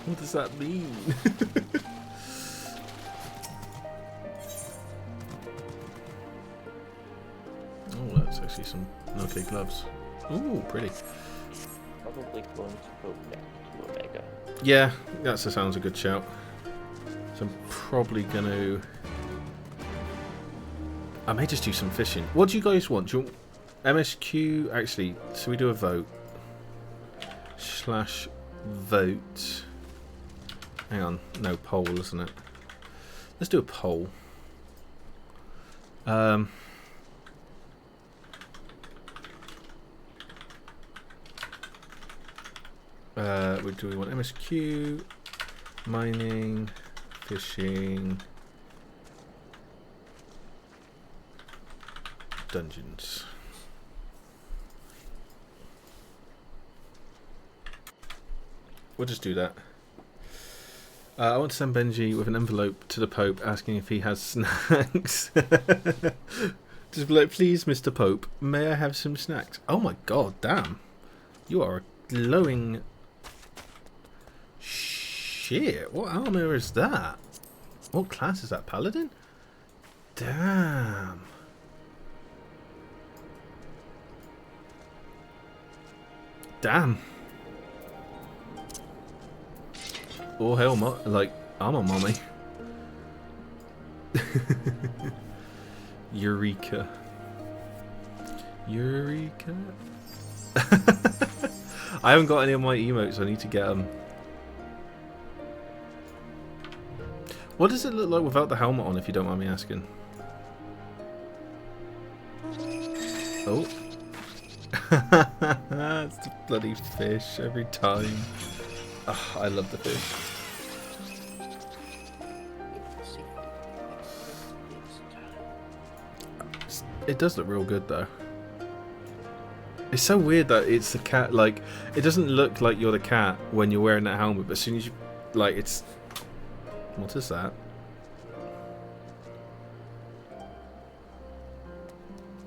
What does that mean? Oh, that's actually some okay gloves. Ooh, pretty. Probably going to go back to Omega. Yeah, that sounds a good shout. So I'm probably going to... I may just do some fishing. What do you guys want? Do you want MSQ? Actually, so we do a vote. /vote. Hang on. No, poll, isn't it? Let's do a poll. Do we want MSQ, mining, fishing, dungeons? We'll just do that. I want to send Benji with an envelope to the Pope asking if he has snacks. Just be like, please, Mr. Pope, may I have some snacks? Oh my god, damn. You are a glowing... Shit, what armor is that? What class is that? Paladin? Damn. Damn. Oh hell, like, armor mommy. Eureka. Eureka. I haven't got any of my emotes, I need to get them. What does it look like without the helmet on, if you don't mind me asking? Oh. It's the bloody fish every time. Oh, I love the fish. It does look real good though. It's so weird that it's the cat, like, it doesn't look like you're the cat when you're wearing that helmet, but as soon as you, like, it's... What is that?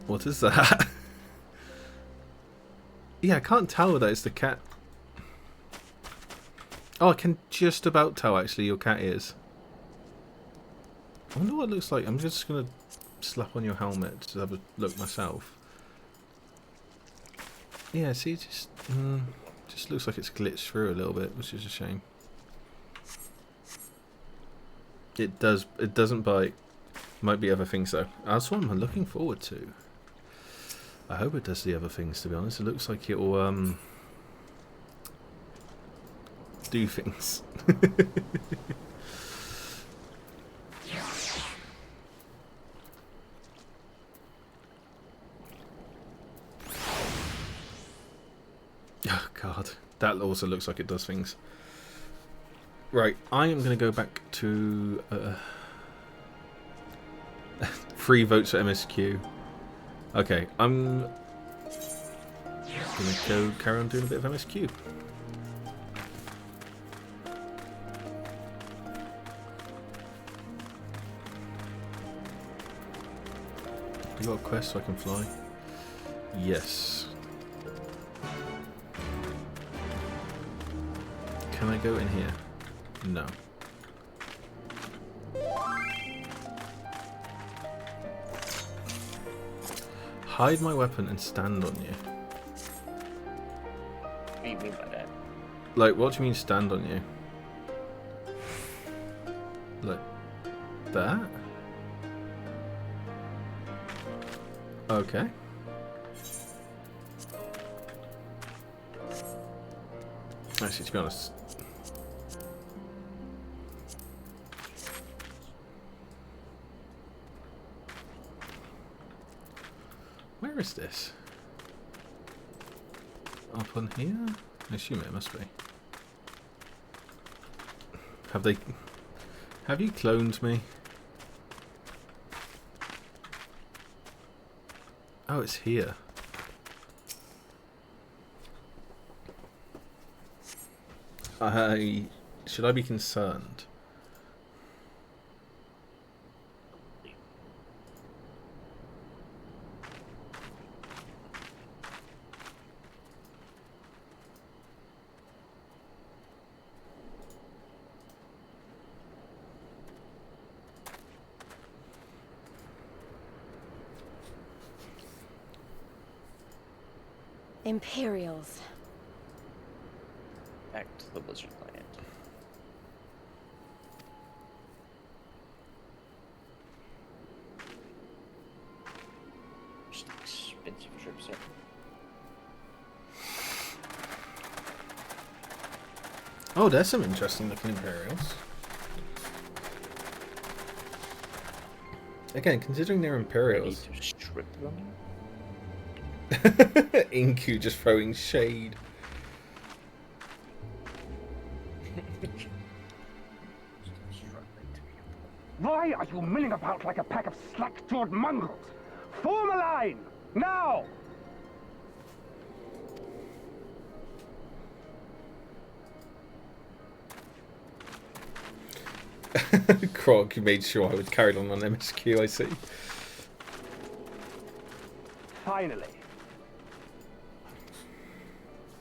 What is that? Yeah, I can't tell that it's the cat. Oh, I can just about tell actually your cat ears. I wonder what it looks like. I'm just going to slap on your helmet to have a look myself. Yeah, see, it just looks like it's glitched through a little bit, which is a shame. It does. It doesn't bite. Might be other things though. That's what I'm looking forward to. I hope it does the other things. To be honest, it looks like it will do things. Oh god, that also looks like it does things. Right, I am going to go back to 3 votes for MSQ. Okay, I'm going to go carry on doing a bit of MSQ. You got a quest so I can fly? Yes. Can I go in here? No. Hide my weapon and stand on you. What do you mean by that? Like, what do you mean stand on you? Like that? Okay. Actually, to be honest, Where is this? Up on here? I assume it must be. Have you cloned me? Oh, it's here. Should I be concerned? Imperials. Back to the Blizzard Land. Just expensive trips in. Oh, there's some interesting looking Imperials. Again, considering they're Imperials. Ready to strip them? Inku just throwing shade. Why are you milling about like a pack of slack-jawed mongrels? Form a line! Now! Krog, you made sure I would carry on MSQ, I see. Finally.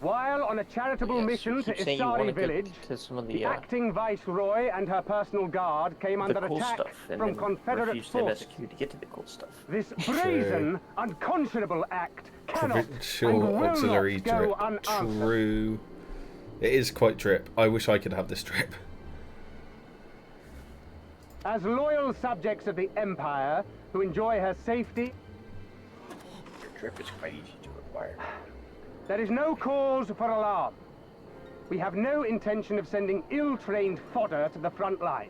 While on a charitable mission to Isari village, the acting viceroy and her personal guard came under attack from Confederate forces. MSQ to get to the cool stuff. This brazen, unconscionable act cannot Provincial and will auxiliary not go drip. unanswered. True. It is quite drip. I wish I could have this drip. As loyal subjects of the Empire who enjoy her safety, Your drip is quite easy to acquire. there is no cause for alarm. We have no intention of sending ill-trained fodder to the front line.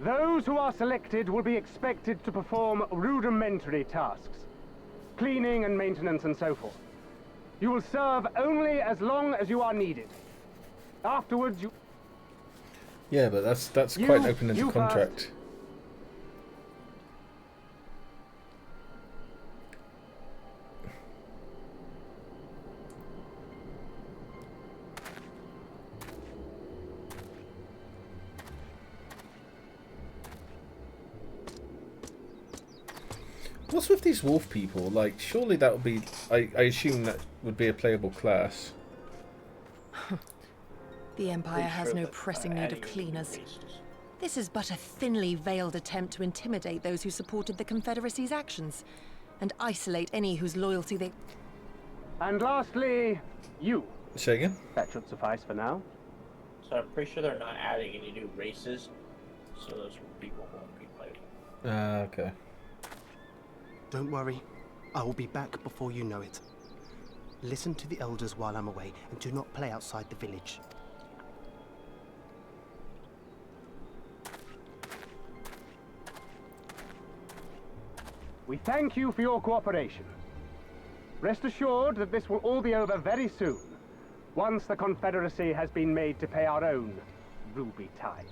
Those who are selected will be expected to perform rudimentary tasks, cleaning and maintenance and so forth. You will serve only as long as you are needed. Afterwards, you... Yeah, but that's quite an open-ended contract. What's with these wolf people? Like, surely that would be... I assume that would be a playable class. The Empire has no pressing need of cleaners. This is but a thinly veiled attempt to intimidate those who supported the Confederacy's actions, and isolate any whose loyalty they... And lastly, you. Say again? That should suffice for now. So I'm pretty sure they're not adding any new races, so those people won't be playing. Okay. Don't worry, I will be back before you know it. Listen to the elders while I'm away, and do not play outside the village. We thank you for your cooperation. Rest assured that this will all be over very soon, once the Confederacy has been made to pay our own ruby tithe.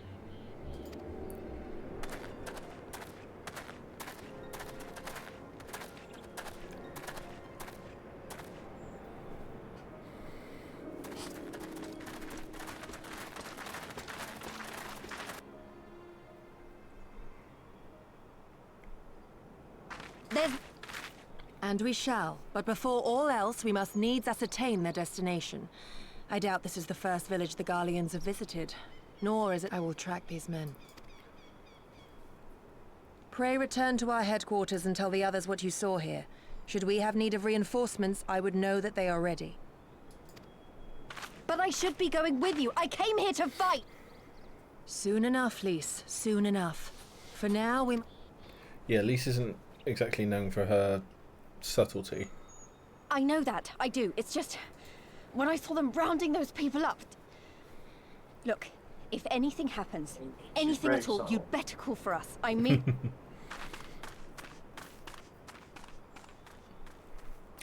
And we shall, but before all else, we must needs ascertain their destination. I doubt this is the first village the Garleans have visited, nor is it I will track these men. Pray return to our headquarters and tell the others what you saw here. Should we have need of reinforcements, I would know that they are ready. But I should be going with you. I came here to fight. Soon enough, Lise. Soon enough. For now, we... Yeah, Lise isn't exactly known for her subtlety. I know that. I do. It's just... when I saw them rounding those people up... Look, If anything happens, anything at all, you'd better call for us. I mean...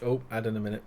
Oh, add in a minute.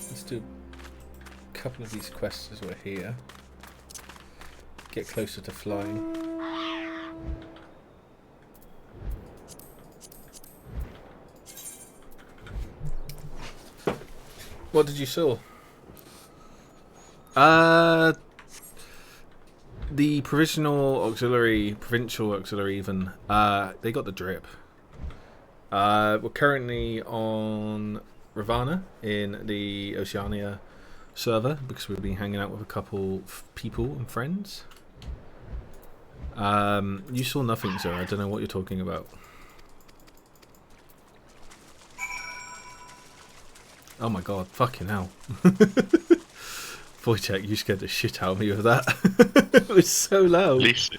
Let's do a couple of these quests as we're here. Get closer to flying. What did you saw? The provincial auxiliary even, they got the drip. We're currently on Ravana in the Oceania server because we've been hanging out with a couple of people and friends. You saw nothing, sir. I don't know what you're talking about. Oh my god, fucking hell. Wojciech, you scared the shit out of me with that. It was so loud. Listen.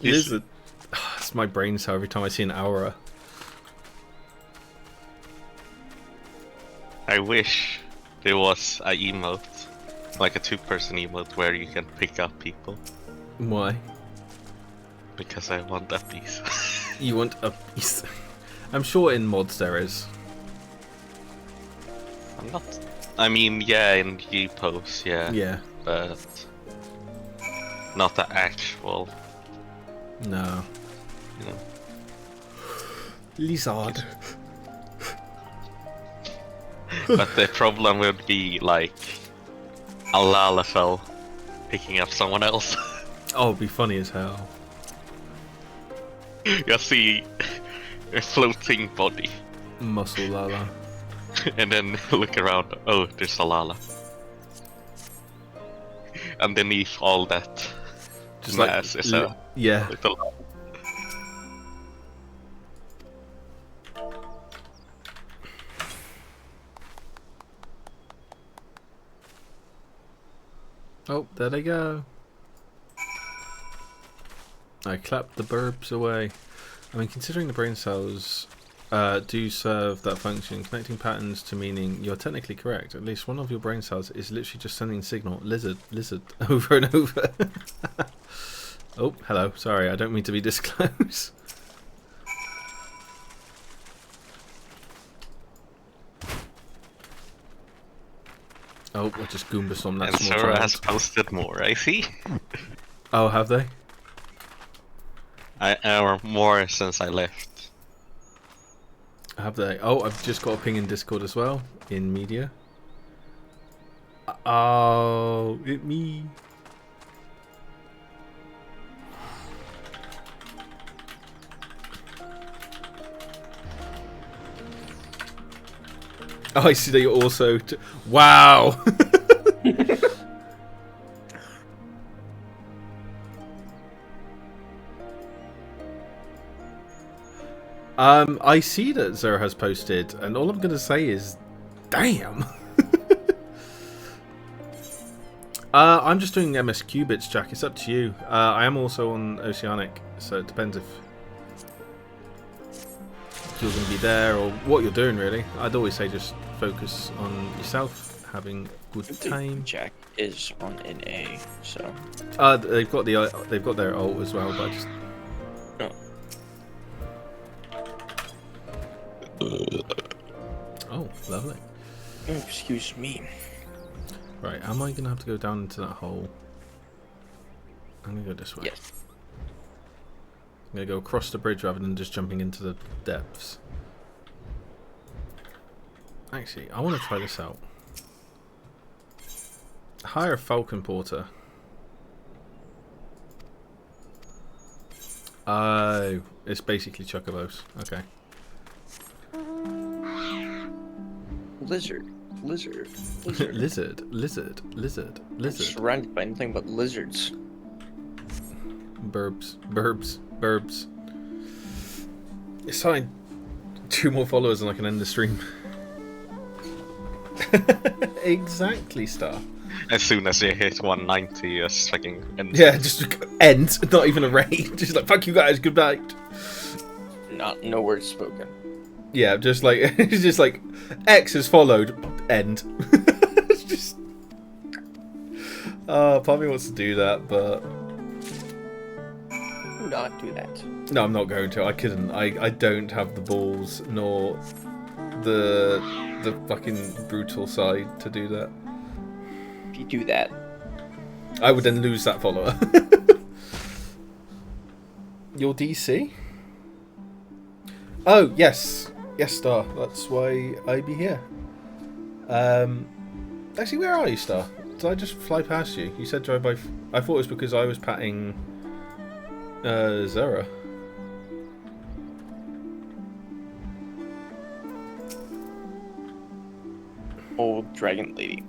It's my brain cell every time I see an aura. I wish there was a emote, like a two-person emote, where you can pick up people. Why? Because I want a piece. You want a piece? I'm sure in mods there is. I'm not. I mean, yeah, in G-Post, yeah. Yeah. But not the actual. No. You know. Lizard. But the problem would be like a Lalafell picking up someone else. Oh, it'd be funny as hell. You see a floating body. Muscle Lala. And then look around. Oh, there's a Lala. Underneath all that Just mass like is a yeah. little Lala. Oh, there they go. I clapped the burbs away. I mean, considering the brain cells do serve that function, connecting patterns to meaning, you're technically correct. At least one of your brain cells is literally just sending signal, lizard, over and over. Oh, hello. Sorry, I don't mean to be this close. Oh, I just Goomba stomped that And small Sora child. has posted more, I see. Oh, have they? Or more since I left. Have they? Oh, I've just got a ping in Discord as well, in media. Oh, it me. Oh, I see that you're also... Wow! I see that Zero has posted, and all I'm going to say is, damn! I'm just doing MSQ bits, Jack. It's up to you. I am also on Oceanic, so it depends if you're going to be there or what you're doing, really. I'd always say just focus on yourself, having a good time. Jack is on NA, so... They've got their ult as well, but I just... Lovely. Excuse me. Right, am I going to have to go down into that hole? I'm going to go this way. Yes. I'm going to go across the bridge rather than just jumping into the depths. Actually, I want to try this out. Hire a Falcon Porter. Oh, it's basically Chocobos. Okay. Lizard. Lizard. Surrounded by nothing but lizards. Burbs. It's fine. 2 more followers and I can end the stream. Exactly, Star. As soon as you hit 190, just fucking end. Yeah, just end. Not even a raid. Just like, fuck you guys, good night. No words spoken. Yeah, just like it's just like X has followed. End. It's just. Part of me wants to do that, but. Do not do that. No, I'm not going to. I couldn't. I don't have the balls nor the fucking brutal side to do that. If you do that, I would then lose that follower. Your DC? Oh, yes. Yes, Star. That's why I be here. Actually, where are you, Star? Did I just fly past you? You said drive by... I thought it was because I was patting... Zara. Old dragon lady.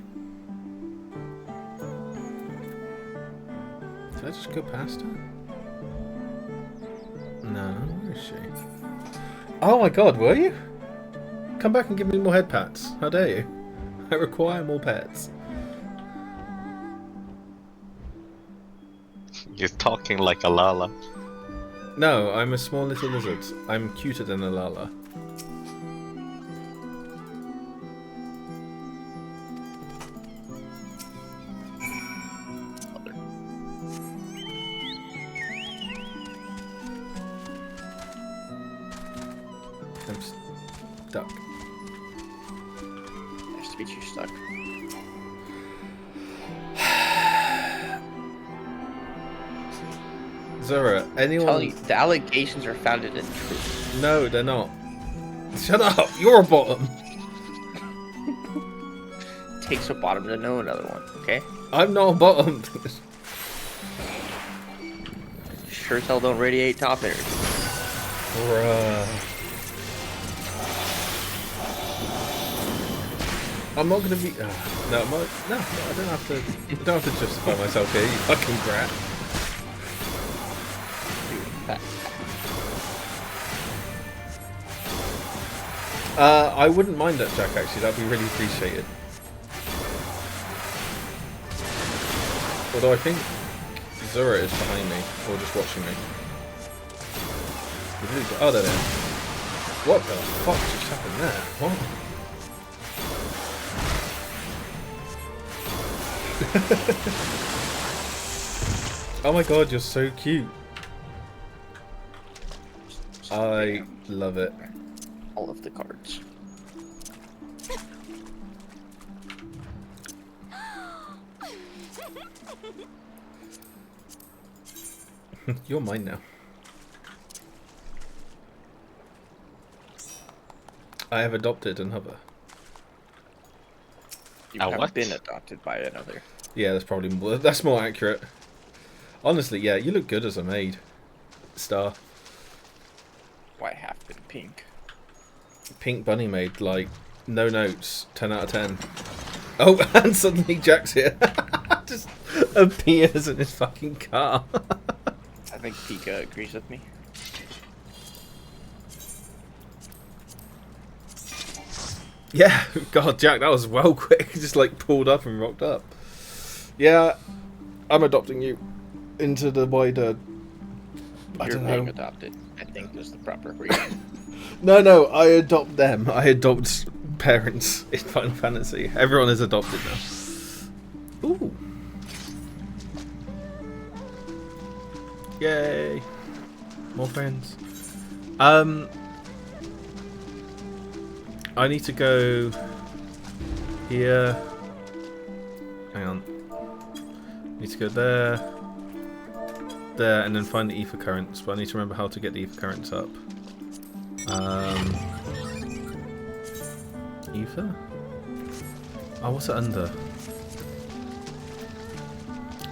Did I just go past her? No, where is she? Oh my god, were you? Come back and give me more head pats. How dare you? I require more pets. You're talking like a Lala. No, I'm a small little lizard. I'm cuter than a Lala. I'm stuck. Nice to get you stuck. Zora, anyone... Tell you, the allegations are founded in truth. No, they're not. Shut up! You're a bottom! Takes a bottom to know another one, okay? I'm not a bottom! Sure as hell don't radiate top energy. Bruh. I'm not gonna be... no, I don't have to justify myself here, you fucking brat. I wouldn't mind that, Jack, actually. That'd be really appreciated. Although I think Zora is behind me, or just watching me. Oh, there they are. What the fuck just happened there? What? Oh my god, you're so cute. I love it. All of the cards. You're mine now. I have adopted another. You have been adopted by another. Yeah, that's probably more, that's more accurate. Honestly, yeah, you look good as a maid, Star. Why half been pink? Pink bunny maid, like no notes, 10 out of 10. Oh, and suddenly Jack's here. Just appears in his fucking car. I think Pika agrees with me. Yeah, God, Jack, that was well quick. Just like pulled up and rocked up. Yeah, I'm adopting you into the wider. I You're don't being know. adopted, I think, is the proper reason. No, I adopt them. I adopt parents in Final Fantasy. Everyone is adopted now. Ooh. Yay. More friends. I need to go here. Hang on. Need to go there, there, and then find the ether currents. But I need to remember how to get the ether currents up. Ether? Oh, what's it under?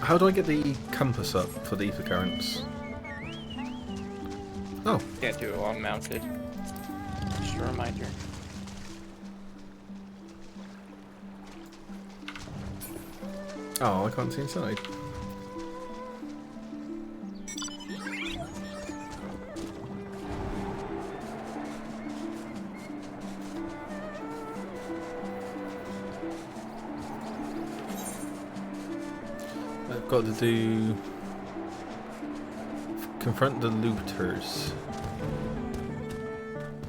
How do I get the compass up for the ether currents? Oh. Can't do it while mounted. Just a reminder. Oh, I can't see inside. I've got to do... confront the looters.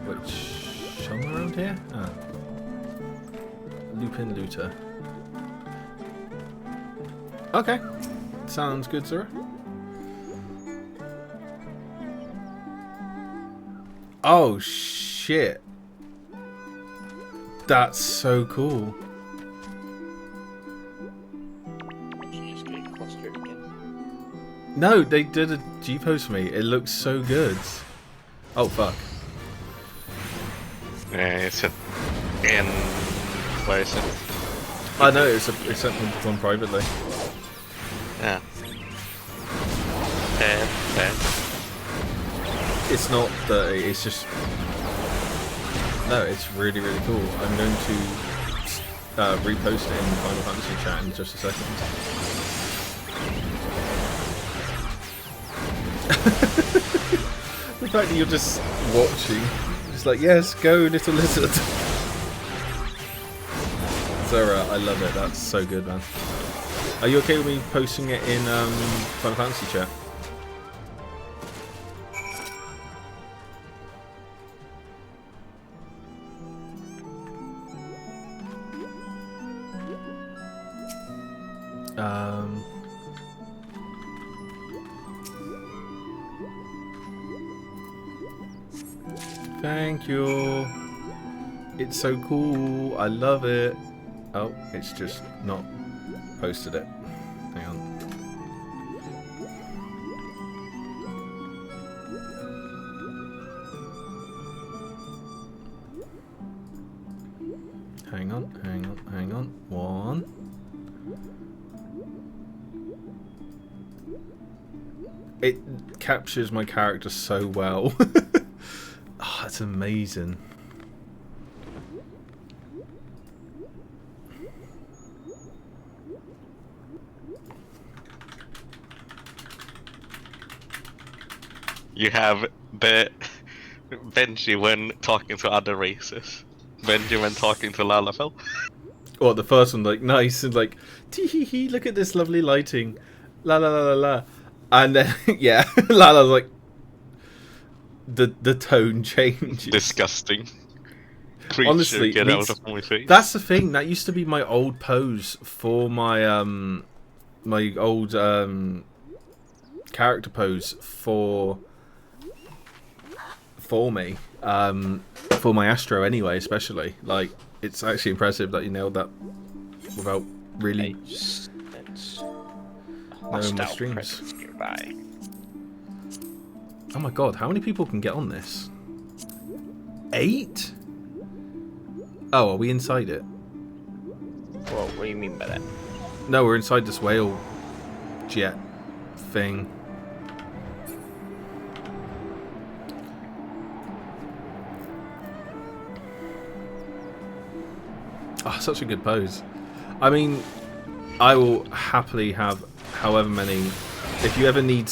Which... somewhere around here? Ah. Lupin looter. Okay. Sounds good, sir. Oh, shit. That's so cool. No, they did a G-pose for me. It looks so good. Oh, fuck. Yeah, it's a... in... where is it? I know, it's something done privately. Yeah. Fair. It's not dirty, it's just... No, it's really, really cool. I'm going to repost it in Final Fantasy chat in just a second. The fact that you're just watching, just like, yes, go little lizard. Zora, I love it, that's so good, man. Are you okay with me posting it in Final Fantasy chat? Thank you. It's so cool. I love it. Oh, it's just not posted it. Hang on. Hang on. One. It captures my character so well. Oh, it's amazing. You have the Benji when talking to other races. Benji when talking to Lalafell. Or the first one, like, nice, and like, tee-hee-hee, look at this lovely lighting. La la la la la. And then, yeah, Lala's like, the tone changes. Disgusting. Creature, honestly, get out of my face. That's the thing. That used to be my old pose for my my old character pose for me, for my Astro anyway, especially. Like, it's actually impressive that you nailed that without really knowing my streams. Nearby. Oh my god, how many people can get on this? 8? Oh, are we inside it? Well, what do you mean by that? No, we're inside this whale jet thing. Oh, such a good pose. I mean, I will happily have however many. If you ever need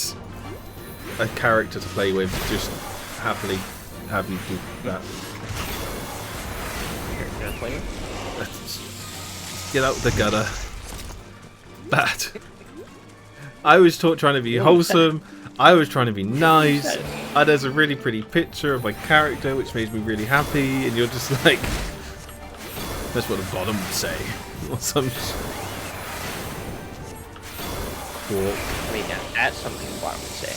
a character to play with, just happily have you do that. Get out the gutter. Bad. I was trying to be wholesome. I was trying to be nice. There's a really pretty picture of my character, which made me really happy, and you're just like, that's what a bottom would say, or some. Cool. I mean, that's something the bottom would say.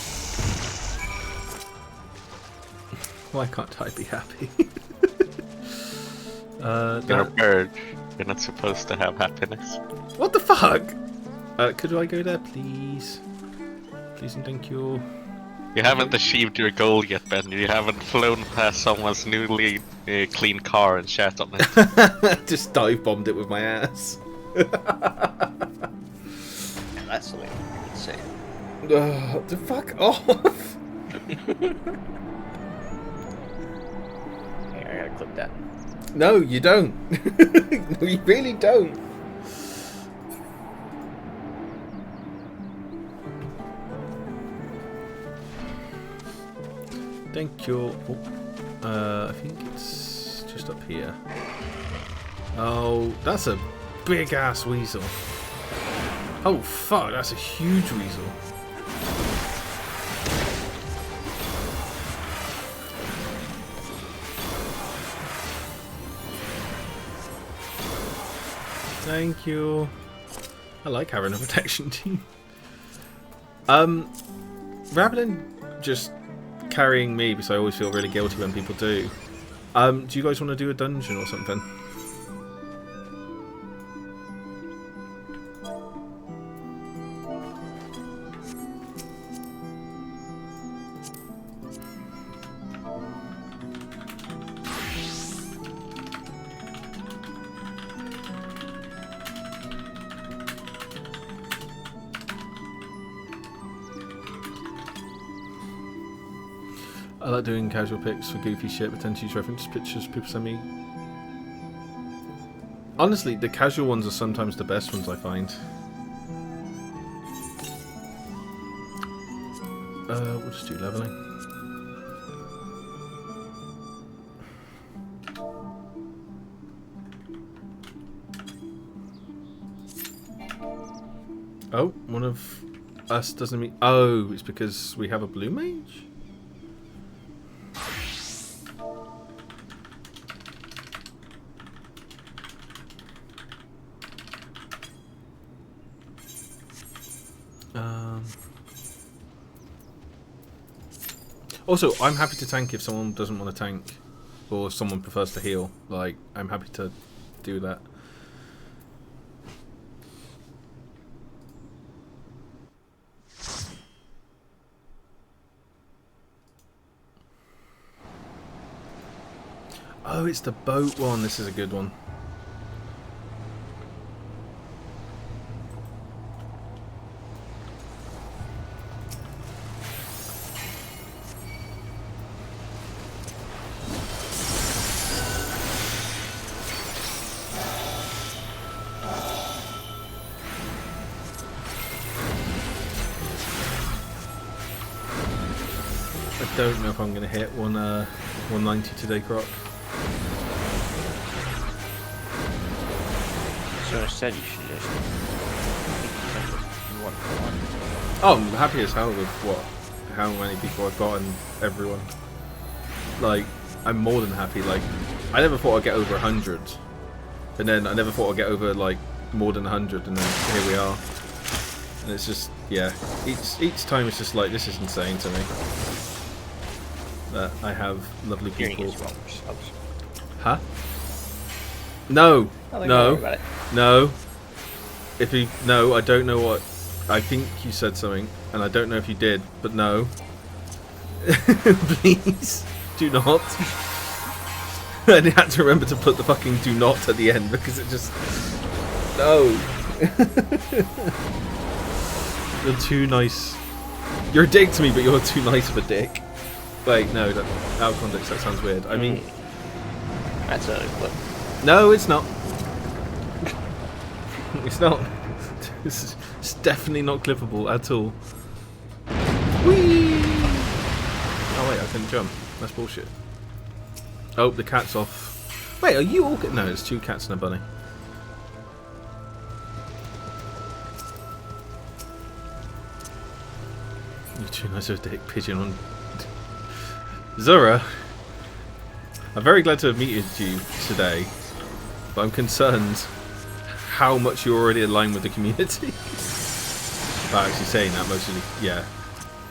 Why can't I be happy? You're a bird. You're not supposed to have happiness. What the fuck? Could I go there, please? Please and thank you. You haven't achieved your goal yet, Ben. You haven't flown past someone's newly clean car and shat on it. Just dive bombed it with my ass. Yeah, that's the way I would say it. The fuck off! Hey, I gotta clip that. No, you don't. No, you really don't. Thank you. Oh, I think it's just up here. Oh, that's a big ass weasel. Oh fuck, that's a huge weasel. Thank you. I like having a protection team. Rather than just carrying me, because I always feel really guilty when people do. Do you guys want to do a dungeon or something? I like doing casual pics for goofy shit, but tend to use reference pictures people send me. Honestly, the casual ones are sometimes the best ones, I find. We'll just do leveling. Oh, one of us doesn't mean. Oh, it's because we have a blue mage? Also, I'm happy to tank if someone doesn't want to tank, or someone prefers to heal. Like, I'm happy to do that. Oh, it's the boat one. This is a good one. I don't know if I'm going to hit 190 today, Croc. So instead you should just one for one. Oh, I'm happy as hell with how many people I've got and everyone. Like, I'm more than happy. Like, I never thought I'd get over 100, and then I never thought I'd get over like more than 100, and then here we are. And it's just, yeah, each time it's just like, this is insane to me. That I have lovely people. Huh? No, no, no. No, I don't know what. I think you said something, and I don't know if you did, but no. Please, do not. I had to remember to put the fucking do not at the end because it just. No. You're too nice. You're a dick to me, but you're too nice of a dick. Wait, no, that, out of context, that sounds weird. I mean. That's a clip. No, it's not. It's not. It's definitely not clippable at all. Whee! Oh wait, I couldn't jump. That's bullshit. Oh, the cat's off. Wait, are you all? No, it's 2 cats and a bunny. You're too nice of a dick, pigeon on. Zora, I'm very glad to have meted you today, but I'm concerned how much you're already aligned with the community. But actually saying that mostly, yeah,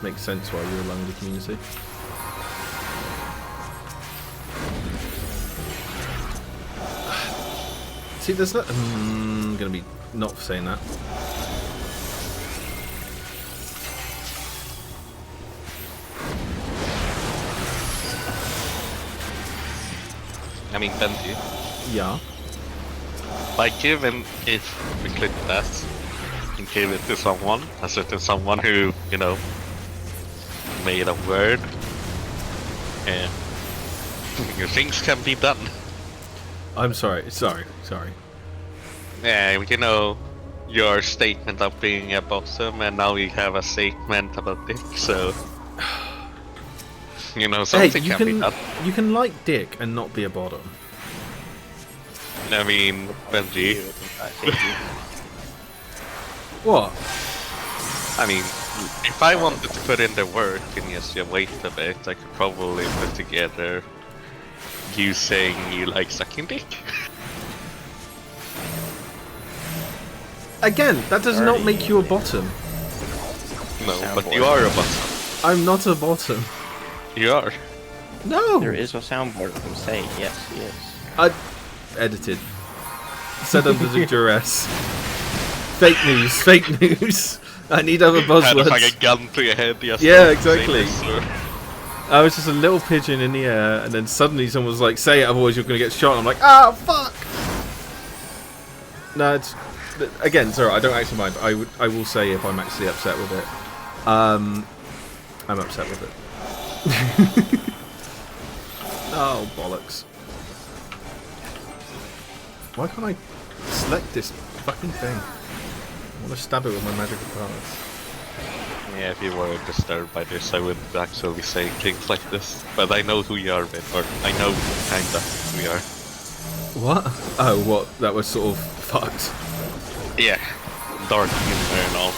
makes sense why you're aligned with the community. See, there's not. I'm gonna be not saying that. I mean, Benji. Yeah. Like, even if we click that and give it to someone, a certain someone who, you know, made a word, and things can be done. I'm sorry. Sorry. Yeah, you know, your statement of being a bottom, and now you have a statement about Dick, so... You know, something hey, can be done. You can like Dick and not be a bottom. I mean, Benji. What? I mean, if I wanted to put in the work and just wait a bit, I could probably put together you saying you like sucking dick. Again, that does not make you a bottom. No, but you are a bottom. I'm not a bottom. You are. No! There is a soundboard of him saying yes, he is. I edited. Said under the duress. Fake news. I need other buzzwords. Had like a gun to your head. Yeah, exactly. I was just a little pigeon in the air, and then suddenly someone was like, "Say it, otherwise you're gonna get shot." And I'm like, "Ah, fuck!" No, it's again. Sorry, I don't actually mind. I will say if I'm actually upset with it. I'm upset with it. Oh, bollocks. Why can't I select this fucking thing? I want to stab it with my magical powers. Yeah, if you were disturbed by this, I wouldn't actually say things like this. But I know who you are, Ben, or I know kinda who you are. What? Oh, what? That was sort of fucked. Yeah, dark humor and all.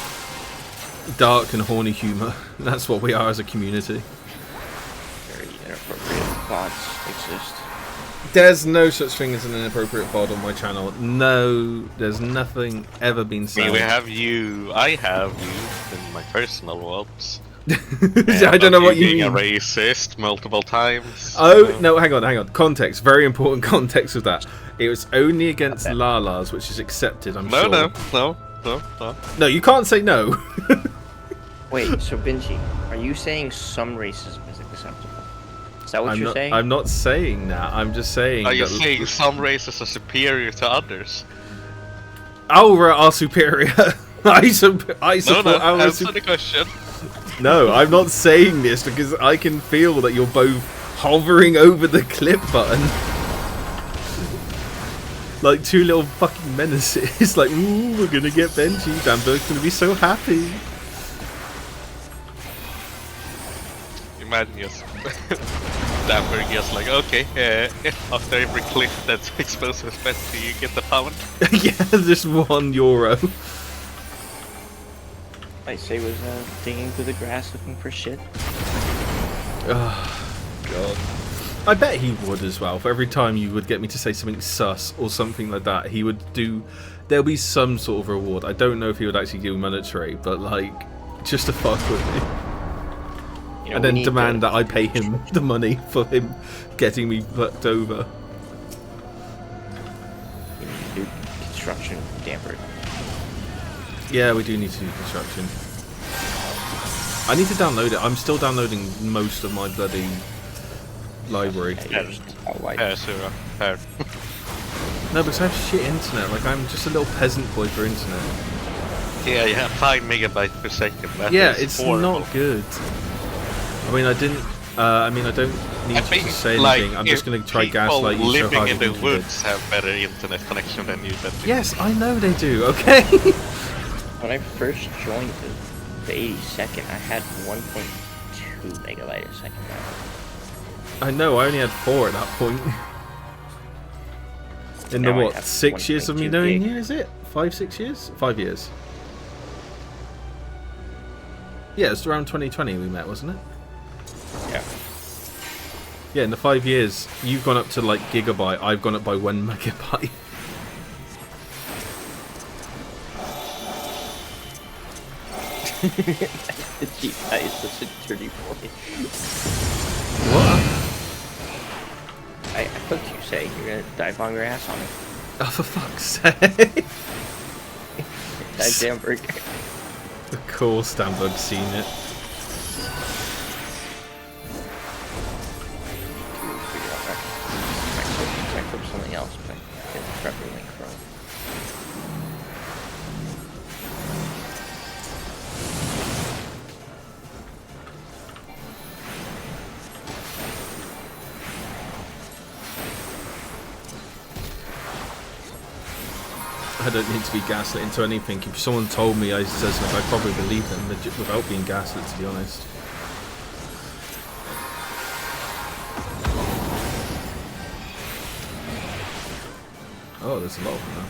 Dark and horny humour. That's what we are as a community. Very inappropriate thoughts exist. There's no such thing as an inappropriate VOD on my channel. No, there's nothing ever been said. We have you. I have you in my personal VODs. I don't know what you mean. Being a racist multiple times. Oh, no, hang on. Context. Very important context of that. It was only against Lala's, which is accepted, I'm sure. No. No, you can't say no. Wait, so Benji, are you saying some racism is acceptable? Is that what you're saying? I'm not saying that. I'm just saying. Are you saying some races are superior to others? Our are superior. I support our answer the question. No, I'm not saying this because I can feel that you're both hovering over the clip button. Like two little fucking menaces. Like, ooh, we're gonna get Benji. Danberg's gonna be so happy. Imagine just Danberg just like, okay, after every clip that exposes Benji, you get the pound. Yeah, just €1. I say was digging through the grass looking for shit. Oh, God. I bet he would as well. For every time you would get me to say something sus or something like that, he would do... There'll be some sort of reward. I don't know if he would actually do monetary, but like, just to fuck with me. You know, and then demand that I pay him the money for him getting me fucked over. You need to do construction, Danberg. Yeah, we do need to do construction. I need to download it. I'm still downloading most of my bloody library. No, because I have shit internet. Like, I'm just a little peasant boy for internet. Yeah, you have 5 megabytes per second. Yeah, it's not good. I mean, I didn't. I don't need to say anything. I'm just going to try gaslight you so hard. Living in the woods have better internet connection than you. Yes, I know they do. Okay. When I first joined the 82nd, I had 1.2 megabyte a second. I know. I only had 4 at that point. In the what? 6 years of me knowing you? Is it 5, 6 years? 5 years. Yeah, it's around 2020 we met, wasn't it? Yeah. Yeah, in the 5 years, you've gone up to like gigabyte, I've gone up by 1 megabyte. That is such a dirty boy. What? I thought you say you're gonna dive on your ass on it. Oh, for fuck's sake! Damberg. Of course, Damberg's seen it. I clip something else, but it's probably link from. I don't need to be gaslit into anything. If someone told me I said something, I'd probably believe them without being gaslit, to be honest. Oh, there's a lot of them now.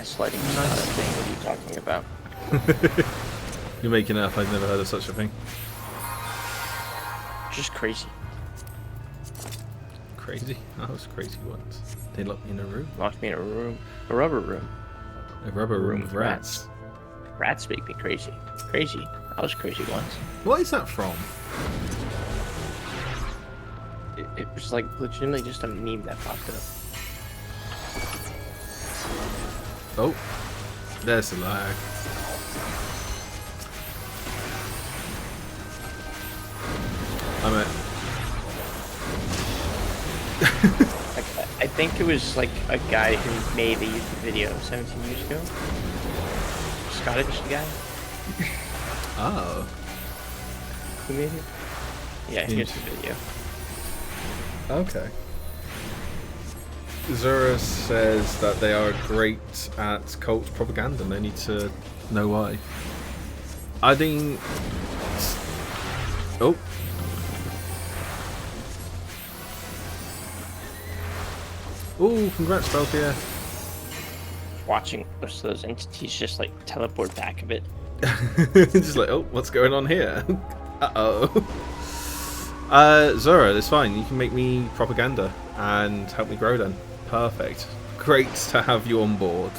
Sliding is not a thing. What are you talking about? You're making it up. I've never heard of such a thing. Just crazy. Crazy? I was crazy once. They locked me in a room. Locked me in a room. A rubber room. A rubber room with rats. Rats make me crazy. Crazy. I was crazy once. What is that from? It was like legitimately just a meme that popped up. Oh, there's the lag. I'm at. I think it was like a guy who made a YouTube video 17 years ago. Scottish guy. Oh. Who made it? Yeah, here's the video. Okay. Zura says that they are great at cult propaganda and they need to know why. I think... Oh. Oh, congrats, Belfier. Watching those entities just like teleport back a bit. Just like, oh, what's going on here? Uh-oh. Zora, it's fine. You can make me propaganda and help me grow then. Perfect. Great to have you on board.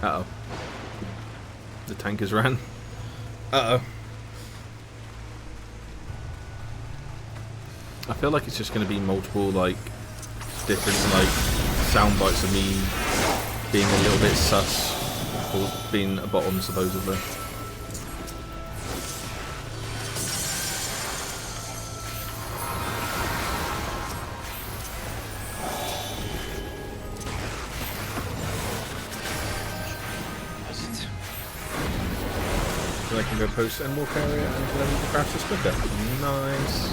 Uh-oh. The tank has ran. Uh-oh. I feel like it's just going to be multiple, like, different, like, sound bites of me being a little bit sus or being a bottom, supposedly. So I can go post and walk area and then the craft is quicker. Nice.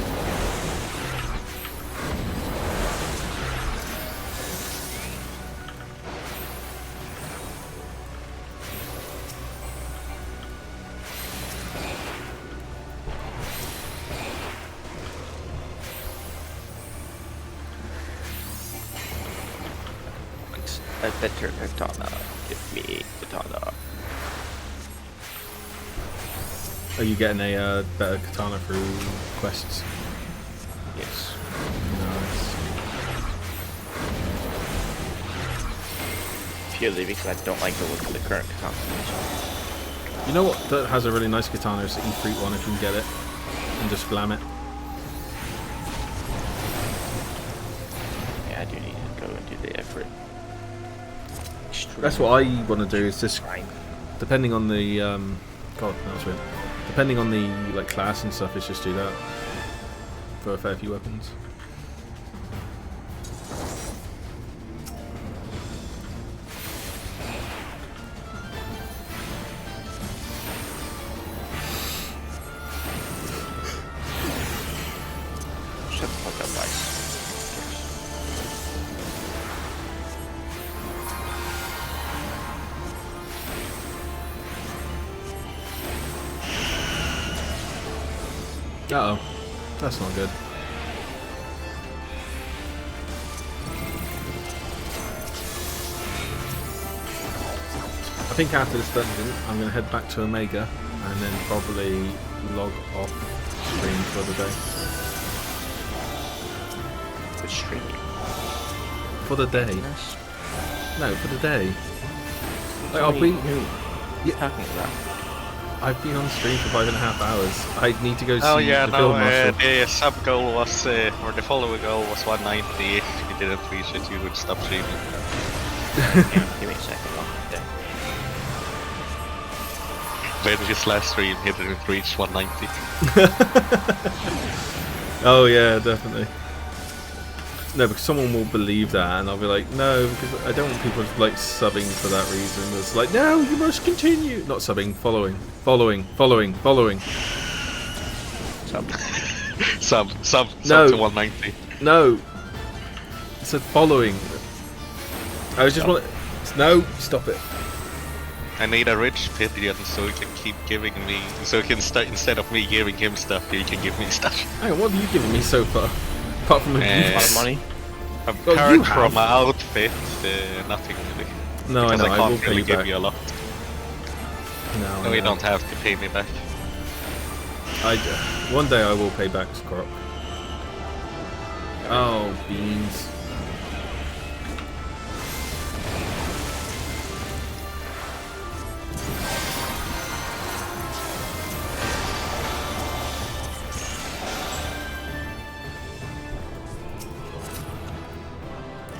A better katana. Give me katana. Are you getting a better katana through quests? Yes. Nice. Purely because I don't like the look of the current katana. You know what that has a really nice katana? It's the E3 one if you can get it. And just splam it. Yeah, I do need to go and do the effort. That's what I want to do, is just depending on the God, that was weird. Depending on the like class and stuff, is just do that for a fair few weapons. Shut the fuck up, Vice. Uh-oh. That's not good. think after this dungeon, I'm going to head back to Omega and then probably log off stream for the day. The stream? For the day. No, for the day. Like, I'll be... What are you talking about? I've been on stream for 5.5 hours. I need to go see Oh yeah, the no, build marshal. the sub goal was, or the follower goal was 190. If you didn't reach it, you would stop streaming. Give me a second. Benji's last stream, he didn't reach 190. Oh yeah, definitely. No, because someone will believe that, and I'll be like, no, because I don't want people like subbing for that reason. It's like, no, you must continue. Not subbing, following. Sub No. to 190. No. It said following. I was just no, stop it. I need a rich pigeon so he can keep giving me, so he can start, instead of me giving him stuff, he can give me stuff. Hang on, what have you given me so far? Apart from a lot of money. A card from my outfit, nothing really. No, because I know, I will can't pay really you give back. you a lot. No, you don't have to pay me back. One day I will pay back, Skorok. Oh, beans.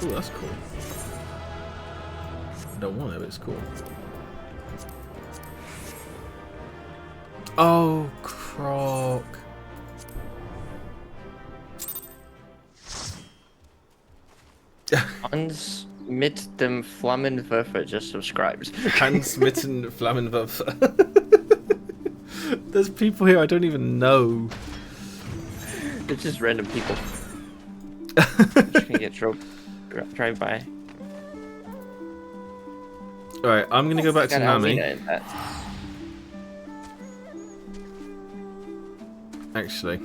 Ooh, that's cool. I don't want it, but it's cool. Oh, Croc. Hans mit dem Flammenwerfer just subscribed. Hans mitten Flammenwerfer. There's people here I don't even know. It's just random people. Just gonna get drive by. Alright, I'm gonna go back to Nami. Actually.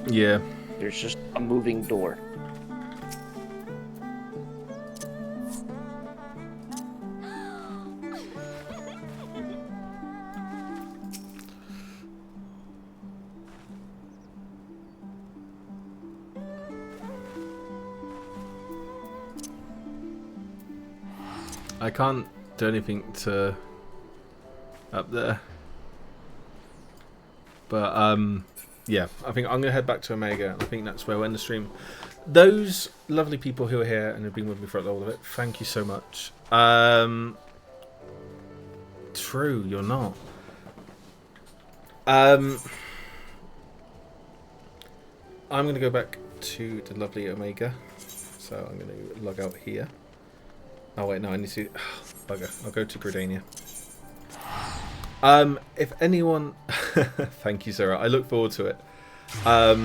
Yeah. There's just a moving door. I can't do anything to up there. But yeah, I think I'm gonna head back to Omega. I think that's where we'll end the stream. Those lovely people who are here and have been with me for a lot of it, thank you so much. True, you're not. I'm gonna go back to the lovely Omega. So I'm gonna log out here. Oh wait, no, I need to. Bugger. I'll go to Gridania. If anyone, thank you, Sarah. I look forward to it. I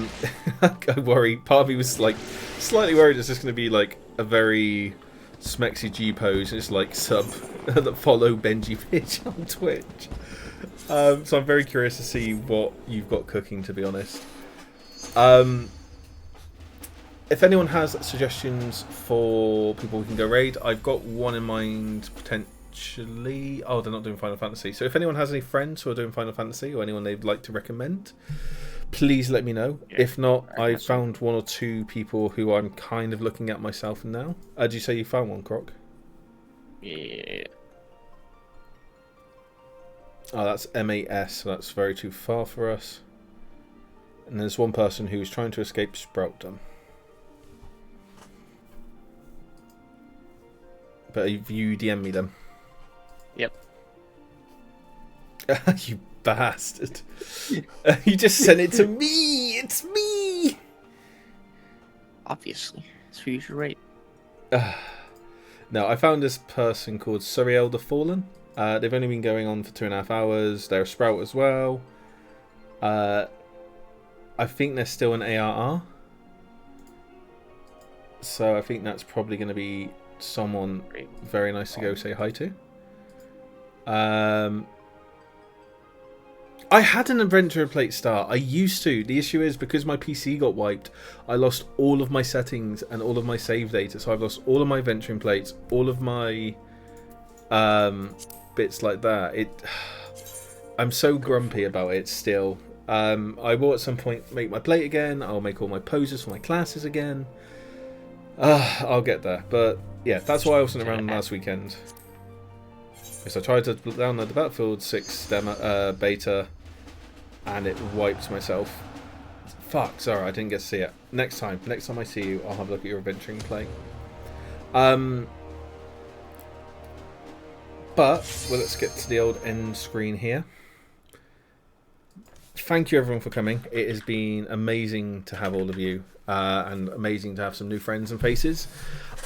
worry. Part of me was like slightly worried it's just going to be like a very smexy G pose, just like sub that follow Benji Pitch on Twitch. So I'm very curious to see what you've got cooking, to be honest. If anyone has suggestions for people we can go raid, I've got one in mind potentially. Oh, they're not doing Final Fantasy. So if anyone has any friends who are doing Final Fantasy or anyone they'd like to recommend, please let me know. Yeah, if not, I found one or two people who I'm kind of looking at myself now. Did you say you found one, Croc? Yeah. Oh, that's MAS, so that's very too far for us. And there's one person who's trying to escape Spouting. But if you DM me them. Yep. You bastard. You just sent it to me! It's me! Obviously. It's who you should rate. No, I found this person called Suriel the Fallen. They've only been going on for 2.5 hours. They're a Sprout as well. I think they're still an ARR. So I think that's probably going to be someone very nice to go say hi to. I had an adventure plate start. I used to. The issue is because my PC got wiped, I lost all of my settings and all of my save data. So I've lost all of my adventuring plates, all of my bits like that. I'm so grumpy about it still. I will at some point make my plate again. I'll make all my poses for my classes again. I'll get there. But yeah, that's why I wasn't around last weekend. Because I tried to download the Battlefield 6 demo, beta, and it wiped myself. Fuck, sorry, I didn't get to see it. Next time I see you, I'll have a look at your adventuring plate. But let's get to the old end screen here. Thank you everyone for coming. It has been amazing to have all of you, and amazing to have some new friends and faces.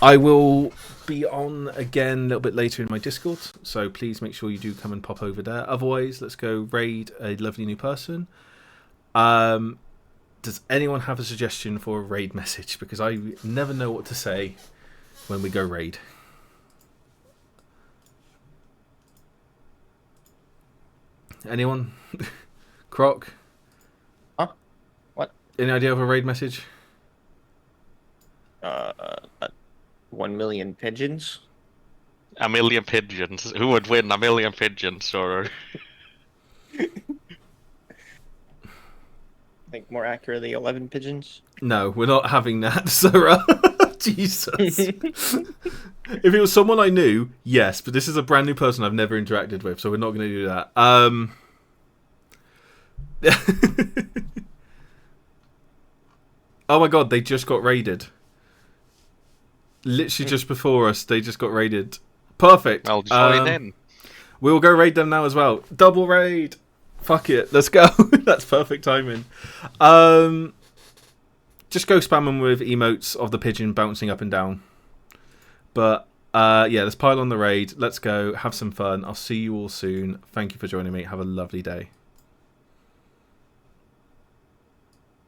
I will be on again a little bit later in my Discord, so please make sure you do come and pop over there. Otherwise, let's go raid a lovely new person. Does anyone have a suggestion for a raid message? Because I never know what to say when we go raid. Anyone? Croc? Huh? What? Any idea of a raid message? 1 million pigeons. A million pigeons. Who would win? A million pigeons, or? I think more accurately, 11 pigeons. No, we're not having that, Sarah. Jesus. If it was someone I knew, yes, but this is a brand new person I've never interacted with, so we're not going to do that. Oh my god, they just got raided. Literally just before us, they just got raided. Perfect. I'll join in. We'll go raid them now as well. Double raid. Fuck it, let's go. That's perfect timing. Just go spam them with emotes of the pigeon bouncing up and down. But yeah, let's pile on the raid. Let's go have some fun. I'll see you all soon. Thank you for joining me. Have a lovely day.